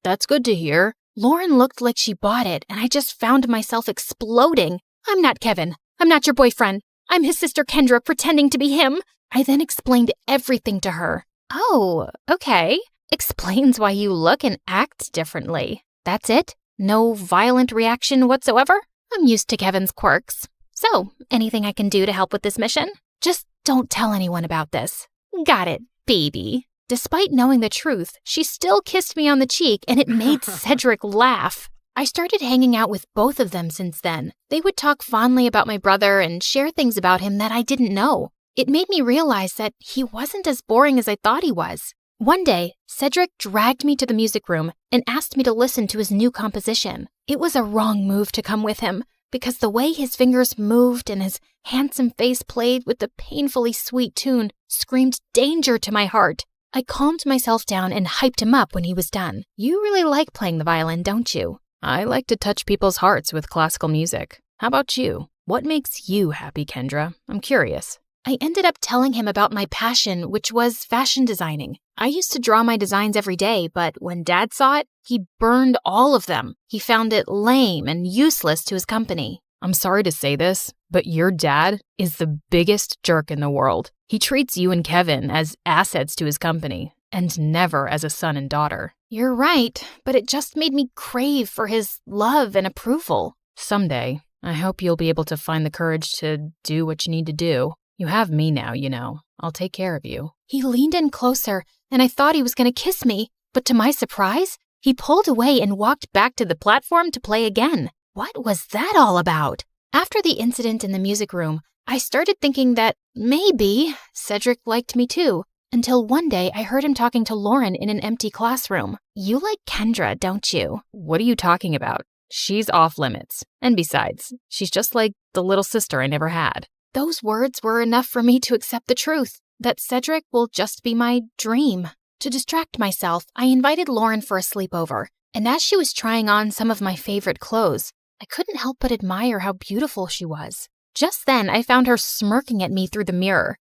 that's good to hear. Lauren looked like she bought it, and I just found myself exploding. I'm not Kevin. I'm not your boyfriend. I'm his sister Kendra pretending to be him. I then explained everything to her. Oh, okay. Explains why you look and act differently. That's it? No violent reaction whatsoever? I'm used to Kevin's quirks. So, anything I can do to help with this mission? Just don't tell anyone about this. Got it, baby. Despite knowing the truth, she still kissed me on the cheek and it made Cedric laugh. I started hanging out with both of them since then. They would talk fondly about my brother and share things about him that I didn't know. It made me realize that he wasn't as boring as I thought he was. One day, Cedric dragged me to the music room and asked me to listen to his new composition. It was a wrong move to come with him, because the way his fingers moved and his handsome face played with the painfully sweet tune screamed danger to my heart. I calmed myself down and hyped him up when he was done. You really like playing the violin, don't you? I like to touch people's hearts with classical music. How about you? What makes you happy, Kendra? I'm curious. I ended up telling him about my passion, which was fashion designing. I used to draw my designs every day, but when Dad saw it, he burned all of them. He found it lame and useless to his company. I'm sorry to say this, but your dad is the biggest jerk in the world. He treats you and Kevin as assets to his company, and never as a son and daughter. You're right, but it just made me crave for his love and approval. Someday, I hope you'll be able to find the courage to do what you need to do. You have me now, you know. I'll take care of you. He leaned in closer, and I thought he was going to kiss me, but to my surprise, he pulled away and walked back to the platform to play again. What was that all about? After the incident in the music room, I started thinking that maybe Cedric liked me too, until one day I heard him talking to Lauren in an empty classroom. You like Kendra, don't you? What are you talking about? She's off limits. And besides, she's just like the little sister I never had. Those words were enough for me to accept the truth, that Cedric will just be my dream. To distract myself, I invited Lauren for a sleepover, and as she was trying on some of my favorite clothes, I couldn't help but admire how beautiful she was. Just then, I found her smirking at me through the mirror.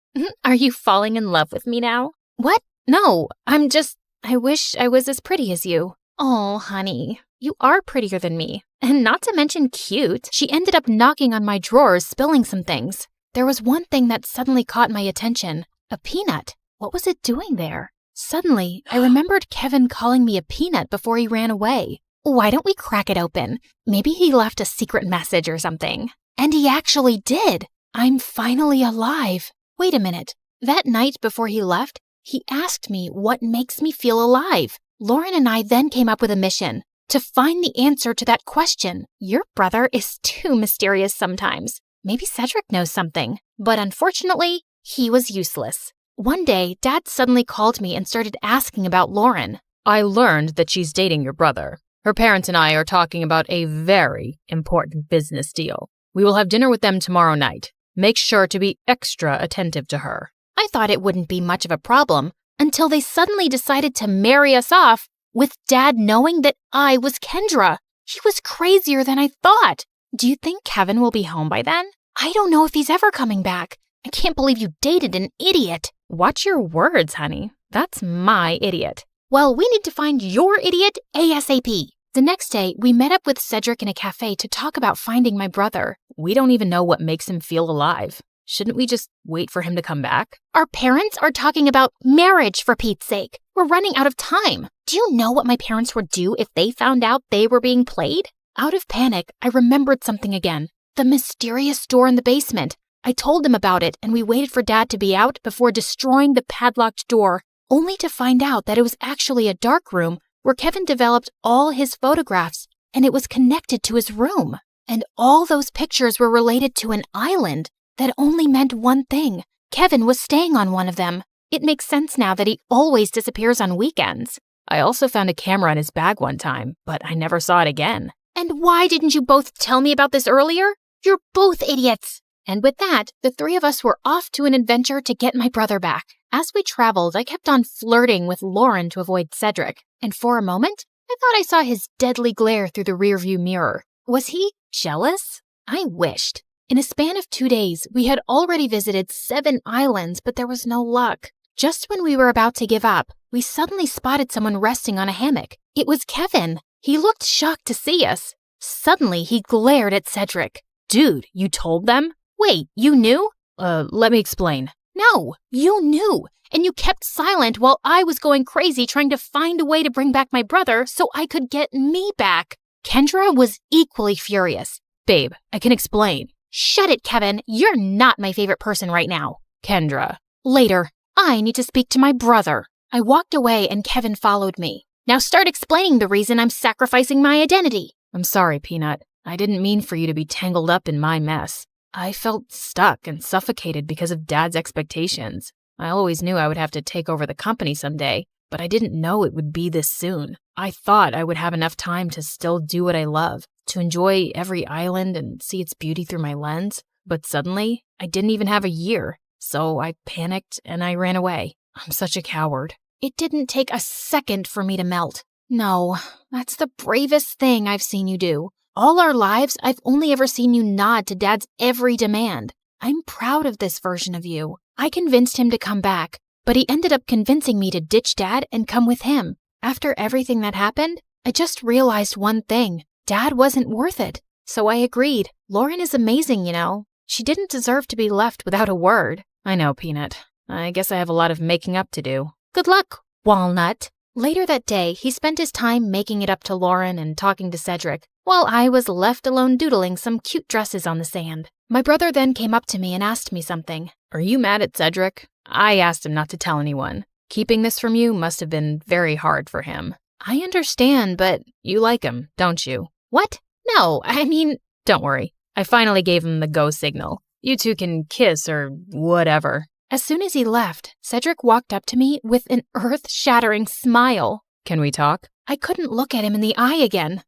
Are you falling in love with me now? What? No, I wish I was as pretty as you. Oh, honey, you are prettier than me. And not to mention cute. She ended up knocking on my drawers, spilling some things. There was one thing that suddenly caught my attention. A peanut. What was it doing there? Suddenly, I remembered Kevin calling me a peanut before he ran away. Why don't we crack it open? Maybe he left a secret message or something. And he actually did. I'm finally alive. Wait a minute. That night before he left, he asked me what makes me feel alive. Lauren and I then came up with a mission to find the answer to that question. Your brother is too mysterious sometimes. Maybe Cedric knows something. But unfortunately, he was useless. One day, Dad suddenly called me and started asking about Lauren. I learned that she's dating your brother. Her parents and I are talking about a very important business deal. We will have dinner with them tomorrow night. Make sure to be extra attentive to her. I thought it wouldn't be much of a problem, until they suddenly decided to marry us off with Dad knowing that I was Kendra. He was crazier than I thought. Do you think Kevin will be home by then? I don't know if he's ever coming back. I can't believe you dated an idiot. Watch your words, honey. That's my idiot. Well, we need to find your idiot ASAP. The next day, we met up with Cedric in a cafe to talk about finding my brother. We don't even know what makes him feel alive. Shouldn't we just wait for him to come back? Our parents are talking about marriage, for Pete's sake. We're running out of time. Do you know what my parents would do if they found out they were being played? Out of panic, I remembered something again. The mysterious door in the basement. I told them about it, and we waited for Dad to be out before destroying the padlocked door, only to find out that it was actually a dark room where Kevin developed all his photographs, and it was connected to his room. And all those pictures were related to an island that only meant one thing. Kevin was staying on one of them. It makes sense now that he always disappears on weekends. I also found a camera in his bag one time, but I never saw it again. And why didn't you both tell me about this earlier? You're both idiots. And with that, the three of us were off to an adventure to get my brother back. As we traveled, I kept on flirting with Lauren to avoid Cedric. And for a moment, I thought I saw his deadly glare through the rearview mirror. Was he jealous? I wished. In a span of 2 days, we had already visited 7 islands, but there was no luck. Just when we were about to give up, we suddenly spotted someone resting on a hammock. It was Kevin. He looked shocked to see us. Suddenly, he glared at Cedric. Dude, you told them? Wait, you knew? Let me explain. No, you knew. And you kept silent while I was going crazy trying to find a way to bring back my brother so I could get me back. Kendra was equally furious. Babe, I can explain. Shut it, Kevin. You're not my favorite person right now. Kendra. Later. I need to speak to my brother. I walked away and Kevin followed me. Now start explaining the reason I'm sacrificing my identity. I'm sorry, Peanut. I didn't mean for you to be tangled up in my mess. I felt stuck and suffocated because of Dad's expectations. I always knew I would have to take over the company someday, but I didn't know it would be this soon. I thought I would have enough time to still do what I love, to enjoy every island and see its beauty through my lens. But suddenly, I didn't even have a year, so I panicked and I ran away. I'm such a coward. It didn't take a second for me to melt. No, that's the bravest thing I've seen you do. All our lives, I've only ever seen you nod to Dad's every demand. I'm proud of this version of you. I convinced him to come back, but he ended up convincing me to ditch Dad and come with him. After everything that happened, I just realized one thing. Dad wasn't worth it. So I agreed. Lauren is amazing, you know. She didn't deserve to be left without a word. I know, Peanut. I guess I have a lot of making up to do. Good luck, Walnut. Later that day, he spent his time making it up to Lauren and talking to Cedric, while I was left alone doodling some cute dresses on the sand. My brother then came up to me and asked me something. Are you mad at Cedric? I asked him not to tell anyone. Keeping this from you must have been very hard for him. I understand, but you like him, don't you? What? No, I mean... Don't worry. I finally gave him the go signal. You two can kiss or whatever. As soon as he left, Cedric walked up to me with an earth-shattering smile. Can we talk? I couldn't look at him in the eye again.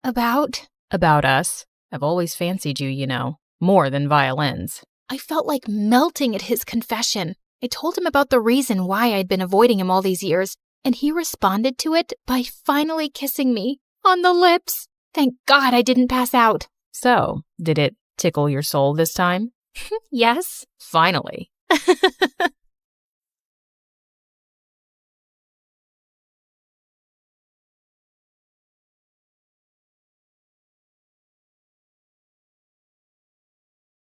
About us. I've always fancied you, you know. More than violins. I felt like melting at his confession. I told him about the reason why I'd been avoiding him all these years, and he responded to it by finally kissing me on the lips. Thank God I didn't pass out. So, did it tickle your soul this time? Yes. Finally.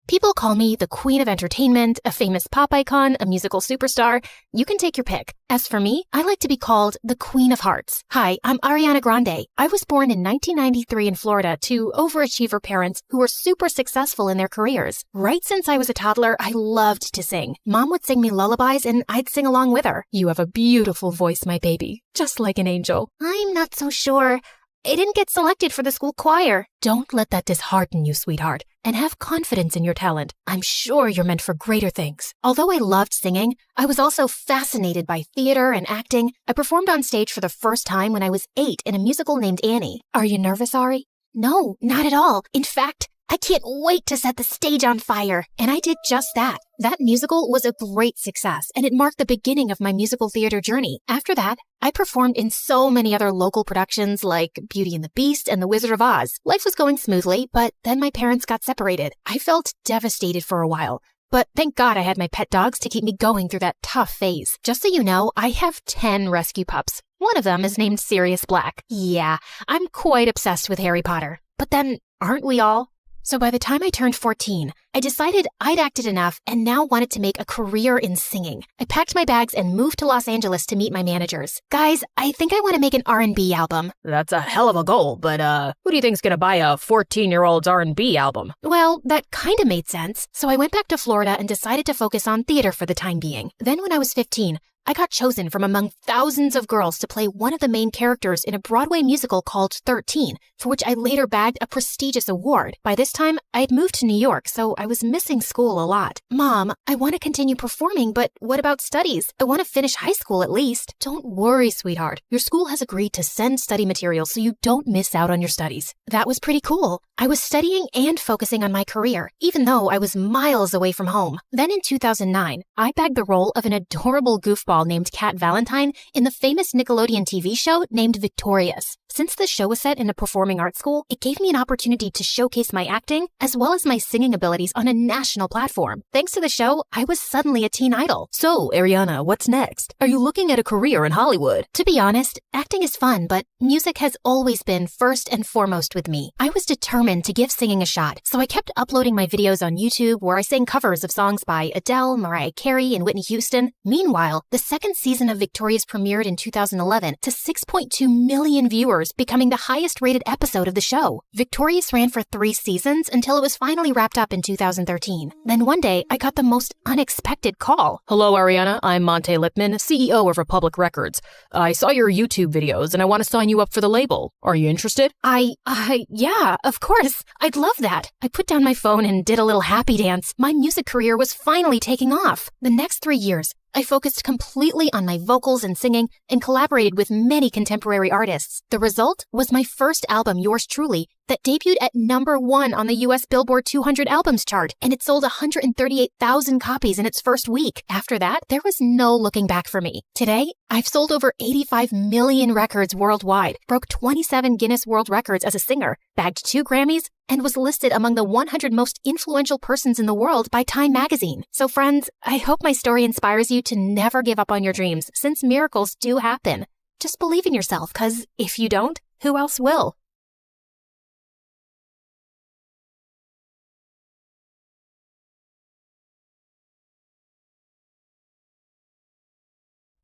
People call me the queen of entertainment, a famous pop icon, a musical superstar. You can take your pick. As for me, I like to be called the Queen of Hearts. Hi, I'm Ariana Grande. I was born in 1993 in Florida to overachiever parents who were super successful in their careers. Right since I was a toddler, I loved to sing. Mom would sing me lullabies and I'd sing along with her. You have a beautiful voice, my baby, just like an angel. I'm not so sure. I didn't get selected for the school choir. Don't let that dishearten you, sweetheart, and have confidence in your talent. I'm sure you're meant for greater things. Although I loved singing, I was also fascinated by theater and acting. I performed on stage for the first time when I was 8 in a musical named Annie. Are you nervous, Ari? No, not at all. In fact, I can't wait to set the stage on fire. And I did just that. That musical was a great success, and it marked the beginning of my musical theater journey. After that, I performed in so many other local productions like Beauty and the Beast and The Wizard of Oz. Life was going smoothly, but then my parents got separated. I felt devastated for a while. But thank God I had my pet dogs to keep me going through that tough phase. Just so you know, I have 10 rescue pups. One of them is named Sirius Black. Yeah, I'm quite obsessed with Harry Potter. But then, aren't we all? So by the time I turned 14, I decided I'd acted enough and now wanted to make a career in singing. I packed my bags and moved to Los Angeles to meet my managers. Guys, I think I want to make an R&B album. That's a hell of a goal, but who do you think's gonna buy a 14-year-old's R&B album? Well, that kind of made sense. So I went back to Florida and decided to focus on theater for the time being. Then when I was 15, I got chosen from among thousands of girls to play one of the main characters in a Broadway musical called 13, for which I later bagged a prestigious award. By this time, I had moved to New York, so I was missing school a lot. Mom, I want to continue performing, but what about studies? I want to finish high school at least. Don't worry, sweetheart. Your school has agreed to send study materials so you don't miss out on your studies. That was pretty cool. I was studying and focusing on my career, even though I was miles away from home. Then in 2009, I bagged the role of an adorable goofball named Cat Valentine in the famous Nickelodeon TV show named Victorious. Since the show was set in a performing arts school, it gave me an opportunity to showcase my acting as well as my singing abilities on a national platform. Thanks to the show, I was suddenly a teen idol. So, Ariana, what's next? Are you looking at a career in Hollywood? To be honest, acting is fun, but music has always been first and foremost with me. I was determined to give singing a shot, so I kept uploading my videos on YouTube where I sang covers of songs by Adele, Mariah Carey, and Whitney Houston. Meanwhile, the second season of Victorious premiered in 2011 to 6.2 million viewers, becoming the highest-rated episode of the show. Victorious ran for 3 seasons until it was finally wrapped up in 2013. Then one day, I got the most unexpected call. Hello, Ariana. I'm Monte Lipman, CEO of Republic Records. I saw your YouTube videos, and I want to sign you up for the label. Are you interested? Yeah, of course. I'd love that. I put down my phone and did a little happy dance. My music career was finally taking off. The next 3 years, I focused completely on my vocals and singing and collaborated with many contemporary artists. The result was my first album, Yours Truly, that debuted at #1 on the US Billboard 200 albums chart, and it sold 138,000 copies in its first week. After that, there was no looking back for me. Today, I've sold over 85 million records worldwide, broke 27 Guinness World Records as a singer, bagged 2 Grammys, and was listed among the 100 most influential persons in the world by Time magazine. So friends, I hope my story inspires you to never give up on your dreams, since miracles do happen. Just believe in yourself, because if you don't, who else will?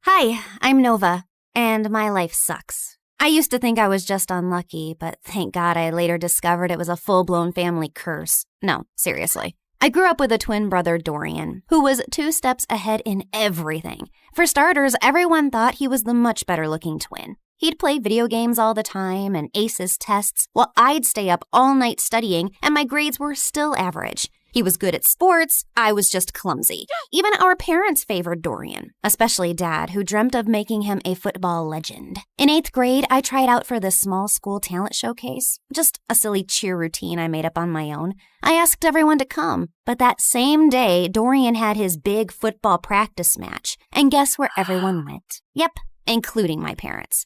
Hi, I'm Nova, and my life sucks. I used to think I was just unlucky, but thank God I later discovered it was a full-blown family curse. No, seriously. I grew up with a twin brother, Dorian, who was 2 steps ahead in everything. For starters, everyone thought he was the much better-looking twin. He'd play video games all the time and ace his tests, while I'd stay up all night studying, and my grades were still average. He was good at sports, I was just clumsy. Even our parents favored Dorian, especially Dad, who dreamt of making him a football legend. In 8th grade, I tried out for the small school talent showcase, just a silly cheer routine I made up on my own. I asked everyone to come, but that same day, Dorian had his big football practice match, and guess where everyone went? Yep, including my parents.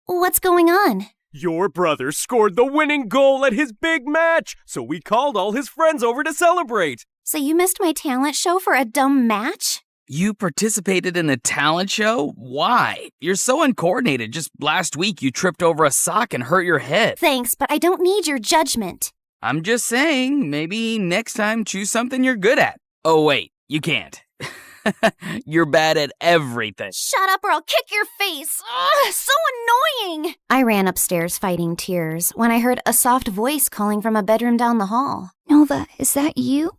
What's going on? Your brother scored the winning goal at his big match, so we called all his friends over to celebrate. So you missed my talent show for a dumb match? You participated in a talent show? Why? You're so uncoordinated. Just last week you tripped over a sock and hurt your head. Thanks, but I don't need your judgment. I'm just saying, maybe next time choose something you're good at. Oh wait, you can't. You're bad at everything. Shut up or I'll kick your face. Ugh, so annoying. I ran upstairs fighting tears when I heard a soft voice calling from a bedroom down the hall. Nova, is that you?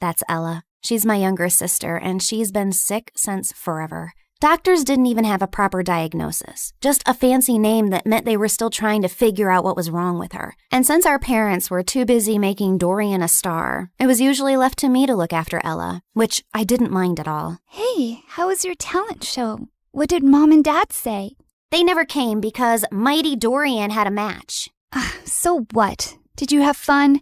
That's Ella. She's my younger sister, and she's been sick since forever. Doctors didn't even have a proper diagnosis, just a fancy name that meant they were still trying to figure out what was wrong with her. And since our parents were too busy making Dorian a star, it was usually left to me to look after Ella, which I didn't mind at all. Hey, how was your talent show? What did Mom and Dad say? They never came because Mighty Dorian had a match. So what? Did you have fun?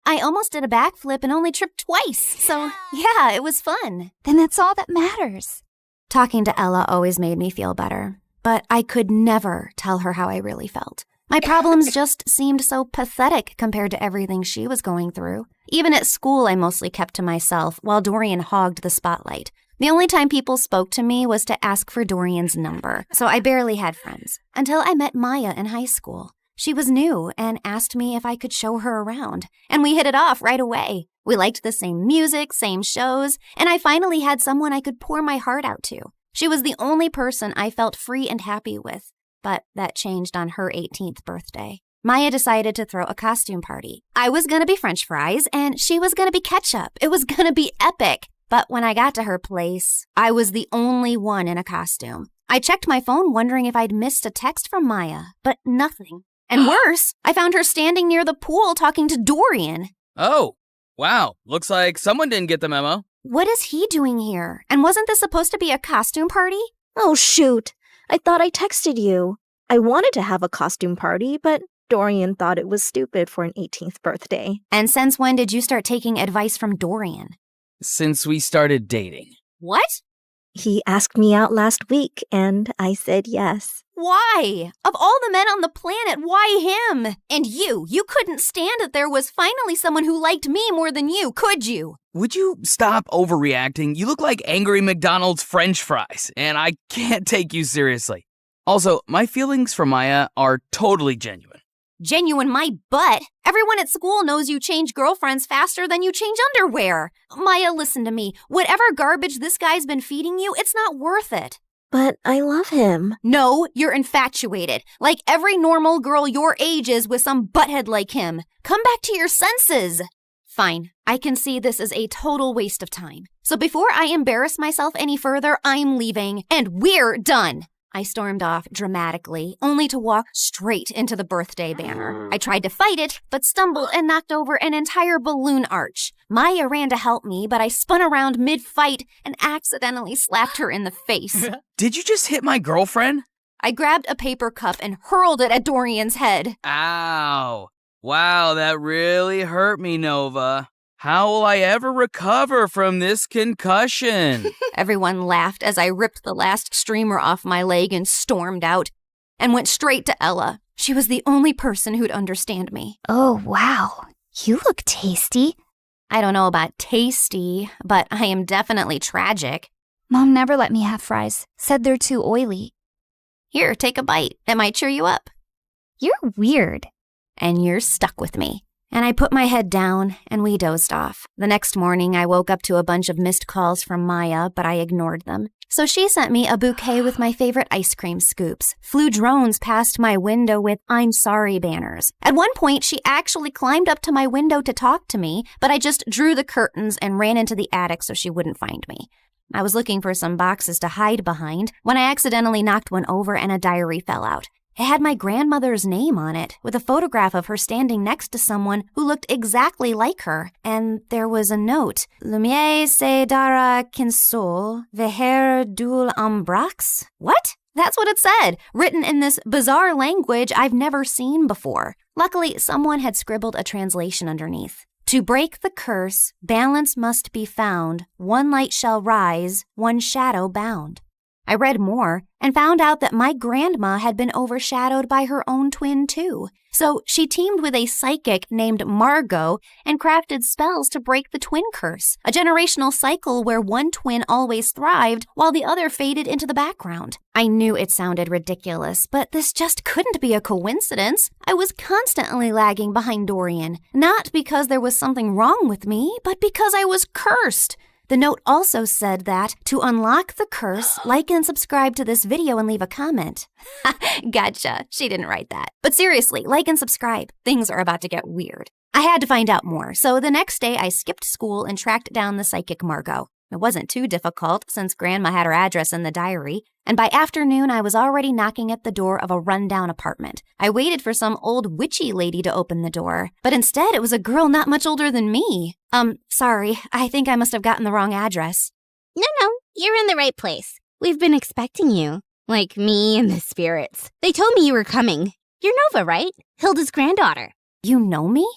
I almost did a backflip and only tripped twice, so yeah, it was fun. Then that's all that matters. Talking to Ella always made me feel better, but I could never tell her how I really felt. My problems just seemed so pathetic compared to everything she was going through. Even at school, I mostly kept to myself while Dorian hogged the spotlight. The only time people spoke to me was to ask for Dorian's number, so I barely had friends. Until I met Maya in high school. She was new and asked me if I could show her around, and we hit it off right away. We liked the same music, same shows, and I finally had someone I could pour my heart out to. She was the only person I felt free and happy with, but that changed on her 18th birthday. Maya decided to throw a costume party. I was gonna be French fries, and she was gonna be ketchup. It was gonna be epic. But when I got to her place, I was the only one in a costume. I checked my phone wondering if I'd missed a text from Maya, but nothing. And worse, I found her standing near the pool talking to Dorian. Oh, wow. Looks like someone didn't get the memo. What is he doing here? And wasn't this supposed to be a costume party? Oh, shoot. I thought I texted you. I wanted to have a costume party, but Dorian thought it was stupid for an 18th birthday. And since when did you start taking advice from Dorian? Since we started dating. What? He asked me out last week, and I said yes. Why? Of all the men on the planet, why him? And you couldn't stand that there was finally someone who liked me more than you, could you? Would you stop overreacting? You look like angry McDonald's French fries, and I can't take you seriously. Also, my feelings for Maya are totally genuine. Genuine my butt. Everyone at school knows you change girlfriends faster than you change underwear. Maya, listen to me. Whatever garbage this guy's been feeding you, it's not worth it. But I love him. No, you're infatuated. Like every normal girl your age is with some butthead like him. Come back to your senses. Fine, I can see this is a total waste of time. So before I embarrass myself any further, I'm leaving, and we're done. I stormed off dramatically, only to walk straight into the birthday banner. I tried to fight it, but stumbled and knocked over an entire balloon arch. Maya ran to help me, but I spun around mid-fight and accidentally slapped her in the face. Did you just hit my girlfriend? I grabbed a paper cup and hurled it at Dorian's head. Ow. Wow, that really hurt me, Nova. How will I ever recover from this concussion? Everyone laughed as I ripped the last streamer off my leg and stormed out, and went straight to Ella. She was the only person who'd understand me. Oh, wow. You look tasty. I don't know about tasty, but I am definitely tragic. Mom never let me have fries. Said they're too oily. Here, take a bite. It might cheer you up. You're weird. And you're stuck with me. And I put my head down, and we dozed off. The next morning, I woke up to a bunch of missed calls from Maya, but I ignored them. So she sent me a bouquet with my favorite ice cream scoops, flew drones past my window with I'm sorry banners. At one point, she actually climbed up to my window to talk to me, but I just drew the curtains and ran into the attic so she wouldn't find me. I was looking for some boxes to hide behind when I accidentally knocked one over and a diary fell out. It had my grandmother's name on it, with a photograph of her standing next to someone who looked exactly like her. And there was a note. Lumiere se dara kinsol, veher dul ambrax? What? That's what it said, written in this bizarre language I've never seen before. Luckily, someone had scribbled a translation underneath. To break the curse, balance must be found. One light shall rise, one shadow bound. I read more and found out that my grandma had been overshadowed by her own twin, too. So she teamed with a psychic named Margot and crafted spells to break the twin curse, a generational cycle where one twin always thrived while the other faded into the background. I knew it sounded ridiculous, but this just couldn't be a coincidence. I was constantly lagging behind Dorian, not because there was something wrong with me, but because I was cursed. The note also said that to unlock the curse, like and subscribe to this video and leave a comment. Gotcha. She didn't write that. But seriously, like and subscribe. Things are about to get weird. I had to find out more, so the next day I skipped school and tracked down the psychic Margot. It wasn't too difficult since Grandma had her address in the diary, and by afternoon I was already knocking at the door of a rundown apartment. I waited for some old witchy lady to open the door, but instead it was a girl not much older than me. Sorry, I think I must have gotten the wrong address. No, you're in the right place. We've been expecting you. Like me and the spirits. They told me you were coming. You're Nova, right? Hilda's granddaughter. You know me?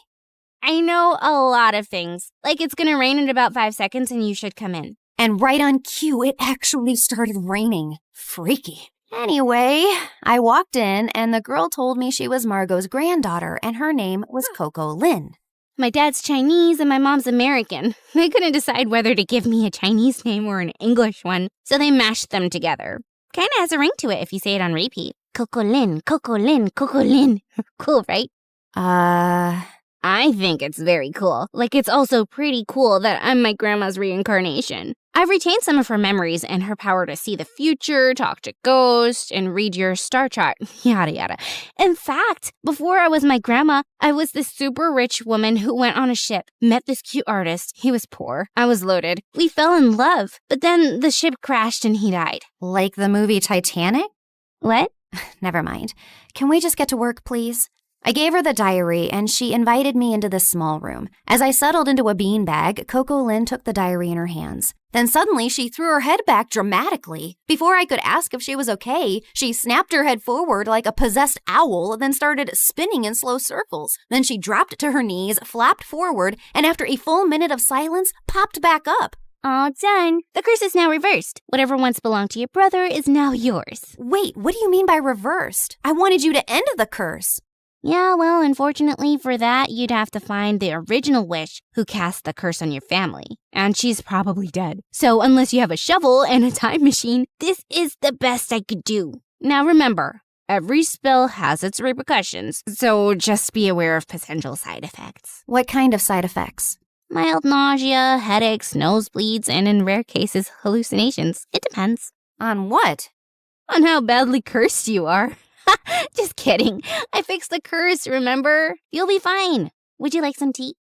I know a lot of things. Like it's gonna rain in about 5 seconds and you should come in. And right on cue, it actually started raining. Freaky. Anyway, I walked in and the girl told me she was Margot's granddaughter and her name was Coco Lin. My dad's Chinese and my mom's American. They couldn't decide whether to give me a Chinese name or an English one, so they mashed them together. Kinda has a ring to it if you say it on repeat. Coco Lin, Coco Lin, Coco Lin. Cool, right? I think it's very cool. Like, it's also pretty cool that I'm my grandma's reincarnation. I've retained some of her memories and her power to see the future, talk to ghosts, and read your star chart, yada yada. In fact, before I was my grandma, I was this super rich woman who went on a ship, met this cute artist. He was poor. I was loaded. We fell in love, but then the ship crashed and he died. Like the movie Titanic? What? Never mind. Can we just get to work, please? I gave her the diary, and she invited me into this small room. As I settled into a beanbag, Coco Lin took the diary in her hands. Then suddenly, she threw her head back dramatically. Before I could ask if she was okay, she snapped her head forward like a possessed owl, then started spinning in slow circles. Then she dropped to her knees, flapped forward, and after a full minute of silence, popped back up. All done. The curse is now reversed. Whatever once belonged to your brother is now yours. Wait, what do you mean by reversed? I wanted you to end the curse. Yeah, well, unfortunately for that, you'd have to find the original witch who cast the curse on your family. And she's probably dead. So unless you have a shovel and a time machine, this is the best I could do. Now remember, every spell has its repercussions, so just be aware of potential side effects. What kind of side effects? Mild nausea, headaches, nosebleeds, and in rare cases, hallucinations. It depends. On what? On how badly cursed you are. Just kidding. I fixed the curse, remember? You'll be fine. Would you like some tea?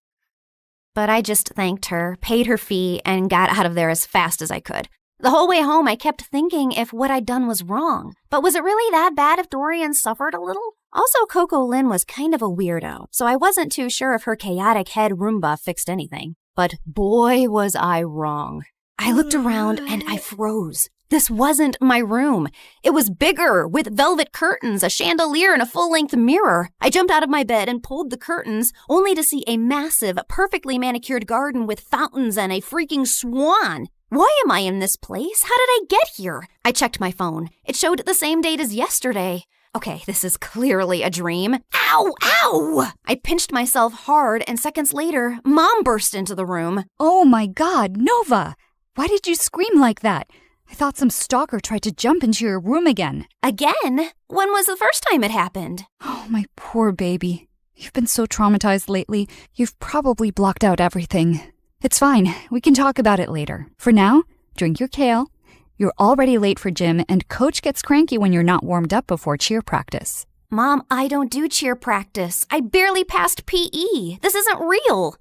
But I just thanked her, paid her fee, and got out of there as fast as I could. The whole way home, I kept thinking if what I'd done was wrong. But was it really that bad if Dorian suffered a little? Also, Coco Lin was kind of a weirdo, so I wasn't too sure if her chaotic head Roomba fixed anything. But boy, was I wrong. I looked around and I froze. This wasn't my room. It was bigger, with velvet curtains, a chandelier, and a full-length mirror. I jumped out of my bed and pulled the curtains, only to see a massive, perfectly manicured garden with fountains and a freaking swan. Why am I in this place? How did I get here? I checked my phone. It showed the same date as yesterday. Okay, this is clearly a dream. Ow! Ow! I pinched myself hard, and seconds later, Mom burst into the room. Oh my God, Nova! Why did you scream like that? I thought some stalker tried to jump into your room again. Again? When was the first time it happened? Oh, my poor baby. You've been so traumatized lately, you've probably blocked out everything. It's fine. We can talk about it later. For now, drink your kale. You're already late for gym, and Coach gets cranky when you're not warmed up before cheer practice. Mom, I don't do cheer practice. I barely passed PE. This isn't real.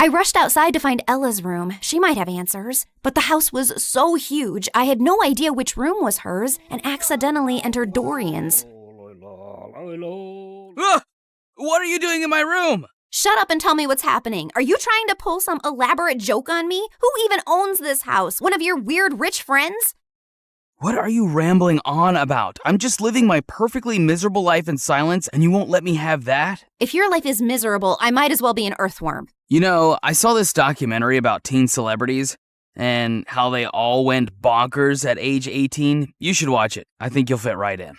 I rushed outside to find Ella's room. She might have answers. But the house was so huge, I had no idea which room was hers and accidentally entered Dorian's. What are you doing in my room? Shut up and tell me what's happening. Are you trying to pull some elaborate joke on me? Who even owns this house? One of your weird rich friends? What are you rambling on about? I'm just living my perfectly miserable life in silence, and you won't let me have that? If your life is miserable, I might as well be an earthworm. You know, I saw this documentary about teen celebrities and how they all went bonkers at age 18. You should watch it. I think you'll fit right in.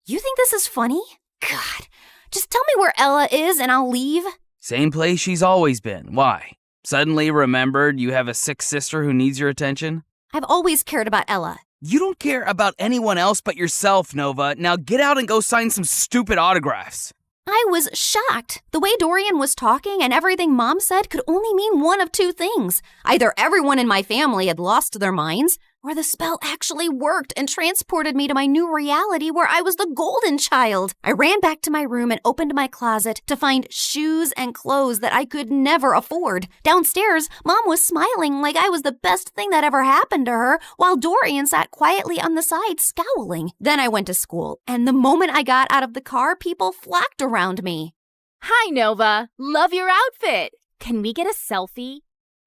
You think this is funny? God, just tell me where Ella is and I'll leave. Same place she's always been. Why? Suddenly remembered you have a sick sister who needs your attention? I've always cared about Ella. You don't care about anyone else but yourself, Nova. Now get out and go sign some stupid autographs. I was shocked. The way Dorian was talking and everything Mom said could only mean one of two things. Either everyone in my family had lost their minds, or the spell actually worked and transported me to my new reality where I was the golden child. I ran back to my room and opened my closet to find shoes and clothes that I could never afford. Downstairs, Mom was smiling like I was the best thing that ever happened to her, while Dorian sat quietly on the side scowling. Then I went to school, and the moment I got out of the car, people flocked around me. Hi, Nova. Love your outfit. Can we get a selfie?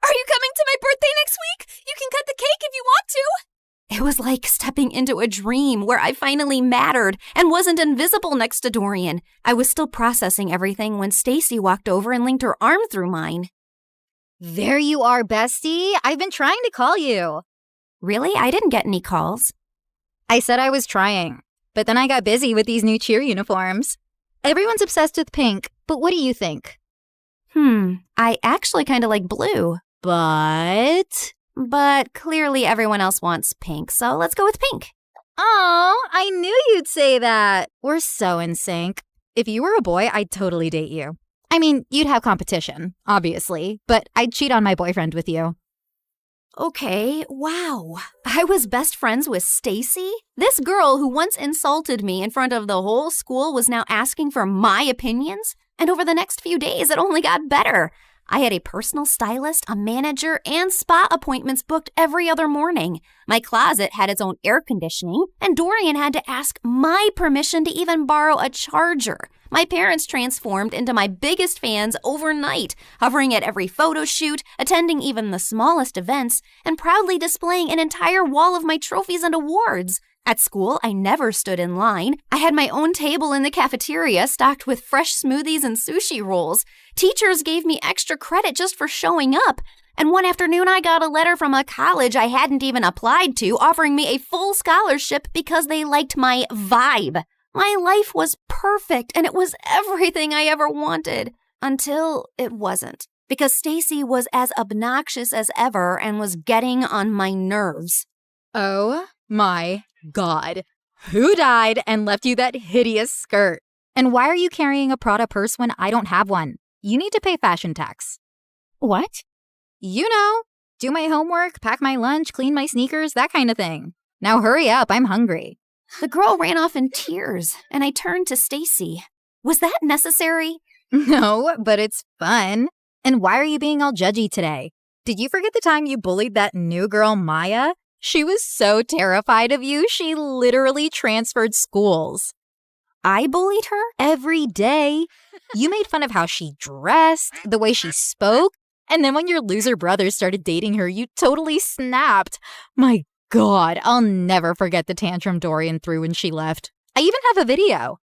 Are you coming to my birthday next week? You can cut the cake if you want to. It was like stepping into a dream where I finally mattered and wasn't invisible next to Dorian. I was still processing everything when Stacy walked over and linked her arm through mine. There you are, bestie. I've been trying to call you. Really? I didn't get any calls. I said I was trying, but then I got busy with these new cheer uniforms. Everyone's obsessed with pink, but what do you think? I actually kind of like blue. But clearly everyone else wants pink, so let's go with pink. Oh, I knew you'd say that. We're so in sync. If you were a boy, I'd totally date you. I mean, you'd have competition, obviously, but I'd cheat on my boyfriend with you. Okay, wow. I was best friends with Stacy? This girl who once insulted me in front of the whole school was now asking for my opinions? And over the next few days, it only got better. I had a personal stylist, a manager, and spa appointments booked every other morning. My closet had its own air conditioning, and Dorian had to ask my permission to even borrow a charger. My parents transformed into my biggest fans overnight, hovering at every photo shoot, attending even the smallest events, and proudly displaying an entire wall of my trophies and awards. At school, I never stood in line. I had my own table in the cafeteria stocked with fresh smoothies and sushi rolls. Teachers gave me extra credit just for showing up. And one afternoon, I got a letter from a college I hadn't even applied to offering me a full scholarship because they liked my vibe. My life was perfect, and it was everything I ever wanted. Until it wasn't. Because Stacy was as obnoxious as ever and was getting on my nerves. Oh my God. Who died and left you that hideous skirt? And why are you carrying a Prada purse when I don't have one? You need to pay fashion tax. What? You know, do my homework, pack my lunch, clean my sneakers, that kind of thing. Now hurry up, I'm hungry. The girl ran off in tears, and I turned to Stacy. Was that necessary? No, but it's fun. And why are you being all judgy today? Did you forget the time you bullied that new girl, Maya? She was so terrified of you, she literally transferred schools. I bullied her? Every day. You made fun of how she dressed, the way she spoke, and then when your loser brothers started dating her, you totally snapped. My God, I'll never forget the tantrum Dorian threw when she left. I even have a video.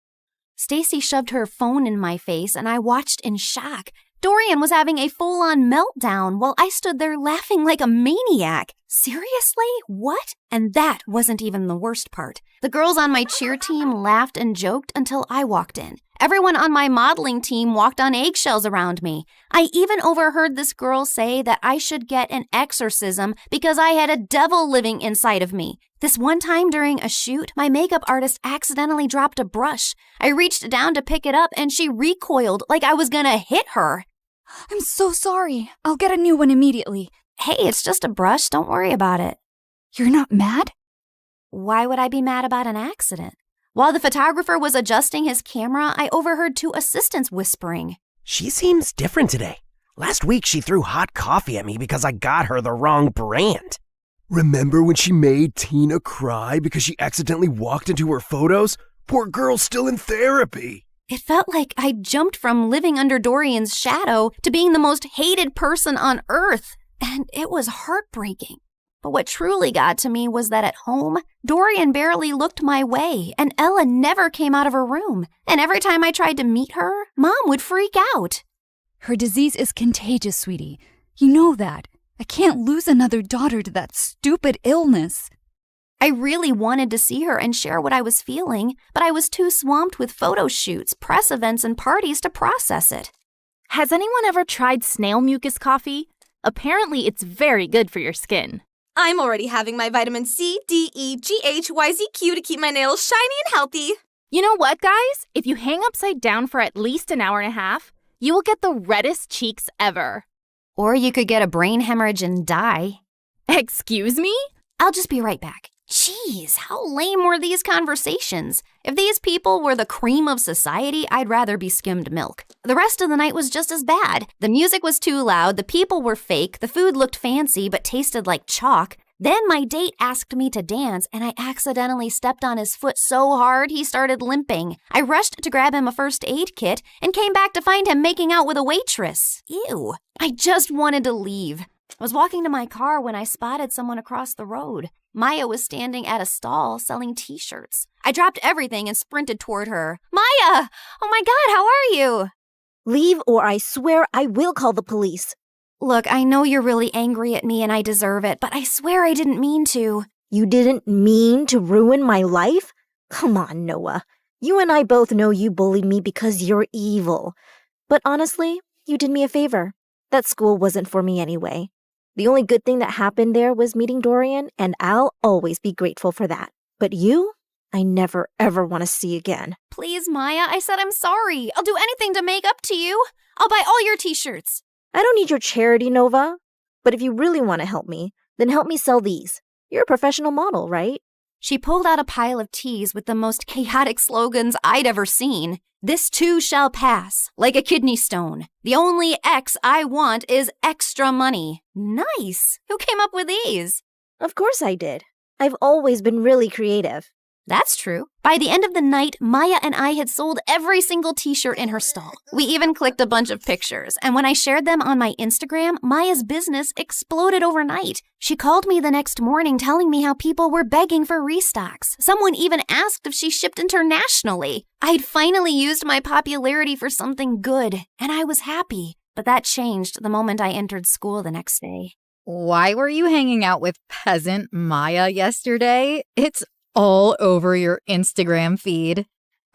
Stacy shoved her phone in my face, and I watched in shock. Dorian was having a full-on meltdown while I stood there laughing like a maniac. Seriously? What? And that wasn't even the worst part. The girls on my cheer team laughed and joked until I walked in. Everyone on my modeling team walked on eggshells around me. I even overheard this girl say that I should get an exorcism because I had a devil living inside of me. This one time during a shoot, my makeup artist accidentally dropped a brush. I reached down to pick it up and she recoiled like I was gonna hit her. I'm so sorry. I'll get a new one immediately. Hey, it's just a brush. Don't worry about it. You're not mad? Why would I be mad about an accident? While the photographer was adjusting his camera, I overheard two assistants whispering. She seems different today. Last week she threw hot coffee at me because I got her the wrong brand. Remember when she made Tina cry because she accidentally walked into her photos? Poor girl's still in therapy. It felt like I jumped from living under Dorian's shadow to being the most hated person on earth. And it was heartbreaking. But what truly got to me was that at home, Dorian barely looked my way, and Ella never came out of her room. And every time I tried to meet her, Mom would freak out. Her disease is contagious, sweetie. You know that. I can't lose another daughter to that stupid illness. I really wanted to see her and share what I was feeling, but I was too swamped with photo shoots, press events, and parties to process it. Has anyone ever tried snail mucus coffee? Apparently, it's very good for your skin. I'm already having my vitamin C, D, E, G, H, Y, Z, Q to keep my nails shiny and healthy. You know what, guys? If you hang upside down for at least an hour and a half, you will get the reddest cheeks ever. Or you could get a brain hemorrhage and die. Excuse me? I'll just be right back. Jeez, how lame were these conversations? If these people were the cream of society, I'd rather be skimmed milk. The rest of the night was just as bad. The music was too loud, the people were fake, the food looked fancy but tasted like chalk. Then my date asked me to dance, and I accidentally stepped on his foot so hard he started limping. I rushed to grab him a first aid kit and came back to find him making out with a waitress. Ew. I just wanted to leave. I was walking to my car when I spotted someone across the road. Maya was standing at a stall selling t-shirts. I dropped everything and sprinted toward her. Maya! Oh my God, how are you? Leave or I swear I will call the police. Look, I know you're really angry at me and I deserve it, but I swear I didn't mean to. You didn't mean to ruin my life? Come on, Noah. You and I both know you bullied me because you're evil. But honestly, you did me a favor. That school wasn't for me anyway. The only good thing that happened there was meeting Dorian, and I'll always be grateful for that. But you, I never ever want to see again. Please, Maya, I said I'm sorry. I'll do anything to make up to you. I'll buy all your t-shirts. I don't need your charity, Nova. But if you really want to help me, then help me sell these. You're a professional model, right? She pulled out a pile of tees with the most chaotic slogans I'd ever seen. This too shall pass, like a kidney stone. The only X I want is extra money. Nice. Who came up with these? Of course I did. I've always been really creative. That's true. By the end of the night, Maya and I had sold every single t-shirt in her stall. We even clicked a bunch of pictures, and when I shared them on my Instagram, Maya's business exploded overnight. She called me the next morning telling me how people were begging for restocks. Someone even asked if she shipped internationally. I'd finally used my popularity for something good, and I was happy. But that changed the moment I entered school the next day. Why were you hanging out with peasant Maya yesterday? It's all over your Instagram feed.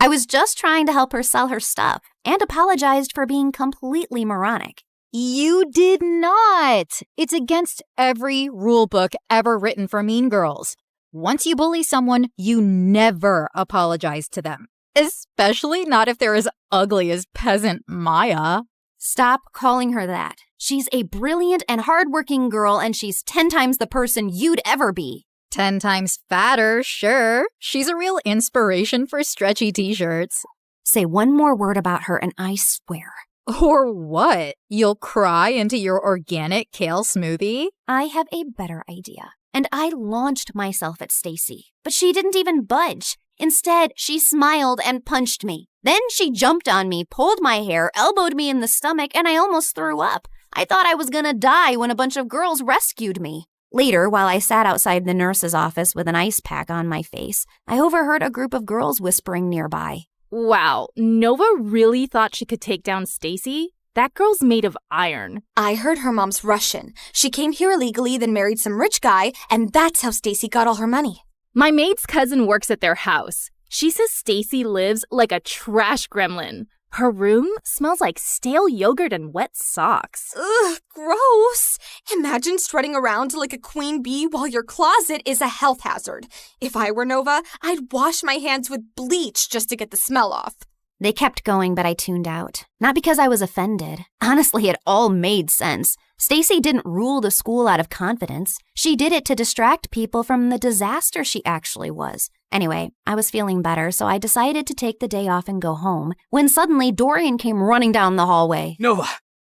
I was just trying to help her sell her stuff and apologized for being completely moronic. You did not. It's against every rule book ever written for mean girls. Once you bully someone, you never apologize to them, especially not if they're as ugly as peasant Maya. Stop calling her that. She's a brilliant and hardworking girl, and she's 10 times the person you'd ever be. 10 times fatter, sure. She's a real inspiration for stretchy t-shirts. Say one more word about her and I swear. Or what? You'll cry into your organic kale smoothie? I have a better idea. And I launched myself at Stacy, but she didn't even budge. Instead, she smiled and punched me. Then she jumped on me, pulled my hair, elbowed me in the stomach, and I almost threw up. I thought I was gonna die when a bunch of girls rescued me. Later, while I sat outside the nurse's office with an ice pack on my face, I overheard a group of girls whispering nearby. Wow, Nova really thought she could take down Stacy? That girl's made of iron. I heard her mom's Russian. She came here illegally, then married some rich guy, and that's how Stacy got all her money. My maid's cousin works at their house. She says Stacy lives like a trash gremlin. Her room smells like stale yogurt and wet socks. Ugh, gross. Imagine strutting around like a queen bee while your closet is a health hazard. If I were Nova, I'd wash my hands with bleach just to get the smell off. They kept going, but I tuned out. Not because I was offended. Honestly, it all made sense. Stacy didn't rule the school out of confidence. She did it to distract people from the disaster she actually was. Anyway, I was feeling better, so I decided to take the day off and go home, when suddenly Dorian came running down the hallway. Nova,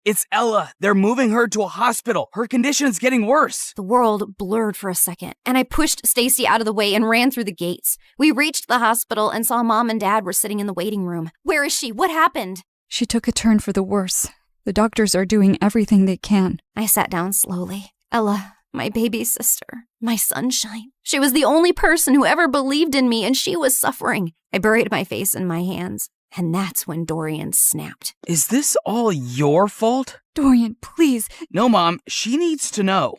it's Ella. They're moving her to a hospital. Her condition's getting worse. The world blurred for a second, and I pushed Stacy out of the way and ran through the gates. We reached the hospital and saw Mom and Dad were sitting in the waiting room. Where is she? What happened? She took a turn for the worse. The doctors are doing everything they can. I sat down slowly. Ella, my baby sister, my sunshine. She was the only person who ever believed in me, and she was suffering. I buried my face in my hands, and that's when Dorian snapped. Is this all your fault? Dorian, please. No, Mom, she needs to know.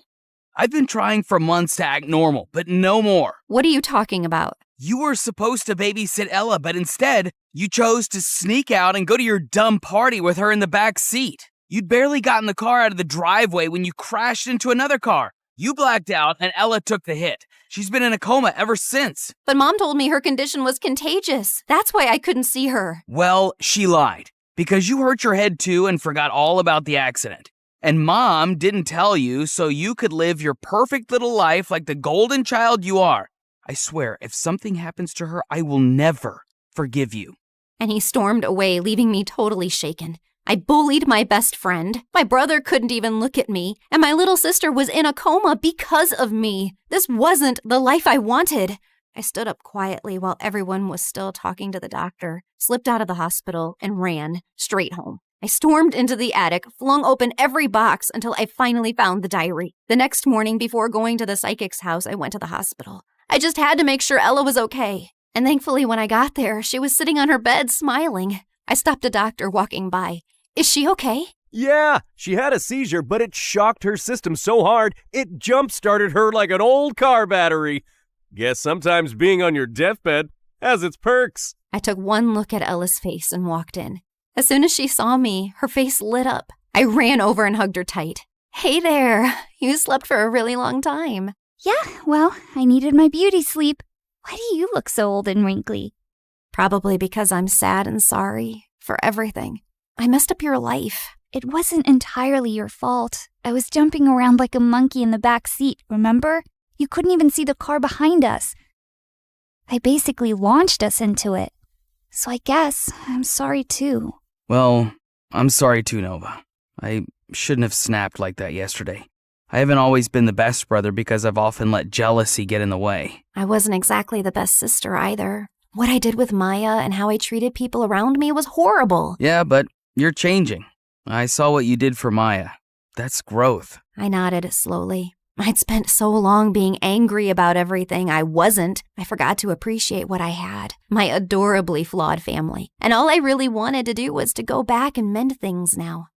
I've been trying for months to act normal, but no more. What are you talking about? You were supposed to babysit Ella, but instead, you chose to sneak out and go to your dumb party with her in the back seat. You'd barely gotten the car out of the driveway when you crashed into another car. You blacked out, and Ella took the hit. She's been in a coma ever since. But Mom told me her condition was contagious. That's why I couldn't see her. Well, she lied. Because you hurt your head too and forgot all about the accident. And Mom didn't tell you so you could live your perfect little life like the golden child you are. I swear, if something happens to her, I will never forgive you. And he stormed away, leaving me totally shaken. I bullied my best friend. My brother couldn't even look at me. And my little sister was in a coma because of me. This wasn't the life I wanted. I stood up quietly while everyone was still talking to the doctor, slipped out of the hospital, and ran straight home. I stormed into the attic, flung open every box until I finally found the diary. The next morning, before going to the psychic's house, I went to the hospital. I just had to make sure Ella was okay. And thankfully, when I got there, she was sitting on her bed smiling. I stopped a doctor walking by. Is she okay? Yeah, she had a seizure, but it shocked her system so hard, it jump-started her like an old car battery. Guess sometimes being on your deathbed has its perks. I took one look at Ella's face and walked in. As soon as she saw me, her face lit up. I ran over and hugged her tight. Hey there, you slept for a really long time. Yeah, well, I needed my beauty sleep. Why do you look so old and wrinkly? Probably because I'm sad and sorry for everything. I messed up your life. It wasn't entirely your fault. I was jumping around like a monkey in the back seat, remember? You couldn't even see the car behind us. I basically launched us into it. So I guess I'm sorry too. Well, I'm sorry too, Nova. I shouldn't have snapped like that yesterday. I haven't always been the best brother because I've often let jealousy get in the way. I wasn't exactly the best sister either. What I did with Maya and how I treated people around me was horrible. Yeah, but you're changing. I saw what you did for Maya. That's growth. I nodded slowly. I'd spent so long being angry about everything I wasn't. I forgot to appreciate what I had. My adorably flawed family. And all I really wanted to do was to go back and mend things now.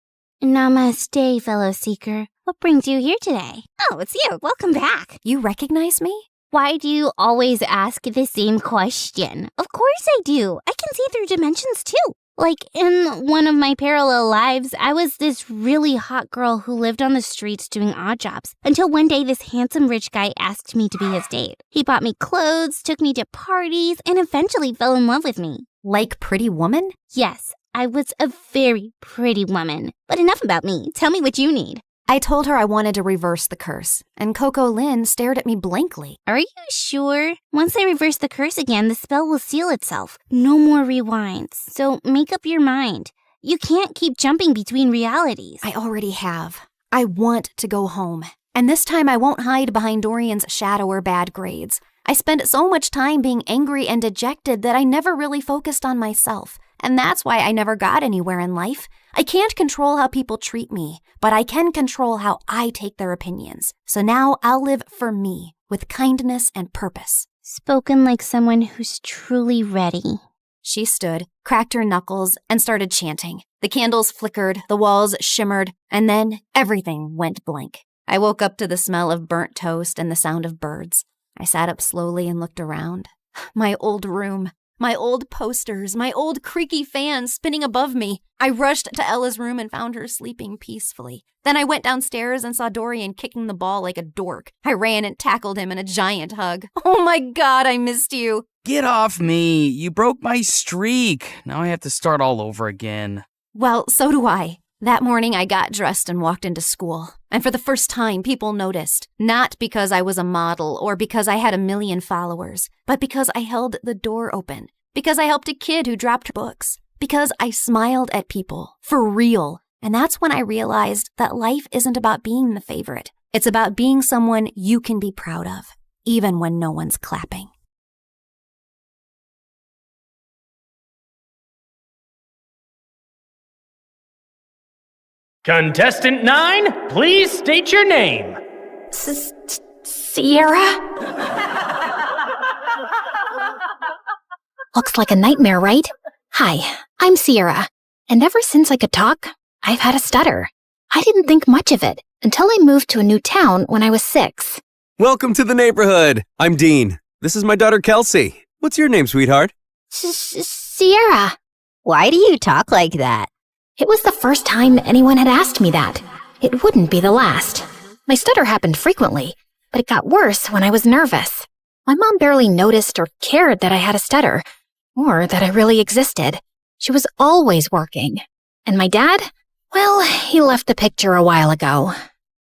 Namaste, fellow seeker. What brings you here today? Oh, it's you. Welcome back. You recognize me? Why do you always ask the same question? Of course I do. I can see through dimensions too. Like, in one of my parallel lives, I was this really hot girl who lived on the streets doing odd jobs, until one day this handsome rich guy asked me to be his date. He bought me clothes, took me to parties, and eventually fell in love with me. Like Pretty Woman? Yes, I was a very pretty woman. But enough about me. Tell me what you need. I told her I wanted to reverse the curse, and Coco Lynn stared at me blankly. Are you sure? Once I reverse the curse again, the spell will seal itself. No more rewinds, so make up your mind. You can't keep jumping between realities. I already have. I want to go home. And this time I won't hide behind Dorian's shadow or bad grades. I spent so much time being angry and dejected that I never really focused on myself. And that's why I never got anywhere in life. I can't control how people treat me, but I can control how I take their opinions. So now I'll live for me, with kindness and purpose. Spoken like someone who's truly ready. She stood, cracked her knuckles, and started chanting. The candles flickered, the walls shimmered, and then everything went blank. I woke up to the smell of burnt toast and the sound of birds. I sat up slowly and looked around. My old room. My old posters, my old creaky fan spinning above me. I rushed to Ella's room and found her sleeping peacefully. Then I went downstairs and saw Dorian kicking the ball like a dork. I ran and tackled him in a giant hug. Oh my God, I missed you. Get off me. You broke my streak. Now I have to start all over again. Well, so do I. That morning I got dressed and walked into school. And for the first time, people noticed. Not because I was a model or because I had 1 million followers, but because I held the door open. Because I helped a kid who dropped books. Because I smiled at people. For real. And that's when I realized that life isn't about being the favorite. It's about being someone you can be proud of, even when no one's clapping. Contestant 9, please state your name. Sierra? Looks like a nightmare, right? Hi, I'm Sierra, and ever since I could talk, I've had a stutter. I didn't think much of it until I moved to a new town when I was 6. Welcome to the neighborhood. I'm Dean. This is my daughter, Kelsey. What's your name, sweetheart? Sierra. Why do you talk like that? It was the first time anyone had asked me that. It wouldn't be the last. My stutter happened frequently, but it got worse when I was nervous. My mom barely noticed or cared that I had a stutter, or that I really existed. She was always working. And my dad? Well, he left the picture a while ago.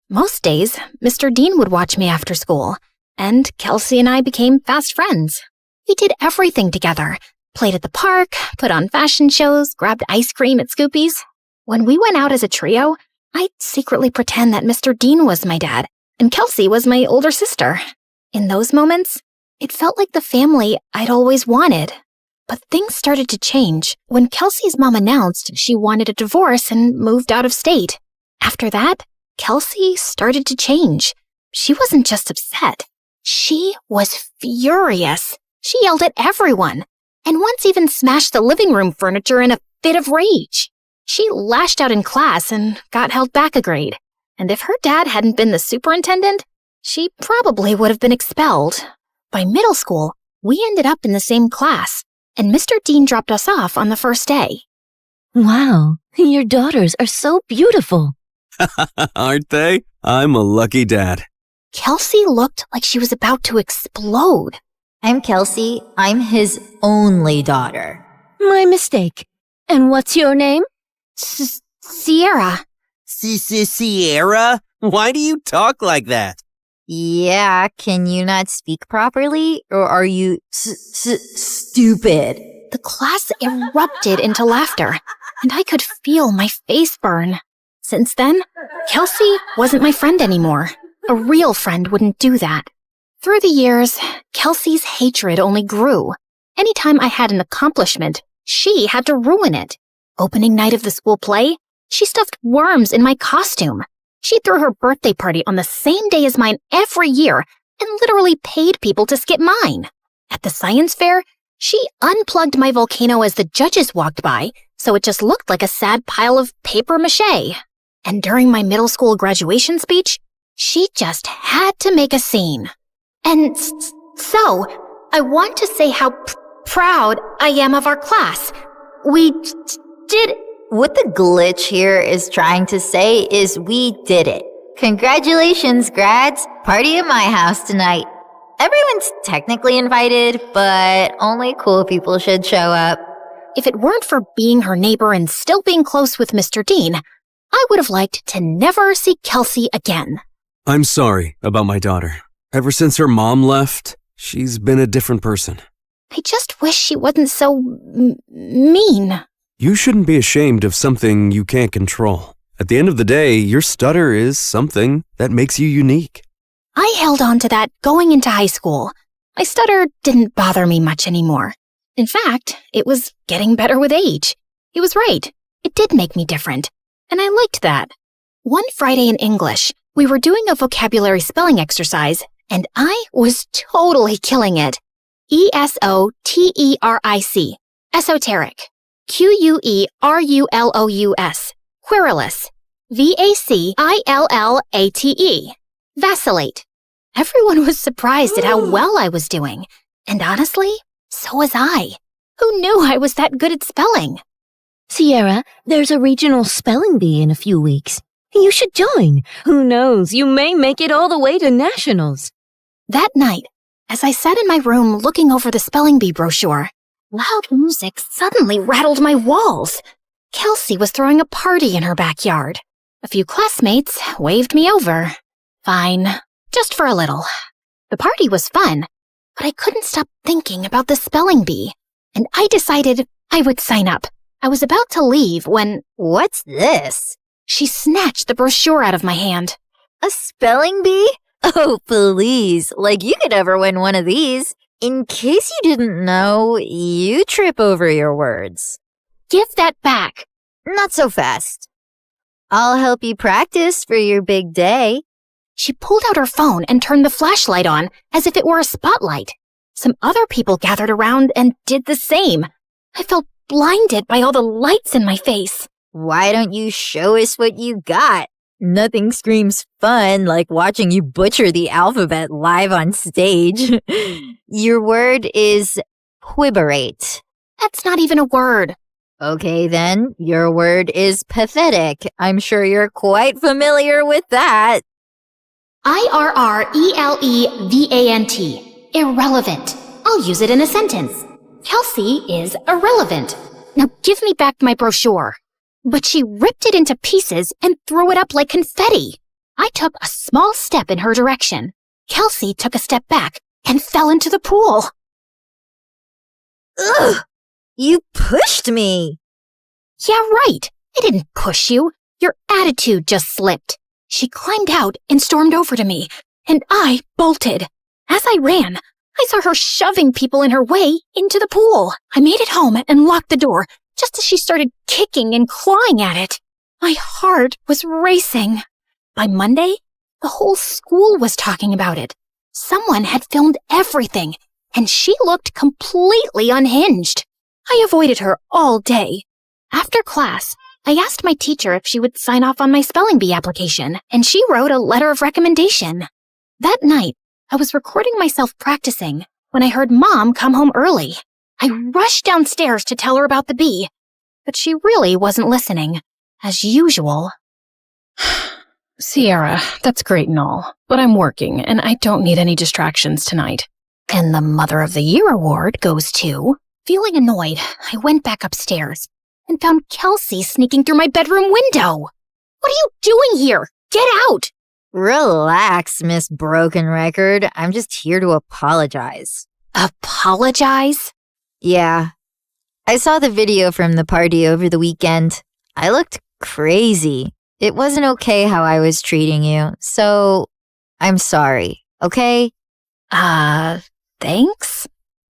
Most days, Mr. Dean would watch me after school, and Kelsey and I became fast friends. We did everything together. Played at the park, put on fashion shows, grabbed ice cream at Scoopy's. When we went out as a trio, I'd secretly pretend that Mr. Dean was my dad, and Kelsey was my older sister. In those moments, it felt like the family I'd always wanted. But things started to change when Kelsey's mom announced she wanted a divorce and moved out of state. After that, Kelsey started to change. She wasn't just upset. She was furious. She yelled at everyone, and once even smashed the living room furniture in a fit of rage. She lashed out in class and got held back a grade. And if her dad hadn't been the superintendent, she probably would have been expelled. By middle school, we ended up in the same class, and Mr. Dean dropped us off on the first day. Wow, your daughters are so beautiful. Aren't they? I'm a lucky dad. Kelsey looked like she was about to explode. I'm Kelsey. I'm his only daughter. My mistake. And what's your name? Sierra. Sierra? Why do you talk like that? Yeah, can you not speak properly? Or are you stupid? The class erupted into laughter, and I could feel my face burn. Since then, Kelsey wasn't my friend anymore. A real friend wouldn't do that. Through the years, Kelsey's hatred only grew. Anytime I had an accomplishment, she had to ruin it. Opening night of the school play, she stuffed worms in my costume. She threw her birthday party on the same day as mine every year and literally paid people to skip mine. At the science fair, she unplugged my volcano as the judges walked by, so it just looked like a sad pile of paper mache. And during my middle school graduation speech, she just had to make a scene. And so, I want to say how proud I am of our class. We did... What the glitch here is trying to say is we did it. Congratulations, grads. Party at my house tonight. Everyone's technically invited, but only cool people should show up. If it weren't for being her neighbor and still being close with Mr. Dean, I would have liked to never see Kelsey again. I'm sorry about my daughter. Ever since her mom left, she's been a different person. I just wish she wasn't so mean. You shouldn't be ashamed of something you can't control. At the end of the day, your stutter is something that makes you unique. I held on to that going into high school. My stutter didn't bother me much anymore. In fact, it was getting better with age. He was right. It did make me different. And I liked that. One Friday in English, we were doing a vocabulary spelling exercise, and I was totally killing it. ESOTERIC. Esoteric. QUERULOUS. Querulous. VACILLATE. Vacillate. Everyone was surprised at how well I was doing. And honestly, so was I. Who knew I was that good at spelling? Sierra, there's a regional spelling bee in a few weeks. You should join. Who knows, you may make it all the way to nationals. That night, as I sat in my room looking over the spelling bee brochure, loud music suddenly rattled my walls. Kelsey was throwing a party in her backyard. A few classmates waved me over. Fine, just for a little. The party was fun, but I couldn't stop thinking about the spelling bee, and I decided I would sign up. I was about to leave when... What's this? She snatched the brochure out of my hand. A spelling bee? Oh, please. Like you could ever win one of these. In case you didn't know, you trip over your words. Give that back. Not so fast. I'll help you practice for your big day. She pulled out her phone and turned the flashlight on as if it were a spotlight. Some other people gathered around and did the same. I felt blinded by all the lights in my face. Why don't you show us what you got? Nothing screams fun like watching you butcher the alphabet live on stage. Your word is quiberate. That's not even a word. Okay then, your word is pathetic. I'm sure you're quite familiar with that. IRRELEVANT. Irrelevant. I'll use it in a sentence. Kelsey is irrelevant. Now give me back my brochure. But she ripped it into pieces and threw it up like confetti. I took a small step in her direction. Kelsey took a step back and fell into the pool. Ugh! You pushed me! Yeah, right. I didn't push you. Your attitude just slipped. She climbed out and stormed over to me, and I bolted. As I ran, I saw her shoving people in her way into the pool. I made it home and locked the door just as she started kicking and clawing at it. My heart was racing. By Monday, the whole school was talking about it. Someone had filmed everything, and she looked completely unhinged. I avoided her all day. After class, I asked my teacher if she would sign off on my spelling bee application, and she wrote a letter of recommendation. That night, I was recording myself practicing when I heard Mom come home early. I rushed downstairs to tell her about the bee, but she really wasn't listening, as usual. Sierra, that's great and all, but I'm working and I don't need any distractions tonight. And the Mother of the Year award goes to... Feeling annoyed, I went back upstairs and found Kelsey sneaking through my bedroom window. What are you doing here? Get out! Relax, Miss Broken Record. I'm just here to apologize. Apologize? Yeah. I saw the video from the party over the weekend. I looked crazy. It wasn't okay how I was treating you, so I'm sorry, okay? Thanks?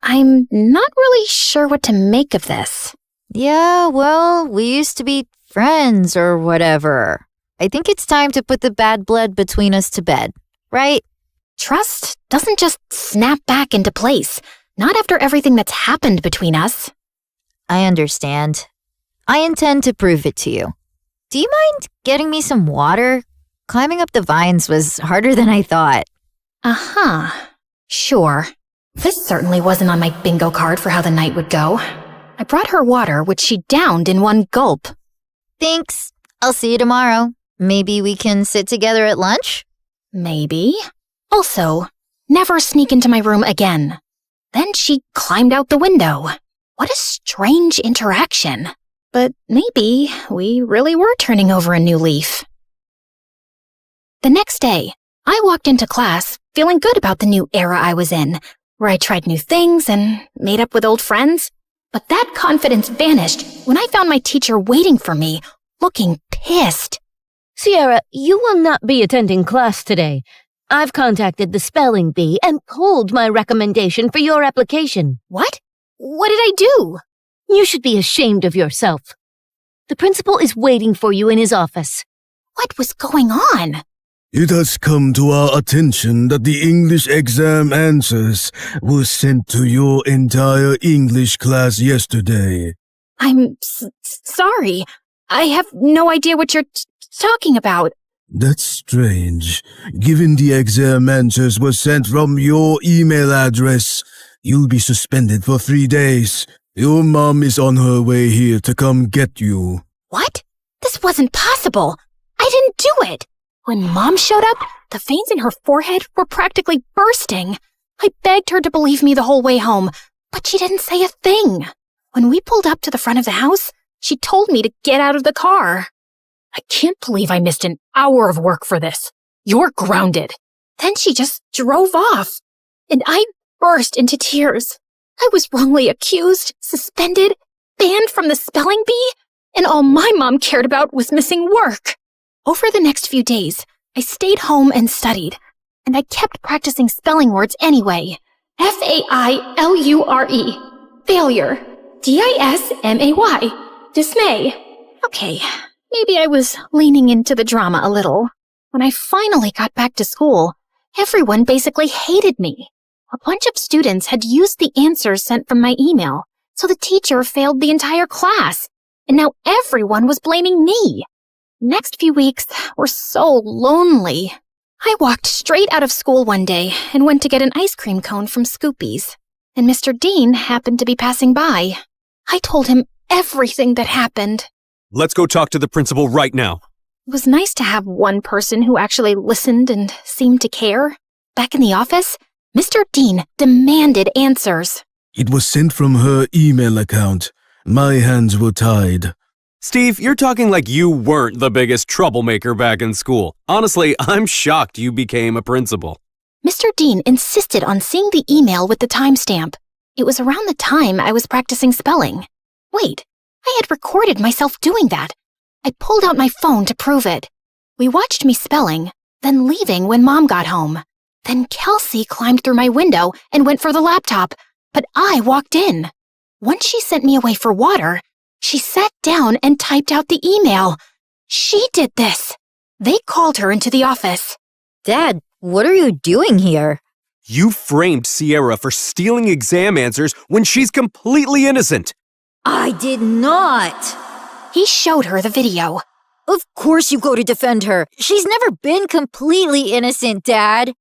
I'm not really sure what to make of this. Yeah, well, we used to be friends or whatever. I think it's time to put the bad blood between us to bed, right? Trust doesn't just snap back into place, not after everything that's happened between us. I understand. I intend to prove it to you. Do you mind getting me some water? Climbing up the vines was harder than I thought. Uh-huh. Sure. This certainly wasn't on my bingo card for how the night would go. I brought her water, which she downed in one gulp. Thanks. I'll see you tomorrow. Maybe we can sit together at lunch? Maybe. Also, never sneak into my room again. Then she climbed out the window. What a strange interaction. But maybe we really were turning over a new leaf. The next day, I walked into class feeling good about the new era I was in, where I tried new things and made up with old friends. But that confidence vanished when I found my teacher waiting for me, looking pissed. Sierra, you will not be attending class today. I've contacted the spelling bee and pulled my recommendation for your application. What? What did I do? You should be ashamed of yourself. The principal is waiting for you in his office. What was going on? It has come to our attention that the English exam answers were sent to your entire English class yesterday. I'm sorry. I have no idea what you're talking about. That's strange. Given the exam answers were sent from your email address, you'll be suspended for 3 days. Your mom is on her way here to come get you. What? This wasn't possible. I didn't do it. When Mom showed up, the veins in her forehead were practically bursting. I begged her to believe me the whole way home, but she didn't say a thing. When we pulled up to the front of the house, she told me to get out of the car. I can't believe I missed an hour of work for this. You're grounded. Then she just drove off, and I burst into tears. I was wrongly accused, suspended, banned from the spelling bee, and all my mom cared about was missing work. Over the next few days, I stayed home and studied, and I kept practicing spelling words anyway. F-A-I-L-U-R-E. Failure. D-I-S-M-A-Y. Dismay. Okay, maybe I was leaning into the drama a little. When I finally got back to school, everyone basically hated me. A bunch of students had used the answers sent from my email, so the teacher failed the entire class, and now everyone was blaming me. Next few weeks were so lonely. I walked straight out of school one day and went to get an ice cream cone from Scoopy's, and Mr. Dean happened to be passing by. I told him everything that happened. Let's go talk to the principal right now. It was nice to have one person who actually listened and seemed to care. Back in the office, Mr. Dean demanded answers. It was sent from her email account. My hands were tied. Steve, you're talking like you weren't the biggest troublemaker back in school. Honestly, I'm shocked you became a principal. Mr. Dean insisted on seeing the email with the timestamp. It was around the time I was practicing spelling. Wait, I had recorded myself doing that. I pulled out my phone to prove it. We watched me spelling, then leaving when Mom got home. Then Kelsey climbed through my window and went for the laptop, but I walked in. Once she sent me away for water, she sat down and typed out the email. She did this. They called her into the office. Dad, what are you doing here? You framed Sierra for stealing exam answers when she's completely innocent. I did not. He showed her the video. Of course you go to defend her. She's never been completely innocent, Dad.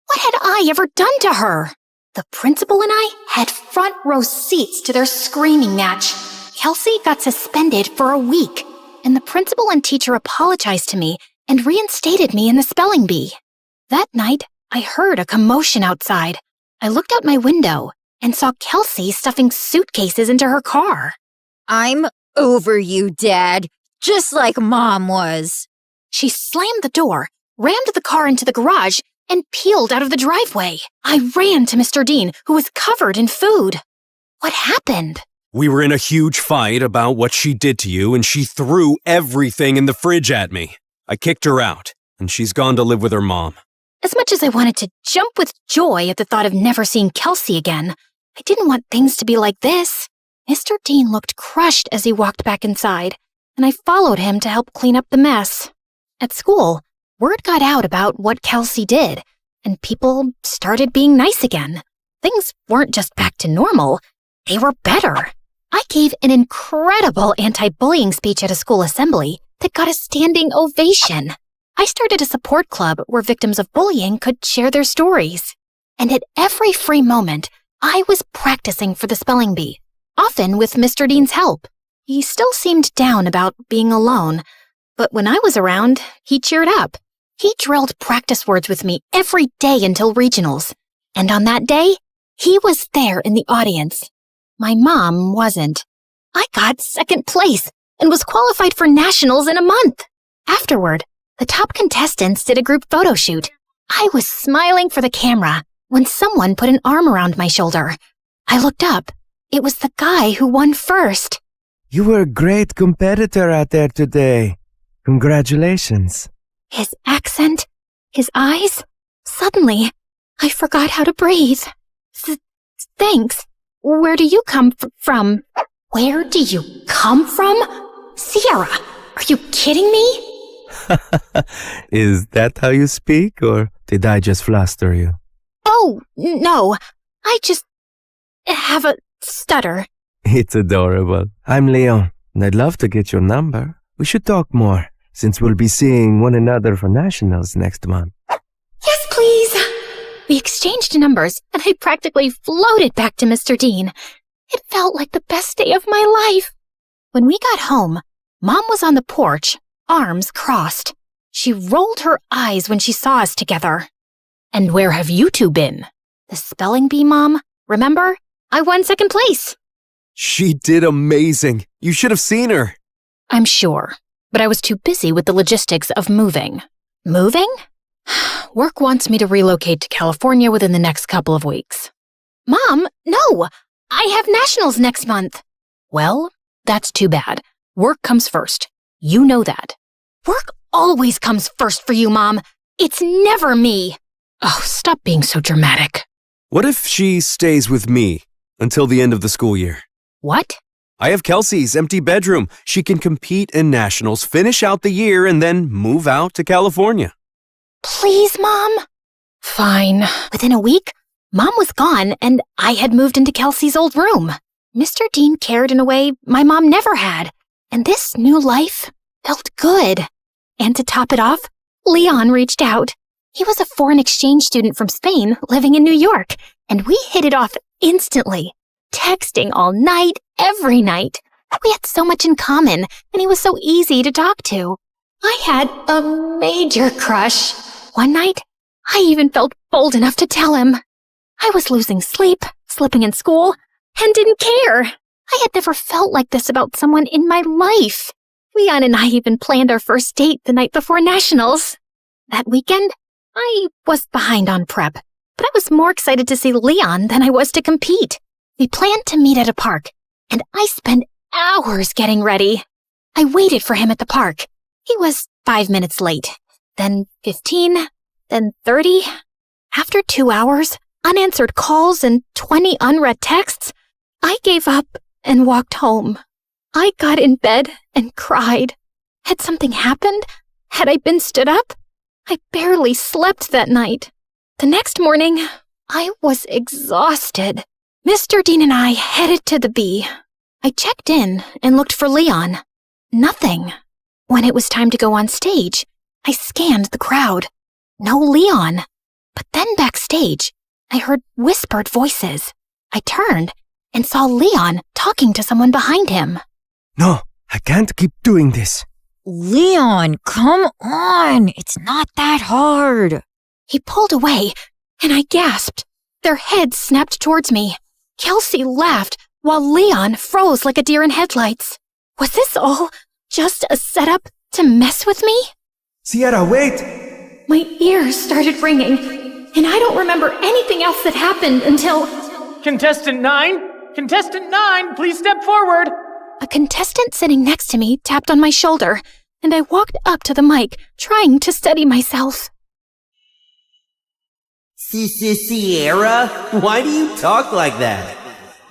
What had I ever done to her? The principal and I had front row seats to their screaming match. Kelsey got suspended for a week, and the principal and teacher apologized to me and reinstated me in the spelling bee. That night, I heard a commotion outside. I looked out my window and saw Kelsey stuffing suitcases into her car. I'm over you, Dad, just like Mom was. She slammed the door, rammed the car into the garage, and peeled out of the driveway. I ran to Mr. Dean, who was covered in food. What happened? We were in a huge fight about what she did to you, and she threw everything in the fridge at me. I kicked her out, and she's gone to live with her mom. As much as I wanted to jump with joy at the thought of never seeing Kelsey again, I didn't want things to be like this. Mr. Dean looked crushed as he walked back inside, and I followed him to help clean up the mess. At school, word got out about what Kelsey did, and people started being nice again. Things weren't just back to normal, they were better. I gave an incredible anti-bullying speech at a school assembly that got a standing ovation. I started a support club where victims of bullying could share their stories. And at every free moment, I was practicing for the spelling bee, often with Mr. Dean's help. He still seemed down about being alone, but when I was around, he cheered up. He drilled practice words with me every day until regionals. And on that day, he was there in the audience. My mom wasn't. I got second place and was qualified for nationals in a month. Afterward, the top contestants did a group photo shoot. I was smiling for the camera when someone put an arm around my shoulder. I looked up. It was the guy who won first. You were a great competitor out there today. Congratulations. His accent, his eyes. Suddenly, I forgot how to breathe. Thanks. Where do you come from? Where do you come from? Sierra, are you kidding me? Is that how you speak, or did I just fluster you? Oh, no. I just have a stutter. It's adorable. I'm Leon, and I'd love to get your number. We should talk more, since we'll be seeing one another for nationals next month. Yes, please. We exchanged numbers, and I practically floated back to Mr. Dean. It felt like the best day of my life. When we got home, Mom was on the porch, arms crossed. She rolled her eyes when she saw us together. And where have you two been? The spelling bee, Mom. Remember? I won second place. She did amazing. You should have seen her. I'm sure, but I was too busy with the logistics of moving. Moving? Work wants me to relocate to California within the next couple of weeks. Mom, no! I have nationals next month. Well, that's too bad. Work comes first. You know that. Work always comes first for you, Mom. It's never me. Oh, stop being so dramatic. What if she stays with me until the end of the school year? What? I have Kelsey's empty bedroom. She can compete in nationals, finish out the year, and then move out to California. Please, Mom. Fine. Within a week, Mom was gone, and I had moved into Kelsey's old room. Mr. Dean cared in a way my mom never had, and this new life felt good. And to top it off, Leon reached out. He was a foreign exchange student from Spain living in New York, and we hit it off instantly, texting all night, every night. We had so much in common, and he was so easy to talk to. I had a major crush. One night, I even felt bold enough to tell him. I was losing sleep, slipping in school, and didn't care. I had never felt like this about someone in my life. Leon and I even planned our first date the night before nationals. That weekend, I was behind on prep, but I was more excited to see Leon than I was to compete. We planned to meet at a park, and I spent hours getting ready. I waited for him at the park. He was 5 minutes late, then 15, then 30. After 2 hours, unanswered calls, and 20 unread texts, I gave up and walked home. I got in bed and cried. Had something happened? Had I been stood up? I barely slept that night. The next morning, I was exhausted. Mr. Dean and I headed to the B. I checked in and looked for Leon. Nothing. When it was time to go on stage, I scanned the crowd. No Leon. But then backstage, I heard whispered voices. I turned and saw Leon talking to someone behind him. No, I can't keep doing this. Leon, come on. It's not that hard. He pulled away, and I gasped. Their heads snapped towards me. Kelsey laughed, while Leon froze like a deer in headlights. Was this all just a setup to mess with me? Sierra, wait! My ears started ringing, and I don't remember anything else that happened until... Contestant 9? Contestant 9, please step forward! A contestant sitting next to me tapped on my shoulder, and I walked up to the mic, trying to steady myself. Sierra? Why do you talk like that?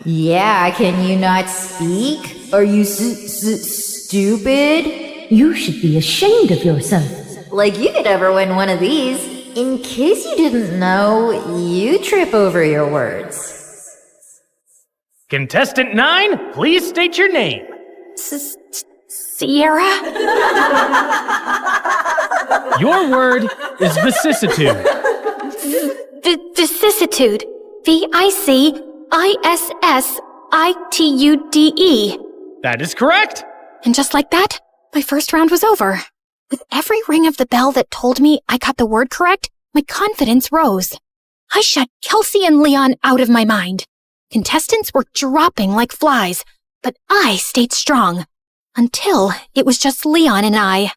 Yeah, can you not speak? Are you stupid? You should be ashamed of yourself. Like you could ever win one of these. In case you didn't know, you trip over your words. Contestant 9, please state your name. Sierra? Your word is vicissitude. Vicissitude. Vicissitude. That is correct. And just like that, my first round was over. With every ring of the bell that told me I got the word correct, my confidence rose. I shut Kelsey and Leon out of my mind. Contestants were dropping like flies, but I stayed strong. Until it was just Leon and I.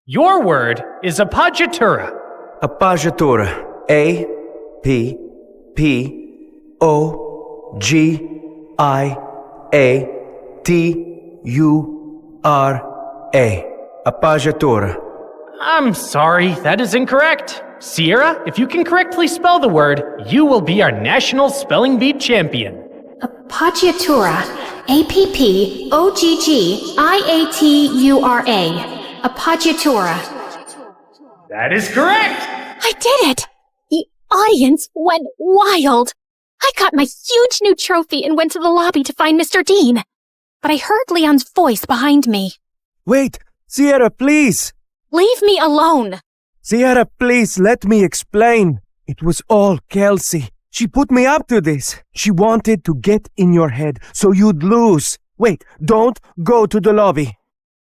Your word is appoggiatura. Appoggiatura. A-P-P-O-G-I-A-T-U-R-A. Appoggiatura. I'm sorry, that is incorrect. Sierra, if you can correctly spell the word, you will be our national spelling bee champion. Appoggiatura. A-P-P-O-G-G-I-A-T-U-R-A. Appoggiatura. That is correct! I did it! The audience went wild. I got my huge new trophy and went to the lobby to find Mr. Dean. But I heard Leon's voice behind me. Wait, Sierra, please! Leave me alone! Sierra, please, let me explain. It was all Kelsey. She put me up to this. She wanted to get in your head so you'd lose. Wait, don't go to the lobby.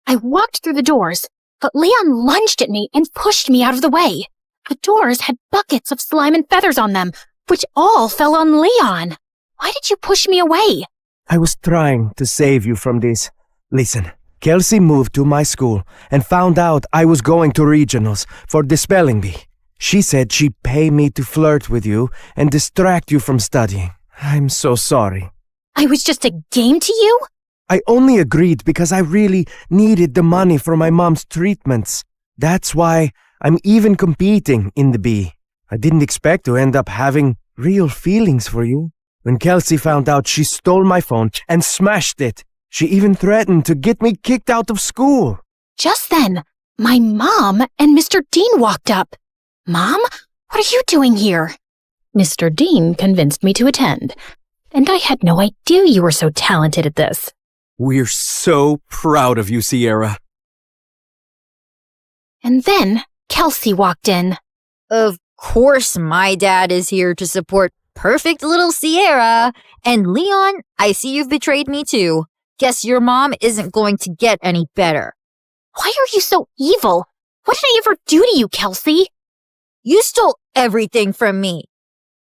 I walked through the doors, but Leon lunged at me and pushed me out of the way. The doors had buckets of slime and feathers on them, which all fell on Leon. Why did you push me away? I was trying to save you from this. Listen, Kelsey moved to my school and found out I was going to regionals for the spelling bee. She said she'd pay me to flirt with you and distract you from studying. I'm so sorry. I was just a game to you? I only agreed because I really needed the money for my mom's treatments. That's why I'm even competing in the bee. I didn't expect to end up having real feelings for you. When Kelsey found out, she stole my phone and smashed it. She even threatened to get me kicked out of school. Just then, my mom and Mr. Dean walked up. Mom, what are you doing here? Mr. Dean convinced me to attend, and I had no idea you were so talented at this. We're so proud of you, Sierra. And then Kelsey walked in. Of course my dad is here to support perfect little Sierra. And Leon, I see you've betrayed me too. Guess your mom isn't going to get any better. Why are you so evil? What did I ever do to you, Kelsey? You stole everything from me.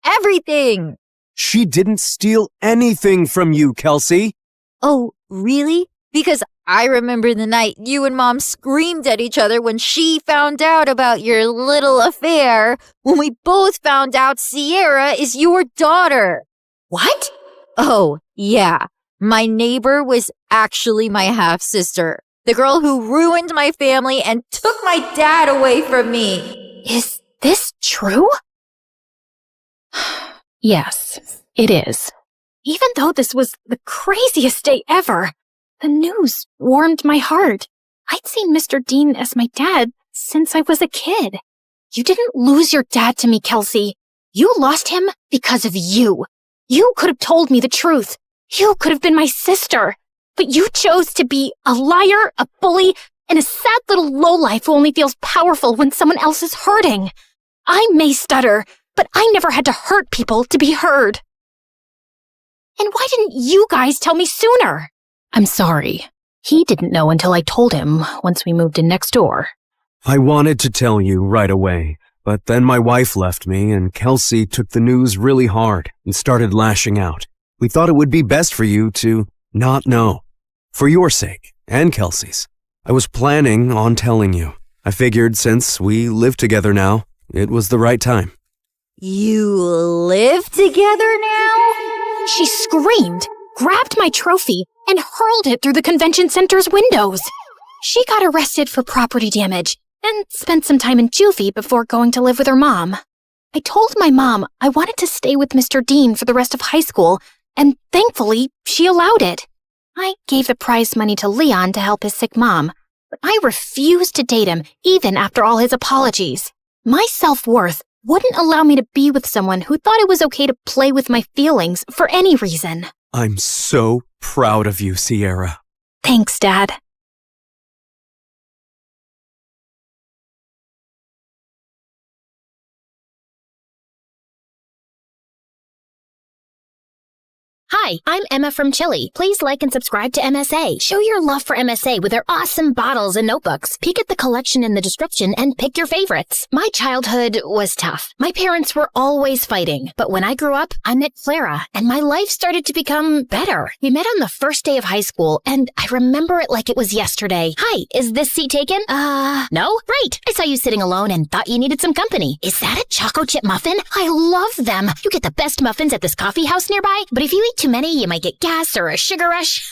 Everything! She didn't steal anything from you, Kelsey. Oh, really? Because I remember the night you and Mom screamed at each other when she found out about your little affair, when we both found out Sierra is your daughter. What? Oh, yeah. My neighbor was actually my half-sister. The girl who ruined my family and took my dad away from me. Is this true? Yes, it is. Even though this was the craziest day ever, the news warmed my heart. I'd seen Mr. Dean as my dad since I was a kid. You didn't lose your dad to me, Kelsey. You lost him because of you. You could have told me the truth. You could have been my sister. But you chose to be a liar, a bully, and a sad little lowlife who only feels powerful when someone else is hurting. I may stutter, but I never had to hurt people to be heard. And why didn't you guys tell me sooner? I'm sorry. He didn't know until I told him once we moved in next door. I wanted to tell you right away, but then my wife left me and Kelsey took the news really hard and started lashing out. We thought it would be best for you to not know. For your sake, and Kelsey's. I was planning on telling you. I figured since we live together now, it was the right time. You live together now? She screamed, grabbed my trophy, and hurled it through the convention center's windows. She got arrested for property damage and spent some time in juvie before going to live with her mom. I told my mom I wanted to stay with Mr. Dean for the rest of high school, and thankfully, she allowed it. I gave the prize money to Leon to help his sick mom, but I refused to date him even after all his apologies. My self-worth wouldn't allow me to be with someone who thought it was okay to play with my feelings for any reason. I'm so proud of you, Sierra. Thanks, Dad. Hi, I'm Emma from Chile. Please like and subscribe to MSA. Show your love for MSA with their awesome bottles and notebooks. Peek at the collection in the description and pick your favorites. My childhood was tough. My parents were always fighting. But when I grew up, I met Clara, and my life started to become better. We met on the first day of high school, and I remember it like it was yesterday. Hi, is this seat taken? No? Great. I saw you sitting alone and thought you needed some company. Is that a choco chip muffin? I love them. You get the best muffins at this coffee house nearby, but if you eat too many, you might get gas or a sugar rush.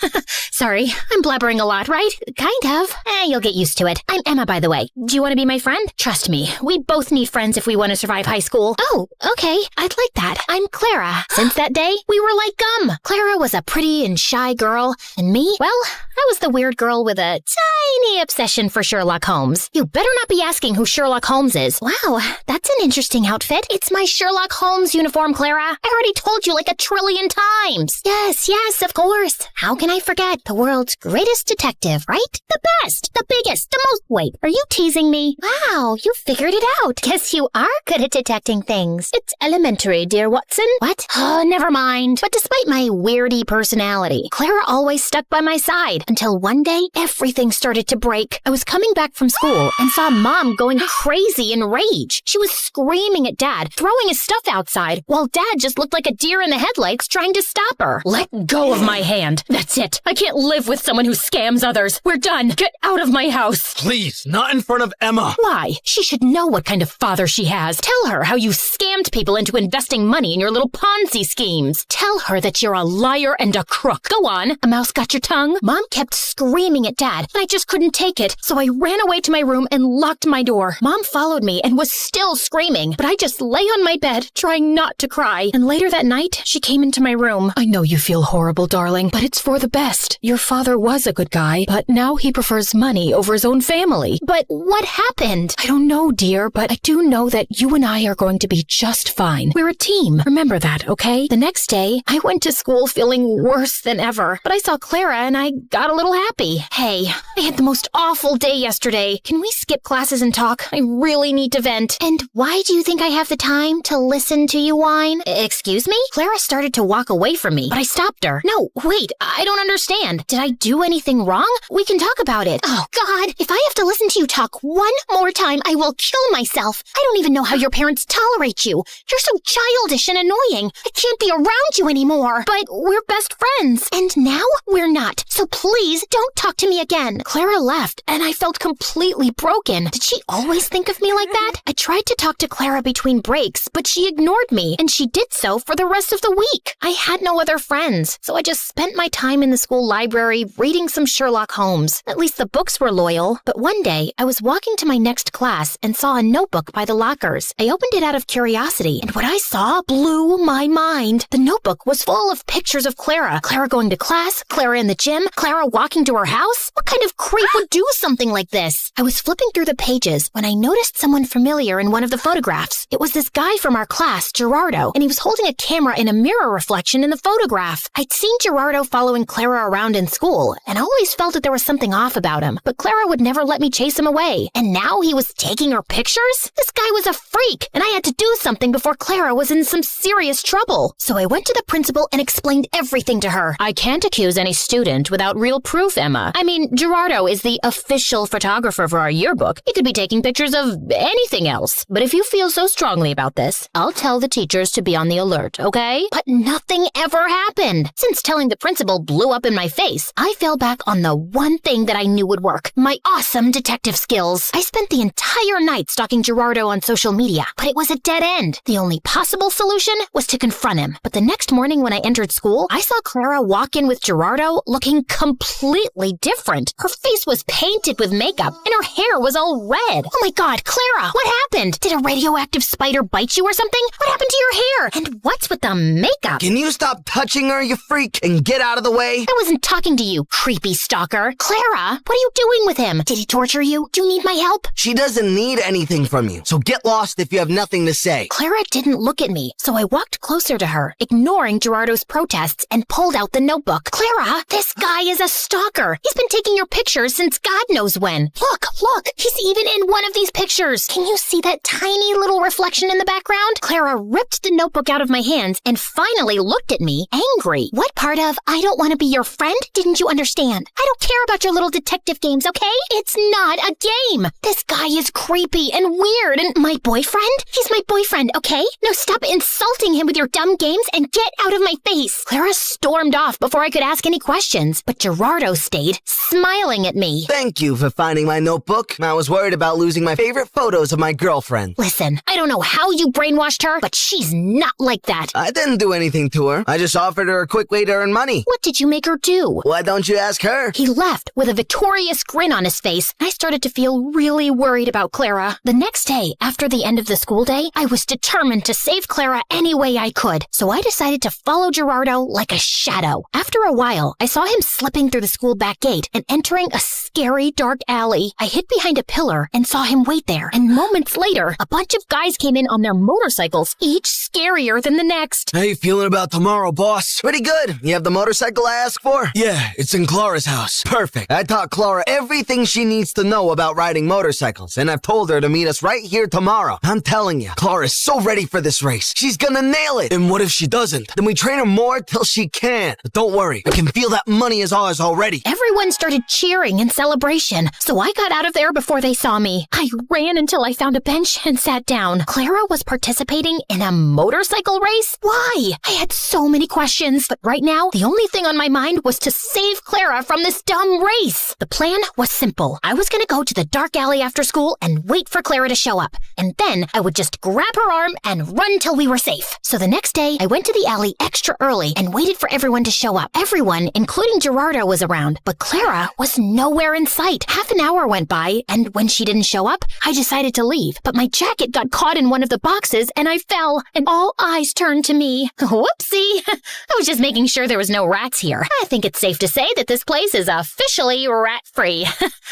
Sorry, I'm blabbering a lot, right? Kind of. You'll get used to it. I'm Emma, by the way. Do you want to be my friend? Trust me, we both need friends if we want to survive high school. Oh, okay. I'd like that. I'm Clara. Since that day, we were like gum. Clara was a pretty and shy girl, and me, well, I was the weird girl with a tiny obsession for Sherlock Holmes. You better not be asking who Sherlock Holmes is. Wow, that's an interesting outfit. It's my Sherlock Holmes uniform, Clara. I already told you like 1 trillion times. Yes, of course. How can I forget? The world's greatest detective, right? The best, the biggest, the most... Wait, are you teasing me? Wow, you figured it out. Guess you are good at detecting things. It's elementary, dear Watson. What? Oh, never mind. But despite my weirdy personality, Clara always stuck by my side until one day, everything started to break. I was coming back from school and saw Mom going crazy in rage. She was screaming at Dad, throwing his stuff outside, while Dad just looked like a deer in the headlights trying to stop her. Let go of my hand. That's it. I can't live with someone who scams others. We're done. Get out of my house. Please, not in front of Emma. Why? She should know what kind of father she has. Tell her how you scammed people into investing money in your little Ponzi schemes. Tell her that you're a liar and a crook. Go on. A mouse got your tongue? Mom kept screaming at Dad, and I just couldn't take it, so I ran away to my room and locked my door. Mom followed me and was still screaming, but I just lay on my bed, trying not to cry. And later that night, she came into my room. I know you feel horrible, darling, but it's for the best. Your father was a good guy, but now he prefers money over his own family. But what happened? I don't know, dear, but I do know that you and I are going to be just fine. We're a team. Remember that, okay? The next day, I went to school feeling worse than ever, but I saw Clara and I got a little happy. Hey, I had the most awful day yesterday. Can we skip classes and talk? I really need to vent. And why do you think I have the time to listen to you whine? Excuse me? Clara started to walk away from me, but I stopped her. No, wait, I don't understand. Did I do anything wrong? We can talk about it. Oh, God, if I have to listen to you talk one more time, I will kill myself. I don't even know how your parents tolerate you. You're so childish and annoying. I can't be around you anymore. But we're best friends. And now we're not. So please don't talk to me again. Clara left, and I felt completely broken. Did she always think of me like that? I tried to talk to Clara between breaks, but she ignored me, and she did so for the rest of the week. I had no other other friends, so I just spent my time in the school library reading some Sherlock Holmes. At least the books were loyal. But one day, I was walking to my next class and saw a notebook by the lockers. I opened it out of curiosity, and what I saw blew my mind. The notebook was full of pictures of Clara. Clara going to class, Clara in the gym, Clara walking to her house. What kind of creep would do something like this? I was flipping through the pages when I noticed someone familiar in one of the photographs. It was this guy from our class, Gerardo, and he was holding a camera in a mirror reflection in the photograph. I'd seen Gerardo following Clara around in school, and I always felt that there was something off about him, but Clara would never let me chase him away. And now he was taking her pictures? This guy was a freak, and I had to do something before Clara was in some serious trouble. So I went to the principal and explained everything to her. I can't accuse any student without real proof, Emma. I mean, Gerardo is the official photographer for our yearbook. He could be taking pictures of anything else. But if you feel so strongly about this, I'll tell the teachers to be on the alert, okay? But nothing ever happened. Since telling the principal blew up in my face, I fell back on the one thing that I knew would work, my awesome detective skills. I spent the entire night stalking Gerardo on social media, but it was a dead end. The only possible solution was to confront him. But the next morning when I entered school, I saw Clara walk in with Gerardo looking completely different. Her face was painted with makeup, and her hair was all red. Oh my God, Clara, what happened? Did a radioactive spider bite you or something? What happened to your hair? And what's with the makeup? Can you stop touching her, you freak, and get out of the way? I wasn't talking to you, creepy stalker. Clara, what are you doing with him? Did he torture you? Do you need my help? She doesn't need anything from you, so get lost if you have nothing to say. Clara didn't look at me, so I walked closer to her, ignoring Gerardo's protests, and pulled out the notebook. Clara, this guy is a stalker. He's been taking your pictures since God knows when. Look, he's even in one of these pictures. Can you see that tiny little reflection in the background? Clara ripped the notebook out of my hands and finally looked at me, angry. What part of I don't want to be your friend didn't you understand? I don't care about your little detective games, okay? It's not a game. This guy is creepy and weird, and my boyfriend? He's my boyfriend, okay? Now stop insulting him with your dumb games and get out of my face. Clara stormed off before I could ask any questions, but Gerardo stayed, smiling at me. Thank you for finding my notebook. I was worried about losing my favorite photos of my girlfriend. Listen, I don't know how you brainwashed her, but she's not like that. I didn't do anything to her. I just offered her a quick way to earn money. What did you make her do? Why don't you ask her? He left with a victorious grin on his face. I started to feel really worried about Clara. The next day, after the end of the school day, I was determined to save Clara any way I could. So I decided to follow Gerardo like a shadow. After a while, I saw him slipping through the school back gate and entering a scary dark alley. I hid behind a pillar and saw him wait there. And moments later, a bunch of guys came in on their motorcycles, each scarier than the next. How you feeling about tomorrow, boss? Pretty good. You have the motorcycle I asked for? Yeah, it's in Clara's house. Perfect. I taught Clara everything she needs to know about riding motorcycles, and I've told her to meet us right here tomorrow. I'm telling you, Clara's so ready for this race. She's gonna nail it. And what if she doesn't? Then we train her more till she can. But don't worry, I can feel that money is ours already. Everyone started cheering in celebration, so I got out of there before they saw me. I ran until I found a bench and sat down. Clara was participating in a motorcycle race? Why? I had so many questions, but right now, the only thing on my mind was to save Clara from this dumb race. The plan was simple. I was gonna go to the dark alley after school and wait for Clara to show up, and then I would just grab her arm and run till we were safe. So the next day, I went to the alley extra early and waited for everyone to show up. Everyone, including Gerardo, was around, but Clara was nowhere in sight. Half an hour went by, and when she didn't show up, I decided to leave. But my jacket got caught in one of the boxes, and I fell, and all eyes turned to me. Whoopsie! I was just making sure there was no rats here. I think it's safe to say that this place is officially rat-free.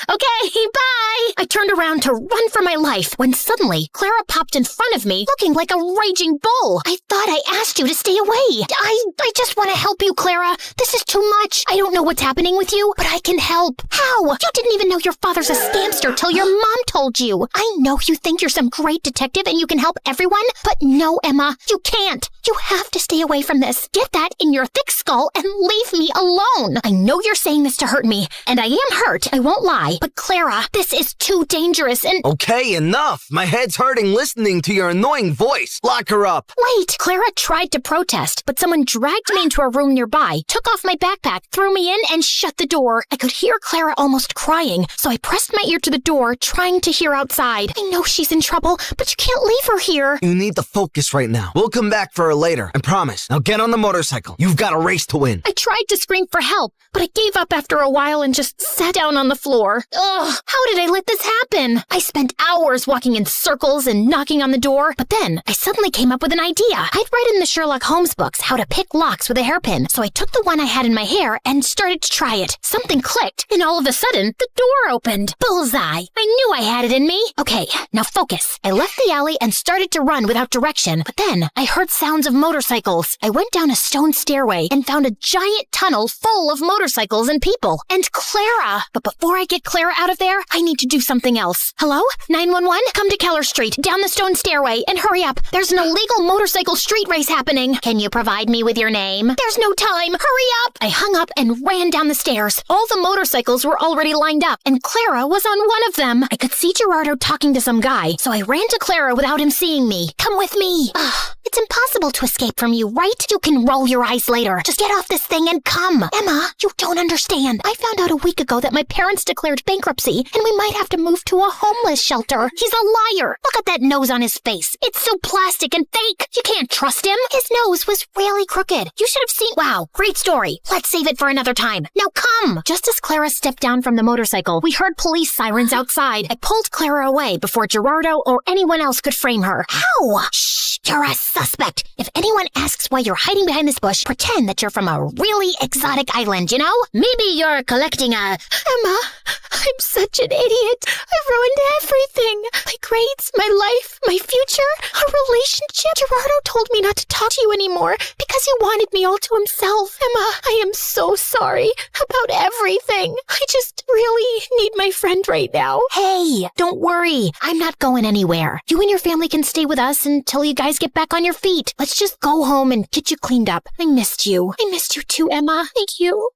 Okay, bye! I turned around to run for my life when suddenly Clara popped in front of me, looking like a raging bull. I thought I asked you to stay away. I just want to help you, Clara. This is too much. I don't know what's happening with you, but I can help. How? You didn't even know your father's a scamster till your mom told you. I know you think you're some great detective and you can help everyone, but no, Emma, you can't. You have to stay away from this. Get that in your thick skull and leave me alone. I know you're saying this to hurt me, and I am hurt, I won't lie. But Clara, this is too dangerous and— Okay, enough. My head's hurting listening to your annoying voice. Lock her up. Wait! Clara tried to protest, but someone dragged me into a room nearby, took off my backpack, threw me in, and shut the door. I could hear Clara almost crying, so I pressed my ear to the door, trying to hear outside. I know she's in trouble, but you can't can't leave her here. You need to focus right now. We'll come back for her later, I promise. Now get on the motorcycle. You've got a race to win. I tried to scream for help, but I gave up after a while and just sat down on the floor. Ugh, how did I let this happen? I spent hours walking in circles and knocking on the door, but then I suddenly came up with an idea. I'd read in the Sherlock Holmes books how to pick locks with a hairpin, so I took the one I had in my hair and started to try it. Something clicked, and all of a sudden, the door opened. Bullseye. I knew I had it in me. Okay, now focus. I left the alley and started to run without direction, but then I heard sounds of motorcycles. I went down a stone stairway and found a giant tunnel full of motorcycles and people. And Clara. But before I get Clara out of there, I need to do something else. Hello? 911? Come to Keller Street, down the stone stairway, and hurry up. There's an illegal motorcycle street race happening. Can you provide me with your name? There's no time. Hurry up. I hung up and ran down the stairs. All the motorcycles were already lined up, and Clara was on one of them. I could see Gerardo talking to some guy, so I ran to Clara without him seeing me. Come with me. It's impossible to escape from you, right? You can roll your eyes later. Just get off this thing and come. Emma, you don't understand. I found out a week ago that my parents declared bankruptcy, and we might have to move to a homeless shelter. He's a liar. Look at that nose on his face. It's so plastic and fake. You can't trust him. His nose was really crooked. You should have seen. Wow, great story. Let's save it for another time. Now come. Just as Clara stepped down from the motorcycle, we heard police sirens outside. I pulled Clara away before Gerardo or anyone else could frame her. How? Shh, you're a suspect. If anyone asks why you're hiding behind this bush, pretend that you're from a really exotic island, you know? Maybe you're collecting a... Emma, I'm such an idiot. I've ruined everything. My grades, my life, my future, our relationship. Gerardo told me not to talk to you anymore because he wanted me all to himself. Emma, I am so sorry about everything. I just really need my friend right now. Hey, don't worry. I'm not going anywhere. You and your family can stay with us until you guys get back on your feet. Let's just go home and get you cleaned up. I missed you. I missed you too, Emma. Thank you.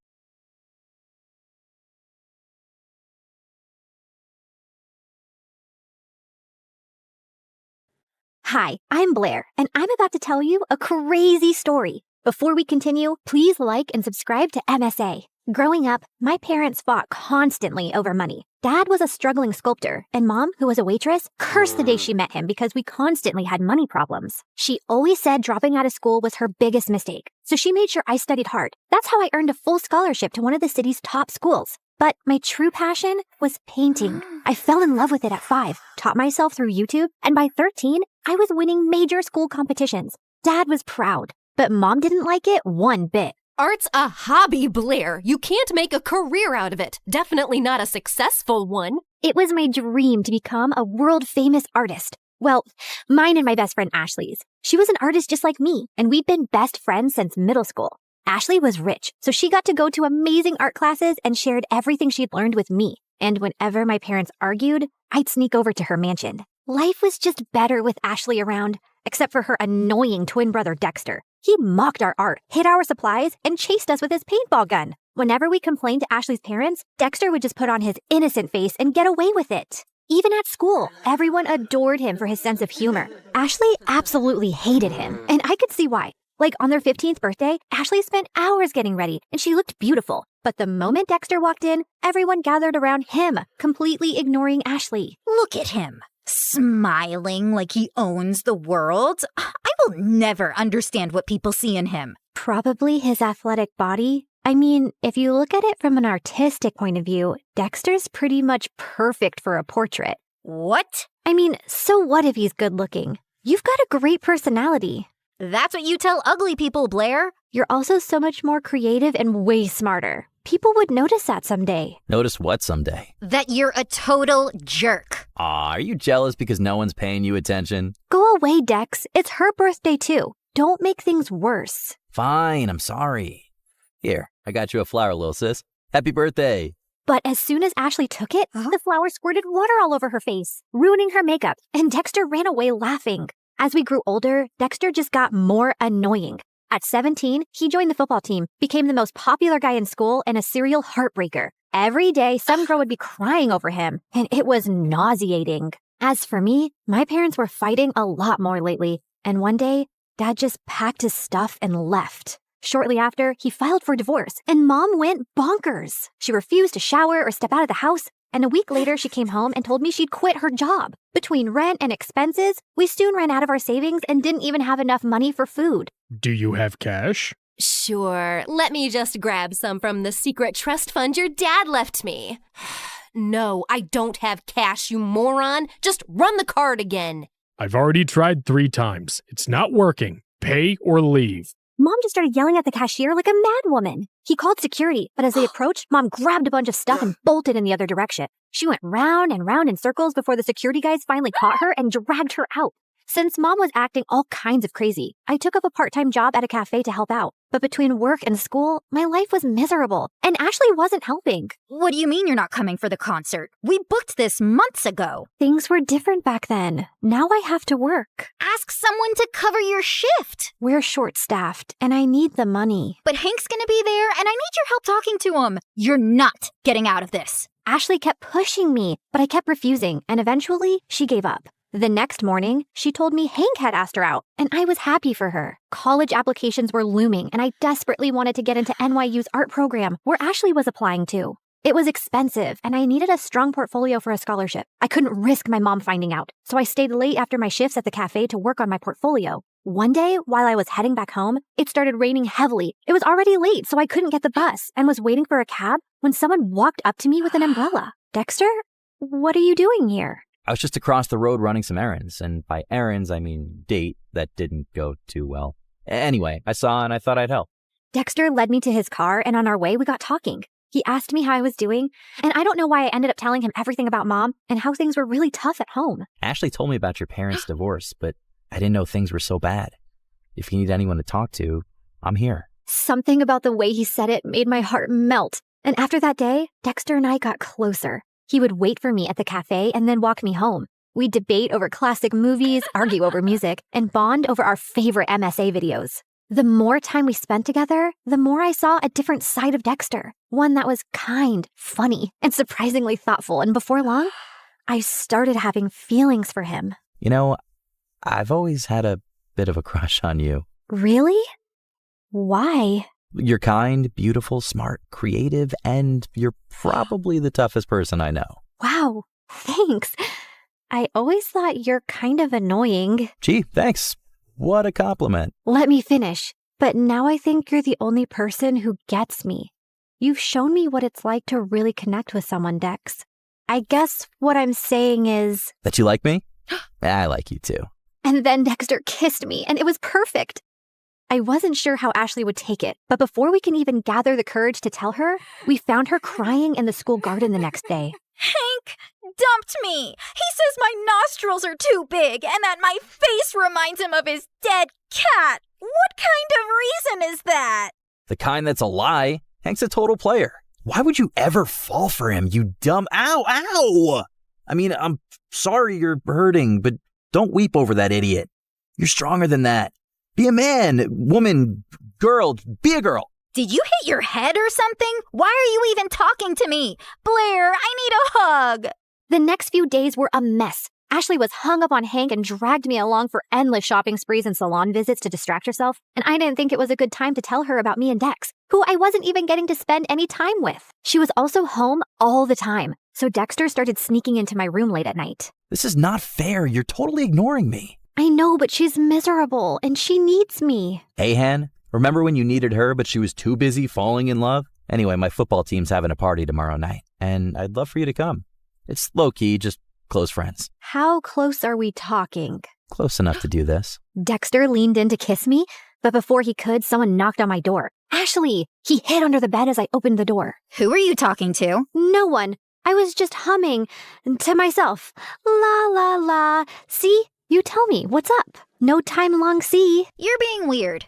Hi, I'm Blair, and I'm about to tell you a crazy story. Before we continue, please like and subscribe to MSA. Growing up, my parents fought constantly over money. Dad was a struggling sculptor, and Mom, who was a waitress, cursed the day she met him because we constantly had money problems. She always said dropping out of school was her biggest mistake, so she made sure I studied hard. That's how I earned a full scholarship to one of the city's top schools. But my true passion was painting. I fell in love with it at 5, taught myself through YouTube, and by 13, I was winning major school competitions. Dad was proud, but Mom didn't like it one bit. Art's a hobby, Blair. You can't make a career out of it. Definitely not a successful one. It was my dream to become a world-famous artist. Well, mine and my best friend Ashley's. She was an artist just like me, and we'd been best friends since middle school. Ashley was rich, so she got to go to amazing art classes and shared everything she'd learned with me. And whenever my parents argued, I'd sneak over to her mansion. Life was just better with Ashley around, except for her annoying twin brother Dexter. He mocked our art, hid our supplies, and chased us with his paintball gun. Whenever we complained to Ashley's parents, Dexter would just put on his innocent face and get away with it. Even at school, everyone adored him for his sense of humor. Ashley absolutely hated him, and I could see why. Like on their 15th birthday, Ashley spent hours getting ready, and she looked beautiful. But the moment Dexter walked in, everyone gathered around him, completely ignoring Ashley. Look at him, smiling like he owns the world. I will never understand what people see in him. Probably his athletic body. I mean, if you look at it from an artistic point of view, Dexter's pretty much perfect for a portrait. What? I mean, so what if he's good looking? You've got a great personality. That's what you tell ugly people, Blair. You're also so much more creative and way smarter. People would notice that someday. Notice what someday? That you're a total jerk. Aw, are you jealous because no one's paying you attention? Go away, Dex. It's her birthday too. Don't make things worse. Fine, I'm sorry. Here, I got you a flower, little sis. Happy birthday. But as soon as Ashley took it, the flower squirted water all over her face, ruining her makeup, and Dexter ran away laughing. As we grew older, Dexter just got more annoying. At 17, he joined the football team, became the most popular guy in school, and a serial heartbreaker. Every day, some girl would be crying over him, and it was nauseating. As for me, my parents were fighting a lot more lately, and one day, Dad just packed his stuff and left. Shortly after, he filed for divorce, and Mom went bonkers. She refused to shower or step out of the house. and a week later she came home and told me she'd quit her job. Between rent and expenses, we soon ran out of our savings and didn't even have enough money for food. Do you have cash? Sure, let me just grab some from the secret trust fund your dad left me. No, I don't have cash, you moron. Just run the card again. I've already tried 3 times. It's not working. Pay or leave. Mom just started yelling at the cashier like a madwoman. He called security, but as they approached, Mom grabbed a bunch of stuff and bolted in the other direction. She went round and round in circles before the security guys finally caught her and dragged her out. Since Mom was acting all kinds of crazy, I took up a part-time job at a cafe to help out. But between work and school, my life was miserable, and Ashley wasn't helping. What do you mean you're not coming for the concert? We booked this months ago. Things were different back then. Now I have to work. Ask someone to cover your shift. We're short-staffed, and I need the money. But Hank's gonna be there, and I need your help talking to him. You're not getting out of this. Ashley kept pushing me, but I kept refusing, and eventually she gave up. The next morning, she told me Hank had asked her out, and I was happy for her. College applications were looming, and I desperately wanted to get into NYU's art program, where Ashley was applying to. It was expensive, and I needed a strong portfolio for a scholarship. I couldn't risk my mom finding out, so I stayed late after my shifts at the cafe to work on my portfolio. One day, while I was heading back home, it started raining heavily. It was already late, so I couldn't get the bus, and was waiting for a cab when someone walked up to me with an umbrella. Dexter, what are you doing here? I was just across the road running some errands, and by errands I mean date that didn't go too well. Anyway, I saw and I thought I'd help. Dexter led me to his car, and on our way we got talking. He asked me how I was doing, and I don't know why I ended up telling him everything about Mom and how things were really tough at home. Ashley told me about your parents' divorce, but I didn't know things were so bad. If you need anyone to talk to, I'm here. Something about the way he said it made my heart melt. And after that day, Dexter and I got closer. He would wait for me at the cafe and then walk me home. We'd debate over classic movies, argue over music, and bond over our favorite MSA videos. The more time we spent together, the more I saw a different side of Dexter. One that was kind, funny, and surprisingly thoughtful. And before long, I started having feelings for him. You know, I've always had a bit of a crush on you. Really? Why? You're kind, beautiful, smart, creative, and you're probably the toughest person I know. Wow, thanks. I always thought you're kind of annoying. Gee, thanks. What a compliment. Let me finish. But now I think you're the only person who gets me. You've shown me what it's like to really connect with someone, Dex. I guess what I'm saying is... That you like me? I like you too. And then Dexter kissed me, and it was perfect. I wasn't sure how Ashley would take it, but before we can even gather the courage to tell her, we found her crying in the school garden the next day. Hank dumped me. He says my nostrils are too big and that my face reminds him of his dead cat. What kind of reason is that? The kind that's a lie. Hank's a total player. Why would you ever fall for him, you dumb... Ow! I mean, I'm sorry you're hurting, but don't weep over that idiot. You're stronger than that. Be a man, woman, girl, be a girl. Did you hit your head or something? Why are you even talking to me? Blair, I need a hug. The next few days were a mess. Ashley was hung up on Hank and dragged me along for endless shopping sprees and salon visits to distract herself, and I didn't think it was a good time to tell her about me and Dex, who I wasn't even getting to spend any time with. She was also home all the time, so Dexter started sneaking into my room late at night. This is not fair. You're totally ignoring me. I know, but she's miserable, and she needs me. Hey, Han, remember when you needed her, but she was too busy falling in love? Anyway, my football team's having a party tomorrow night, and I'd love for you to come. It's low-key, just close friends. How close are we talking? Close enough to do this. Dexter leaned in to kiss me, but before he could, someone knocked on my door. Ashley! He hid under the bed as I opened the door. Who are you talking to? No one. I was just humming to myself. La la la. See? You tell me, what's up? No time long see. You're being weird.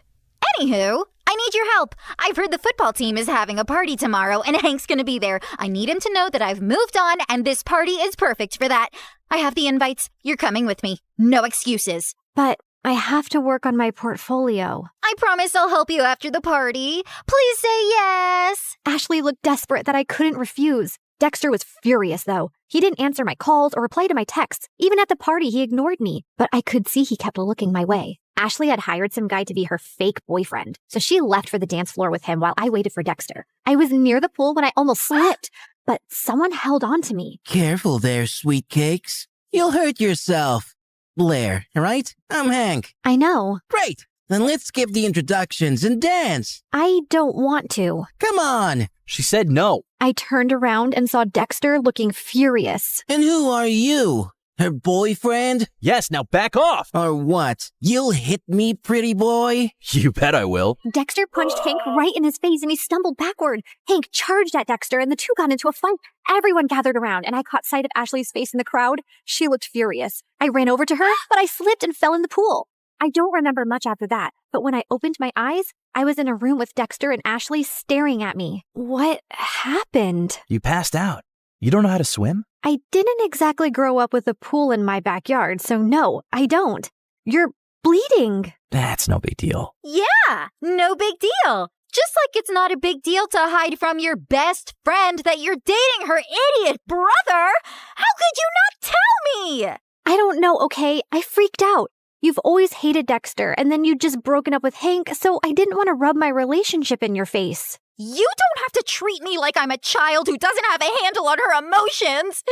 Anywho, I need your help. I've heard the football team is having a party tomorrow and Hank's gonna be there. I need him to know that I've moved on and this party is perfect for that. I have the invites. You're coming with me. No excuses. But I have to work on my portfolio. I promise I'll help you after the party. Please say yes. Ashley looked desperate that I couldn't refuse. Dexter was furious, though. He didn't answer my calls or reply to my texts. Even at the party, he ignored me. But I could see he kept looking my way. Ashley had hired some guy to be her fake boyfriend, so she left for the dance floor with him while I waited for Dexter. I was near the pool when I almost slipped. but someone held on to me. Careful there, sweet cakes. You'll hurt yourself. Blair, right? I'm Hank. I know. Great. Then let's skip the introductions and dance. I don't want to. Come on. She said no. I turned around and saw Dexter looking furious. And who are you? Her boyfriend? Yes, now back off. Or what? You'll hit me, pretty boy? You bet I will. Dexter punched Hank right in his face and he stumbled backward. Hank charged at Dexter and the two got into a fight. Everyone gathered around and I caught sight of Ashley's face in the crowd. She looked furious. I ran over to her, but I slipped and fell in the pool. I don't remember much after that, but when I opened my eyes, I was in a room with Dexter and Ashley staring at me. What happened? You passed out. You don't know how to swim? I didn't exactly grow up with a pool in my backyard, so no, I don't. You're bleeding. That's no big deal. Yeah, no big deal. Just like it's not a big deal to hide from your best friend that you're dating her idiot brother. How could you not tell me? I don't know, okay? I freaked out. You've always hated Dexter, and then you'd just broken up with Hank, so I didn't want to rub my relationship in your face. You don't have to treat me like I'm a child who doesn't have a handle on her emotions.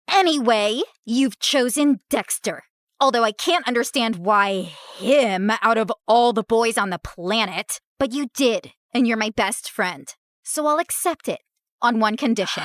Anyway, you've chosen Dexter. Although I can't understand why him out of all the boys on the planet. But you did, and you're my best friend. So I'll accept it on one condition.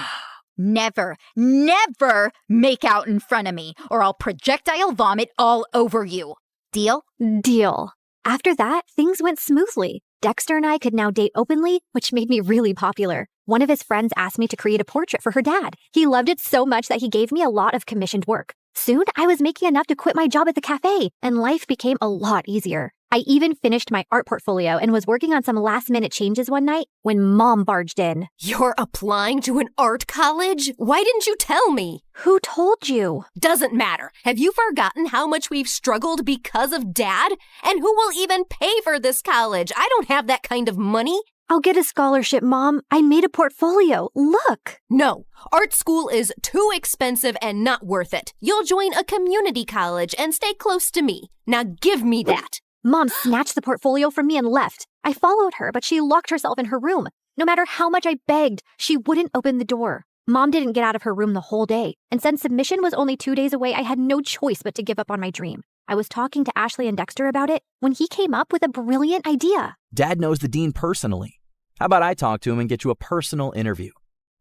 Never, never make out in front of me, or I'll projectile vomit all over you. Deal? Deal. After that, things went smoothly. Dexter and I could now date openly, which made me really popular. One of his friends asked me to create a portrait for her dad. He loved it so much that he gave me a lot of commissioned work. Soon, I was making enough to quit my job at the cafe, and life became a lot easier. I even finished my art portfolio and was working on some last-minute changes one night when Mom barged in. You're applying to an art college? Why didn't you tell me? Who told you? Doesn't matter. Have you forgotten how much we've struggled because of Dad? And who will even pay for this college? I don't have that kind of money. I'll get a scholarship, Mom. I made a portfolio. Look. No, art school is too expensive and not worth it. You'll join a community college and stay close to me. Now give me that. Mom snatched the portfolio from me and left. I followed her, but she locked herself in her room. No matter how much I begged, she wouldn't open the door. Mom didn't get out of her room the whole day. And since submission was only 2 days away, I had no choice but to give up on my dream. I was talking to Ashley and Dexter about it when he came up with a brilliant idea. Dad knows the dean personally. How about I talk to him and get you a personal interview?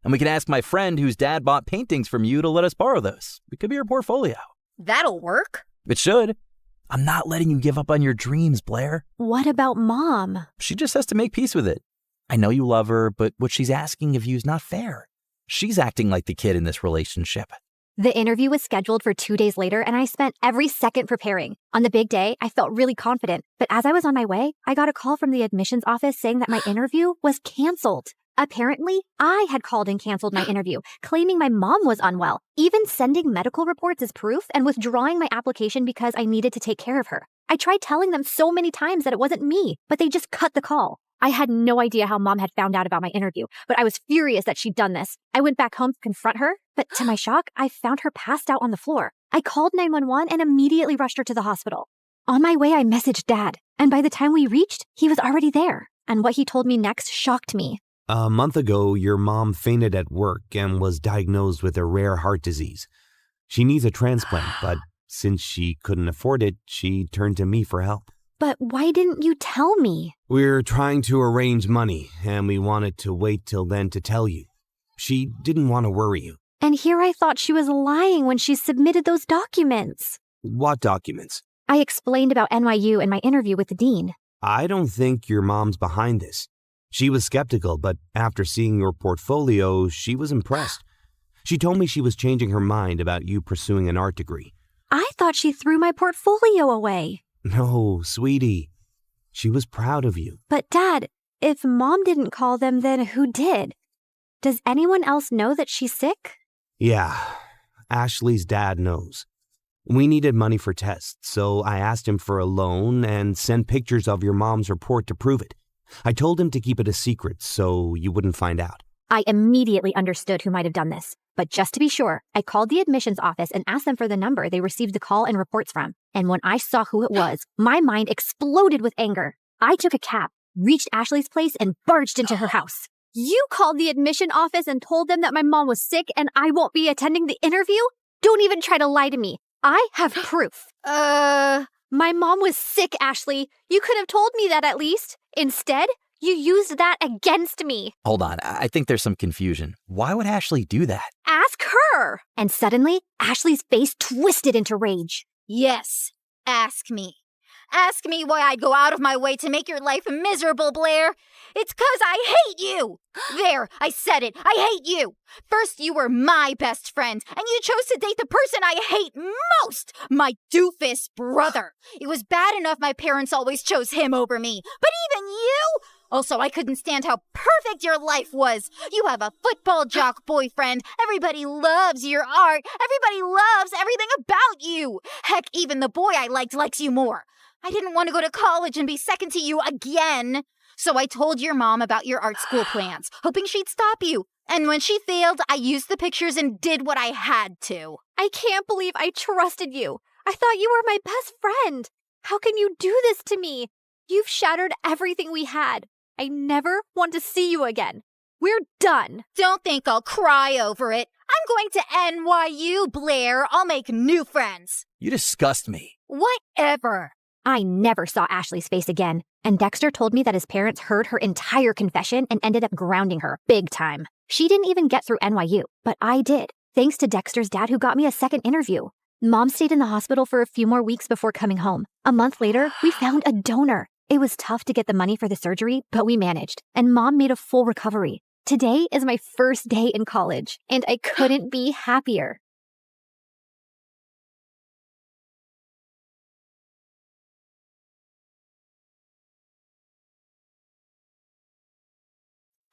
And we can ask my friend whose dad bought paintings from you to let us borrow those. It could be your portfolio. That'll work. It should. I'm not letting you give up on your dreams, Blair. What about Mom? She just has to make peace with it. I know you love her, but what she's asking of you is not fair. She's acting like the kid in this relationship. The interview was scheduled for 2 days later, and I spent every second preparing. On the big day, I felt really confident. But as I was on my way, I got a call from the admissions office saying that my interview was canceled. Apparently, I had called and canceled my interview, claiming my mom was unwell, even sending medical reports as proof and withdrawing my application because I needed to take care of her. I tried telling them so many times that it wasn't me, but they just cut the call. I had no idea how Mom had found out about my interview, but I was furious that she'd done this. I went back home to confront her, but to my shock, I found her passed out on the floor. I called 911 and immediately rushed her to the hospital. On my way, I messaged Dad, and by the time we reached, he was already there. And what he told me next shocked me. A month ago, your mom fainted at work and was diagnosed with a rare heart disease. She needs a transplant, but since she couldn't afford it, she turned to me for help. But why didn't you tell me? We're trying to arrange money, and we wanted to wait till then to tell you. She didn't want to worry you. And here I thought she was lying when she submitted those documents. What documents? I explained about NYU and my interview with the dean. I don't think your mom's behind this. She was skeptical, but after seeing your portfolio, she was impressed. She told me she was changing her mind about you pursuing an art degree. I thought she threw my portfolio away. No, sweetie. She was proud of you. But Dad, if Mom didn't call them, then who did? Does anyone else know that she's sick? Yeah, Ashley's dad knows. We needed money for tests, so I asked him for a loan and sent pictures of your mom's report to prove it. I told him to keep it a secret so you wouldn't find out. I immediately understood who might have done this. But just to be sure, I called the admissions office and asked them for the number they received the call and reports from. And when I saw who it was, my mind exploded with anger. I took a cab, reached Ashley's place, and barged into her house. You called the admission office and told them that my mom was sick and I won't be attending the interview? Don't even try to lie to me. I have proof. My mom was sick, Ashley. You could have told me that at least. Instead, you used that against me. Hold on, I think there's some confusion. Why would Ashley do that? Ask her. And suddenly, Ashley's face twisted into rage. Yes, ask me. Ask me why I'd go out of my way to make your life miserable, Blair. It's 'cause I hate you. There, I said it. I hate you. First, you were my best friend, and you chose to date the person I hate most, my doofus brother. It was bad enough my parents always chose him over me, but even you? Also, I couldn't stand how perfect your life was. You have a football jock boyfriend. Everybody loves your art. Everybody loves everything about you. Heck, even the boy I likes you more. I didn't want to go to college and be second to you again. So I told your mom about your art school plans, hoping she'd stop you. And when she failed, I used the pictures and did what I had to. I can't believe I trusted you. I thought you were my best friend. How can you do this to me? You've shattered everything we had. I never want to see you again. We're done. Don't think I'll cry over it. I'm going to NYU, Blair. I'll make new friends. You disgust me. Whatever. I never saw Ashley's face again, and Dexter told me that his parents heard her entire confession and ended up grounding her big time. She didn't even get through NYU, but I did, thanks to Dexter's dad who got me a second interview. Mom stayed in the hospital for a few more weeks before coming home. A month later, we found a donor. It was tough to get the money for the surgery, but we managed, and Mom made a full recovery. Today is my first day in college, and I couldn't be happier.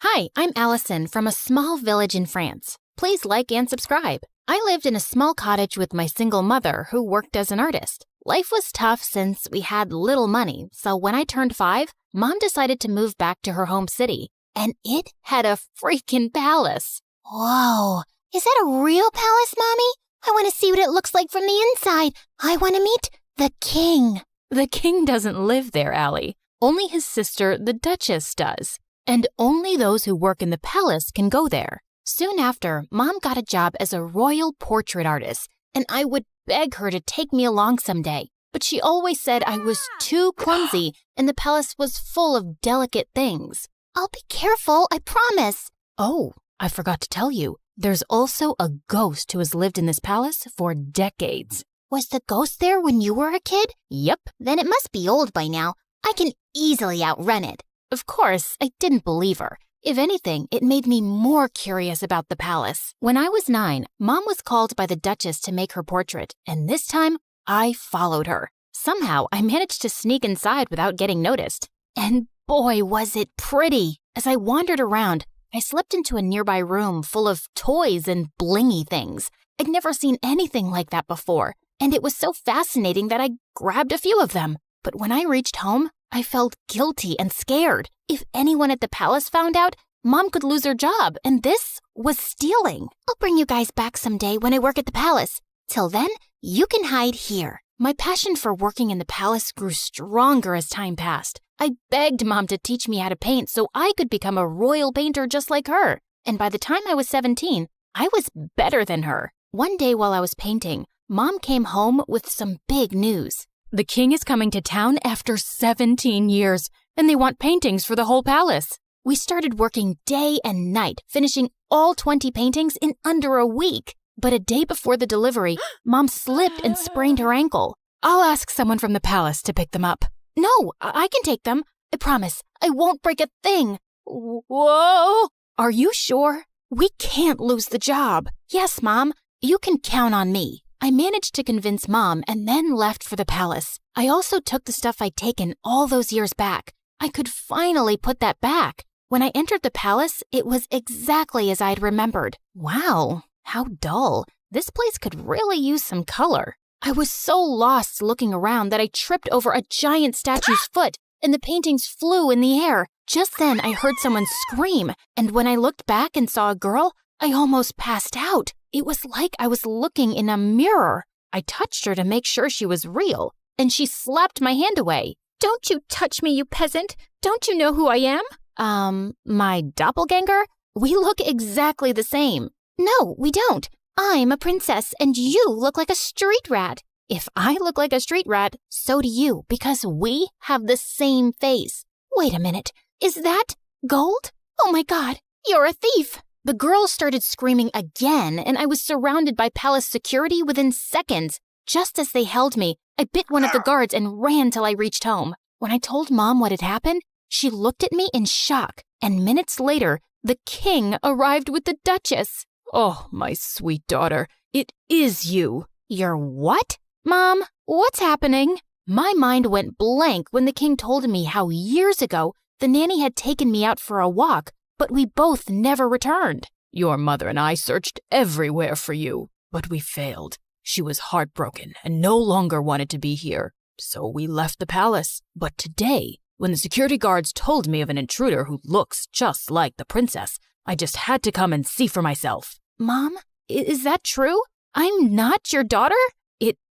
Hi, I'm Allison from a small village in France. Please like and subscribe. I lived in a small cottage with my single mother who worked as an artist. Life was tough since we had little money, so when I turned 5, Mom decided to move back to her home city. And it had a freaking palace. Whoa, is that a real palace, Mommy? I want to see what it looks like from the inside. I want to meet the king. The king doesn't live there, Allie. Only his sister, the Duchess, does. And only those who work in the palace can go there. Soon after, Mom got a job as a royal portrait artist, and I would beg her to take me along someday. But she always said I was too clumsy, and the palace was full of delicate things. I'll be careful, I promise. Oh, I forgot to tell you. There's also a ghost who has lived in this palace for decades. Was the ghost there when you were a kid? Yep. Then it must be old by now. I can easily outrun it. Of course, I didn't believe her. If anything, it made me more curious about the palace. When I was 9, Mom was called by the Duchess to make her portrait, and this time, I followed her. Somehow, I managed to sneak inside without getting noticed. And boy, was it pretty! As I wandered around, I slipped into a nearby room full of toys and blingy things. I'd never seen anything like that before, and it was so fascinating that I grabbed a few of them. But when I reached home, I felt guilty and scared. If anyone at the palace found out, Mom could lose her job, and this was stealing. I'll bring you guys back someday when I work at the palace. Till then, you can hide here. My passion for working in the palace grew stronger as time passed. I begged Mom to teach me how to paint so I could become a royal painter just like her. And by the time I was 17, I was better than her. One day while I was painting, Mom came home with some big news. The king is coming to town after 17 years, and they want paintings for the whole palace. We started working day and night, finishing all 20 paintings in under a week. But a day before the delivery, Mom slipped and sprained her ankle. I'll ask someone from the palace to pick them up. No, I can take them. I promise. I won't break a thing. Whoa! Are you sure? We can't lose the job. Yes, Mom. You can count on me. I managed to convince Mom and then left for the palace. I also took the stuff I'd taken all those years back. I could finally put that back. When I entered the palace, it was exactly as I'd remembered. Wow, how dull. This place could really use some color. I was so lost looking around that I tripped over a giant statue's foot, and the paintings flew in the air. Just then, I heard someone scream, and when I looked back and saw a girl, I almost passed out. It was like I was looking in a mirror. I touched her to make sure she was real, and she slapped my hand away. "Don't you touch me, you peasant! Don't you know who I am?" My doppelganger? We look exactly the same. No, we don't. I'm a princess and you look like a street rat. If I look like a street rat, so do you, because we have the same face. Wait a minute. Is that gold? Oh my God, you're a thief. The girls started screaming again, and I was surrounded by palace security within seconds. Just as they held me, I bit one of the guards and ran till I reached home. When I told Mom what had happened, she looked at me in shock, and minutes later, the king arrived with the Duchess. Oh, my sweet daughter, it is you. You're what? Mom, what's happening? My mind went blank when the king told me how years ago the nanny had taken me out for a walk, but we both never returned. Your mother and I searched everywhere for you, but we failed. She was heartbroken and no longer wanted to be here, so we left the palace. But today, when the security guards told me of an intruder who looks just like the princess, I just had to come and see for myself. Mom, is that true? I'm not your daughter?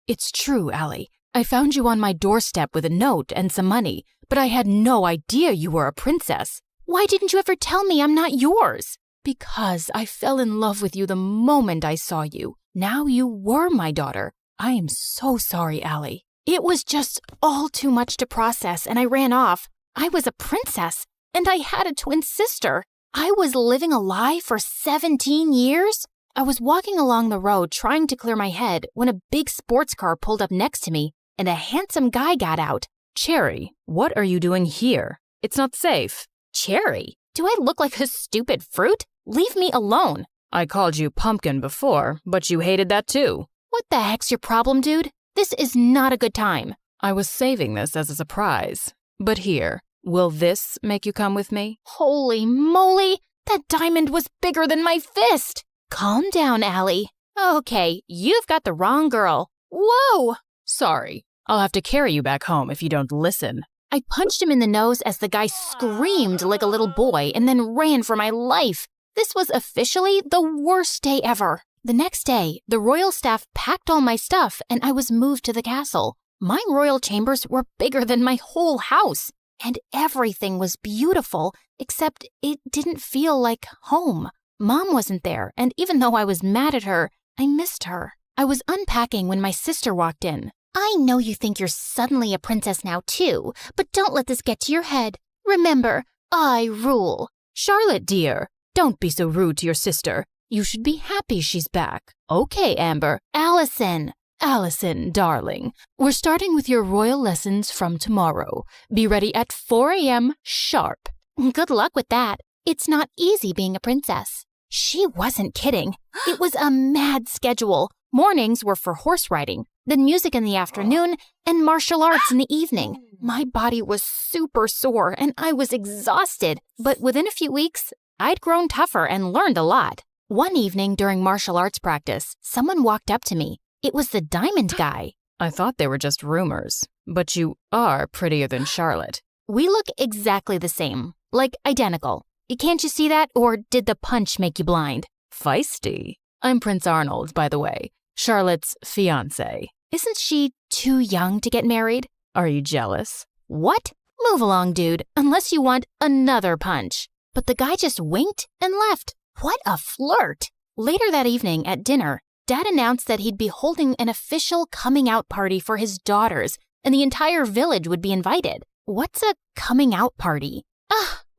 It's true, Allie. I found you on my doorstep with a note and some money, but I had no idea you were a princess. Why didn't you ever tell me I'm not yours? Because I fell in love with you the moment I saw you. Now you were my daughter. I am so sorry, Allie. It was just all too much to process, and I ran off. I was a princess, and I had a twin sister. I was living a lie for 17 years? I was walking along the road trying to clear my head when a big sports car pulled up next to me, and a handsome guy got out. Cherry, what are you doing here? It's not safe. Cherry? Do I look like a stupid fruit? Leave me alone. I called you pumpkin before, but you hated that too. What the heck's your problem, dude? This is not a good time. I was saving this as a surprise. But here, will this make you come with me? Holy moly! That diamond was bigger than my fist! Calm down, Allie. Okay, you've got the wrong girl. Whoa! Sorry. I'll have to carry you back home if you don't listen. I punched him in the nose as the guy screamed like a little boy and then ran for my life. This was officially the worst day ever. The next day, the royal staff packed all my stuff and I was moved to the castle. My royal chambers were bigger than my whole house, and everything was beautiful, except it didn't feel like home. Mom wasn't there, and even though I was mad at her, I missed her. I was unpacking when my sister walked in. I know you think you're suddenly a princess now too, but don't let this get to your head. Remember, I rule. Charlotte, dear, don't be so rude to your sister. You should be happy she's back. Okay, Amber. Allison, darling, we're starting with your royal lessons from tomorrow. Be ready at 4 a.m. sharp. Good luck with that. It's not easy being a princess. She wasn't kidding. It was a mad schedule. Mornings were for horse riding, then music in the afternoon, and martial arts in the evening. My body was super sore, and I was exhausted. But within a few weeks, I'd grown tougher and learned a lot. One evening during martial arts practice, someone walked up to me. It was the diamond guy. I thought they were just rumors, but you are prettier than Charlotte. We look exactly the same, like identical. Can't you see that, or did the punch make you blind? Feisty. I'm Prince Arnold, by the way, Charlotte's fiancé. Isn't she too young to get married? Are you jealous? What? Move along, dude, unless you want another punch. But the guy just winked and left. What a flirt. Later that evening at dinner, Dad announced that he'd be holding an official coming out party for his daughters, and the entire village would be invited. What's a coming out party?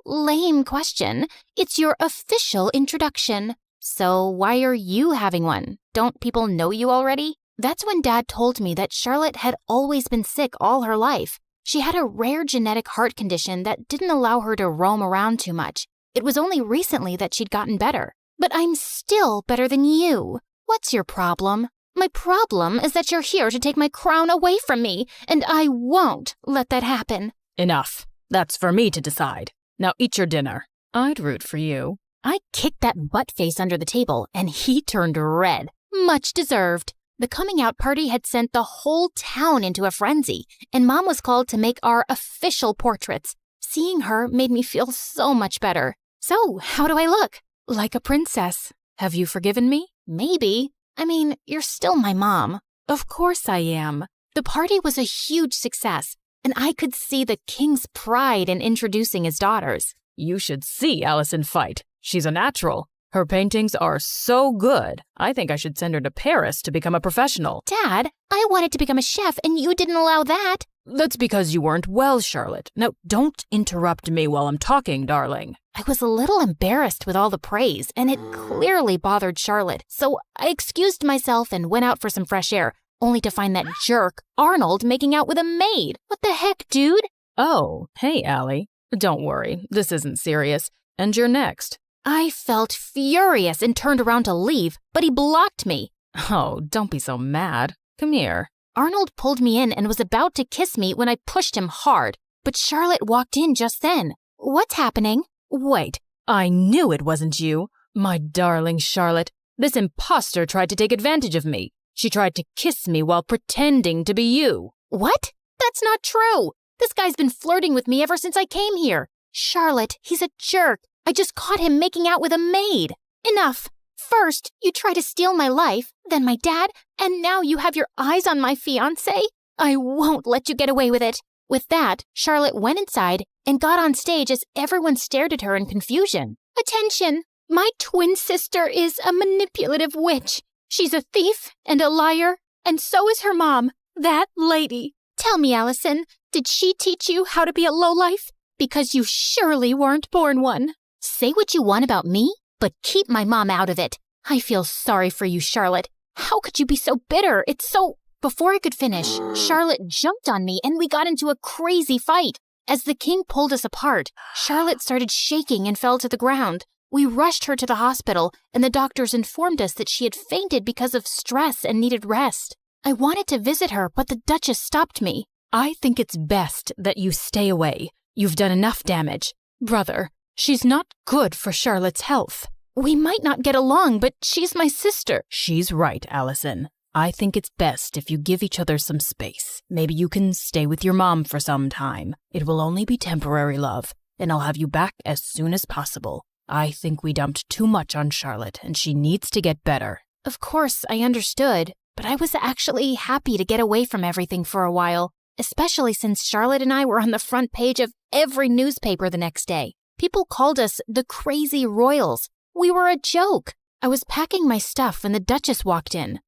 Lame question. It's your official introduction. So why are you having one? Don't people know you already? That's when Dad told me that Charlotte had always been sick all her life. She had a rare genetic heart condition that didn't allow her to roam around too much. It was only recently that she'd gotten better. But I'm still better than you. What's your problem? My problem is that you're here to take my crown away from me, and I won't let that happen. Enough. That's for me to decide. Now eat your dinner. I'd root for you. I kicked that butt-face under the table, and he turned red. Much deserved. The coming out party had sent the whole town into a frenzy, and Mom was called to make our official portraits. Seeing her made me feel so much better. So, how do I look? Like a princess. Have you forgiven me? Maybe. I mean, you're still my mom. Of course I am. The party was a huge success, and I could see the king's pride in introducing his daughters. You should see Allison fight. She's a natural. Her paintings are so good. I think I should send her to Paris to become a professional. Dad, I wanted to become a chef and you didn't allow that. That's because you weren't well, Charlotte. Now, don't interrupt me while I'm talking, darling. I was a little embarrassed with all the praise, and it clearly bothered Charlotte. So I excused myself and went out for some fresh air, only to find that jerk, Arnold, making out with a maid. What the heck, dude? Oh, hey, Allie. Don't worry, this isn't serious. And you're next. I felt furious and turned around to leave, but he blocked me. Oh, don't be so mad. Come here. Arnold pulled me in and was about to kiss me when I pushed him hard, but Charlotte walked in just then. What's happening? Wait, I knew it wasn't you. My darling Charlotte, this imposter tried to take advantage of me. She tried to kiss me while pretending to be you. What? That's not true. This guy's been flirting with me ever since I came here. Charlotte, he's a jerk. I just caught him making out with a maid. Enough. First, you try to steal my life, then my dad, and now you have your eyes on my fiancé? I won't let you get away with it. With that, Charlotte went inside and got on stage as everyone stared at her in confusion. Attention! My twin sister is a manipulative witch. She's a thief and a liar, and so is her mom, that lady. Tell me, Allison, did she teach you how to be a lowlife? Because you surely weren't born one. Say what you want about me, but keep my mom out of it. I feel sorry for you, Charlotte. How could you be so bitter? It's so... Before I could finish, Charlotte jumped on me and we got into a crazy fight. As the king pulled us apart, Charlotte started shaking and fell to the ground. We rushed her to the hospital, and the doctors informed us that she had fainted because of stress and needed rest. I wanted to visit her, but the Duchess stopped me. I think it's best that you stay away. You've done enough damage. Brother, she's not good for Charlotte's health. We might not get along, but she's my sister. She's right, Allison. I think it's best if you give each other some space. Maybe you can stay with your mom for some time. It will only be temporary, love, and I'll have you back as soon as possible. I think we dumped too much on Charlotte, and she needs to get better. Of course, I understood, but I was actually happy to get away from everything for a while, especially since Charlotte and I were on the front page of every newspaper the next day. People called us the Crazy Royals. We were a joke. I was packing my stuff when the Duchess walked in.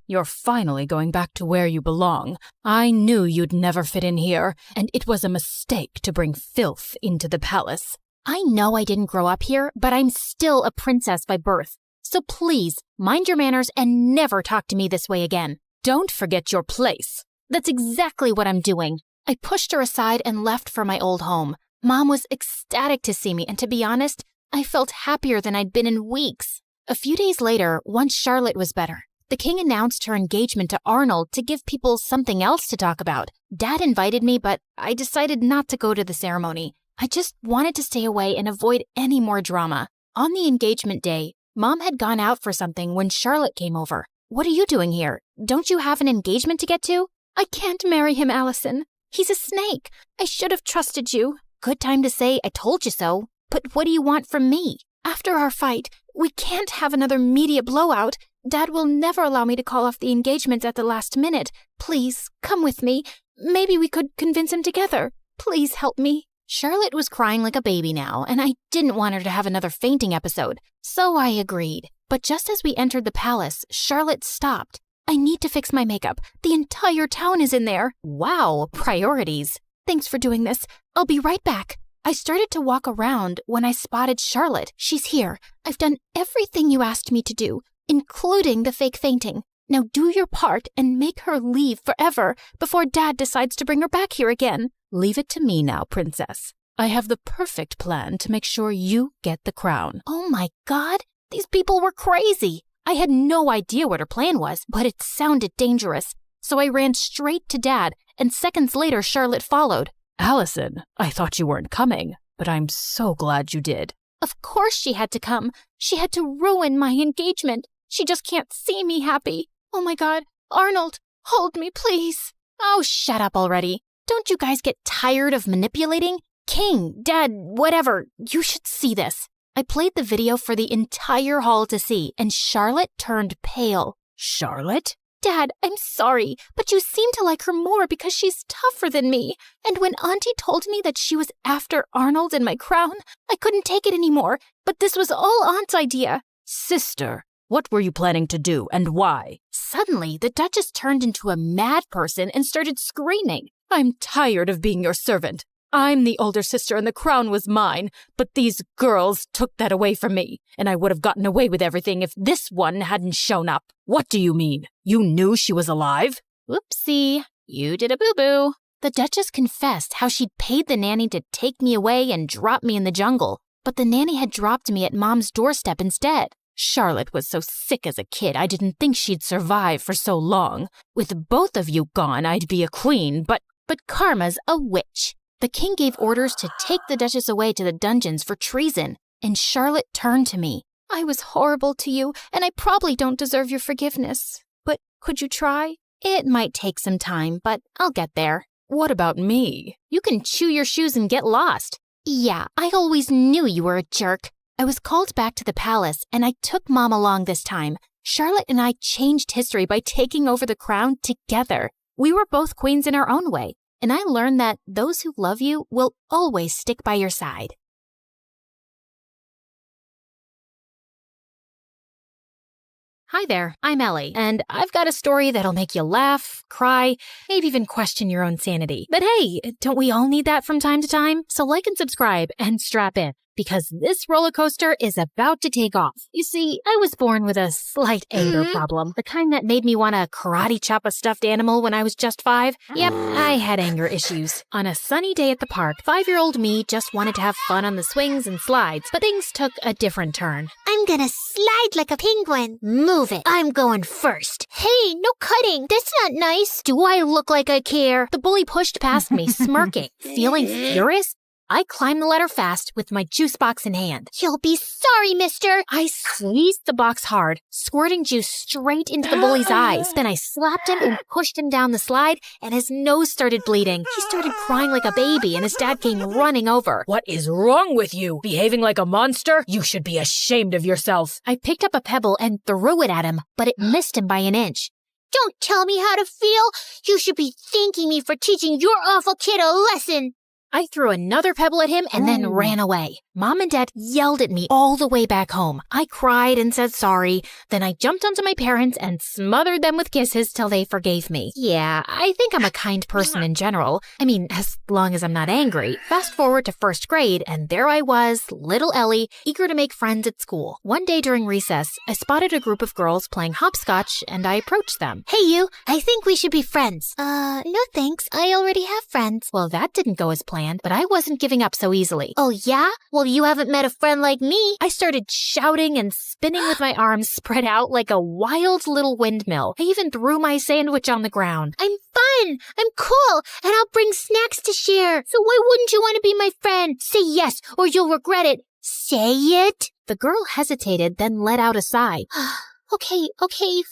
You're finally going back to where you belong. I knew you'd never fit in here, and it was a mistake to bring filth into the palace. I know I didn't grow up here, but I'm still a princess by birth. So please, mind your manners and never talk to me this way again. Don't forget your place. That's exactly what I'm doing. I pushed her aside and left for my old home. Mom was ecstatic to see me, and to be honest, I felt happier than I'd been in weeks. A few days later, once Charlotte was better, the king announced her engagement to Arnold to give people something else to talk about. Dad invited me, but I decided not to go to the ceremony. I just wanted to stay away and avoid any more drama. On the engagement day, Mom had gone out for something when Charlotte came over. What are you doing here? Don't you have an engagement to get to? I can't marry him, Allison. He's a snake. I should have trusted you. Good time to say I told you so. But what do you want from me? After our fight, we can't have another media blowout. Dad will never allow me to call off the engagement at the last minute. Please, come with me. Maybe we could convince him together. Please help me. Charlotte was crying like a baby now, and I didn't want her to have another fainting episode. So I agreed. But just as we entered the palace, Charlotte stopped. I need to fix my makeup. The entire town is in there. Wow, priorities. Thanks for doing this. I'll be right back. I started to walk around when I spotted Charlotte. She's here. I've done everything you asked me to do, including the fake fainting. Now do your part and make her leave forever before Dad decides to bring her back here again. Leave it to me now, princess. I have the perfect plan to make sure you get the crown. Oh my God, these people were crazy. I had no idea what her plan was, but it sounded dangerous. So I ran straight to Dad, and seconds later Charlotte followed. Allison, I thought you weren't coming, but I'm so glad you did. Of course she had to come. She had to ruin my engagement. She just can't see me happy. Oh my God, Arnold, hold me, please. Oh, shut up already. Don't you guys get tired of manipulating? King, Dad, whatever, you should see this. I played the video for the entire hall to see, and Charlotte turned pale. Charlotte? Dad, I'm sorry, but you seem to like her more because she's tougher than me. And when Auntie told me that she was after Arnold and my crown, I couldn't take it anymore. But this was all Aunt's idea. Sister, what were you planning to do and why? Suddenly, the Duchess turned into a mad person and started screaming. I'm tired of being your servant. I'm the older sister and the crown was mine, but these girls took that away from me, and I would have gotten away with everything if this one hadn't shown up. What do you mean? You knew she was alive? Whoopsie, you did a boo-boo. The Duchess confessed how she'd paid the nanny to take me away and drop me in the jungle, but the nanny had dropped me at Mom's doorstep instead. Charlotte was so sick as a kid, I didn't think she'd survive for so long. With both of you gone, I'd be a queen, but Karma's a witch. The king gave orders to take the Duchess away to the dungeons for treason, and Charlotte turned to me. I was horrible to you, and I probably don't deserve your forgiveness. But could you try? It might take some time, but I'll get there. What about me? You can chew your shoes and get lost. Yeah, I always knew you were a jerk. I was called back to the palace, and I took Mom along this time. Charlotte and I changed history by taking over the crown together. We were both queens in our own way, and I learned that those who love you will always stick by your side. Hi there, I'm Ellie, and I've got a story that'll make you laugh, cry, maybe even question your own sanity. But hey, don't we all need that from time to time? So like and subscribe and strap in, because this roller coaster is about to take off. You see, I was born with a slight anger problem, the kind that made me want to karate chop a stuffed animal when I was just 5. Yep, I had anger issues. On a sunny day at the park, 5-year-old me just wanted to have fun on the swings and slides, but things took a different turn. I'm gonna slide like a penguin. Move it. I'm going first. Hey, no cutting. That's not nice. Do I look like I care? The bully pushed past me, smirking. Feeling furious, I climbed the ladder fast with my juice box in hand. You'll be sorry, mister. I squeezed the box hard, squirting juice straight into the bully's eyes. Then I slapped him and pushed him down the slide, and his nose started bleeding. He started crying like a baby, and his dad came running over. What is wrong with you? Behaving like a monster? You should be ashamed of yourself. I picked up a pebble and threw it at him, but it missed him by an inch. Don't tell me how to feel. You should be thanking me for teaching your awful kid a lesson. I threw another pebble at him and then ran away. Mom and Dad yelled at me all the way back home. I cried and said sorry. Then I jumped onto my parents and smothered them with kisses till they forgave me. Yeah, I think I'm a kind person in general. I mean, as long as I'm not angry. Fast forward to 1st grade, and there I was, little Ellie, eager to make friends at school. One day during recess, I spotted a group of girls playing hopscotch, and I approached them. Hey you, I think we should be friends. No thanks, I already have friends. Well, that didn't go as planned. But I wasn't giving up so easily. Oh yeah? Well, you haven't met a friend like me. I started shouting and spinning with my arms spread out like a wild little windmill. I even threw my sandwich on the ground. I'm fun, I'm cool, and I'll bring snacks to share. So why wouldn't you want to be my friend? Say yes, or you'll regret it. Say it. The girl hesitated, then let out a sigh. Okay,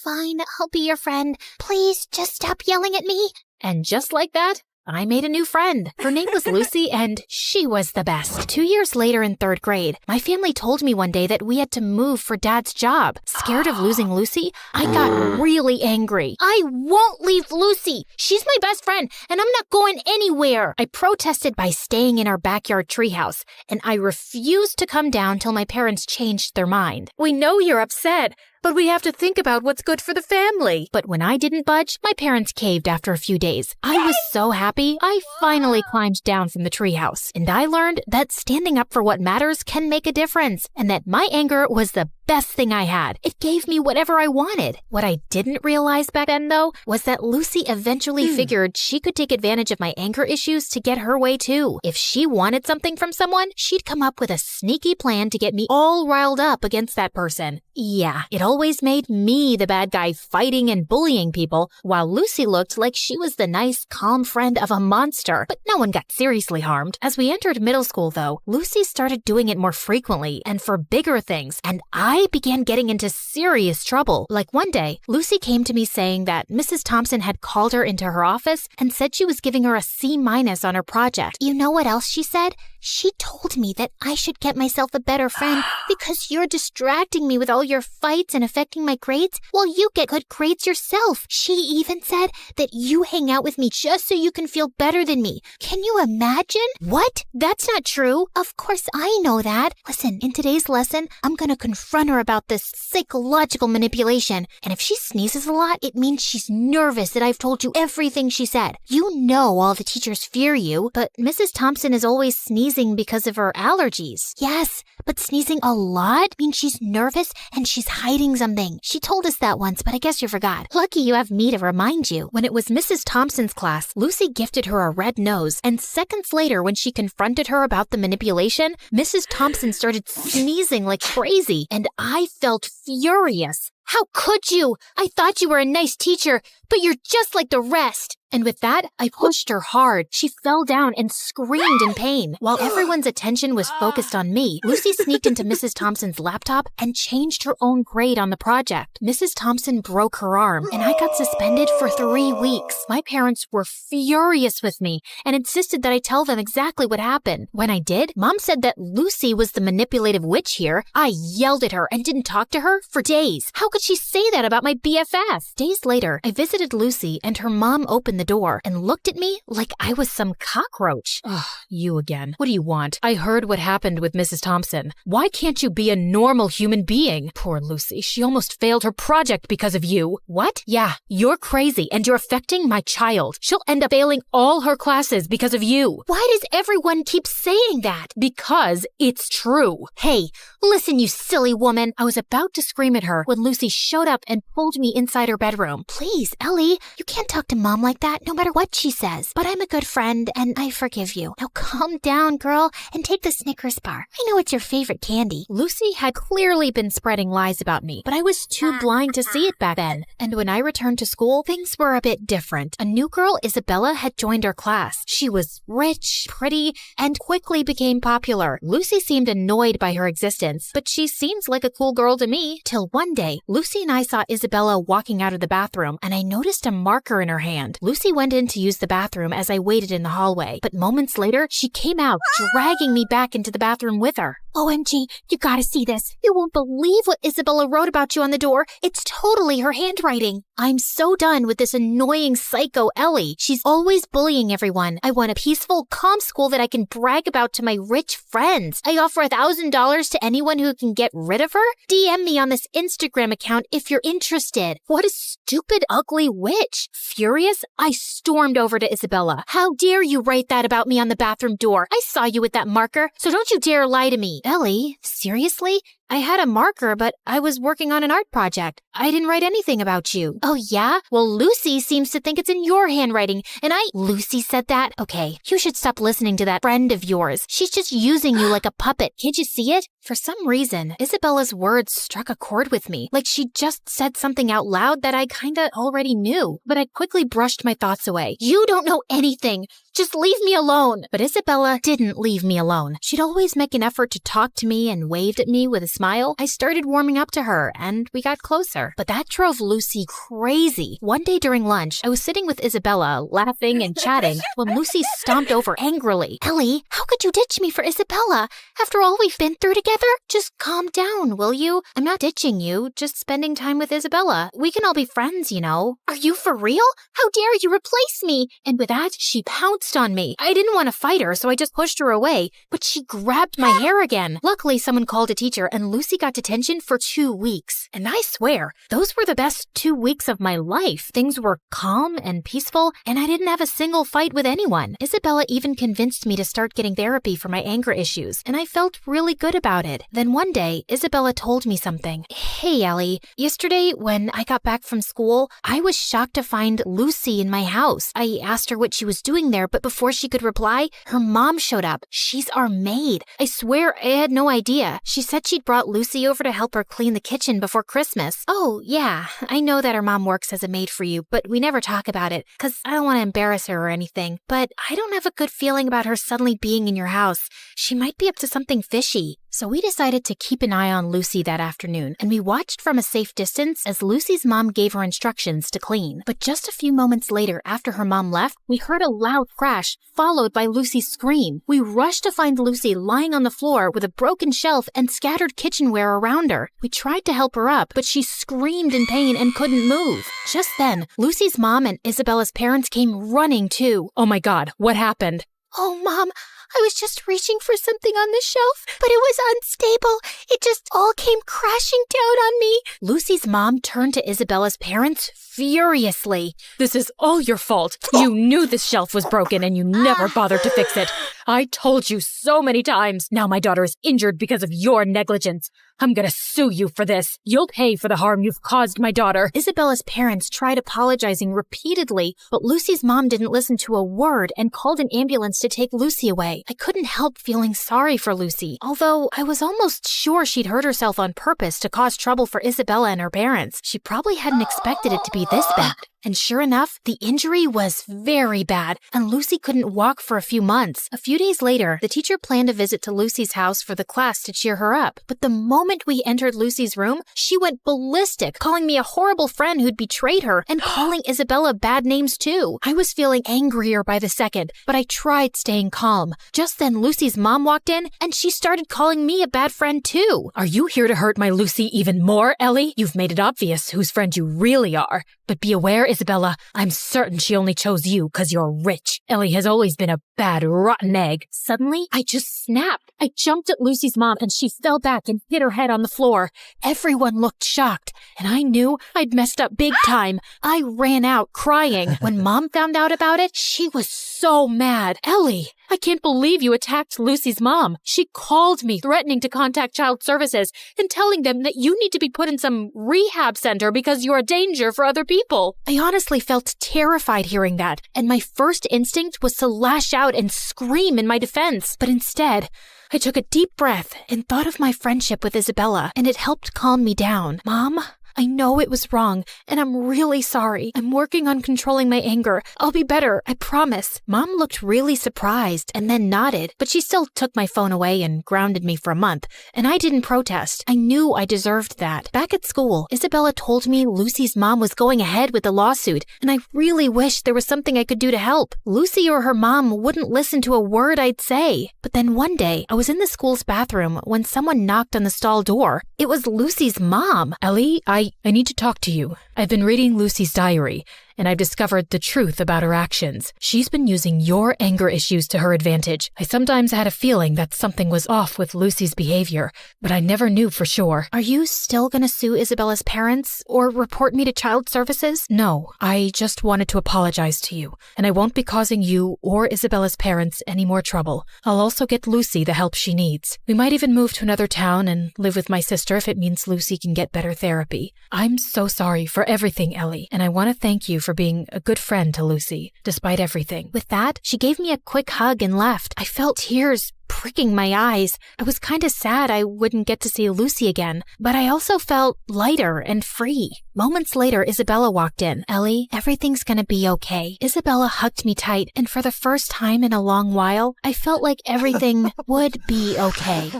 fine, I'll be your friend. Please, just stop yelling at me. And just like that, I made a new friend. Her name was Lucy, and she was the best. 2 years later in 3rd grade, my family told me one day that we had to move for Dad's job. Scared of losing Lucy, I got really angry. I won't leave Lucy. She's my best friend, and I'm not going anywhere. I protested by staying in our backyard treehouse, and I refused to come down till my parents changed their mind. We know you're upset, but we have to think about what's good for the family. But when I didn't budge, my parents caved after a few days. I was so happy, I finally climbed down from the treehouse. And I learned that standing up for what matters can make a difference, and that my anger was the best thing I had. It gave me whatever I wanted. What I didn't realize back then, though, was that Lucy eventually figured she could take advantage of my anger issues to get her way, too. If she wanted something from someone, she'd come up with a sneaky plan to get me all riled up against that person. Yeah, it always made me the bad guy fighting and bullying people, while Lucy looked like she was the nice, calm friend of a monster. But no one got seriously harmed. As we entered middle school, though, Lucy started doing it more frequently and for bigger things, and I began getting into serious trouble. Like one day, Lucy came to me saying that Mrs. Thompson had called her into her office and said she was giving her a C- on her project. You know what else she said? She told me that I should get myself a better friend because you're distracting me with all your fights and affecting my grades while you get good grades yourself. She even said that you hang out with me just so you can feel better than me. Can you imagine? What? That's not true. Of course I know that. Listen, in today's lesson, I'm gonna confront her about this psychological manipulation. And if she sneezes a lot, it means she's nervous that I've told you everything she said. You know all the teachers fear you, but Mrs. Thompson is always sneezing because of her allergies. Yes, but sneezing a lot means she's nervous and she's hiding something. She told us that once, but I guess you forgot. Lucky you have me to remind you. When it was Mrs. Thompson's class, Lucy gifted her a red nose, and seconds later when she confronted her about the manipulation, Mrs. Thompson started sneezing like crazy, and I felt furious. How could you? I thought you were a nice teacher, but you're just like the rest. And with that, I pushed her hard. She fell down and screamed in pain. While everyone's attention was focused on me, Lucy sneaked into Mrs. Thompson's laptop and changed her own grade on the project. Mrs. Thompson broke her arm, and I got suspended for 3 weeks. My parents were furious with me and insisted that I tell them exactly what happened. When I did, Mom said that Lucy was the manipulative witch here. I yelled at her and didn't talk to her for days. How could she say that about my BFF? Days later, I visited Lucy, and her mom opened the door and looked at me like I was some cockroach. Ugh, you again. What do you want? I heard what happened with Mrs. Thompson. Why can't you be a normal human being? Poor Lucy, she almost failed her project because of you. What? Yeah, you're crazy and you're affecting my child. She'll end up failing all her classes because of you. Why does everyone keep saying that? Because it's true. Hey, listen, you silly woman. I was about to scream at her when Lucy showed up and pulled me inside her bedroom. Please, Ellie, you can't talk to Mom like that no matter what she says. But I'm a good friend and I forgive you. Now calm down, girl, and take the Snickers bar. I know it's your favorite candy. Lucy had clearly been spreading lies about me, but I was too blind to see it back then. And when I returned to school, things were a bit different. A new girl, Isabella, had joined our class. She was rich, pretty, and quickly became popular. Lucy seemed annoyed by her existence, but she seems like a cool girl to me. Till one day, Lucy and I saw Isabella walking out of the bathroom, and I noticed a marker in her hand. Lucy went in to use the bathroom as I waited in the hallway, but moments later, she came out, dragging me back into the bathroom with her. OMG, you gotta see this. You won't believe what Isabella wrote about you on the door. It's totally her handwriting. I'm so done with this annoying psycho Ellie. She's always bullying everyone. I want a peaceful, calm school that I can brag about to my rich friends. I offer $1,000 to anyone who can get rid of her. DM me on this Instagram account if you're interested. What a stupid, ugly witch. Furious, I stormed over to Isabella. How dare you write that about me on the bathroom door? I saw you with that marker, so don't you dare lie to me. Ellie, seriously? I had a marker, but I was working on an art project. I didn't write anything about you. Oh, yeah? Well, Lucy seems to think it's in your handwriting, and Lucy said that? Okay, you should stop listening to that friend of yours. She's just using you like a puppet. Can't you see it? For some reason, Isabella's words struck a chord with me, like she just said something out loud that I kinda already knew. But I quickly brushed my thoughts away. You don't know anything. Just leave me alone. But Isabella didn't leave me alone. She'd always make an effort to talk to me and waved at me with a smile. I started warming up to her, and we got closer. But that drove Lucy crazy. One day during lunch, I was sitting with Isabella, laughing and chatting, when Lucy stomped over angrily. Ellie, how could you ditch me for Isabella? After all we've been through together? Just calm down, will you? I'm not ditching you, just spending time with Isabella. We can all be friends, you know. Are you for real? How dare you replace me? And with that, she pounced on me. I didn't want to fight her, so I just pushed her away, but she grabbed my hair again. Luckily, someone called a teacher, and Lucy got detention for 2 weeks. And I swear, those were the best 2 weeks of my life. Things were calm and peaceful, and I didn't have a single fight with anyone. Isabella even convinced me to start getting therapy for my anger issues, and I felt really good about it. Then one day, Isabella told me something. Hey, Ellie, yesterday when I got back from school, I was shocked to find Lucy in my house. I asked her what she was doing there, but before she could reply, her mom showed up. She's our maid. I swear I had no idea. She said she'd brought Lucy over to help her clean the kitchen before Christmas. Oh, yeah, I know that her mom works as a maid for you, but we never talk about it, because I don't want to embarrass her or anything. But I don't have a good feeling about her suddenly being in your house. She might be up to something fishy. So we decided to keep an eye on Lucy that afternoon, and we watched from a safe distance as Lucy's mom gave her instructions to clean. But just a few moments later, after her mom left, we heard a loud crash, followed by Lucy's scream. We rushed to find Lucy lying on the floor with a broken shelf and scattered kitchenware around her. We tried to help her up, but she screamed in pain and couldn't move. Just then, Lucy's mom and Isabella's parents came running too. Oh my God, what happened? Oh, Mom, I was just reaching for something on the shelf, but it was unstable. It just all came crashing down on me. Lucy's mom turned to Isabella's parents furiously. This is all your fault. You knew this shelf was broken and you never bothered to fix it. I told you so many times. Now my daughter is injured because of your negligence. I'm gonna sue you for this. You'll pay for the harm you've caused my daughter. Isabella's parents tried apologizing repeatedly, but Lucy's mom didn't listen to a word and called an ambulance to take Lucy away. I couldn't help feeling sorry for Lucy, although I was almost sure she'd hurt herself on purpose to cause trouble for Isabella and her parents. She probably hadn't expected it to be this bad. And sure enough, the injury was very bad, and Lucy couldn't walk for a few months. A few days later, the teacher planned a visit to Lucy's house for the class to cheer her up. But the moment we entered Lucy's room, she went ballistic, calling me a horrible friend who'd betrayed her, and calling Isabella bad names too. I was feeling angrier by the second, but I tried staying calm. Just then, Lucy's mom walked in, and she started calling me a bad friend too. Are you here to hurt my Lucy even more, Ellie? You've made it obvious whose friend you really are. But be aware, Isabella, I'm certain she only chose you because you're rich. Ellie has always been a bad, rotten egg. Suddenly, I just snapped. I jumped at Lucy's mom and she fell back and hit her head on the floor. Everyone looked shocked, and I knew I'd messed up big time. I ran out crying. When Mom found out about it, she was so mad. Ellie, I can't believe you attacked Lucy's mom. She called me, threatening to contact child services and telling them that you need to be put in some rehab center because you're a danger for other people. I honestly felt terrified hearing that, and my first instinct was to lash out and scream in my defense. But instead, I took a deep breath and thought of my friendship with Isabella, and it helped calm me down. Mom, I know it was wrong, and I'm really sorry. I'm working on controlling my anger. I'll be better, I promise. Mom looked really surprised and then nodded, but she still took my phone away and grounded me for a month, and I didn't protest. I knew I deserved that. Back at school, Isabella told me Lucy's mom was going ahead with the lawsuit, and I really wished there was something I could do to help. Lucy or her mom wouldn't listen to a word I'd say. But then one day, I was in the school's bathroom when someone knocked on the stall door. It was Lucy's mom. Ellie, I need to talk to you. I've been reading Lucy's diary, and I've discovered the truth about her actions. She's been using your anger issues to her advantage. I sometimes had a feeling that something was off with Lucy's behavior, but I never knew for sure. Are you still gonna sue Isabella's parents or report me to child services? No, I just wanted to apologize to you, and I won't be causing you or Isabella's parents any more trouble. I'll also get Lucy the help she needs. We might even move to another town and live with my sister if it means Lucy can get better therapy. I'm so sorry for everything, Ellie, and I want to thank you for being a good friend to Lucy, despite everything. With that, she gave me a quick hug and left. I felt tears pricking my eyes. I was kind of sad I wouldn't get to see Lucy again, but I also felt lighter and free. Moments later, Isabella walked in. Ellie, everything's gonna be okay. Isabella hugged me tight, and for the first time in a long while, I felt like everything would be okay.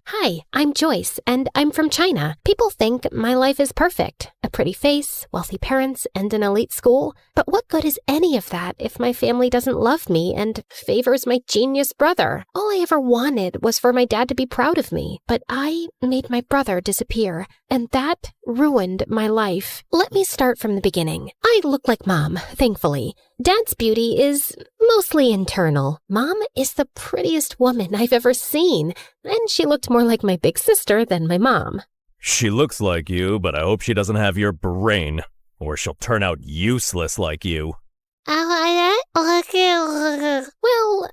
Hi, I'm Joyce, and I'm from China. People think my life is perfect. A pretty face, wealthy parents, and an elite school. But what good is any of that if my family doesn't love me and favors my genius brother? All I ever wanted was for my dad to be proud of me. But I made my brother disappear, and that ruined my life. Let me start from the beginning. I look like Mom, thankfully. Dad's beauty is mostly internal. Mom is the prettiest woman I've ever seen, and she looked more like my big sister than my mom. She looks like you, but I hope she doesn't have your brain, or she'll turn out useless like you. Well,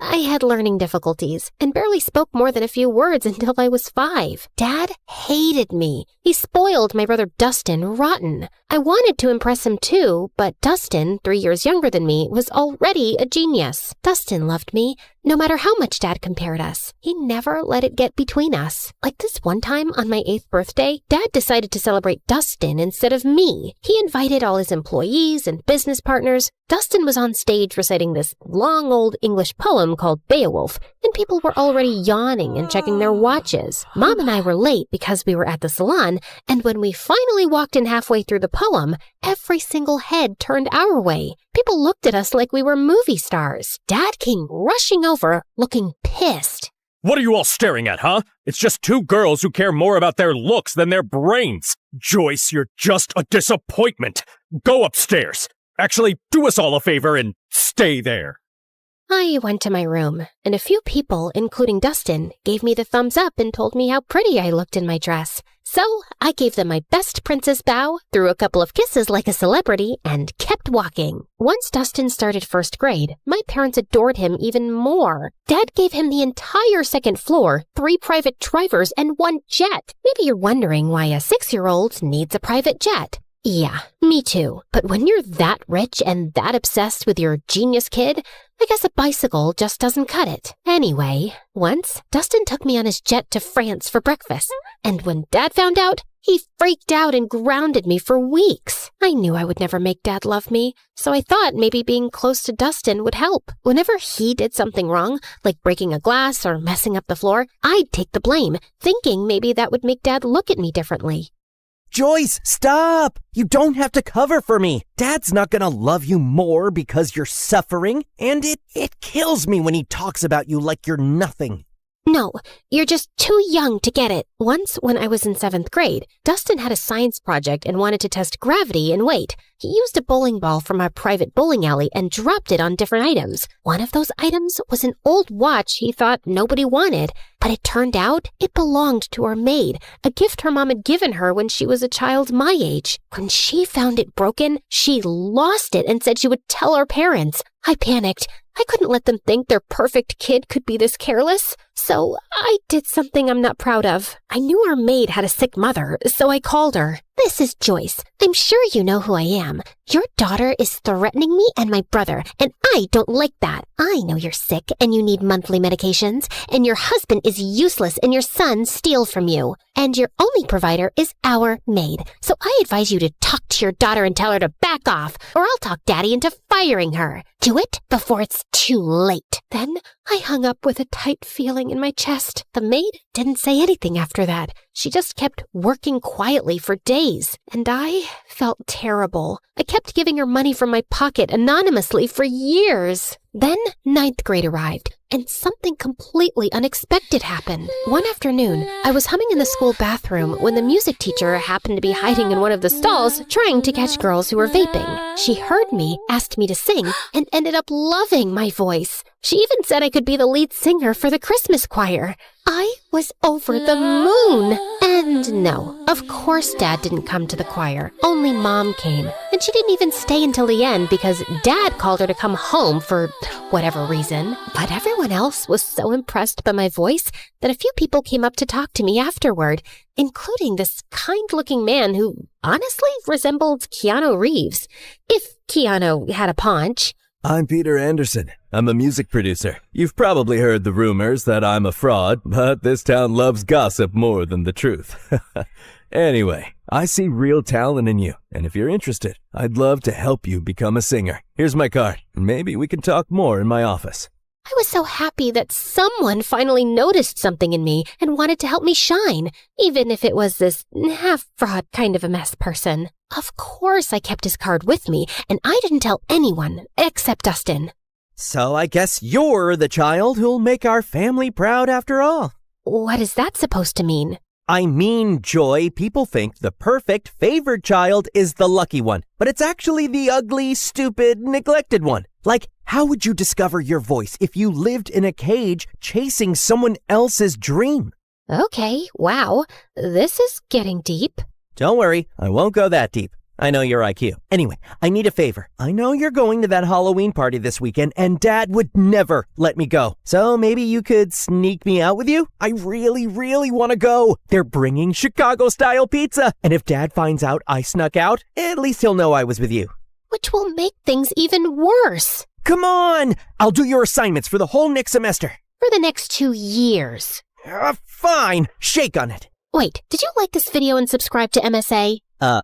I had learning difficulties and barely spoke more than a few words until I was 5. Dad hated me. He spoiled my brother Dustin rotten. I wanted to impress him too, but Dustin, 3 years younger than me, was already a genius. Dustin loved me, no matter how much Dad compared us. He never let it get between us. Like this one time on my 8th birthday, Dad decided to celebrate Dustin instead of me. He invited all his employees and business partners, Dustin was on stage reciting this long old English poem called Beowulf, and people were already yawning and checking their watches. Mom and I were late because we were at the salon, and when we finally walked in halfway through the poem, every single head turned our way. People looked at us like we were movie stars. Dad came rushing over, looking pissed. What are you all staring at, huh? It's just two girls who care more about their looks than their brains. Joyce, you're just a disappointment. Go upstairs. Actually, do us all a favor and stay there. I went to my room, and a few people, including Dustin, gave me the thumbs up and told me how pretty I looked in my dress. So I gave them my best princess bow, threw a couple of kisses like a celebrity, and kept walking. Once Dustin started first grade, my parents adored him even more. Dad gave him the entire second floor, 3 private drivers, and 1 jet. Maybe you're wondering why a 6-year-old needs a private jet. Yeah, me too. But when you're that rich and that obsessed with your genius kid, I guess a bicycle just doesn't cut it. Anyway, once, Dustin took me on his jet to France for breakfast. And when Dad found out, he freaked out and grounded me for weeks. I knew I would never make Dad love me, so I thought maybe being close to Dustin would help. Whenever he did something wrong, like breaking a glass or messing up the floor, I'd take the blame, thinking maybe that would make Dad look at me differently. Joyce, stop! You don't have to cover for me. Dad's not gonna love you more because you're suffering, and it kills me when he talks about you like you're nothing. No, you're just too young to get it. Once, when I was in 7th grade, Dustin had a science project and wanted to test gravity and weight. He used a bowling ball from our private bowling alley and dropped it on different items. One of those items was an old watch he thought nobody wanted, but it turned out it belonged to our maid, a gift her mom had given her when she was a child my age. When she found it broken, she lost it and said she would tell our parents. I panicked. I couldn't let them think their perfect kid could be this careless. So I did something I'm not proud of. I knew our maid had a sick mother, so I called her. This is Joyce. I'm sure you know who I am. Your daughter is threatening me and my brother, and I don't like that. I know you're sick and you need monthly medications, and your husband is useless and your son steals from you. And your only provider is our maid. So I advise you to talk to your daughter and tell her to back off, or I'll talk Daddy into firing her. Do it before it's too late. Then I hung up with a tight feeling in my chest. The maid didn't say anything after that. She just kept working quietly for days, and I felt terrible. I kept giving her money from my pocket anonymously for years. Then 9th grade arrived, and something completely unexpected happened. One afternoon, I was humming in the school bathroom when the music teacher happened to be hiding in one of the stalls trying to catch girls who were vaping. She heard me, asked me to sing, and ended up loving my voice. She even said I could be the lead singer for the Christmas choir. I was over the moon. And no, of course Dad didn't come to the choir. Only Mom came. And she didn't even stay until the end because Dad called her to come home for whatever reason. But everyone else was so impressed by my voice that a few people came up to talk to me afterward, including this kind-looking man who honestly resembled Keanu Reeves, if Keanu had a paunch. I'm Peter Anderson. I'm a music producer. You've probably heard the rumors that I'm a fraud, but this town loves gossip more than the truth. Anyway, I see real talent in you, and if you're interested, I'd love to help you become a singer. Here's my card. Maybe we can talk more in my office. I was so happy that someone finally noticed something in me and wanted to help me shine, even if it was this half-fraud kind of a mess person. Of course I kept his card with me, and I didn't tell anyone except Dustin. So I guess you're the child who'll make our family proud after all. What is that supposed to mean? I mean, Joy, people think the perfect, favored child is the lucky one, but it's actually the ugly, stupid, neglected one. Like, how would you discover your voice if you lived in a cage chasing someone else's dream? Okay, wow, this is getting deep. Don't worry, I won't go that deep. I know your IQ. Anyway, I need a favor. I know you're going to that Halloween party this weekend, and Dad would never let me go. So maybe you could sneak me out with you? I really, really want to go. They're bringing Chicago-style pizza. And if Dad finds out I snuck out, at least he'll know I was with you. Which will make things even worse. Come on! I'll do your assignments for the whole next semester. For the next 2 years. Fine. Shake on it. Wait, did you like this video and subscribe to MSA?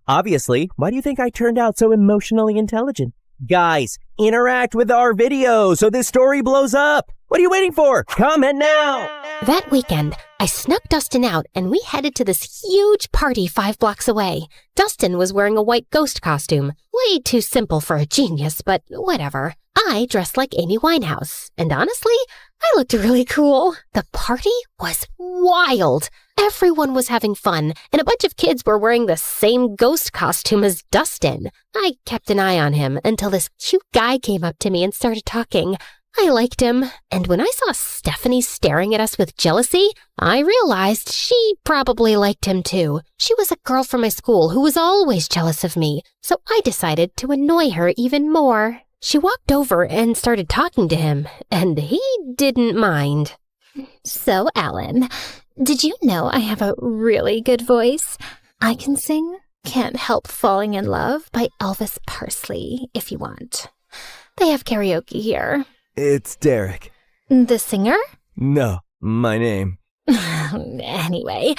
Obviously. Why do you think I turned out so emotionally intelligent? Guys, interact with our video so this story blows up. What are you waiting for? Comment now. That weekend, I snuck Dustin out and we headed to this huge party 5 blocks away. Dustin was wearing a white ghost costume. Way too simple for a genius, but whatever. I dressed like Amy Winehouse, and honestly, I looked really cool. The party was wild. Everyone was having fun, and a bunch of kids were wearing the same ghost costume as Dustin. I kept an eye on him until this cute guy came up to me and started talking. I liked him, and when I saw Stephanie staring at us with jealousy, I realized she probably liked him too. She was a girl from my school who was always jealous of me, so I decided to annoy her even more. She walked over and started talking to him, and he didn't mind. So, Alan, did you know I have a really good voice? I can sing Can't Help Falling in Love by Elvis Presley if you want. They have karaoke here. It's Derek. The singer? No, my name. Anyway,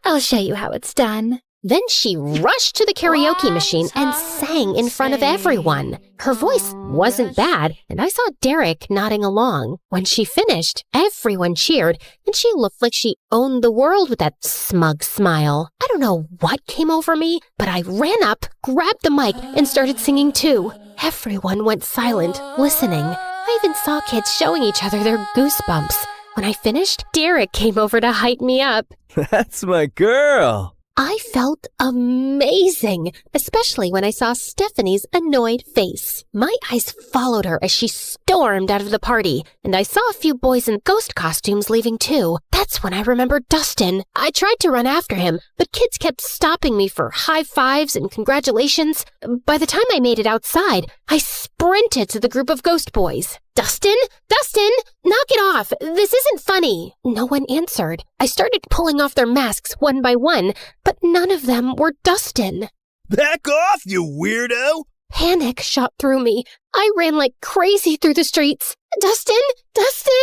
I'll show you how it's done. Then she rushed to the karaoke machine and sang in front of everyone. Her voice wasn't bad, and I saw Derek nodding along. When she finished, everyone cheered, and she looked like she owned the world with that smug smile. I don't know what came over me, but I ran up, grabbed the mic, and started singing too. Everyone went silent, listening. I even saw kids showing each other their goosebumps. When I finished, Derek came over to hype me up. That's my girl. I felt amazing, especially when I saw Stephanie's annoyed face. My eyes followed her as she stormed out of the party, and I saw a few boys in ghost costumes leaving too. That's when I remembered Dustin. I tried to run after him, but kids kept stopping me for high fives and congratulations. By the time I made it outside, I sprinted to the group of ghost boys. Dustin? Dustin! Knock it off! This isn't funny! No one answered. I started pulling off their masks one by one, but none of them were Dustin. Back off, you weirdo! Panic shot through me. I ran like crazy through the streets. Dustin! Dustin!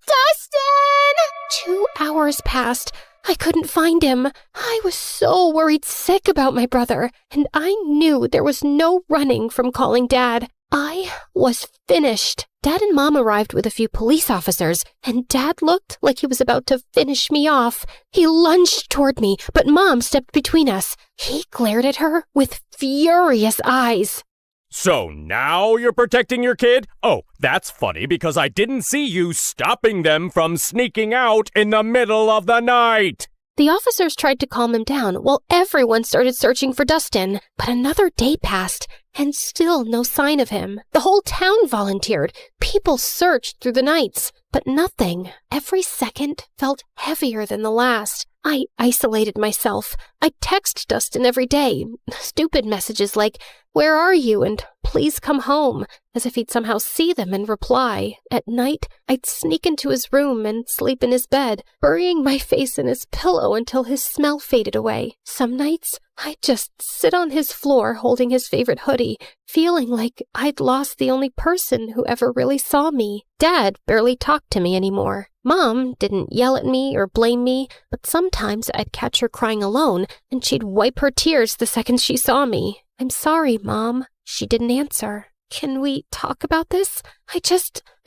Dustin! 2 hours passed. I couldn't find him. I was so worried sick about my brother, and I knew there was no running from calling Dad. I was finished. Dad and Mom arrived with a few police officers, and Dad looked like he was about to finish me off. He lunged toward me, but Mom stepped between us. He glared at her with furious eyes. So now you're protecting your kid? Oh, that's funny because I didn't see you stopping them from sneaking out in the middle of the night. The officers tried to calm him down while everyone started searching for Dustin. But another day passed, and still no sign of him. The whole town volunteered. People searched through the nights, but nothing. Every second felt heavier than the last. I isolated myself. I text Dustin every day. Stupid messages like, "Where are you?" and "Please come home," as if he'd somehow see them and reply. At night, I'd sneak into his room and sleep in his bed, burying my face in his pillow until his smell faded away. Some nights, I'd just sit on his floor holding his favorite hoodie, feeling like I'd lost the only person who ever really saw me. Dad barely talked to me anymore. Mom didn't yell at me or blame me, but sometimes I'd catch her crying alone, and she'd wipe her tears the second she saw me. "I'm sorry, Mom." She didn't answer. "Can we talk about this? I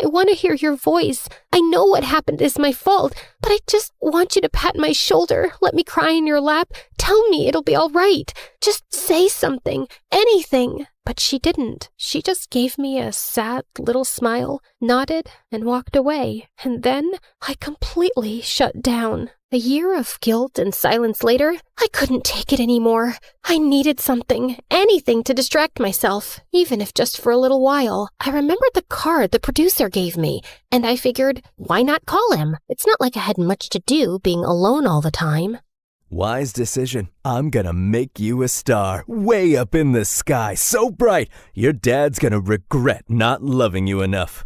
want to hear your voice. I know what happened is my fault, but I just want you to pat my shoulder, let me cry in your lap, tell me it'll be all right. Just say something, anything." But she didn't. She just gave me a sad little smile, nodded, and walked away. And then I completely shut down. A year of guilt and silence later, I couldn't take it anymore. I needed something, anything to distract myself, even if just for a little while. I remembered the card the producer gave me, and I figured, why not call him? It's not like I had much to do being alone all the time. Wise decision. I'm gonna make you a star, way up in the sky, so bright, your dad's gonna regret not loving you enough.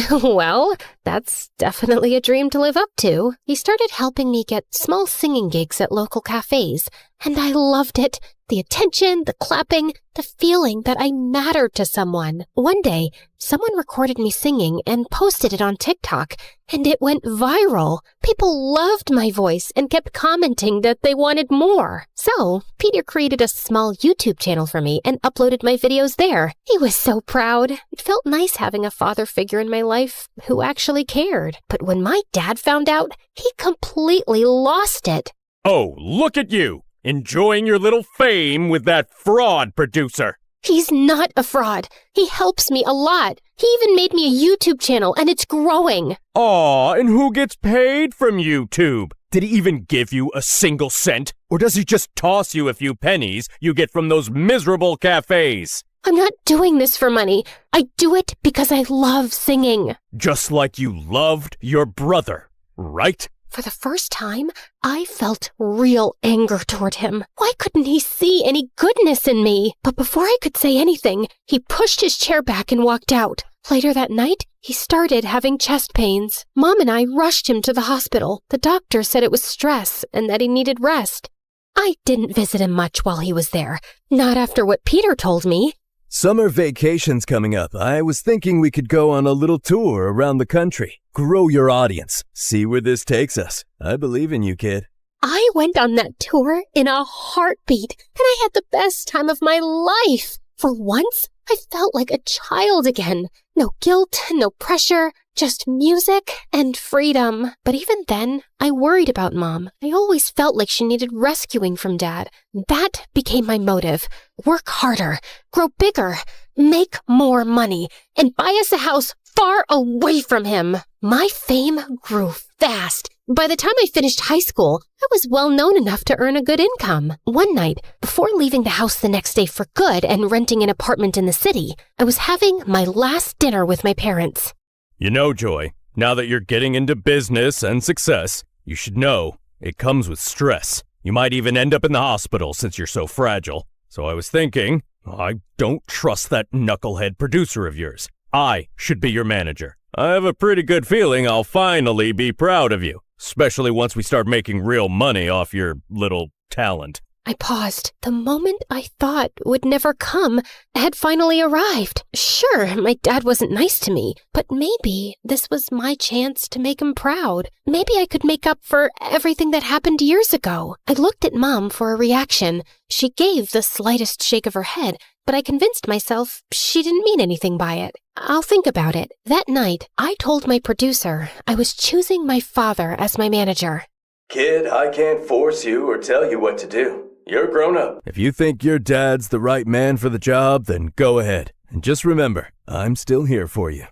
Well, that's definitely a dream to live up to. He started helping me get small singing gigs at local cafes, and I loved it. the attention, the clapping, the feeling that I mattered to someone. One day, someone recorded me singing and posted it on TikTok, and it went viral. People loved my voice and kept commenting that they wanted more. So, Peter created a small YouTube channel for me and uploaded my videos there. He was so proud. It felt nice having a father figure in my life who actually cared. But when my dad found out, he completely lost it. Oh, look at you! Enjoying your little fame with that fraud producer. He's not a fraud. He helps me a lot. He even made me a YouTube channel, and it's growing. Aw, and who gets paid from YouTube? Did he even give you a single cent? Or does he just toss you a few pennies you get from those miserable cafes? I'm not doing this for money. I do it because I love singing. Just like you loved your brother, right? For the first time, I felt real anger toward him. Why couldn't he see any goodness in me? But before I could say anything, he pushed his chair back and walked out. Later that night, he started having chest pains. Mom and I rushed him to the hospital. The doctor said it was stress and that he needed rest. I didn't visit him much while he was there. Not after what Peter told me. Summer vacation's coming up. I was thinking we could go on a little tour around the country. Grow your audience. See where this takes us. I believe in you, kid. I went on that tour in a heartbeat, and I had the best time of my life. For once, I felt like a child again. No guilt, no pressure, just music and freedom. But even then, I worried about Mom. I always felt like she needed rescuing from Dad. That became my motive. Work harder, grow bigger, make more money, and buy us a house far away from him. My fame grew fast. By the time I finished high school, I was well known enough to earn a good income. One night, before leaving the house the next day for good and renting an apartment in the city, I was having my last dinner with my parents. You know, Joy, now that you're getting into business and success, you should know it comes with stress. You might even end up in the hospital since you're so fragile. So I was thinking, I don't trust that knucklehead producer of yours. I should be your manager. I have a pretty good feeling I'll finally be proud of you, especially once we start making real money off your little talent. I paused. The moment I thought would never come had finally arrived. Sure, my dad wasn't nice to me, but maybe this was my chance to make him proud. Maybe I could make up for everything that happened years ago. I looked at Mom for a reaction. She gave the slightest shake of her head, but I convinced myself she didn't mean anything by it. I'll think about it. That night, I told my producer I was choosing my father as my manager. Kid, I can't force you or tell you what to do. You're grown up. If you think your dad's the right man for the job, then go ahead. And just remember, I'm still here for you.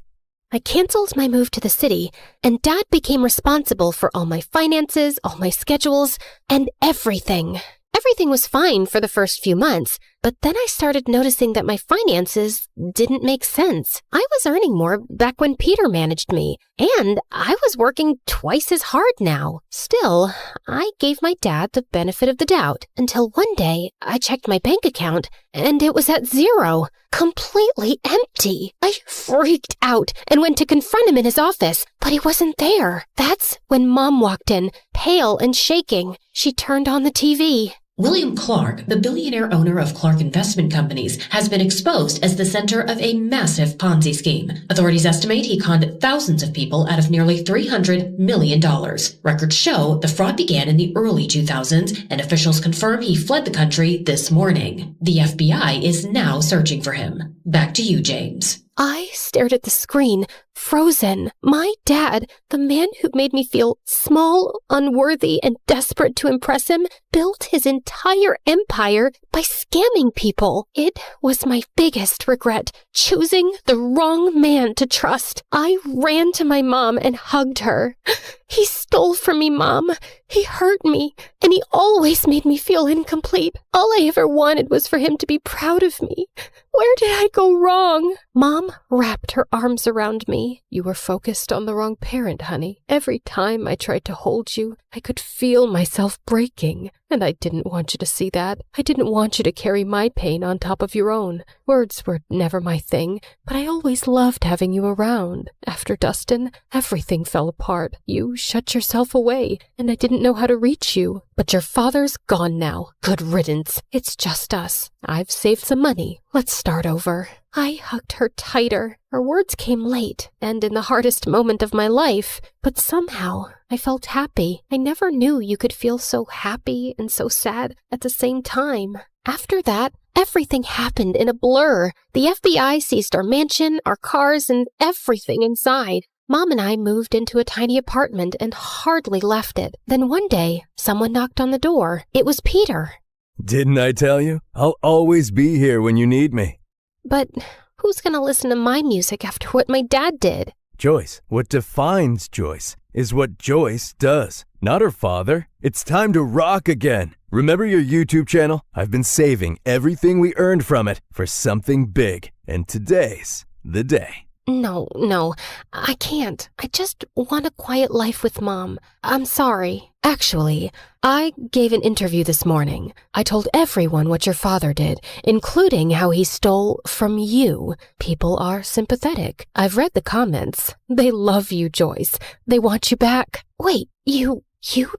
I canceled my move to the city, and Dad became responsible for all my finances, all my schedules, and everything. Everything was fine for the first few months, but then I started noticing that my finances didn't make sense. I was earning more back when Peter managed me, and I was working twice as hard now. Still, I gave my dad the benefit of the doubt until one day I checked my bank account and it was at zero, completely empty. I freaked out and went to confront him in his office, but he wasn't there. That's when Mom walked in, pale and shaking. She turned on the TV. William Clark, the billionaire owner of Clark Investment Companies, has been exposed as the center of a massive Ponzi scheme. Authorities estimate he conned thousands of people out of nearly $300 million. Records show the fraud began in the early 2000s, and officials confirm he fled the country this morning. The FBI is now searching for him. Back to you, James. I stared at the screen, frozen. My dad, the man who made me feel small, unworthy, and desperate to impress him, built his entire empire by scamming people. It was my biggest regret, choosing the wrong man to trust. I ran to my mom and hugged her. He stole from me, Mom. He hurt me, and he always made me feel incomplete. All I ever wanted was for him to be proud of me. Where did I go wrong? Mom wrapped her arms around me. You were focused on the wrong parent, honey. Every time I tried to hold you, I could feel myself breaking. And I didn't want you to see that. I didn't want you to carry my pain on top of your own. Words were never my thing, but I always loved having you around. After Dustin, everything fell apart. You shut yourself away, and I didn't know how to reach you. But your father's gone now. Good riddance. It's just us. I've saved some money. Let's start over. I hugged her tighter. Her words came late, and in the hardest moment of my life, but somehow I felt happy. I never knew you could feel so happy and so sad at the same time. After that, everything happened in a blur. The FBI seized our mansion, our cars, and everything inside. Mom and I moved into a tiny apartment and hardly left it. Then one day, someone knocked on the door. It was Peter. Didn't I tell you? I'll always be here when you need me. But who's gonna listen to my music after what my dad did? Joyce, what defines Joyce is what Joyce does, not her father. It's time to rock again. Remember your YouTube channel? I've been saving everything we earned from it for something big, and today's the day. No, I can't. I just want a quiet life with Mom. I'm sorry. Actually, I gave an interview this morning. I told everyone what your father did, including how he stole from you. People are sympathetic. I've read the comments. They love you, Joyce. They want you back. Wait, you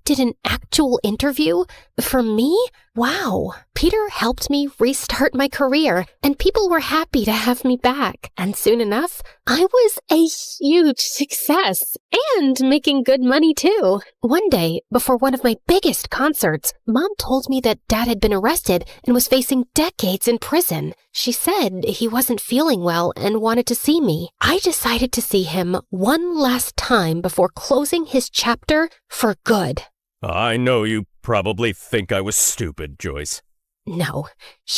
did an actual interview? For me? Wow. Peter helped me restart my career, and people were happy to have me back. And soon enough, I was a huge success, and making good money too. One day, before one of my biggest concerts, Mom told me that Dad had been arrested and was facing decades in prison. She said he wasn't feeling well and wanted to see me. I decided to see him one last time before closing his chapter for good. I know you probably think I was stupid, Joyce. No,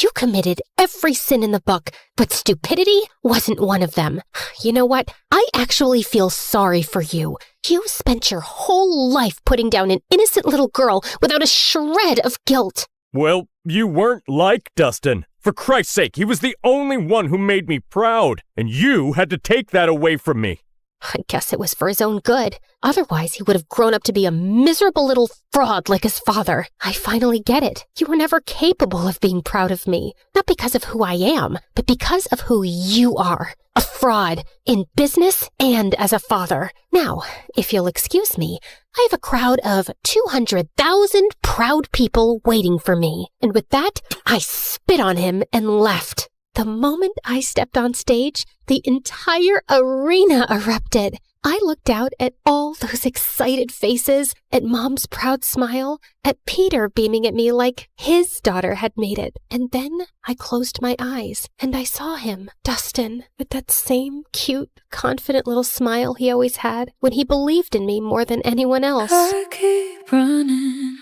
you committed every sin in the book, but stupidity wasn't one of them. You know what? I actually feel sorry for you. You spent your whole life putting down an innocent little girl without a shred of guilt. Well, you weren't like Dustin. For Christ's sake, he was the only one who made me proud, and you had to take that away from me. I guess it was for his own good. Otherwise, he would have grown up to be a miserable little fraud like his father. I finally get it. You were never capable of being proud of me. Not because of who I am, but because of who you are. A fraud, in business and as a father. Now, if you'll excuse me, I have a crowd of 200,000 proud people waiting for me. And with that, I spit on him and left. The moment I stepped on stage, the entire arena erupted. I looked out at all those excited faces, at Mom's proud smile, at Peter beaming at me like his daughter had made it. And then I closed my eyes, and I saw him, Dustin, with that same cute, confident little smile he always had when he believed in me more than anyone else. I keep running,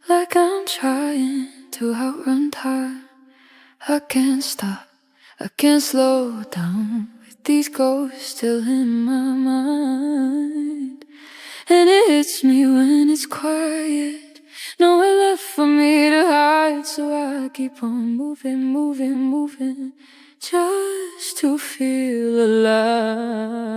like I'm trying to outrun time. I can't stop, I can't slow down with these ghosts still in my mind. And it hits me when it's quiet, nowhere left for me to hide. So I keep on moving, just to feel alive.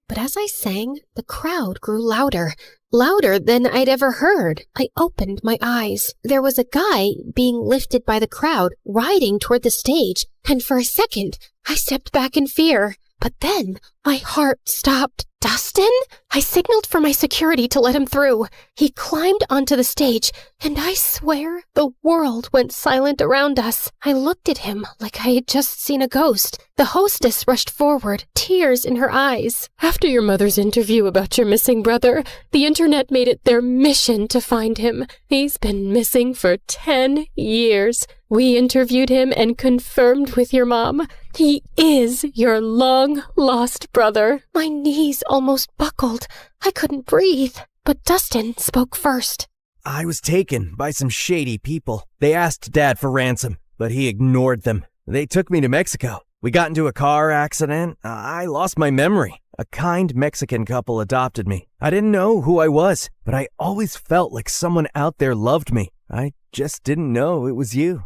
But as I sang, the crowd grew louder. Louder than I'd ever heard. I opened my eyes. There was a guy being lifted by the crowd, riding toward the stage, and for a second, I stepped back in fear. But then, my heart stopped. Dustin? I signaled for my security to let him through. He climbed onto the stage, and I swear the world went silent around us. I looked at him like I had just seen a ghost. The hostess rushed forward, tears in her eyes. After your mother's interview about your missing brother, the internet made it their mission to find him. He's been missing for 10 years. We interviewed him and confirmed with your mom. He is your long-lost brother. My knees almost buckled. I couldn't breathe. But Dustin spoke first. I was taken by some shady people. They asked Dad for ransom, but he ignored them. They took me to Mexico. We got into a car accident. I lost my memory. A kind Mexican couple adopted me. I didn't know who I was, but I always felt like someone out there loved me. I just didn't know it was you.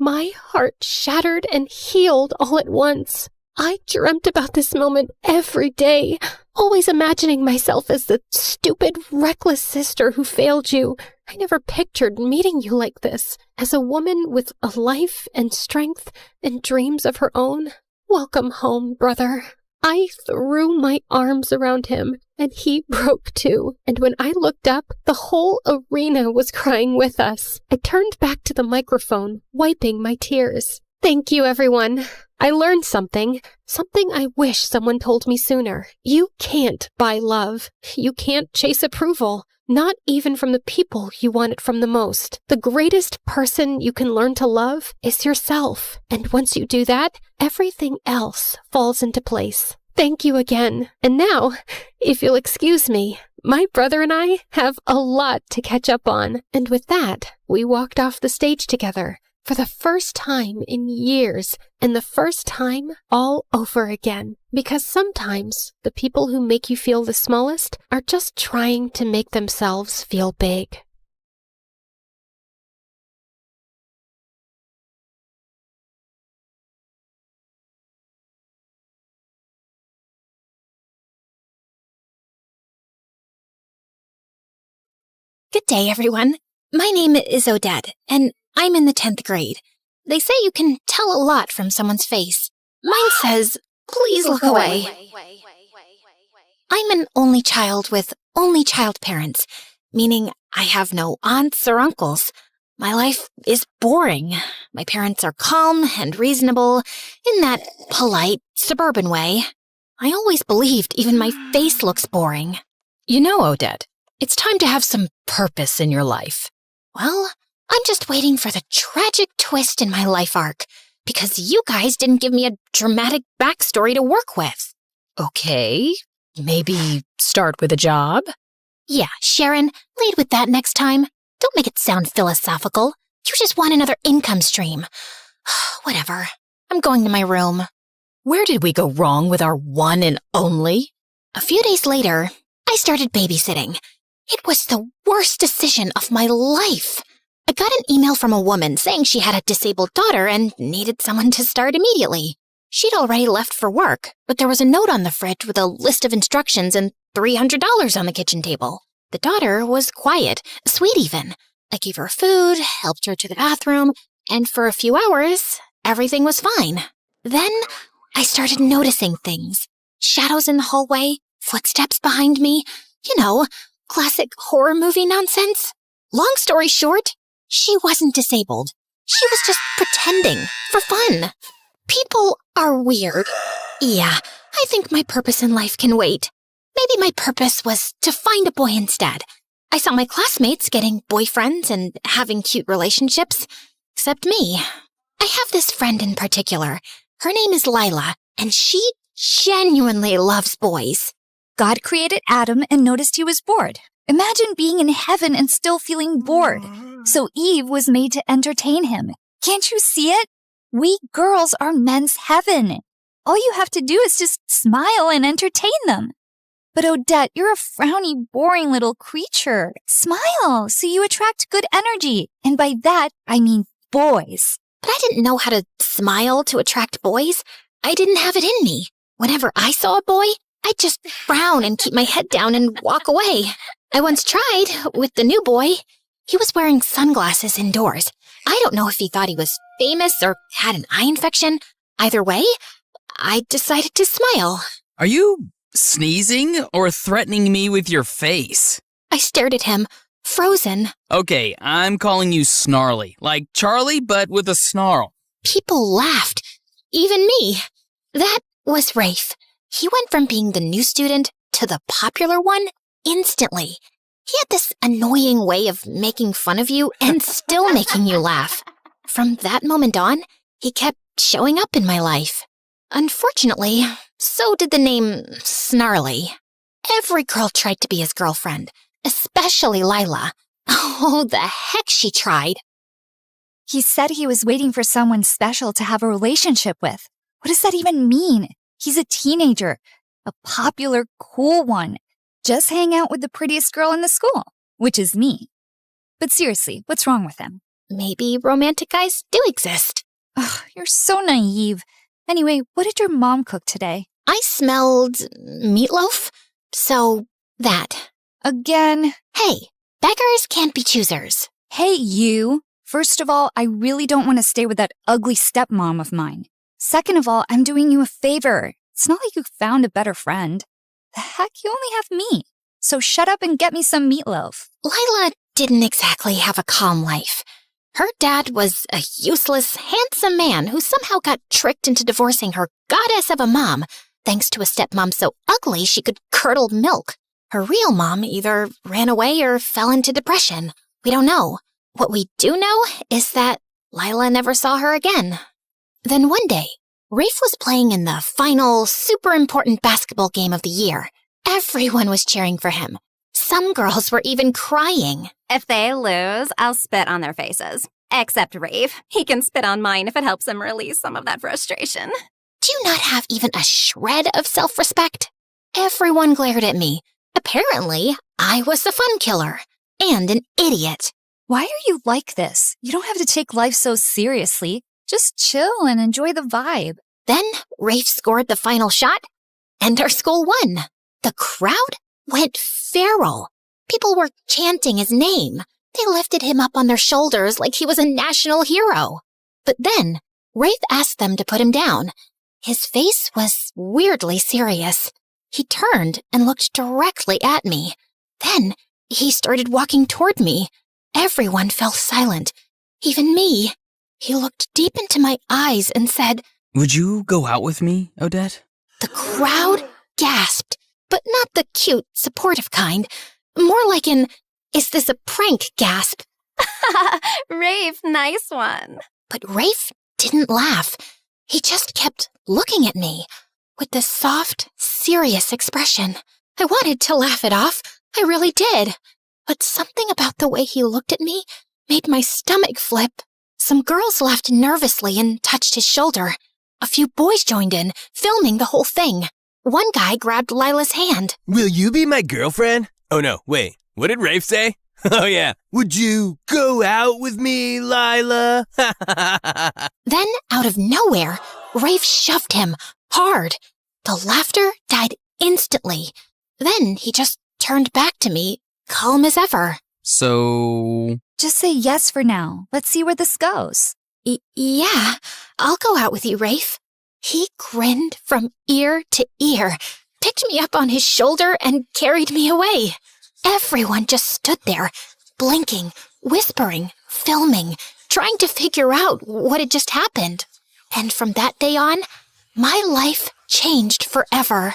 My heart shattered and healed all at once. I dreamt about this moment every day, always imagining myself as the stupid, reckless sister who failed you. I never pictured meeting you like this, as a woman with a life and strength and dreams of her own. Welcome home, brother. I threw my arms around him, and he broke too. And when I looked up, the whole arena was crying with us. I turned back to the microphone, wiping my tears. Thank you, everyone. I learned something I wish someone told me sooner. You can't buy love. You can't chase approval. Not even from the people you want it from the most. The greatest person you can learn to love is yourself. And once you do that, everything else falls into place. Thank you again. And now, if you'll excuse me, my brother and I have a lot to catch up on. And with that, we walked off the stage together for the first time in years, and the first time all over again. Because sometimes the people who make you feel the smallest are just trying to make themselves feel big. Good day, everyone. My name is Odette, and I'm in the 10th grade. They say you can tell a lot from someone's face. Mine says, "Please look away." I'm an only child with only child parents, meaning I have no aunts or uncles. My life is boring. My parents are calm and reasonable in that polite, suburban way. I always believed even my face looks boring. You know, Odette, it's time to have some purpose in your life. Well, I'm just waiting for the tragic twist in my life arc, because you guys didn't give me a dramatic backstory to work with. Okay, maybe start with a job? Yeah, Sharon, lead with that next time. Don't make it sound philosophical. You just want another income stream. Whatever. I'm going to my room. Where did we go wrong with our one and only? A few days later, I started babysitting. It was the worst decision of my life. I got an email from a woman saying she had a disabled daughter and needed someone to start immediately. She'd already left for work, but there was a note on the fridge with a list of instructions and $300 on the kitchen table. The daughter was quiet, sweet even. I gave her food, helped her to the bathroom, and for a few hours, everything was fine. Then I started noticing things. Shadows in the hallway, footsteps behind me. You know, classic horror movie nonsense. Long story short, she wasn't disabled. She was just pretending, for fun. People are weird. Yeah, I think my purpose in life can wait. Maybe my purpose was to find a boy instead. I saw my classmates getting boyfriends and having cute relationships. Except me. I have this friend in particular. Her name is Lila, and she genuinely loves boys. God created Adam and noticed he was bored. Imagine being in heaven and still feeling bored. So Eve was made to entertain him. Can't you see it? We girls are men's heaven. All you have to do is just smile and entertain them. But Odette, you're a frowny, boring little creature. Smile so you attract good energy. And by that, I mean boys. But I didn't know how to smile to attract boys. I didn't have it in me. Whenever I saw a boy, I'd just frown and keep my head down and walk away. I once tried with the new boy. He was wearing sunglasses indoors. I don't know if he thought he was famous or had an eye infection. Either way, I decided to smile. Are you sneezing or threatening me with your face? I stared at him, frozen. Okay, I'm calling you Snarly, like Charlie, but with a snarl. People laughed, even me. That was Rafe. He went from being the new student to the popular one instantly. He had this annoying way of making fun of you and still making you laugh. From that moment on, he kept showing up in my life. Unfortunately, so did the name Snarly. Every girl tried to be his girlfriend, especially Lila. Oh, the heck she tried. He said he was waiting for someone special to have a relationship with. What does that even mean? He's a teenager, a popular, cool one. Just hang out with the prettiest girl in the school, which is me. But seriously, what's wrong with him? Maybe romantic guys do exist. Ugh, you're so naive. Anyway, what did your mom cook today? I smelled meatloaf, so that. Again? Hey, beggars can't be choosers. Hey, you. First of all, I really don't want to stay with that ugly stepmom of mine. Second of all, I'm doing you a favor. It's not like you found a better friend. The heck, you only have me. So shut up and get me some meatloaf. Lila didn't exactly have a calm life. Her dad was a useless, handsome man who somehow got tricked into divorcing her goddess of a mom, thanks to a stepmom so ugly she could curdle milk. Her real mom either ran away or fell into depression. We don't know. What we do know is that Lila never saw her again. Then one day, Rafe was playing in the final, super important basketball game of the year. Everyone was cheering for him. Some girls were even crying. If they lose, I'll spit on their faces. Except Rafe. He can spit on mine if it helps him release some of that frustration. Do you not have even a shred of self-respect? Everyone glared at me. Apparently, I was the fun killer. And an idiot. Why are you like this? You don't have to take life so seriously. Just chill and enjoy the vibe. Then Rafe scored the final shot, and our school won. The crowd went feral. People were chanting his name. They lifted him up on their shoulders like he was a national hero. But then Rafe asked them to put him down. His face was weirdly serious. He turned and looked directly at me. Then he started walking toward me. Everyone fell silent, even me. He looked deep into my eyes and said, "Would you go out with me, Odette?" The crowd gasped, but not the cute, supportive kind. More like an, "Is this a prank?" gasp. Rafe, nice one. But Rafe didn't laugh. He just kept looking at me with this soft, serious expression. I wanted to laugh it off. I really did. But something about the way he looked at me made my stomach flip. Some girls laughed nervously and touched his shoulder. A few boys joined in, filming the whole thing. One guy grabbed Lila's hand. "Will you be my girlfriend?" Oh no, wait, what did Rafe say? Oh yeah, "Would you go out with me, Lila?" Then, out of nowhere, Rafe shoved him hard. The laughter died instantly. Then he just turned back to me, calm as ever. So... Just say yes for now. Let's see where this goes. Yeah, I'll go out with you, Rafe. He grinned from ear to ear, picked me up on his shoulder, and carried me away. Everyone just stood there, blinking, whispering, filming, trying to figure out what had just happened. And from that day on, my life changed forever.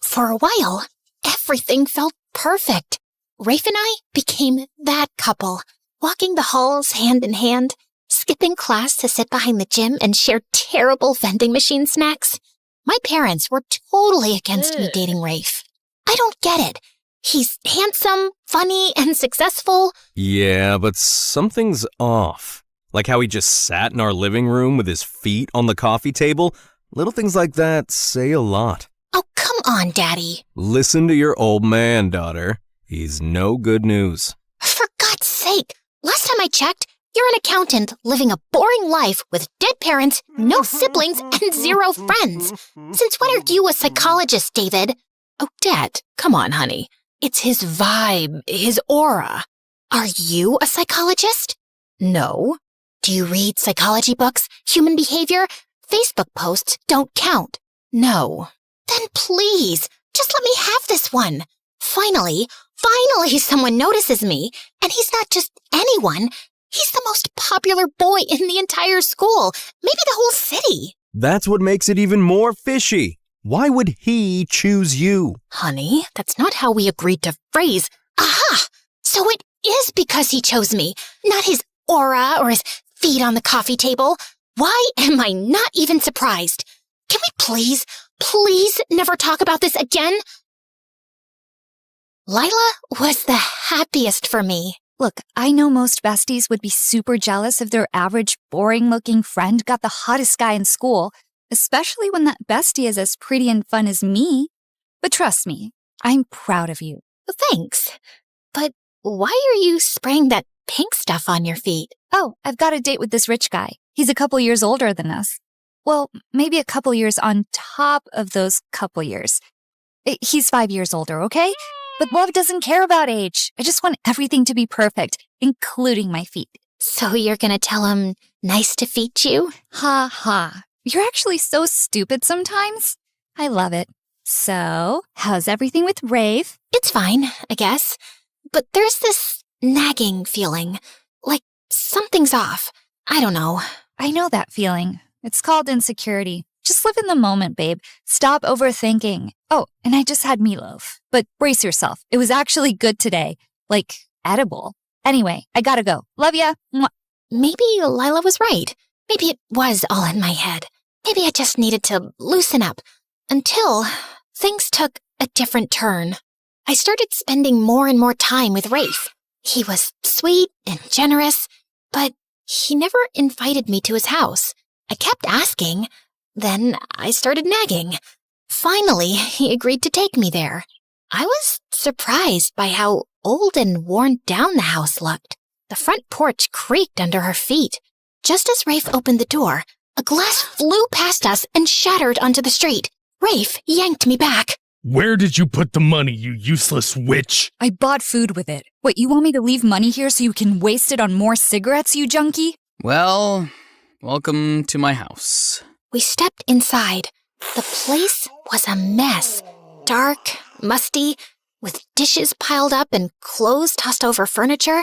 For a while, everything felt perfect. Rafe and I became that couple, walking the halls hand in hand, skipping class to sit behind the gym and share terrible vending machine snacks. My parents were totally against me dating Rafe. I don't get it. He's handsome, funny, and successful. Yeah, but something's off. Like how he just sat in our living room with his feet on the coffee table. Little things like that say a lot. Oh, come on, Daddy. Listen to your old man, daughter. He's no good news. For God's sake, last time I checked, you're an accountant living a boring life with dead parents, no siblings, and 0 friends. Since when are you a psychologist, David? Oh, Dad, come on, honey. It's his vibe, his aura. Are you a psychologist? No. Do you read psychology books, human behavior? Facebook posts don't count. No. Then please, just let me have this one. Finally someone notices me, and he's not just anyone. He's the most popular boy in the entire school, maybe the whole city. That's what makes it even more fishy. Why would he choose you? Honey, that's not how we agreed to phrase. Aha! So it is because he chose me, not his aura or his feet on the coffee table. Why am I not even surprised? Can we please never talk about this again? Lila was the happiest for me. Look, I know most besties would be super jealous if their average, boring-looking friend got the hottest guy in school, especially when that bestie is as pretty and fun as me. But trust me, I'm proud of you. Thanks. But why are you spraying that pink stuff on your feet? Oh, I've got a date with this rich guy. He's a couple years older than us. Well, maybe a couple years on top of those couple years. He's 5 years older, okay? But love doesn't care about age. I just want everything to be perfect, including my feet. So you're gonna tell him, nice to feet you? Ha ha. You're actually so stupid sometimes. I love it. So, how's everything with Rafe? It's fine, I guess. But there's this nagging feeling. Like something's off. I don't know. I know that feeling. It's called insecurity. Just live in the moment, babe. Stop overthinking. Oh, and I just had meatloaf. But brace yourself. It was actually good today. Like, edible. Anyway, I gotta go. Love ya. Mwah. Maybe Lila was right. Maybe it was all in my head. Maybe I just needed to loosen up. Until things took a different turn. I started spending more and more time with Rafe. He was sweet and generous, but he never invited me to his house. I kept asking. Then I started nagging. Finally, he agreed to take me there. I was surprised by how old and worn down the house looked. The front porch creaked under her feet. Just as Rafe opened the door, a glass flew past us and shattered onto the street. Rafe yanked me back. Where did you put the money, you useless witch? I bought food with it. What, you want me to leave money here so you can waste it on more cigarettes, you junkie? Well, welcome to my house. We stepped inside. The place was a mess. Dark, musty, with dishes piled up and clothes tossed over furniture.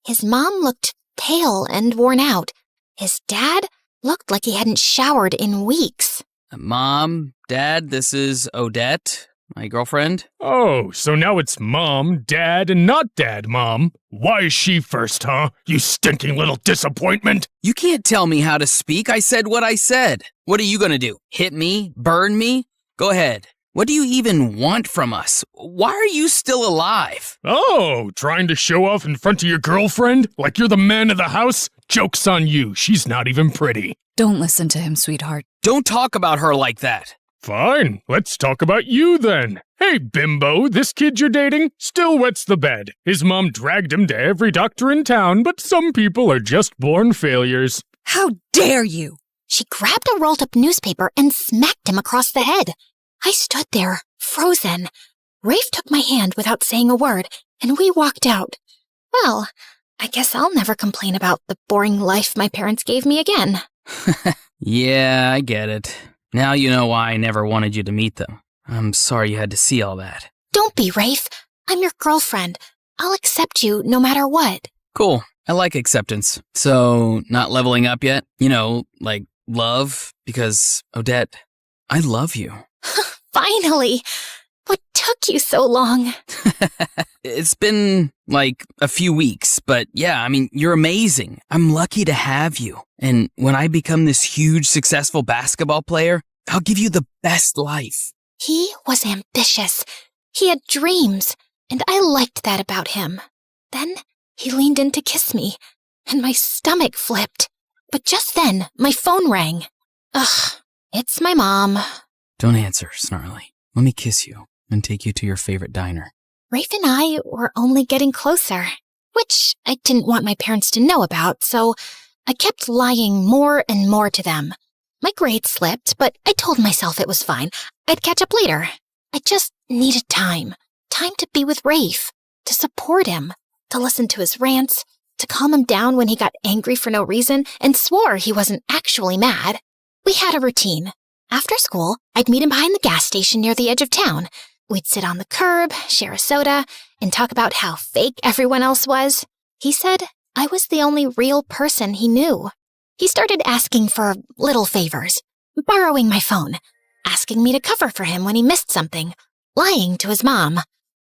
His mom looked pale and worn out. His dad looked like he hadn't showered in weeks. Mom, Dad, this is Odette, my girlfriend. Oh, so now it's Mom, Dad, and not Dad, Mom. Why is she first, huh? You stinking little disappointment. You can't tell me how to speak. I said what I said. What are you gonna do? Hit me? Burn me? Go ahead. What do you even want from us? Why are you still alive? Oh, trying to show off in front of your girlfriend? Like you're the man of the house? Joke's on you. She's not even pretty. Don't listen to him, sweetheart. Don't talk about her like that. Fine, let's talk about you then. Hey, bimbo, this kid you're dating still wets the bed. His mom dragged him to every doctor in town, but some people are just born failures. How dare you? She grabbed a rolled-up newspaper and smacked him across the head. I stood there, frozen. Rafe took my hand without saying a word, and we walked out. Well, I guess I'll never complain about the boring life my parents gave me again. Yeah, I get it. Now you know why I never wanted you to meet them. I'm sorry you had to see all that. Don't be, Rafe. I'm your girlfriend. I'll accept you no matter what. Cool. I like acceptance. So, not leveling up yet? You know, like love? Because, Odette, I love you. Finally! What took you so long? It's been, like, a few weeks, but yeah, I mean, you're amazing. I'm lucky to have you. And when I become this huge, successful basketball player, I'll give you the best life. He was ambitious. He had dreams, and I liked that about him. Then he leaned in to kiss me, and my stomach flipped. But just then, my phone rang. Ugh, it's my mom. Don't answer, Snarly. Let me kiss you and take you to your favorite diner. Rafe and I were only getting closer, which I didn't want my parents to know about, so I kept lying more and more to them. My grades slipped, but I told myself it was fine. I'd catch up later. I just needed time. Time to be with Rafe, to support him, to listen to his rants, to calm him down when he got angry for no reason and swore he wasn't actually mad. We had a routine. After school, I'd meet him behind the gas station near the edge of town. We'd sit on the curb, share a soda, and talk about how fake everyone else was. He said I was the only real person he knew. He started asking for little favors, borrowing my phone, asking me to cover for him when he missed something, lying to his mom.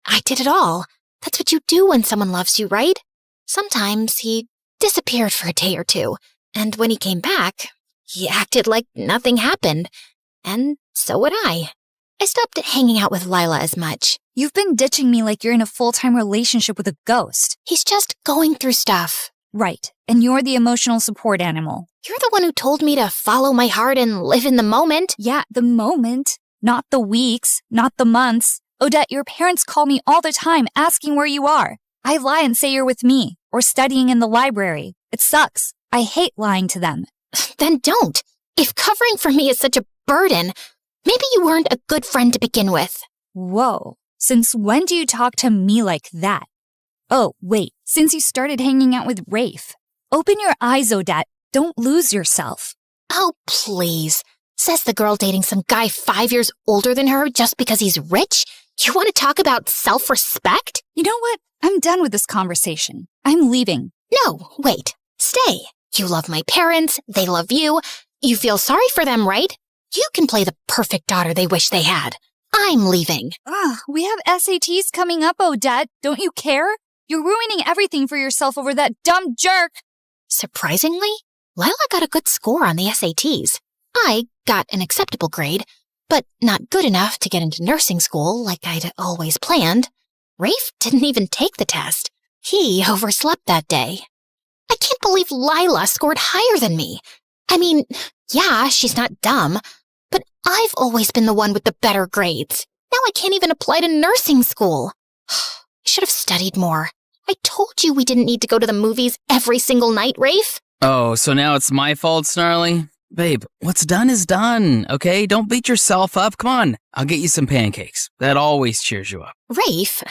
I did it all. That's what you do when someone loves you, right? Sometimes he disappeared for a day or two, and when he came back, he acted like nothing happened. And so would I. I stopped hanging out with Lila as much. You've been ditching me like you're in a full-time relationship with a ghost. He's just going through stuff. Right, and you're the emotional support animal. You're the one who told me to follow my heart and live in the moment. Yeah, the moment. Not the weeks, not the months. Odette, your parents call me all the time asking where you are. I lie and say you're with me, or studying in the library. It sucks. I hate lying to them. Then don't. If covering for me is such a burden, maybe you weren't a good friend to begin with. Whoa, since when do you talk to me like that? Oh, wait, since you started hanging out with Rafe. Open your eyes, Odette. Don't lose yourself. Oh, please. Says the girl dating some guy 5 years older than her just because he's rich? You want to talk about self-respect? You know what? I'm done with this conversation. I'm leaving. No, wait. Stay. You love my parents. They love you. You feel sorry for them, right? You can play the perfect daughter they wish they had. I'm leaving. We have SATs coming up, Odette. Don't you care? You're ruining everything for yourself over that dumb jerk. Surprisingly, Lila got a good score on the SATs. I got an acceptable grade, but not good enough to get into nursing school like I'd always planned. Rafe didn't even take the test. He overslept that day. I can't believe Lila scored higher than me. I mean, yeah, she's not dumb, but I've always been the one with the better grades. Now I can't even apply to nursing school. I should have studied more. I told you we didn't need to go to the movies every single night, Rafe. Oh, so now it's my fault, Snarly? Babe, what's done is done, okay? Don't beat yourself up. Come on, I'll get you some pancakes. That always cheers you up. Rafe,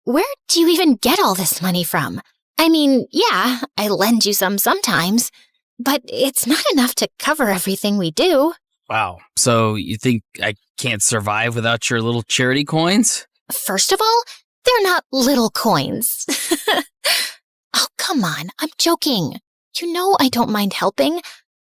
where do you even get all this money from? I mean, yeah, I lend you some sometimes, but it's not enough to cover everything we do. Wow. So you think I can't survive without your little charity coins? First of all, they're not little coins. Oh, come on, I'm joking. You know I don't mind helping.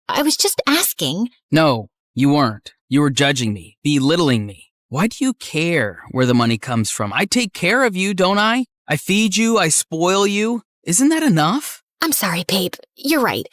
I was just asking. No, you weren't. You were judging me, belittling me. Why do you care where the money comes from? I take care of you, don't I? I feed you, I spoil you. Isn't that enough? I'm sorry, babe. You're right.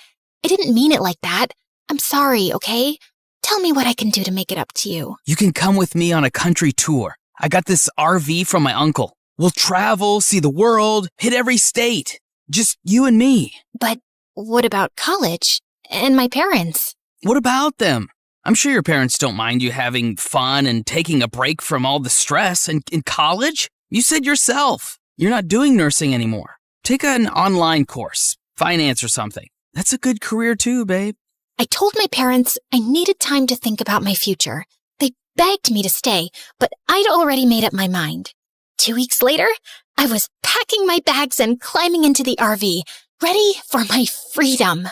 I didn't mean it like that. I'm sorry, okay? Tell me what I can do to make it up to you. You can come with me on a country tour. I got this RV from my uncle. We'll travel, see the world, hit every state. Just you and me. But what about college? And my parents? What about them? I'm sure your parents don't mind you having fun and taking a break from all the stress. And in college, you said yourself, you're not doing nursing anymore. Take an online course, finance or something. That's a good career too, babe. I told my parents I needed time to think about my future. They begged me to stay, but I'd already made up my mind. 2 weeks later, I was packing my bags and climbing into the RV, ready for my freedom.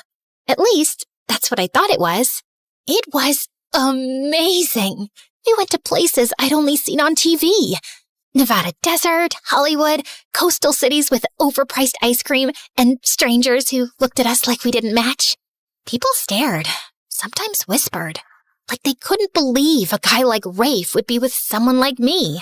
At least, that's what I thought it was. It was amazing. We went to places I'd only seen on TV. Nevada desert, Hollywood, coastal cities with overpriced ice cream, and strangers who looked at us like we didn't match. People stared, sometimes whispered, like they couldn't believe a guy like Rafe would be with someone like me.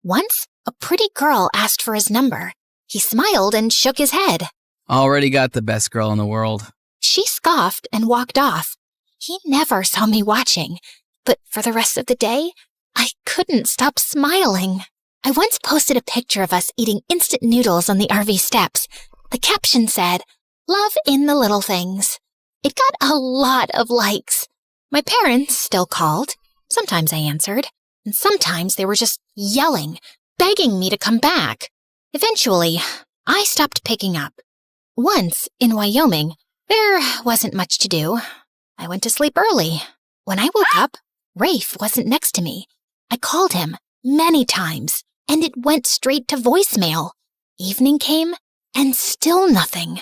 Once, a pretty girl asked for his number. He smiled and shook his head. Already got the best girl in the world. She scoffed and walked off. He never saw me watching, but for the rest of the day, I couldn't stop smiling. I once posted a picture of us eating instant noodles on the RV steps. The caption said, "Love in the little things." It got a lot of likes. My parents still called. Sometimes I answered, and sometimes they were just yelling, begging me to come back. Eventually, I stopped picking up. Once, in Wyoming, there wasn't much to do. I went to sleep early. When I woke up, Rafe wasn't next to me. I called him many times, and it went straight to voicemail. Evening came, and still nothing.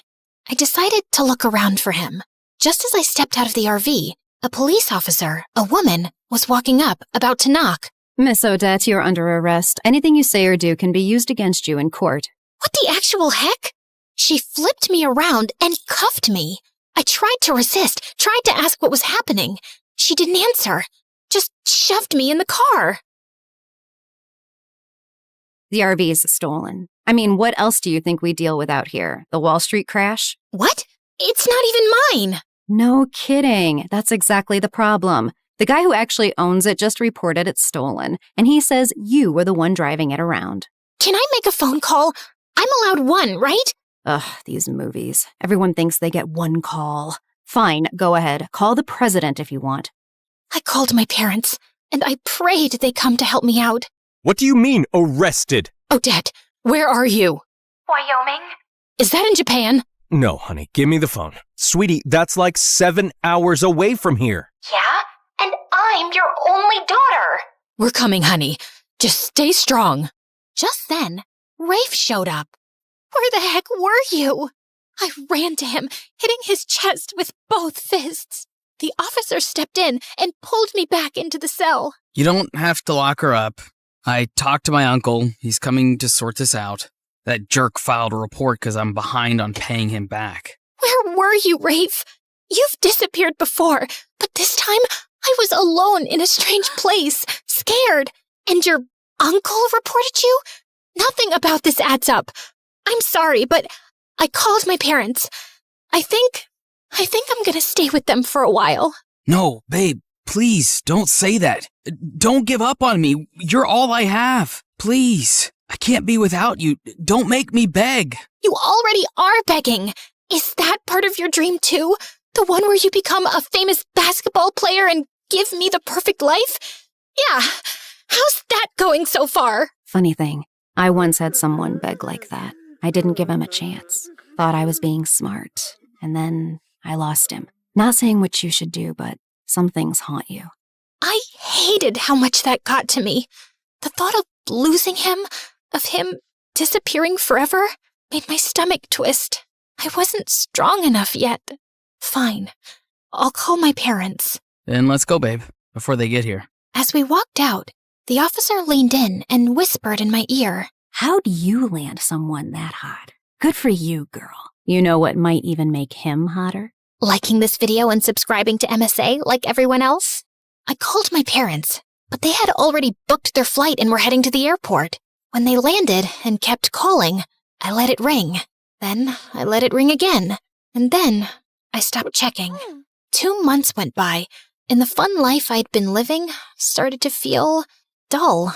I decided to look around for him. Just as I stepped out of the RV, a police officer, a woman, was walking up, about to knock. Miss Odette, you're under arrest. Anything you say or do can be used against you in court. What the actual heck? She flipped me around and cuffed me. I tried to resist, tried to ask what was happening. She didn't answer, just shoved me in the car. The RV is stolen. I mean, what else do you think we deal with out here? The Wall Street crash? What? It's not even mine. No kidding. That's exactly the problem. The guy who actually owns it just reported it's stolen, and he says you were the one driving it around. Can I make a phone call? I'm allowed one, right? Ugh, these movies. Everyone thinks they get one call. Fine, go ahead. Call the president if you want. I called my parents, and I prayed they come to help me out. What do you mean, arrested? Odette, where are you? Wyoming. Is that in Japan? No, honey, give me the phone. Sweetie, that's like 7 hours away from here. Yeah? And I'm your only daughter. We're coming, honey. Just stay strong. Just then, Rafe showed up. Where the heck were you? I ran to him, hitting his chest with both fists. The officer stepped in and pulled me back into the cell. You don't have to lock her up. I talked to my uncle. He's coming to sort this out. That jerk filed a report because I'm behind on paying him back. Where were you, Rafe? You've disappeared before, but this time I was alone in a strange place, scared. And your uncle reported you? Nothing about this adds up. I'm sorry, but I called my parents. I think I'm gonna stay with them for a while. No, babe, please don't say that. Don't give up on me. You're all I have. Please. I can't be without you. Don't make me beg. You already are begging. Is that part of your dream too? The one where you become a famous basketball player and give me the perfect life? Yeah. How's that going so far? Funny thing, I once had someone beg like that. I didn't give him a chance. Thought I was being smart. And then I lost him. Not saying what you should do, but some things haunt you. I hated how much that got to me. The thought of losing him, of him disappearing forever, made my stomach twist. I wasn't strong enough yet. Fine. I'll call my parents. Then let's go, babe, before they get here. As we walked out, the officer leaned in and whispered in my ear. How'd you land someone that hot? Good for you, girl. You know what might even make him hotter? Liking this video and subscribing to MSA like everyone else? I called my parents, but they had already booked their flight and were heading to the airport. When they landed and kept calling, I let it ring. Then I let it ring again. And then I stopped checking. 2 months went by, and the fun life I'd been living started to feel dull.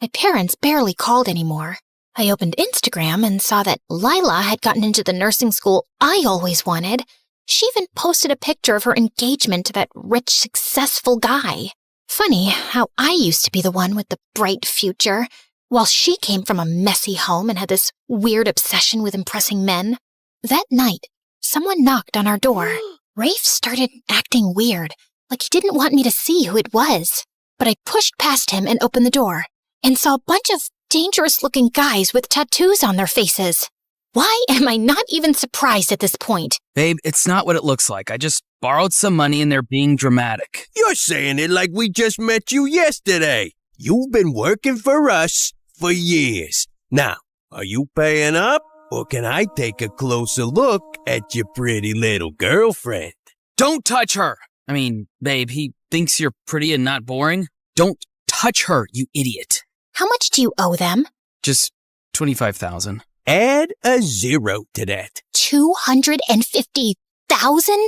My parents barely called anymore. I opened Instagram and saw that Lila had gotten into the nursing school I always wanted. She even posted a picture of her engagement to that rich, successful guy. Funny how I used to be the one with the bright future, while she came from a messy home and had this weird obsession with impressing men. That night, someone knocked on our door. Rafe started acting weird, like he didn't want me to see who it was. But I pushed past him and opened the door, and saw a bunch of dangerous-looking guys with tattoos on their faces. Why am I not even surprised at this point? Babe, it's not what it looks like. I just borrowed some money and they're being dramatic. You're saying it like we just met you yesterday. You've been working for us for years. Now, are you paying up, or can I take a closer look at your pretty little girlfriend? Don't touch her! I mean, babe, he thinks you're pretty and not boring. Don't touch her, you idiot. How much do you owe them? Just $25,000. Add a zero to that. 250,000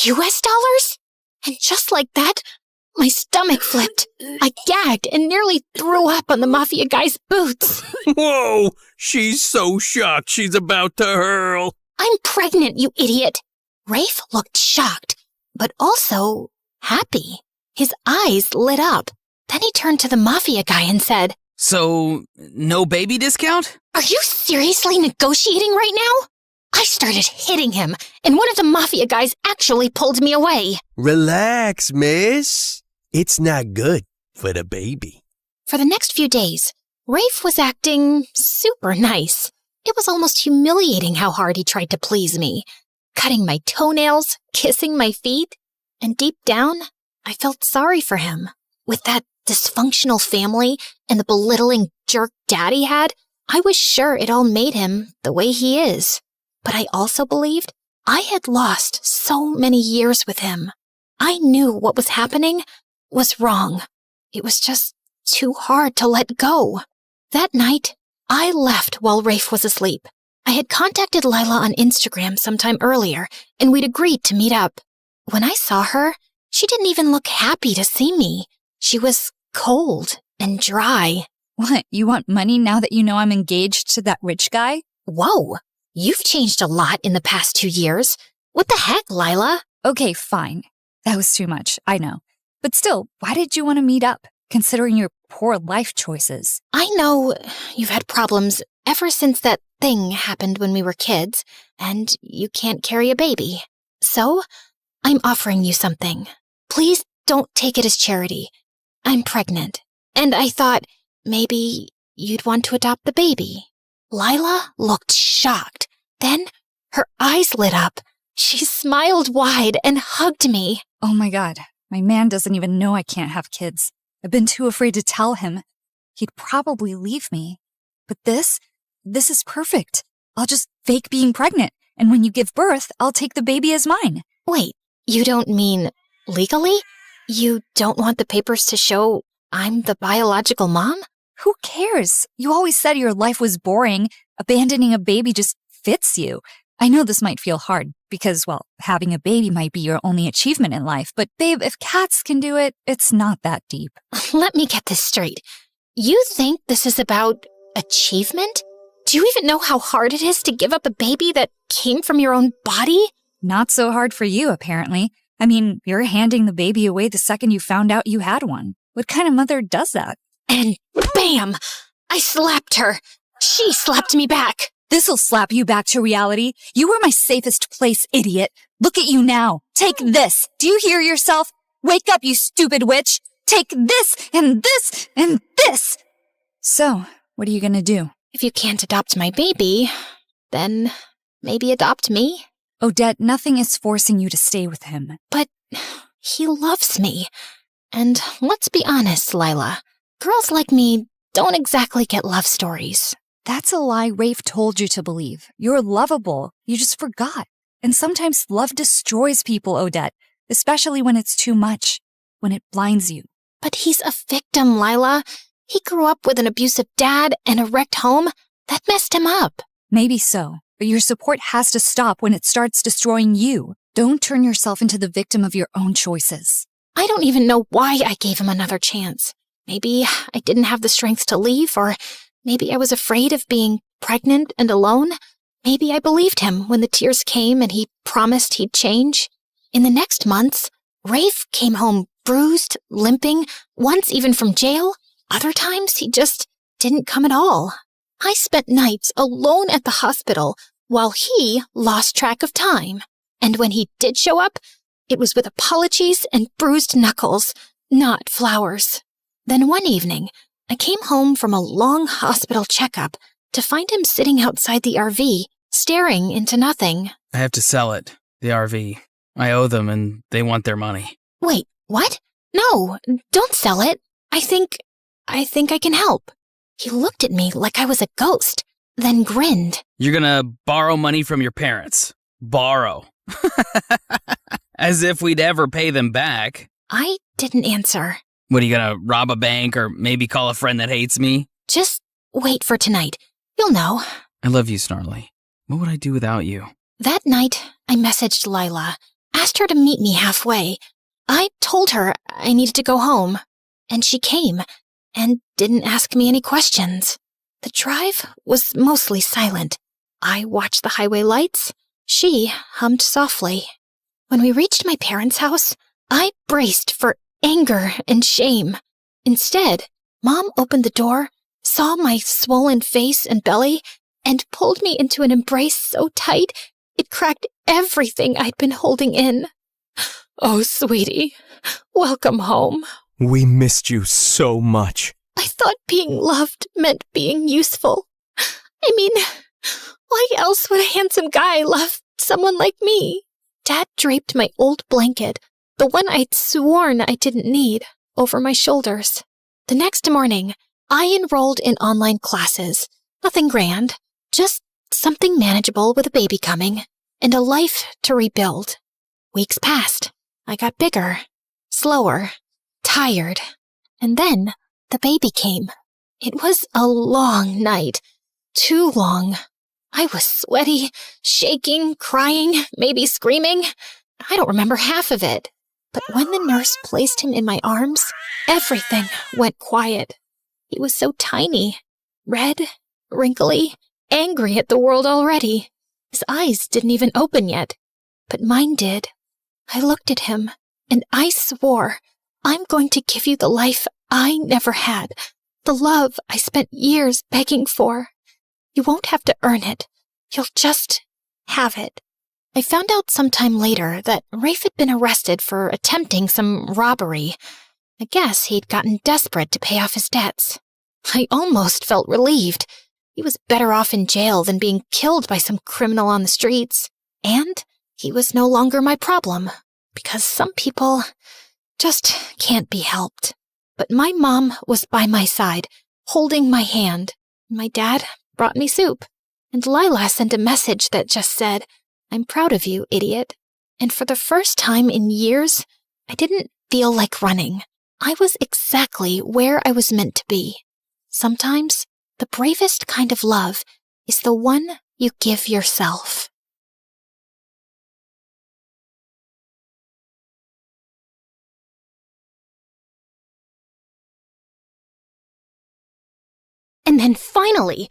US dollars? And just like that, my stomach flipped. I gagged and nearly threw up on the mafia guy's boots. Whoa! She's so shocked she's about to hurl. I'm pregnant, you idiot. Rafe looked shocked, but also happy. His eyes lit up. Then he turned to the mafia guy and said, So, no baby discount? Are you seriously negotiating right now? I started hitting him, and one of the mafia guys actually pulled me away. Relax, miss. It's not good for the baby. For the next few days, Rafe was acting super nice. It was almost humiliating how hard he tried to please me, cutting my toenails, kissing my feet, and deep down, I felt sorry for him. With that dysfunctional family and the belittling jerk dad he had, I was sure it all made him the way he is. But I also believed I had lost so many years with him. I knew what was happening was wrong. It was just too hard to let go. That night, I left while Rafe was asleep. I had contacted Lila on Instagram sometime earlier, and we'd agreed to meet up. When I saw her, she didn't even look happy to see me. She was cold and dry. What, you want money now that you know I'm engaged to that rich guy? Whoa, you've changed a lot in the past 2 years. What the heck, Lila? Okay, fine. That was too much, I know. But still, why did you want to meet up? considering your poor life choices. I know you've had problems ever since that thing happened when we were kids, and you can't carry a baby. So, I'm offering you something. Please don't take it as charity. I'm pregnant, and I thought maybe you'd want to adopt the baby. Lila looked shocked. Then her eyes lit up. She smiled wide and hugged me. Oh my God, my man doesn't even know I can't have kids. I've been too afraid to tell him. He'd probably leave me. But this is perfect. I'll just fake being pregnant, and when you give birth, I'll take the baby as mine. Wait, you don't mean legally? You don't want the papers to show I'm the biological mom? Who cares? You always said your life was boring. Abandoning a baby just fits you. I know this might feel hard because, well, having a baby might be your only achievement in life, but babe, if cats can do it, it's not that deep. Let me get this straight. You think this is about achievement? Do you even know how hard it is to give up a baby that came from your own body? Not so hard for you, apparently. I mean, you're handing the baby away the second you found out you had one. What kind of mother does that? And bam! I slapped her. She slapped me back. This'll slap you back to reality. You were my safest place, idiot. Look at you now. Take this. Do you hear yourself? Wake up, you stupid witch. Take this and this and this. So, what are you gonna do? If you can't adopt my baby, then maybe adopt me. Odette, nothing is forcing you to stay with him. But he loves me. And let's be honest, Lila. Girls like me don't exactly get love stories. That's a lie Rafe told you to believe. You're lovable. You just forgot. And sometimes love destroys people, Odette, especially when it's too much, when it blinds you. But he's a victim, Lila. He grew up with an abusive dad and a wrecked home. That messed him up. Maybe so, but your support has to stop when it starts destroying you. Don't turn yourself into the victim of your own choices. I don't even know why I gave him another chance. Maybe I didn't have the strength to leave, or maybe I was afraid of being pregnant and alone. Maybe I believed him when the tears came and he promised he'd change. In the next months, Rafe came home bruised, limping, once even from jail. Other times, he just didn't come at all. I spent nights alone at the hospital while he lost track of time. And when he did show up, it was with apologies and bruised knuckles, not flowers. Then one evening, I came home from a long hospital checkup to find him sitting outside the RV, staring into nothing. I have to sell it, the RV. I owe them and they want their money. Wait, what? No, don't sell it. I think I can help. He looked at me like I was a ghost, then grinned. You're gonna borrow money from your parents. Borrow. As if we'd ever pay them back. I didn't answer. What, are you gonna rob a bank or maybe call a friend that hates me? Just wait for tonight. You'll know. I love you, Snarly. What would I do without you? That night, I messaged Lila, asked her to meet me halfway. I told her I needed to go home, and she came and didn't ask me any questions. The drive was mostly silent. I watched the highway lights. She hummed softly. When we reached my parents' house, I braced for anger and shame. Instead, Mom opened the door, saw my swollen face and belly, and pulled me into an embrace so tight it cracked everything I'd been holding in. Oh, sweetie, welcome home. We missed you so much. I thought being loved meant being useful. I mean, why else would a handsome guy love someone like me? Dad draped my old blanket, the one I'd sworn I didn't need, over my shoulders. The next morning, I enrolled in online classes. Nothing grand, just something manageable with a baby coming, and a life to rebuild. Weeks passed. I got bigger, slower, tired, and then the baby came. It was a long night, too long. I was sweaty, shaking, crying, maybe screaming. I don't remember half of it. But when the nurse placed him in my arms, everything went quiet. He was so tiny, red, wrinkly, angry at the world already. His eyes didn't even open yet, but mine did. I looked at him, and I swore, I'm going to give you the life I never had. The love I spent years begging for. You won't have to earn it. You'll just have it. I found out sometime later that Rafe had been arrested for attempting some robbery. I guess he'd gotten desperate to pay off his debts. I almost felt relieved. He was better off in jail than being killed by some criminal on the streets. And he was no longer my problem, because some people just can't be helped. But my mom was by my side, holding my hand. My dad brought me soup. And Lila sent a message that just said, "I'm proud of you, idiot." And for the first time in years, I didn't feel like running. I was exactly where I was meant to be. Sometimes, the bravest kind of love is the one you give yourself. And then finally,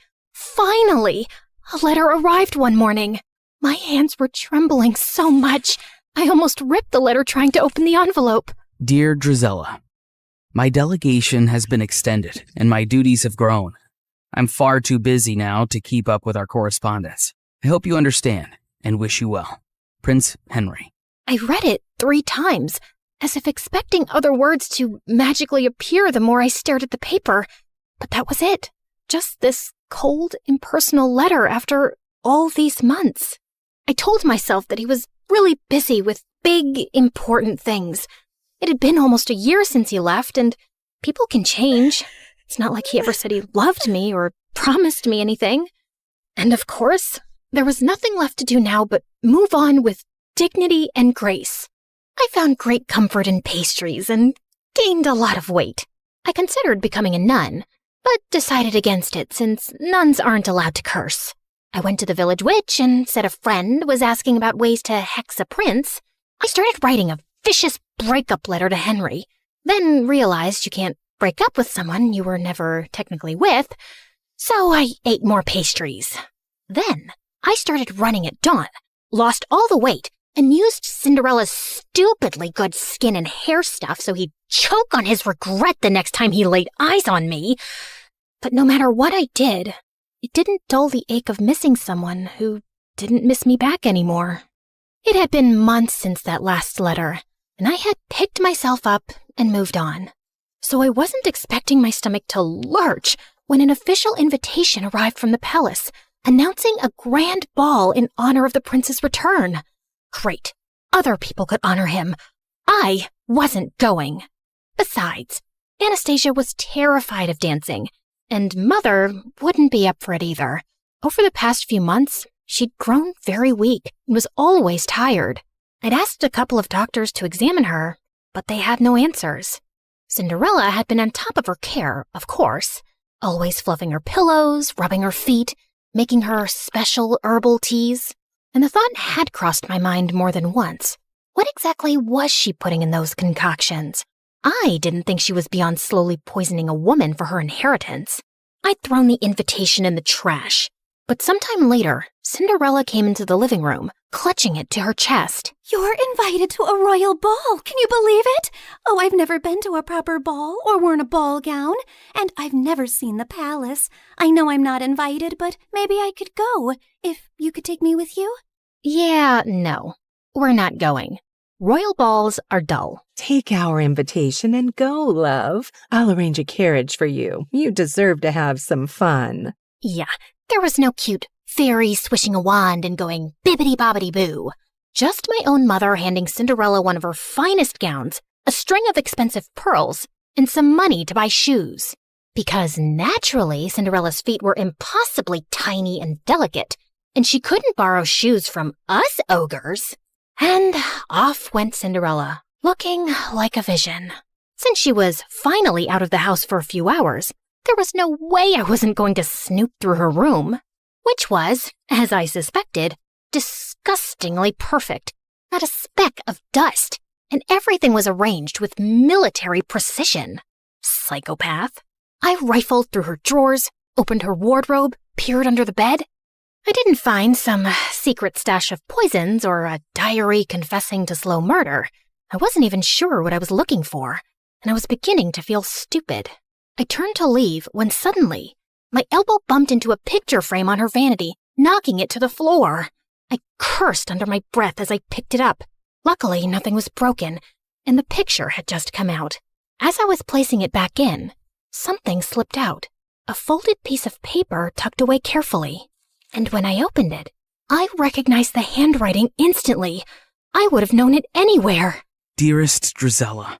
a letter arrived one morning. My hands were trembling so much, I almost ripped the letter trying to open the envelope. Dear Drizella, my delegation has been extended and my duties have grown. I'm far too busy now to keep up with our correspondence. I hope you understand and wish you well. Prince Henry. I read it 3 times, as if expecting other words to magically appear the more I stared at the paper. But that was it. Just this cold, impersonal letter after all these months. I told myself that he was really busy with big, important things. It had been almost a year since he left, and people can change. It's not like he ever said he loved me or promised me anything. And of course, there was nothing left to do now but move on with dignity and grace. I found great comfort in pastries and gained a lot of weight. I considered becoming a nun, but decided against it since nuns aren't allowed to curse. I went to the village witch and said a friend was asking about ways to hex a prince. I started writing a vicious breakup letter to Henry, then realized you can't break up with someone you were never technically with, so I ate more pastries. Then I started running at dawn, lost all the weight, and used Cinderella's stupidly good skin and hair stuff so he'd choke on his regret the next time he laid eyes on me. But no matter what I did, it didn't dull the ache of missing someone who didn't miss me back anymore. It had been months since that last letter, and I had picked myself up and moved on. So I wasn't expecting my stomach to lurch when an official invitation arrived from the palace, announcing a grand ball in honor of the prince's return. Great. Other people could honor him. I wasn't going. Besides, Anastasia was terrified of dancing, and Mother wouldn't be up for it either. Over the past few months, she'd grown very weak and was always tired. I'd asked a couple of doctors to examine her, but they had no answers. Cinderella had been on top of her care, of course, always fluffing her pillows, rubbing her feet, making her special herbal teas. And the thought had crossed my mind more than once. What exactly was she putting in those concoctions? I didn't think she was beyond slowly poisoning a woman for her inheritance. I'd thrown the invitation in the trash. But sometime later, Cinderella came into the living room, clutching it to her chest. You're invited to a royal ball. Can you believe it? Oh, I've never been to a proper ball or worn a ball gown, and I've never seen the palace. I know I'm not invited, but maybe I could go, if you could take me with you. Yeah, no. We're not going. Royal balls are dull. Take our invitation and go, love. I'll arrange a carriage for you. You deserve to have some fun. Yeah, there was no cute fairy swishing a wand and going bibbidi-bobbidi-boo. Just my own mother handing Cinderella one of her finest gowns, a string of expensive pearls, and some money to buy shoes. Because naturally, Cinderella's feet were impossibly tiny and delicate, and she couldn't borrow shoes from us ogres. And off went Cinderella, looking like a vision. Since she was finally out of the house for a few hours, there was no way I wasn't going to snoop through her room, which was, as I suspected, disgustingly perfect. Not a speck of dust, and everything was arranged with military precision. Psychopath. I rifled through her drawers, opened her wardrobe, peered under the bed. I didn't find some secret stash of poisons or a diary confessing to slow murder. I wasn't even sure what I was looking for. and I was beginning to feel stupid. I turned to leave when suddenly, my elbow bumped into a picture frame on her vanity, knocking it to the floor. I cursed under my breath as I picked it up. Luckily, nothing was broken, and the picture had just come out. As I was placing it back in, something slipped out. A folded piece of paper tucked away carefully. And when I opened it, I recognized the handwriting instantly. I would have known it anywhere. Dearest Drizella,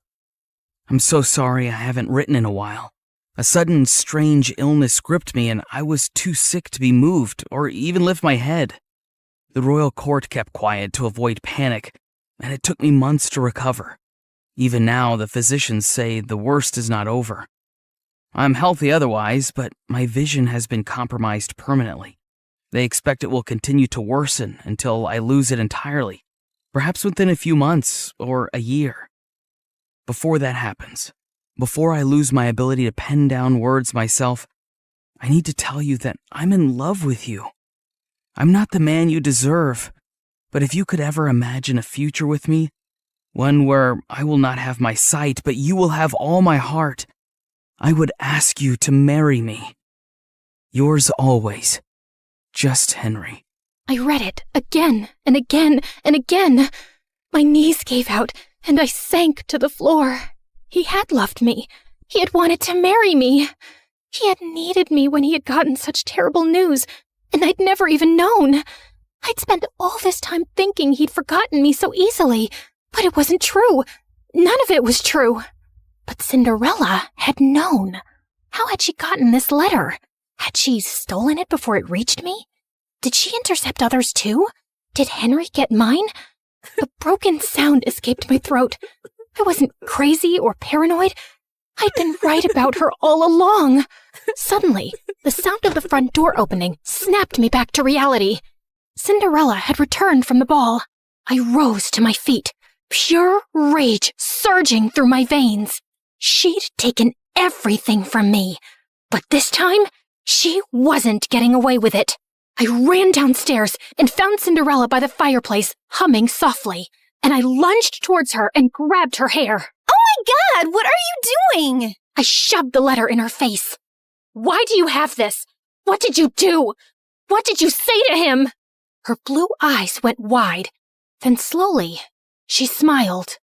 I'm so sorry I haven't written in a while. A sudden, strange illness gripped me and I was too sick to be moved or even lift my head. The royal court kept quiet to avoid panic, and it took me months to recover. Even now, the physicians say the worst is not over. I'm healthy otherwise, but my vision has been compromised permanently. They expect it will continue to worsen until I lose it entirely, perhaps within a few months or a year. Before that happens, before I lose my ability to pen down words myself, I need to tell you that I'm in love with you. I'm not the man you deserve, but if you could ever imagine a future with me, one where I will not have my sight, but you will have all my heart, I would ask you to marry me. Yours always, Just Henry. I read it again and again and again. My knees gave out and I sank to the floor. He had loved me. He had wanted to marry me. He had needed me when he had gotten such terrible news, and I'd never even known. I'd spent all this time thinking he'd forgotten me so easily, but it wasn't true. None of it was true. But Cinderella had known. How had she gotten this letter? Had she stolen it before it reached me? Did she intercept others too? Did Henry get mine? A broken sound escaped my throat. I wasn't crazy or paranoid. I'd been right about her all along. Suddenly, the sound of the front door opening snapped me back to reality. Cinderella had returned from the ball. I rose to my feet, pure rage surging through my veins. She'd taken everything from me, but this time, she wasn't getting away with it. I ran downstairs and found Cinderella by the fireplace, humming softly, and I lunged towards her and grabbed her hair. Oh my God, what are you doing? I shoved the letter in her face. Why do you have this? What did you do? What did you say to him? Her blue eyes went wide. Then slowly, she smiled.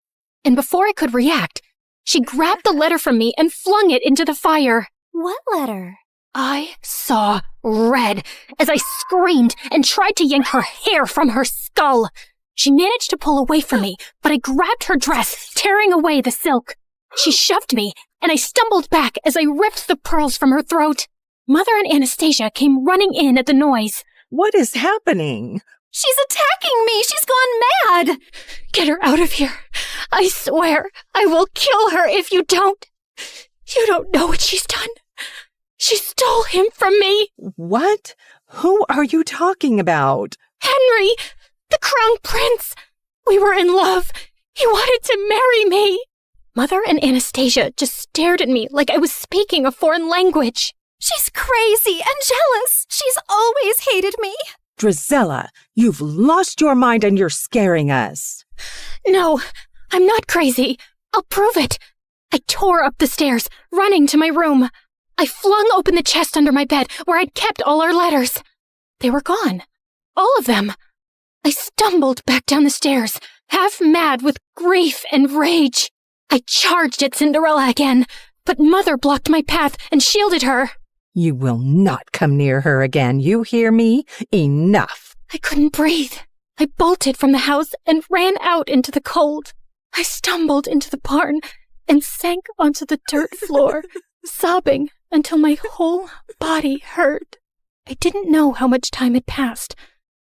And before I could react, she grabbed the letter from me and flung it into the fire. What letter? I saw red as I screamed and tried to yank her hair from her skull. She managed to pull away from me, but I grabbed her dress, tearing away the silk. She shoved me, and I stumbled back as I ripped the pearls from her throat. Mother and Anastasia came running in at the noise. What is happening? She's attacking me! She's gone mad! Get her out of here. I swear I will kill her if you don't. You don't know what she's done. She stole him from me. What? Who are you talking about? Henry, the crown prince. We were in love. He wanted to marry me. Mother and Anastasia just stared at me like I was speaking a foreign language. She's crazy and jealous. She's always hated me. Drizella, you've lost your mind and you're scaring us. No, I'm not crazy. I'll prove it. I tore up the stairs, running to my room. I flung open the chest under my bed where I'd kept all our letters. They were gone. All of them. I stumbled back down the stairs, half mad with grief and rage. I charged at Cinderella again, but Mother blocked my path and shielded her. You will not come near her again, you hear me? Enough. I couldn't breathe. I bolted from the house and ran out into the cold. I stumbled into the barn and sank onto the dirt floor, sobbing until my whole body hurt. I didn't know how much time had passed,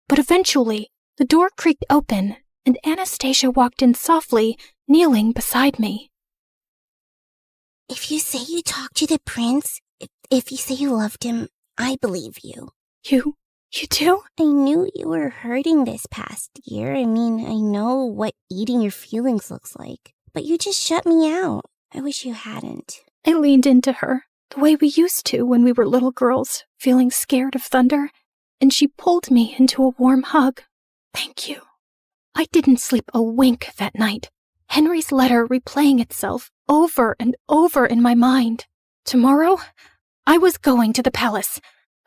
but eventually the door creaked open and Anastasia walked in softly, kneeling beside me. If you say you talked to the prince, if you say you loved him, I believe you. You do? I knew you were hurting this past year. I mean, I know what eating your feelings looks like, but you just shut me out. I wish you hadn't. I leaned into her, the way we used to when we were little girls, feeling scared of thunder, and she pulled me into a warm hug. Thank you. I didn't sleep a wink that night. Henry's letter replaying itself over and over in my mind. Tomorrow, I was going to the palace.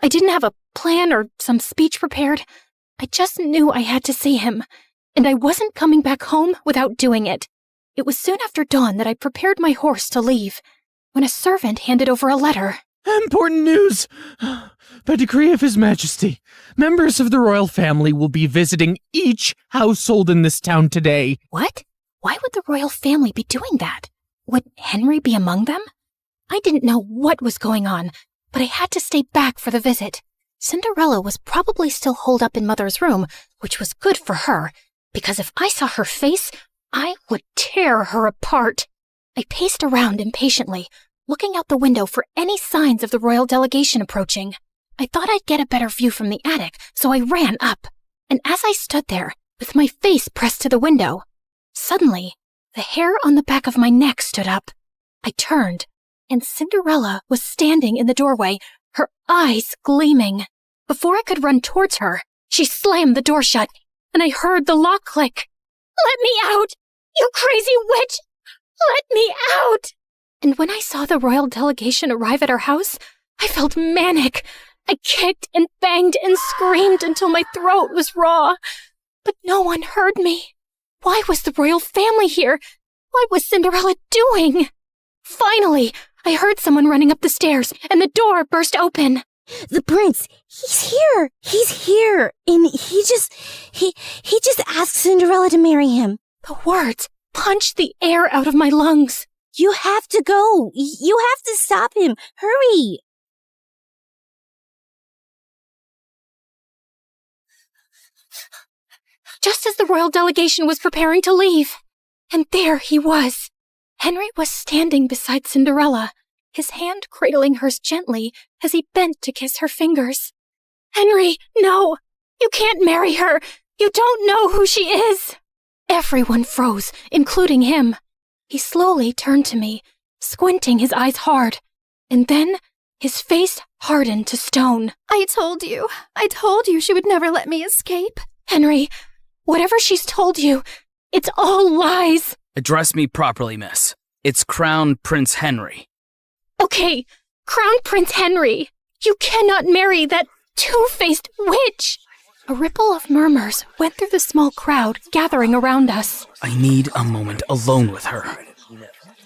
I didn't have a plan or some speech prepared. I just knew I had to see him, and I wasn't coming back home without doing it. It was soon after dawn that I prepared my horse to leave, when a servant handed over a letter. Important news! By decree of His Majesty, members of the royal family will be visiting each household in this town today. What? Why would the royal family be doing that? Would Henry be among them? I didn't know what was going on, but I had to stay back for the visit. Cinderella was probably still holed up in Mother's room, which was good for her, because if I saw her face, I would tear her apart. I paced around impatiently, looking out the window for any signs of the royal delegation approaching. I thought I'd get a better view from the attic, so I ran up. And as I stood there, with my face pressed to the window, suddenly, the hair on the back of my neck stood up. I turned, and Cinderella was standing in the doorway, her eyes gleaming. Before I could run towards her, she slammed the door shut, and I heard the lock click. "Let me out! You crazy witch! Let me out!" And when I saw the royal delegation arrive at our house, I felt manic. I kicked and banged and screamed until my throat was raw. But no one heard me. Why was the royal family here? What was Cinderella doing? Finally, I heard someone running up the stairs, and the door burst open. The prince, he's here. He's here. And he just asked Cinderella to marry him. The words punched the air out of my lungs. You have to go. You have to stop him. Hurry. Just as the royal delegation was preparing to leave. And there he was. Henry was standing beside Cinderella, his hand cradling hers gently as he bent to kiss her fingers. "Henry, no! You can't marry her! You don't know who she is!" Everyone froze, including him. He slowly turned to me, squinting his eyes hard, and then his face hardened to stone. I told you she would never let me escape. Henry, whatever she's told you, it's all lies. Address me properly, miss. It's Crown Prince Henry. Okay, Crown Prince Henry. You cannot marry that two-faced witch. A ripple of murmurs went through the small crowd gathering around us. I need a moment alone with her.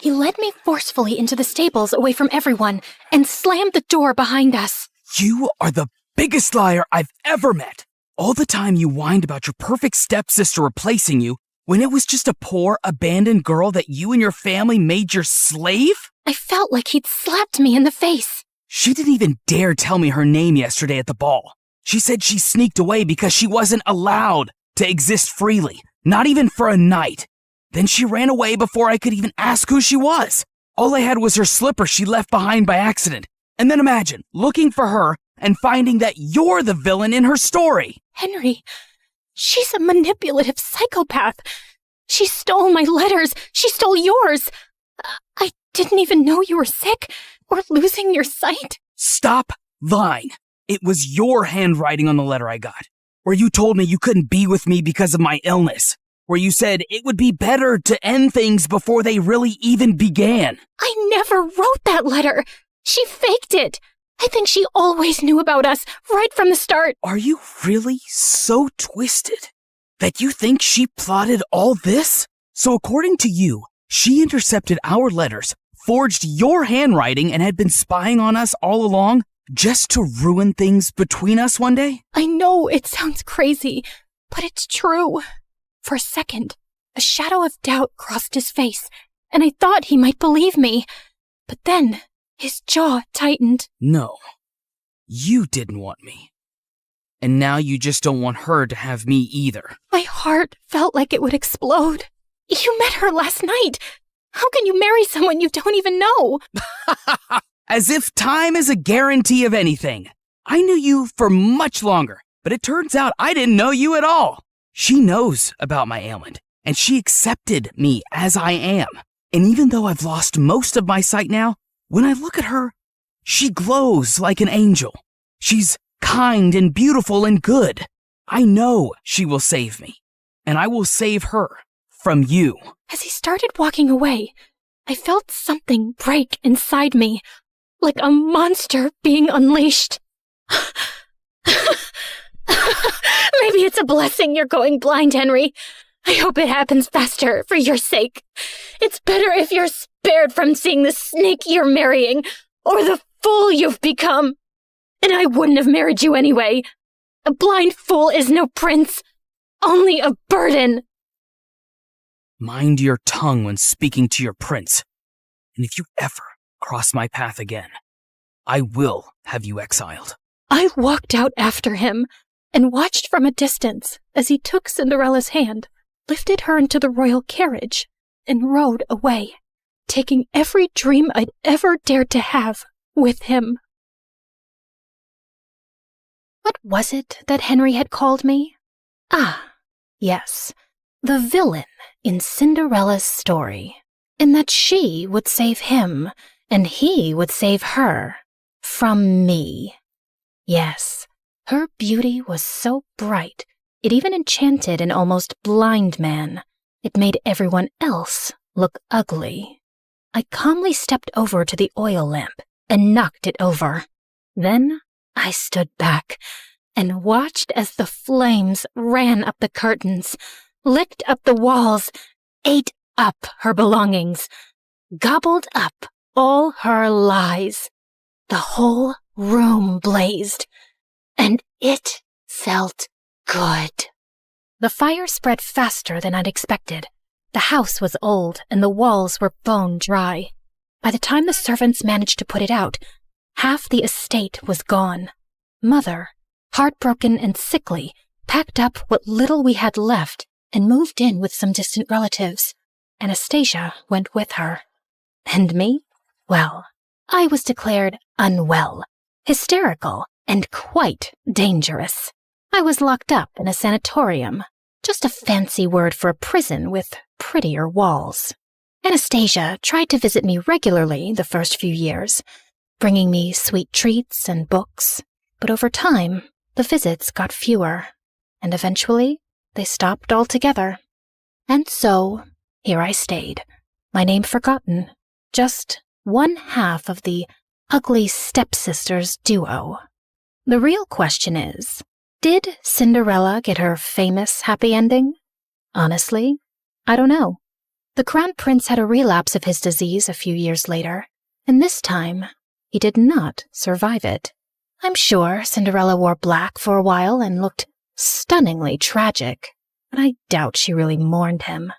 He led me forcefully into the stables away from everyone and slammed the door behind us. You are the biggest liar I've ever met. All the time you whined about your perfect stepsister replacing you when it was just a poor, abandoned girl that you and your family made your slave? I felt like he'd slapped me in the face. She didn't even dare tell me her name yesterday at the ball. She said she sneaked away because she wasn't allowed to exist freely, not even for a night. Then she ran away before I could even ask who she was. All I had was her slipper she left behind by accident. And then imagine looking for her and finding that you're the villain in her story. Henry, she's a manipulative psychopath. She stole my letters. She stole yours. I didn't even know you were sick or losing your sight. Stop lying. It was your handwriting on the letter I got, where you told me you couldn't be with me because of my illness, where you said it would be better to end things before they really even began. I never wrote that letter. She faked it. I think she always knew about us right from the start. Are you really so twisted that you think she plotted all this? So according to you, she intercepted our letters, forged your handwriting, and had been spying on us all along just to ruin things between us one day? I know it sounds crazy, but it's true. For a second, a shadow of doubt crossed his face, and I thought he might believe me. But then his jaw tightened. No, you didn't want me. And now you just don't want her to have me either. My heart felt like it would explode. You met her last night. How can you marry someone you don't even know? As if time is a guarantee of anything. I knew you for much longer, but it turns out I didn't know you at all. She knows about my ailment, and she accepted me as I am. And even though I've lost most of my sight now, when I look at her, she glows like an angel. She's kind and beautiful and good. I know she will save me, and I will save her from you. As he started walking away, I felt something break inside me, like a monster being unleashed. Maybe it's a blessing you're going blind, Henry. I hope it happens faster, for your sake. It's better if you're spared from seeing the snake you're marrying, or the fool you've become. And I wouldn't have married you anyway. A blind fool is no prince, only a burden. Mind your tongue when speaking to your prince. And if you ever cross my path again, I will have you exiled. I walked out after him and watched from a distance as he took Cinderella's hand, lifted her into the royal carriage, and rode away, taking every dream I'd ever dared to have with him. What was it that Henry had called me? Ah, yes, the villain in Cinderella's story, in that she would save him and he would save her from me. Yes, her beauty was so bright, it even enchanted an almost blind man. It made everyone else look ugly. I calmly stepped over to the oil lamp and knocked it over. Then I stood back and watched as the flames ran up the curtains, licked up the walls, ate up her belongings, gobbled up all her lies. The whole room blazed, and it felt good. The fire spread faster than I'd expected. The house was old, and the walls were bone dry. By the time the servants managed to put it out, half the estate was gone. Mother, heartbroken and sickly, packed up what little we had left and moved in with some distant relatives. Anastasia went with her. And me? Well, I was declared unwell, hysterical, and quite dangerous. I was locked up in a sanatorium, just a fancy word for a prison with prettier walls. Anastasia tried to visit me regularly the first few years, bringing me sweet treats and books, but over time, the visits got fewer, and eventually they stopped altogether. And so, here I stayed, my name forgotten, just one half of the ugly stepsisters duo. The real question is, did Cinderella get her famous happy ending? Honestly, I don't know. The crown prince had a relapse of his disease a few years later, and this time, he did not survive it. I'm sure Cinderella wore black for a while and looked stunningly tragic, but I doubt she really mourned him,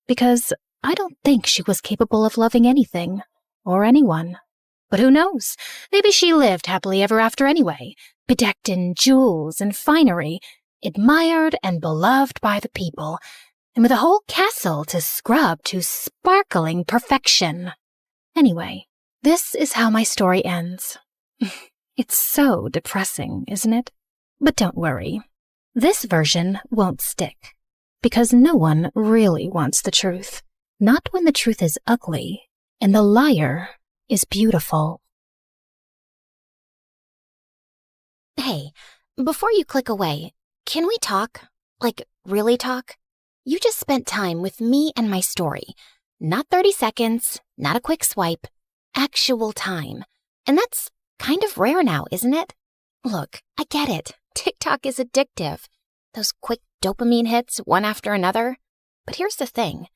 because I don't think she was capable of loving anything or anyone. But who knows? Maybe she lived happily ever after anyway, bedecked in jewels and finery, admired and beloved by the people, and with a whole castle to scrub to sparkling perfection. Anyway, this is how my story ends. It's so depressing, isn't it? But don't worry. This version won't stick, because no one really wants the truth. Not when the truth is ugly, and the liar is beautiful. Hey, before you click away, can we talk? Like, really talk? You just spent time with me and my story. Not 30 seconds, not a quick swipe, actual time. And that's kind of rare now, isn't it? Look, I get it. TikTok is addictive. Those quick dopamine hits, one after another. But here's the thing.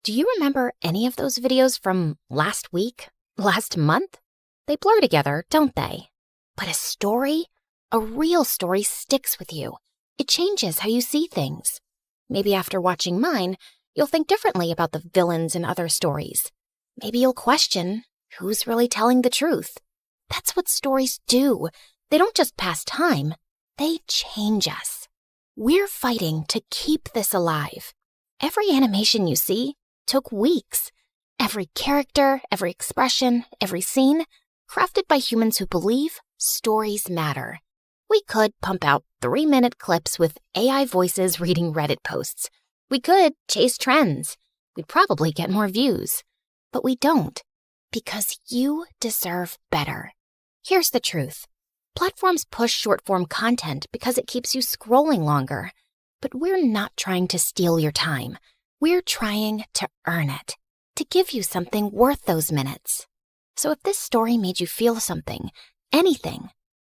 Do you remember any of those videos from last week? Last month? They blur together, don't they? But a story? A real story sticks with you. It changes how you see things. Maybe after watching mine, you'll think differently about the villains in other stories. Maybe you'll question who's really telling the truth. That's what stories do. They don't just pass time. They change us. We're fighting to keep this alive. Every animation you see took weeks. Every character, every expression, every scene, crafted by humans who believe stories matter. We could pump out 3-minute clips with AI voices reading Reddit posts. We could chase trends. We'd probably get more views. But we don't, because you deserve better. Here's the truth. Platforms push short-form content because it keeps you scrolling longer. But we're not trying to steal your time. We're trying to earn it, to give you something worth those minutes. So if this story made you feel something, anything,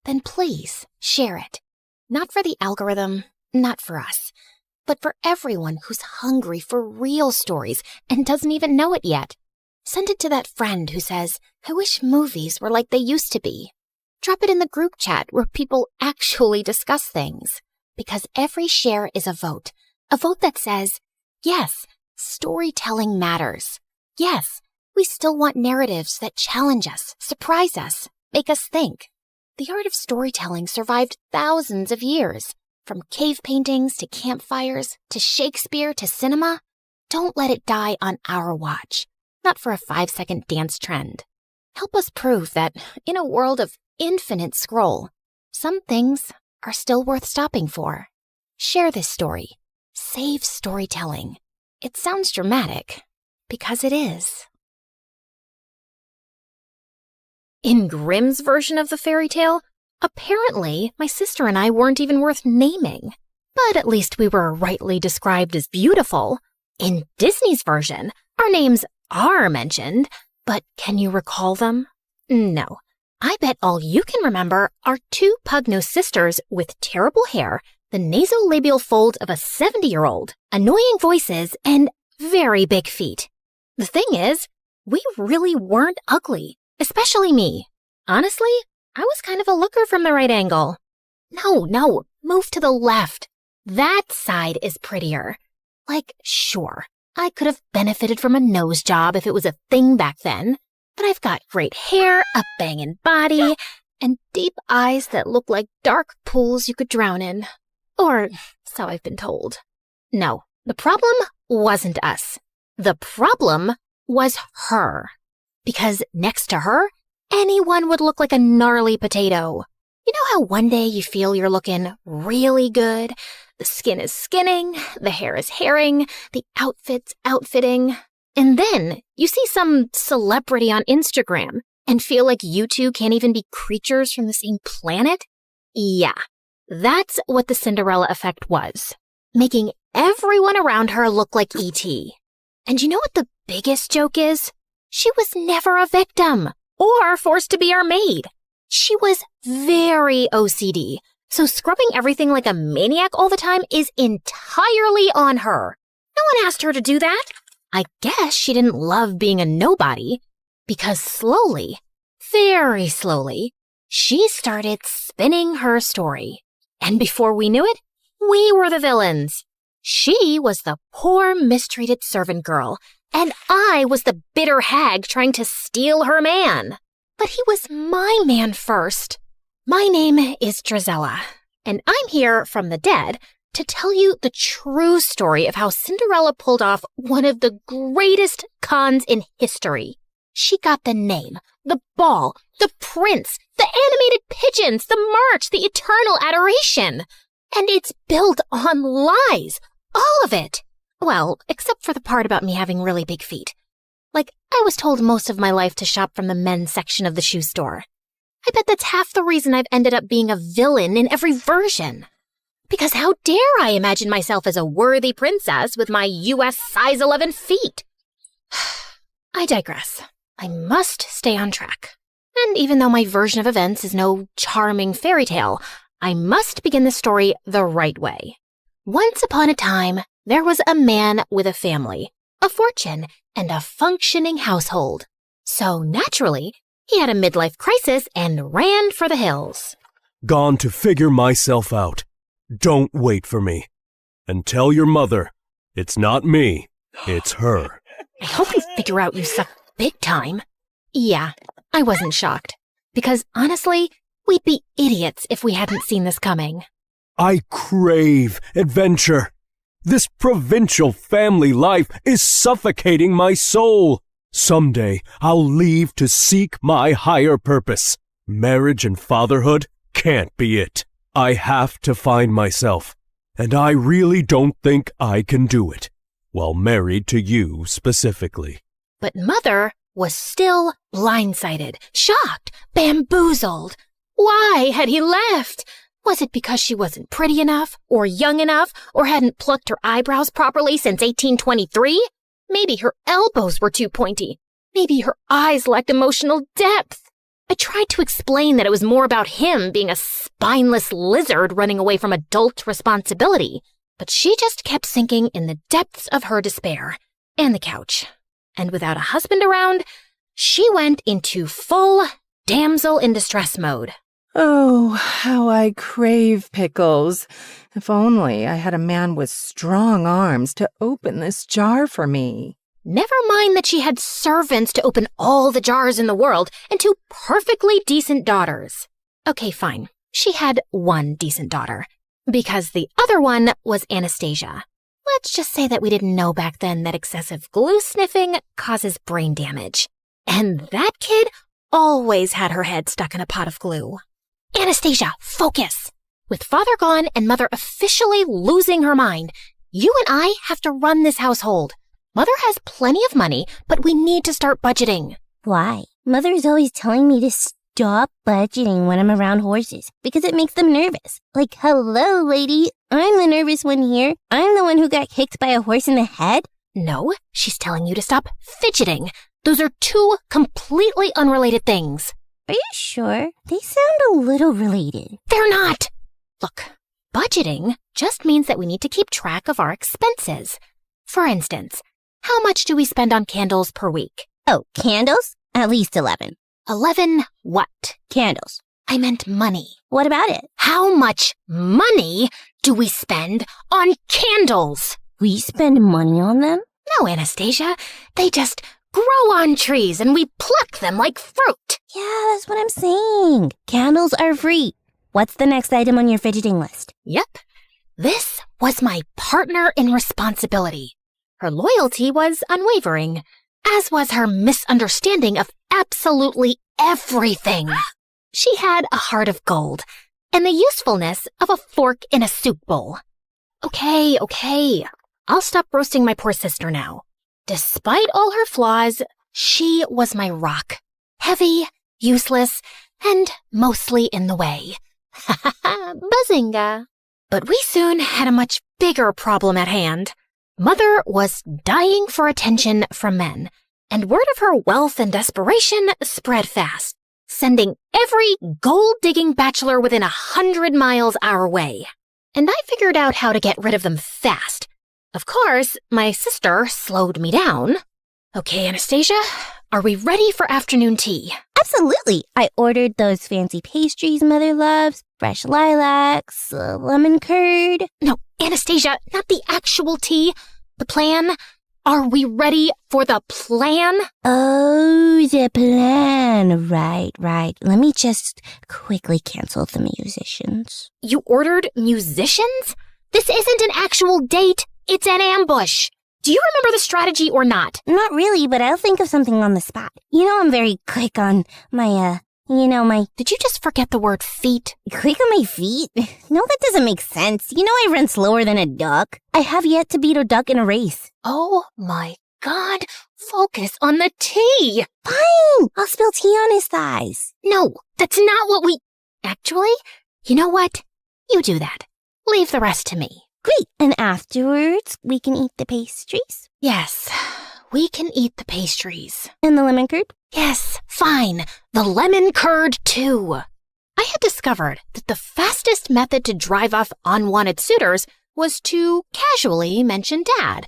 then please share it. Not for the algorithm, not for us, but for everyone who's hungry for real stories and doesn't even know it yet. Send it to that friend who says, I wish movies were like they used to be. Drop it in the group chat where people actually discuss things. Because every share is a vote that says, yes, storytelling matters. Yes, we still want narratives that challenge us, surprise us, make us think. The art of storytelling survived thousands of years. From cave paintings to campfires to Shakespeare to cinema. Don't let it die on our watch. Not for a 5-second dance trend. Help us prove that in a world of infinite scroll, some things are still worth stopping for. Share this story. Save storytelling. It sounds dramatic, because it is. In Grimm's version of the fairy tale, apparently my sister and I weren't even worth naming. But at least we were rightly described as beautiful. In Disney's version, our names are mentioned, but can you recall them? No. I bet all you can remember are 2 pug-nosed sisters with terrible hair, the nasolabial fold of a 70-year-old, annoying voices, and very big feet. The thing is, we really weren't ugly, especially me. Honestly, I was kind of a looker from the right angle. No, move to the left. That side is prettier. Like, sure, I could have benefited from a nose job if it was a thing back then, but I've got great hair, a bangin' body, and deep eyes that look like dark pools you could drown in. Or so I've been told. No, the problem wasn't us. The problem was her. Because next to her, anyone would look like a gnarly potato. You know how one day you feel you're looking really good? The skin is skinning, the hair is hairing, the outfit's outfitting. And then you see some celebrity on Instagram and feel like you two can't even be creatures from the same planet? Yeah, that's what the Cinderella effect was. Making everyone around her look like E.T. And you know what the biggest joke is? She was never a victim or forced to be our maid. She was very OCD, so scrubbing everything like a maniac all the time is entirely on her. No one asked her to do that. I guess she didn't love being a nobody, because slowly, very slowly, she started spinning her story. And before we knew it, we were the villains. She was the poor, mistreated servant girl, and I was the bitter hag trying to steal her man. But he was my man first. My name is Drizella, and I'm here from the dead to tell you the true story of how Cinderella pulled off one of the greatest cons in history. She got the name, the ball, the prince, the animated pigeons, the march, the eternal adoration. And it's built on lies, all of it. Well, except for the part about me having really big feet. Like, I was told most of my life to shop from the men's section of the shoe store. I bet that's half the reason I've ended up being a villain in every version. Because how dare I imagine myself as a worthy princess with my US size 11 feet? I digress. I must stay on track. And even though my version of events is no charming fairy tale, I must begin the story the right way. Once upon a time, there was a man with a family, a fortune, and a functioning household. So naturally, he had a midlife crisis and ran for the hills. Gone to figure myself out. Don't wait for me. And tell your mother, it's not me, it's her. I hope you figure out you suck big time. Yeah, I wasn't shocked. Because honestly, we'd be idiots if we hadn't seen this coming. I crave adventure. This provincial family life is suffocating my soul. Someday I'll leave to seek my higher purpose. Marriage and fatherhood can't be it. I have to find myself, and I really don't think I can do it, while married to you specifically. But Mother was still blindsided, shocked, bamboozled. Why had he left? Was it because she wasn't pretty enough, or young enough, or hadn't plucked her eyebrows properly since 1823? Maybe her elbows were too pointy. Maybe her eyes lacked emotional depth. I tried to explain that it was more about him being a spineless lizard running away from adult responsibility, but she just kept sinking in the depths of her despair, and the couch. And without a husband around, she went into full damsel in distress mode. Oh, how I crave pickles. If only I had a man with strong arms to open this jar for me. Never mind that she had servants to open all the jars in the world and 2 perfectly decent daughters. Okay, fine. She had 1 decent daughter, because the other one was Anastasia. Let's just say that we didn't know back then that excessive glue sniffing causes brain damage. And that kid always had her head stuck in a pot of glue. Anastasia, focus! With father gone and mother officially losing her mind, you and I have to run this household. Mother has plenty of money, but we need to start budgeting. Why? Mother is always telling me to stop budgeting when I'm around horses because it makes them nervous. Like, hello, lady, I'm the nervous one here. I'm the one who got kicked by a horse in the head. No, she's telling you to stop fidgeting. Those are 2 completely unrelated things. Are you sure? They sound a little related. They're not! Look, budgeting just means that we need to keep track of our expenses. For instance, how much do we spend on candles per week? Oh, candles? At least 11. 11 what? Candles. I meant money. What about it? How much money do we spend on candles? We spend money on them? No, Anastasia. They just grow on trees and we pluck them like fruit. Yeah, that's what I'm saying. Candles are free. What's the next item on your fidgeting list? Yep. This was my partner in responsibility. Her loyalty was unwavering, as was her misunderstanding of absolutely everything. She had a heart of gold and the usefulness of a fork in a soup bowl. Okay. I'll stop roasting my poor sister now. Despite all her flaws, she was my rock. Heavy, useless, and mostly in the way. Ha ha ha, bazinga. But we soon had a much bigger problem at hand. Mother was dying for attention from men, and word of her wealth and desperation spread fast, sending every gold-digging bachelor within 100 miles our way. And I figured out how to get rid of them fast. Of course, my sister slowed me down. Okay, Anastasia, are we ready for afternoon tea? Absolutely. I ordered those fancy pastries Mother loves, fresh lilacs, lemon curd. No, Anastasia, not the actual tea. The plan. Are we ready for the plan? Oh, the plan. Right. Let me just quickly cancel the musicians. You ordered musicians? This isn't an actual date. It's an ambush. Do you remember the strategy or not? Not really, but I'll think of something on the spot. You know I'm very quick on my, Did you just forget the word feet? Quick on my feet? No, that doesn't make sense. You know I run slower than a duck. I have yet to beat a duck in a race. Oh my God. Focus on the tea. Fine. I'll spill tea on his thighs. No, that's not what we... Actually, you know what? You do that. Leave the rest to me. Great. And afterwards, we can eat the pastries? Yes, we can eat the pastries. And the lemon curd? Yes, fine. The lemon curd, too. I had discovered that the fastest method to drive off unwanted suitors was to casually mention Dad,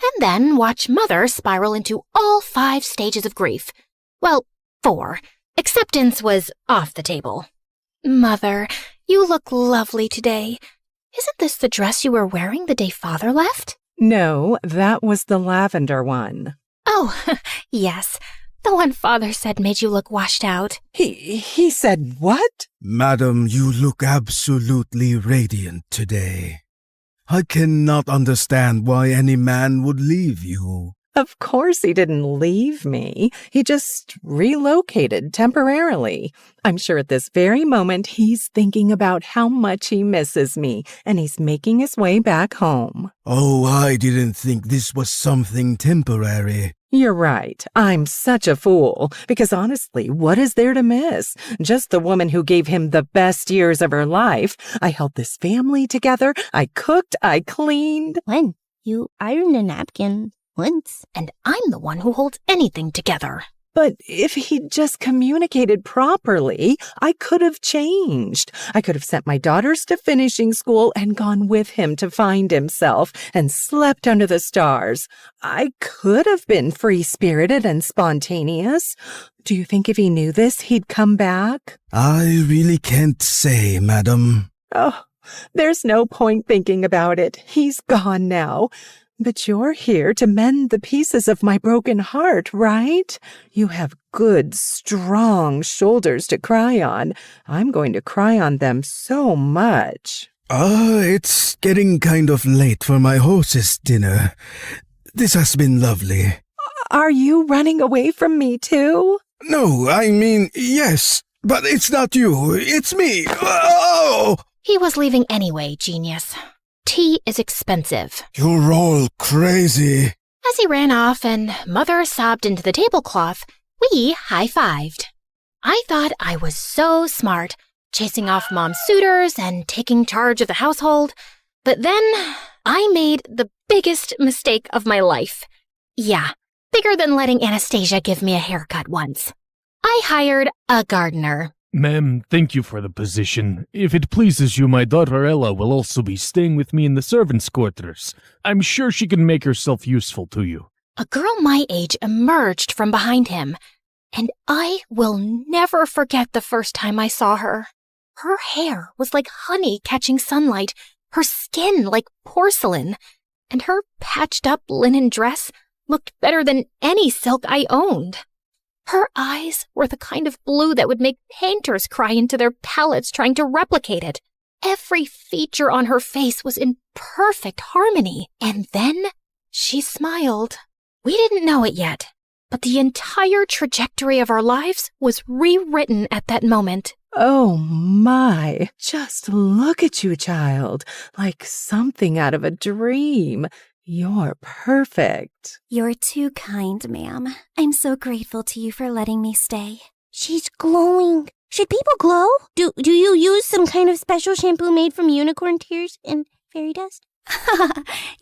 and then watch Mother spiral into all 5 stages of grief. Well, 4. Acceptance was off the table. Mother, you look lovely today. Isn't this the dress you were wearing the day Father left? No, that was the lavender one. Oh, yes. The one Father said made you look washed out. He said what? Madam, you look absolutely radiant today. I cannot understand why any man would leave you. Of course he didn't leave me. He just relocated temporarily. I'm sure at this very moment he's thinking about how much he misses me, and he's making his way back home. Oh, I didn't think this was something temporary. You're right. I'm such a fool. Because honestly, what is there to miss? Just the woman who gave him the best years of her life. I held this family together. I cooked. I cleaned. When? You ironed a napkin once. And I'm the one who holds anything together. But if he'd just communicated properly, I could have changed. I could have sent my daughters to finishing school and gone with him to find himself and slept under the stars. I could have been free-spirited and spontaneous. Do you think if he knew this, he'd come back? I really can't say, madam. Oh, there's no point thinking about it. He's gone now. But you're here to mend the pieces of my broken heart, right? You have good, strong shoulders to cry on. I'm going to cry on them so much. It's getting kind of late for my hostess dinner. This has been lovely. Are you running away from me too? No, I mean, yes, but it's not you, it's me. Oh! He was leaving anyway, genius. Tea is expensive. You're all crazy. As he ran off and Mother sobbed into the tablecloth, we high-fived. I thought I was so smart, chasing off Mom's suitors and taking charge of the household. But then I made the biggest mistake of my life. Yeah, bigger than letting Anastasia give me a haircut once. I hired a gardener. Ma'am, thank you for the position. If it pleases you, my daughter Ella will also be staying with me in the servants' quarters. I'm sure she can make herself useful to you. A girl my age emerged from behind him, and I will never forget the first time I saw her. Her hair was like honey catching sunlight, her skin like porcelain, and her patched-up linen dress looked better than any silk I owned. Her eyes were the kind of blue that would make painters cry into their palettes trying to replicate it. Every feature on her face was in perfect harmony. And then she smiled. We didn't know it yet, but the entire trajectory of our lives was rewritten at that moment. Oh my, just look at you, child, like something out of a dream. You're perfect. You're too kind, ma'am. I'm so grateful to you for letting me stay. She's glowing. Should people glow? Do you use some kind of special shampoo made from unicorn tears and fairy dust?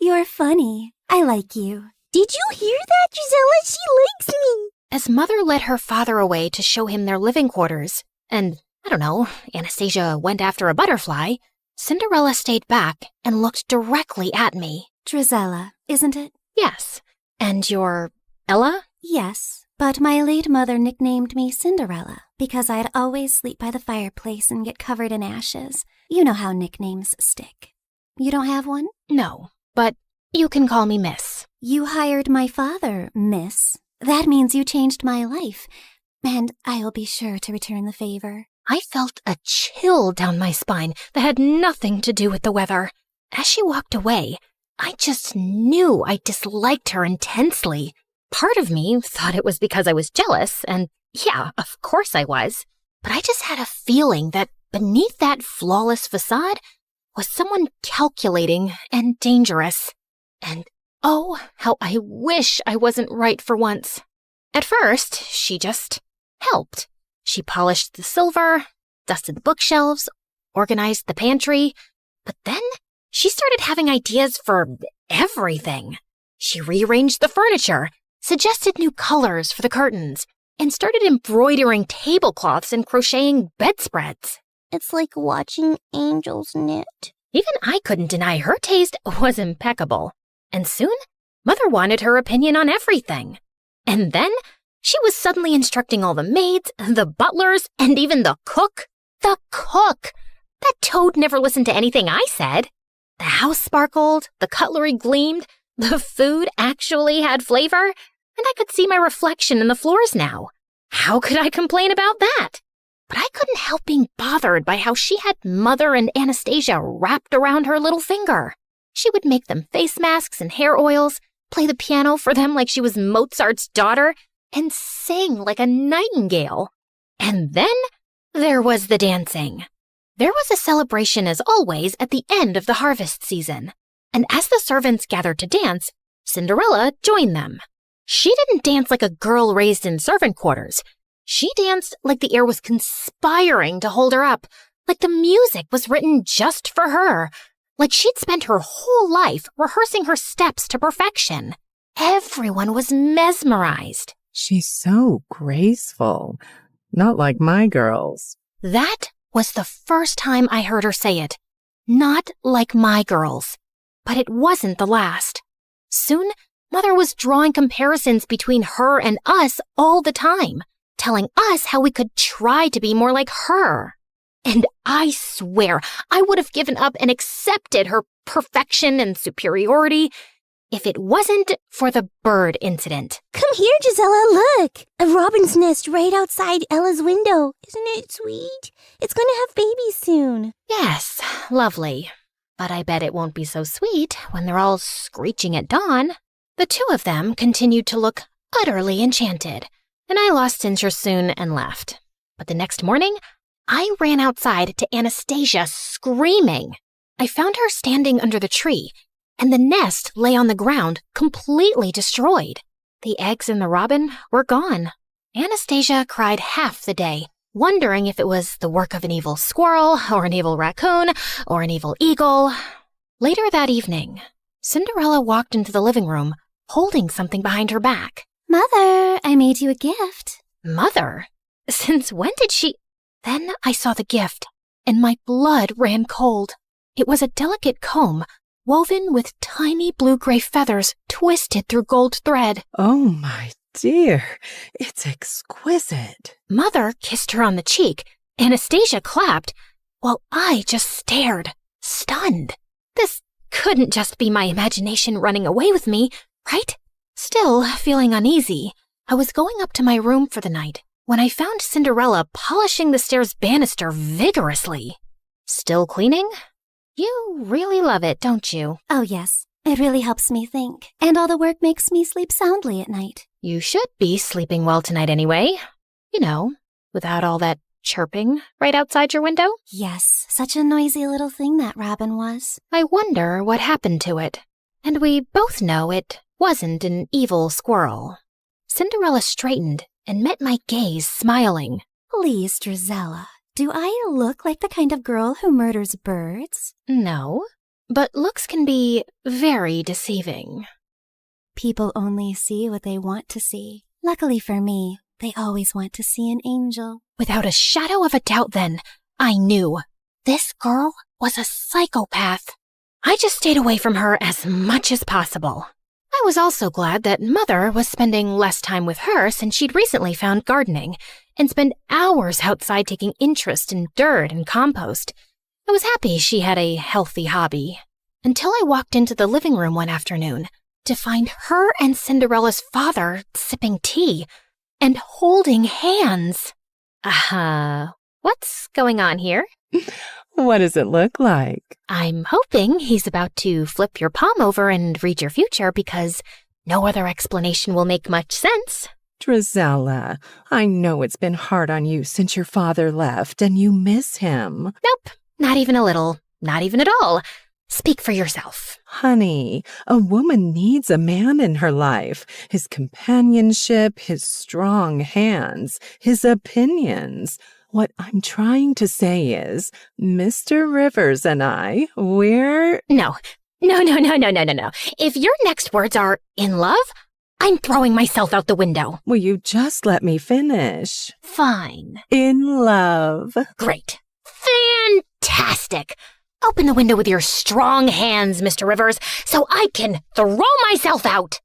You're funny. I like you. Did you hear that, Gisela? She likes me. As Mother led her father away to show him their living quarters, and, I don't know, Anastasia went after a butterfly, Cinderella stayed back and looked directly at me. Drizella, isn't it? Yes. And you're Ella? Yes, but my late mother nicknamed me Cinderella because I'd always sleep by the fireplace and get covered in ashes. You know how nicknames stick. You don't have one? No, but you can call me Miss. You hired my father, Miss. That means you changed my life, and I'll be sure to return the favor. I felt a chill down my spine that had nothing to do with the weather. As she walked away, I just knew I disliked her intensely. Part of me thought it was because I was jealous, and yeah, of course I was. But I just had a feeling that beneath that flawless facade was someone calculating and dangerous. And oh, how I wish I wasn't right for once. At first, she just helped. She polished the silver, dusted the bookshelves, organized the pantry, but then she started having ideas for everything. She rearranged the furniture, suggested new colors for the curtains, and started embroidering tablecloths and crocheting bedspreads. It's like watching angels knit. Even I couldn't deny her taste was impeccable. And soon, Mother wanted her opinion on everything. And then she was suddenly instructing all the maids, the butlers, and even the cook. The cook! That toad never listened to anything I said. The house sparkled, the cutlery gleamed, the food actually had flavor, and I could see my reflection in the floors now. How could I complain about that? But I couldn't help being bothered by how she had Mother and Anastasia wrapped around her little finger. She would make them face masks and hair oils, play the piano for them like she was Mozart's daughter, and sing like a nightingale. And then there was the dancing. There was a celebration, as always, at the end of the harvest season. And as the servants gathered to dance, Cinderella joined them. She didn't dance like a girl raised in servant quarters. She danced like the air was conspiring to hold her up, like the music was written just for her, like she'd spent her whole life rehearsing her steps to perfection. Everyone was mesmerized. She's so graceful. Not like my girls. That was the first time I heard her say it. Not like my girls. But it wasn't the last. Soon, Mother was drawing comparisons between her and us all the time, telling us how we could try to be more like her. And I swear I would have given up and accepted her perfection and superiority if it wasn't for the bird incident. Come here, Gisela, look! A robin's nest right outside Ella's window. Isn't it sweet? It's going to have babies soon. Yes, lovely. But I bet it won't be so sweet when they're all screeching at dawn. The two of them continued to look utterly enchanted, and I lost interest soon and left. But the next morning, I ran outside to Anastasia screaming. I found her standing under the tree, and the nest lay on the ground, completely destroyed. The eggs and the robin were gone. Anastasia cried half the day, wondering if it was the work of an evil squirrel, or an evil raccoon, or an evil eagle. Later that evening, Cinderella walked into the living room, holding something behind her back. Mother, I made you a gift. Mother? Since when did she... Then I saw the gift, and my blood ran cold. It was a delicate comb, woven with tiny blue-gray feathers twisted through gold thread. Oh, my dear, it's exquisite. Mother kissed her on the cheek. Anastasia clapped, while I just stared, stunned. This couldn't just be my imagination running away with me, right? Still feeling uneasy, I was going up to my room for the night when I found Cinderella polishing the stairs banister vigorously. Still cleaning? You really love it, don't you? Oh, yes. It really helps me think. And all the work makes me sleep soundly at night. You should be sleeping well tonight anyway. You know, without all that chirping right outside your window. Yes, such a noisy little thing that robin was. I wonder what happened to it. And we both know it wasn't an evil squirrel. Cinderella straightened and met my gaze, smiling. Please, Drizella, do I look like the kind of girl who murders birds? No, but looks can be very deceiving. People only see what they want to see. Luckily for me, they always want to see an angel. Without a shadow of a doubt then, I knew. This girl was a psychopath. I just stayed away from her as much as possible. I was also glad that Mother was spending less time with her since she'd recently found gardening and spent hours outside taking interest in dirt and compost. I was happy she had a healthy hobby. Until I walked into the living room one afternoon to find her and Cinderella's father sipping tea and holding hands. What's going on here? What does it look like? I'm hoping he's about to flip your palm over and read your future because no other explanation will make much sense. Drizella, I know it's been hard on you since your father left and you miss him. Nope, not even a little, not even at all. Speak for yourself. Honey, a woman needs a man in her life. His companionship, his strong hands, his opinions. What I'm trying to say is, Mr. Rivers and I, we're... No. If your next words are in love, I'm throwing myself out the window. Will you just let me finish? Fine. In love. Great. Fantastic. Open the window with your strong hands, Mr. Rivers, so I can throw myself out.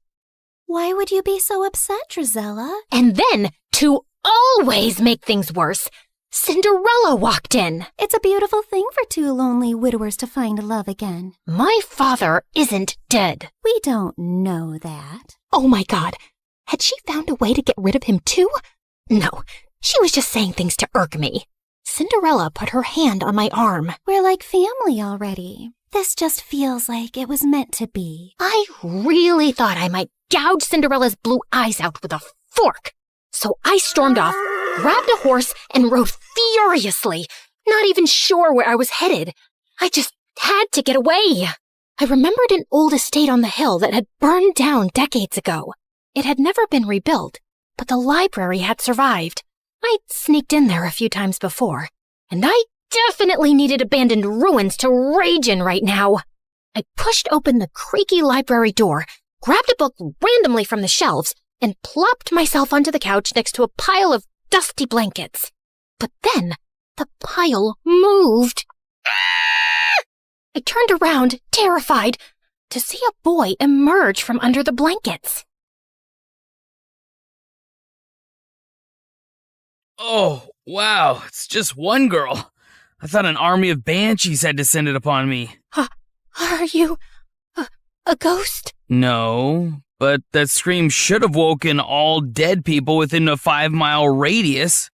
Why would you be so upset, Drizella? And then, to always make things worse, Cinderella walked in. It's a beautiful thing for two lonely widowers to find love again. My father isn't dead. We don't know that. Oh my God. Had she found a way to get rid of him too? No, she was just saying things to irk me. Cinderella put her hand on my arm. We're like family already. This just feels like it was meant to be. I really thought I might gouge Cinderella's blue eyes out with a fork. So I stormed off, grabbed a horse, and rode furiously, not even sure where I was headed. I just had to get away. I remembered an old estate on the hill that had burned down decades ago. It had never been rebuilt, but the library had survived. I'd sneaked in there a few times before, and I definitely needed abandoned ruins to rage in right now. I pushed open the creaky library door, grabbed a book randomly from the shelves, and plopped myself onto the couch next to a pile of dusty blankets. But then, the pile moved. I turned around, terrified, to see a boy emerge from under the blankets. Oh, wow, it's just one girl. I thought an army of banshees had descended upon me. Are you a ghost? No, but that scream should have woken all dead people within a 5-mile radius.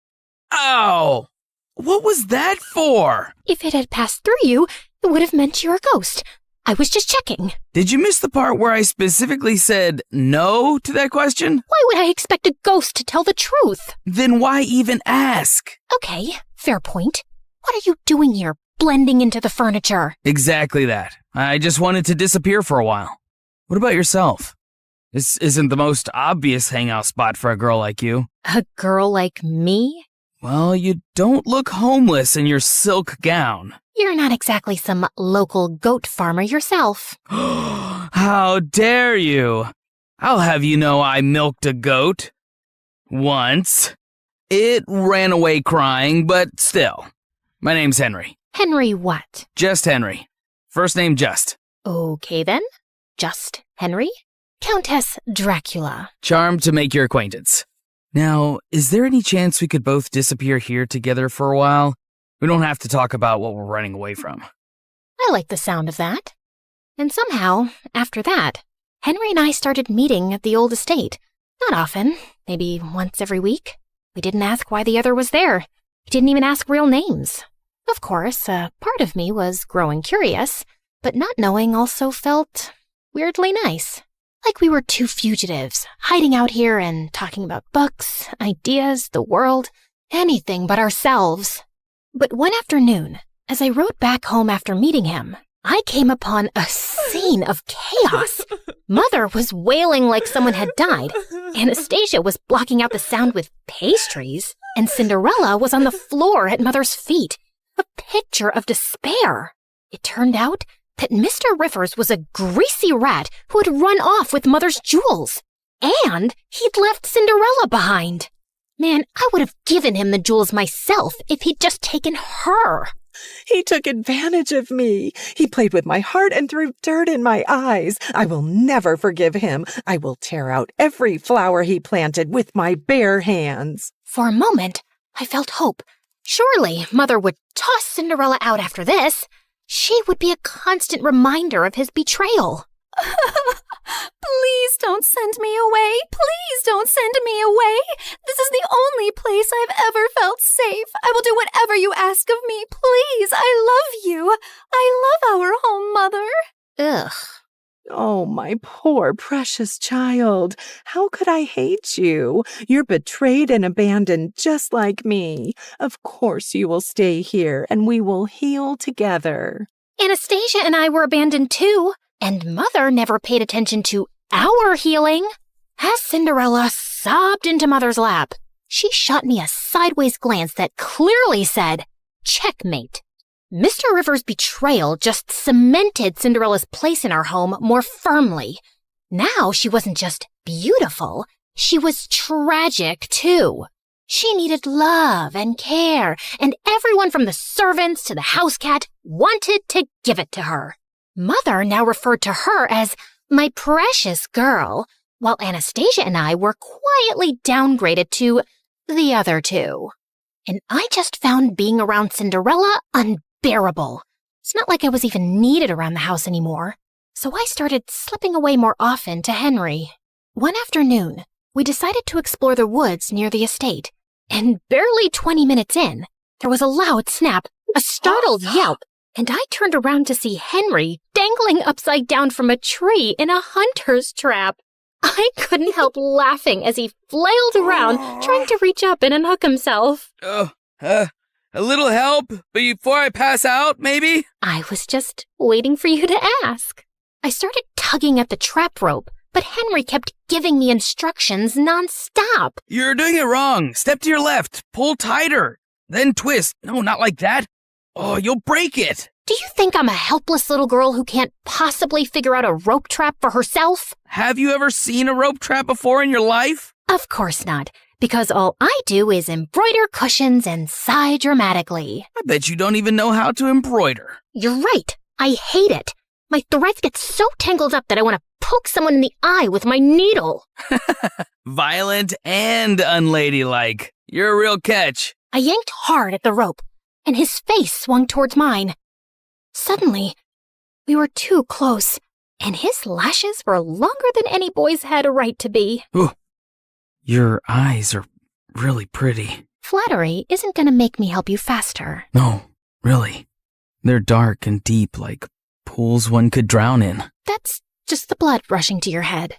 Ow! What was that for? If it had passed through you, it would have meant you're a ghost. I was just checking. Did you miss the part where I specifically said no to that question? Why would I expect a ghost to tell the truth? Then why even ask? Okay, fair point. What are you doing here, blending into the furniture? Exactly that. I just wanted to disappear for a while. What about yourself? This isn't the most obvious hangout spot for a girl like you. A girl like me? Well, you don't look homeless in your silk gown. You're not exactly some local goat farmer yourself. How dare you? I'll have you know I milked a goat. Once. It ran away crying, but still. My name's Henry. Henry what? Just Henry. First name Just. Okay then. Just Henry? Countess Dracula. Charmed to make your acquaintance. Now, is there any chance we could both disappear here together for a while? We don't have to talk about what we're running away from. I like the sound of that. And somehow, after that, Henry and I started meeting at the old estate. Not often, maybe once every week. We didn't ask why the other was there. He didn't even ask real names. Of course, a part of me was growing curious, but not knowing also felt weirdly nice. Like we were two fugitives, hiding out here and talking about books, ideas, the world, anything but ourselves. But one afternoon, as I rode back home after meeting him, I came upon a scene of chaos. Mother was wailing like someone had died, Anastasia was blocking out the sound with pastries, and Cinderella was on the floor at Mother's feet, a picture of despair. It turned out that Mr. Rivers was a greasy rat who had run off with Mother's jewels, and he'd left Cinderella behind. Man, I would have given him the jewels myself if he'd just taken her. He took advantage of me. He played with my heart and threw dirt in my eyes. I will never forgive him. I will tear out every flower he planted with my bare hands. For a moment, I felt hope. Surely Mother would toss Cinderella out after this. She would be a constant reminder of his betrayal. Please don't send me away. Please don't send me away. This is the only place I've ever felt safe. I will do whatever you ask of me. Please, I love you. I love our home, Mother. Ugh. Oh, my poor precious child. How could I hate you? You're betrayed and abandoned just like me. Of course you will stay here and we will heal together. Anastasia and I were abandoned too, and Mother never paid attention to our healing. As Cinderella sobbed into Mother's lap, she shot me a sideways glance that clearly said, checkmate. Mr. Rivers' betrayal just cemented Cinderella's place in our home more firmly. Now she wasn't just beautiful, she was tragic too. She needed love and care, and everyone from the servants to the house cat wanted to give it to her. Mother now referred to her as my precious girl, while Anastasia and I were quietly downgraded to the other two. And I just found being around Cinderella unbearable. It's not like I was even needed around the house anymore. So I started slipping away more often to Henry. One afternoon, we decided to explore the woods near the estate. And barely 20 minutes in, there was a loud snap, a startled yelp, and I turned around to see Henry dangling upside down from a tree in a hunter's trap. I couldn't help laughing as he flailed around, trying to reach up and unhook himself. A little help before I pass out, maybe? I was just waiting for you to ask. I started tugging at the trap rope, but Henry kept giving me instructions nonstop. You're doing it wrong. Step to your left. Pull tighter. Then twist. No, not like that. Oh, you'll break it. Do you think I'm a helpless little girl who can't possibly figure out a rope trap for herself? Have you ever seen a rope trap before in your life? Of course not, because all I do is embroider cushions and sigh dramatically. I bet you don't even know how to embroider. You're right. I hate it. My threads get so tangled up that I want to poke someone in the eye with my needle. Violent and unladylike. You're a real catch. I yanked hard at the rope, and his face swung towards mine. Suddenly, we were too close, and his lashes were longer than any boy's had a right to be. Ooh, your eyes are really pretty. Flattery isn't going to make me help you faster. No, really. They're dark and deep, like pools one could drown in. That's just the blood rushing to your head.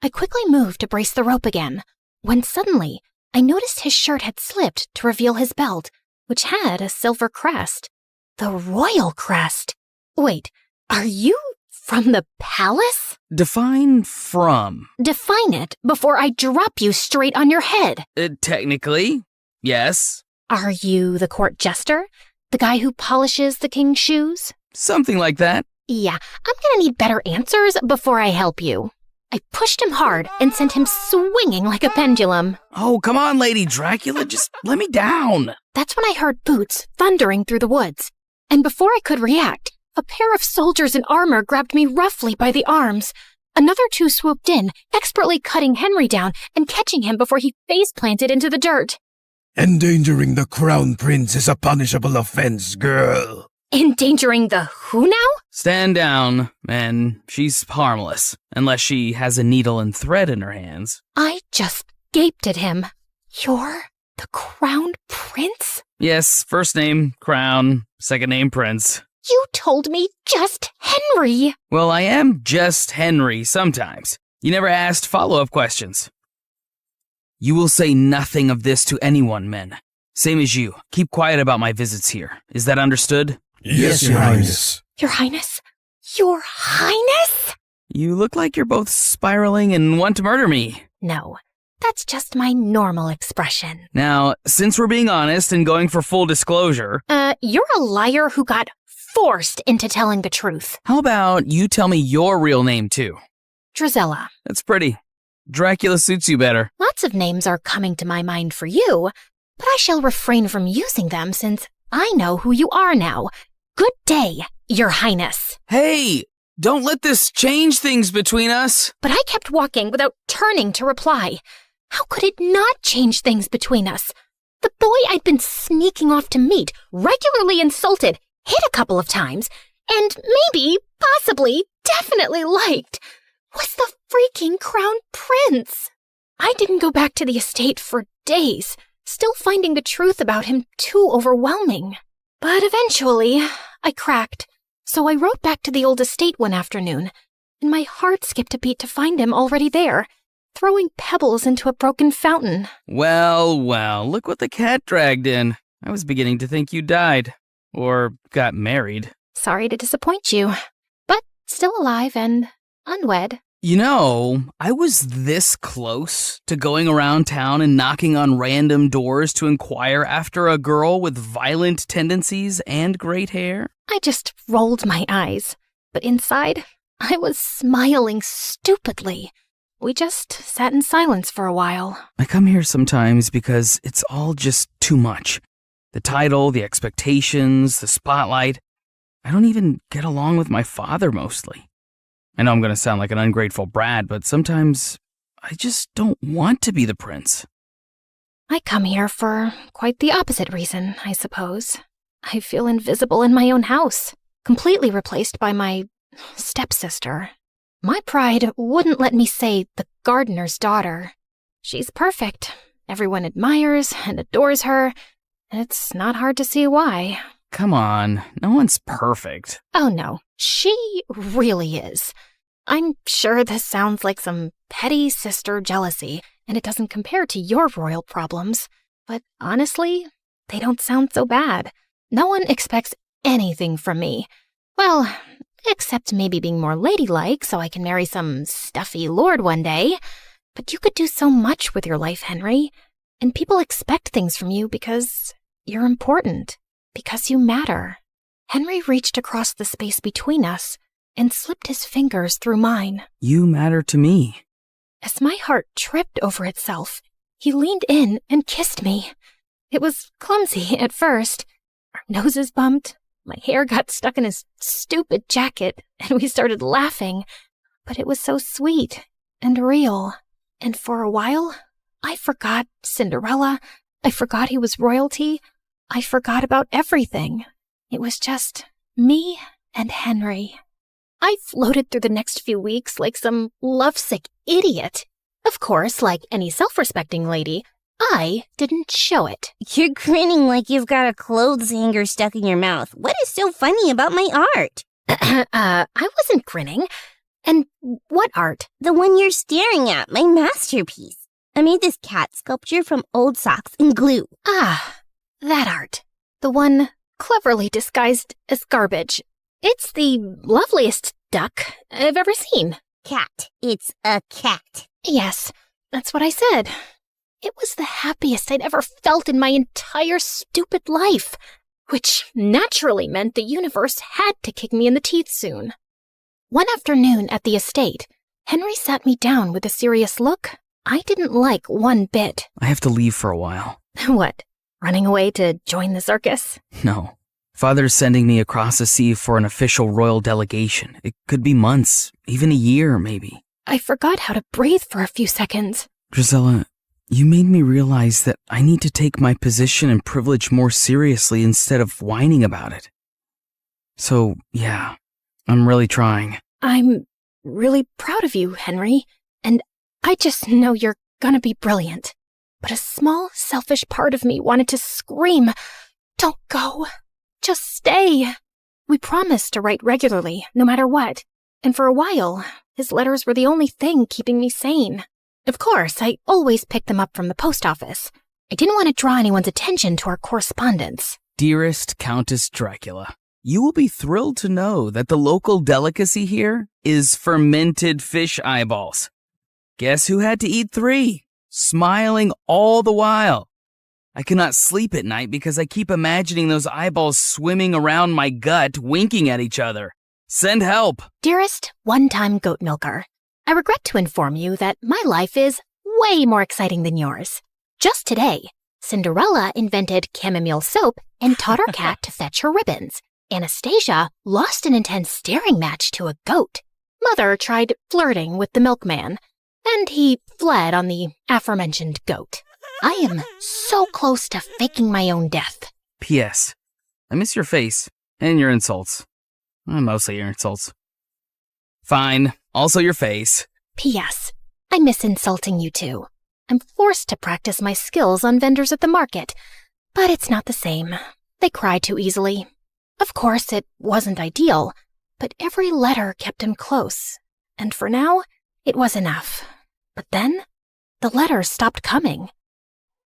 I quickly moved to brace the rope again, when suddenly I noticed his shirt had slipped to reveal his belt, which had a silver crest. The royal crest. Wait, are you from the palace? Define from. Define it before I drop you straight on your head. Technically, yes. Are you the court jester? The guy who polishes the king's shoes? Something like that. Yeah, I'm gonna need better answers before I help you. I pushed him hard and sent him swinging like a pendulum. Oh, come on, Lady Dracula, just let me down. That's when I heard boots thundering through the woods. And before I could react, a pair of soldiers in armor grabbed me roughly by the arms. Another two swooped in, expertly cutting Henry down and catching him before he face-planted into the dirt. Endangering the crown prince is a punishable offense, girl. Endangering the who now? Stand down, and she's harmless, unless she has a needle and thread in her hands. I just gaped at him. You're the crowned prince? Yes, first name, Crown, second name, Prince. You told me just Henry. Well, I am just Henry sometimes. You never asked follow-up questions. You will say nothing of this to anyone, men. Same as you. Keep quiet about my visits here. Is that understood? Yes, Your Highness. Your Highness? Your Highness? You look like you're both spiraling and want to murder me. No, that's just my normal expression. Now, since we're being honest and going for full disclosure... You're a liar who got forced into telling the truth. How about you tell me your real name, too? Drizella. That's pretty. Dracula suits you better. Lots of names are coming to my mind for you, but I shall refrain from using them since I know who you are now. Good day, Your Highness. Hey, don't let this change things between us. But I kept walking without turning to reply. How could it not change things between us? The boy I'd been sneaking off to meet, regularly insulted, hit a couple of times, and maybe, possibly, definitely liked, was the freaking crown prince. I didn't go back to the estate for days, still finding the truth about him too overwhelming. But eventually, I cracked, so I rode back to the old estate one afternoon, and my heart skipped a beat to find him already there, throwing pebbles into a broken fountain. Well, look what the cat dragged in. I was beginning to think you died. Or got married. Sorry to disappoint you, but still alive and unwed. You know, I was this close to going around town and knocking on random doors to inquire after a girl with violent tendencies and great hair. I just rolled my eyes, but inside, I was smiling stupidly. We just sat in silence for a while. I come here sometimes because it's all just too much. The title, the expectations, the spotlight. I don't even get along with my father mostly. I know I'm going to sound like an ungrateful brat, but sometimes I just don't want to be the prince. I come here for quite the opposite reason, I suppose. I feel invisible in my own house, completely replaced by my stepsister. My pride wouldn't let me say the gardener's daughter. She's perfect. Everyone admires and adores her. It's not hard to see why. Come on, no one's perfect. Oh no, she really is. I'm sure this sounds like some petty sister jealousy, and it doesn't compare to your royal problems. But honestly, they don't sound so bad. No one expects anything from me. Well, except maybe being more ladylike so I can marry some stuffy lord one day. But you could do so much with your life, Henry, and people expect things from you because you're important, because you matter. Henry reached across the space between us and slipped his fingers through mine. You matter to me. As my heart tripped over itself, he leaned in and kissed me. It was clumsy at first. Our noses bumped, my hair got stuck in his stupid jacket, and we started laughing. But it was so sweet and real. And for a while, I forgot Cinderella. I forgot he was royalty. I forgot about everything. It was just me and Henry. I floated through the next few weeks like some lovesick idiot. Of course, like any self-respecting lady, I didn't show it. You're grinning like you've got a clothes hanger stuck in your mouth. What is so funny about my art? I wasn't grinning. And what art? The one you're staring at, my masterpiece. I made this cat sculpture from old socks and glue. Ah, that art. The one cleverly disguised as garbage. It's the loveliest duck I've ever seen. Cat. It's a cat. Yes, that's what I said. It was the happiest I'd ever felt in my entire stupid life, which naturally meant the universe had to kick me in the teeth soon. One afternoon at the estate, Henry sat me down with a serious look I didn't like one bit. I have to leave for a while. What, running away to join the circus? No. Father's sending me across the sea for an official royal delegation. It could be months, even a year, maybe. I forgot how to breathe for a few seconds. Drizella, you made me realize that I need to take my position and privilege more seriously instead of whining about it. So, yeah, I'm really trying. I'm really proud of you, Henry, and I just know you're gonna be brilliant. But a small, selfish part of me wanted to scream, "Don't go. Just stay." We promised to write regularly, no matter what, and for a while, his letters were the only thing keeping me sane. Of course, I always picked them up from the post office. I didn't want to draw anyone's attention to our correspondence. Dearest Countess Dracula, you will be thrilled to know that the local delicacy here is fermented fish eyeballs. Guess who had to eat 3? Smiling all the while. I cannot sleep at night because I keep imagining those eyeballs swimming around my gut, winking at each other. Send help. Dearest one-time goat milker, I regret to inform you that my life is way more exciting than yours. Just today, Cinderella invented chamomile soap and taught our cat to fetch her ribbons. Anastasia lost an intense staring match to a goat. Mother tried flirting with the milkman, and he fled on the aforementioned goat. I am so close to faking my own death. P.S. I miss your face and your insults. Mostly your insults. Fine, also your face. P.S. I miss insulting you too. I'm forced to practice my skills on vendors at the market, but it's not the same. They cry too easily. Of course, it wasn't ideal, but every letter kept him close, and for now, it was enough. But then, the letters stopped coming.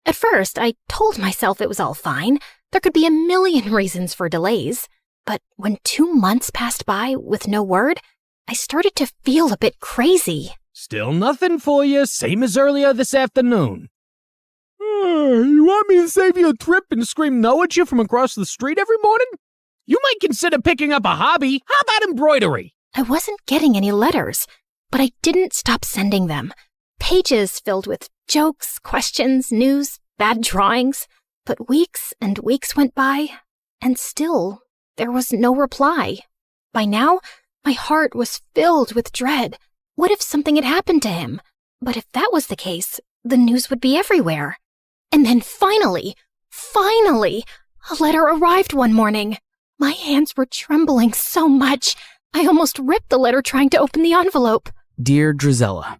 At first, I told myself it was all fine. There could be a million reasons for delays. But when 2 months passed by with no word, I started to feel a bit crazy. Still nothing for you, same as earlier this afternoon. You want me to save you a trip and scream no at you from across the street every morning? You might consider picking up a hobby. How about embroidery? I wasn't getting any letters, but I didn't stop sending them. Pages filled with jokes, questions, news, bad drawings. But weeks and weeks went by, and still there was no reply. By now, my heart was filled with dread. What if something had happened to him? But if that was the case, the news would be everywhere. And then finally, a letter arrived one morning. My hands were trembling so much, I almost ripped the letter trying to open the envelope. Dear Drizella,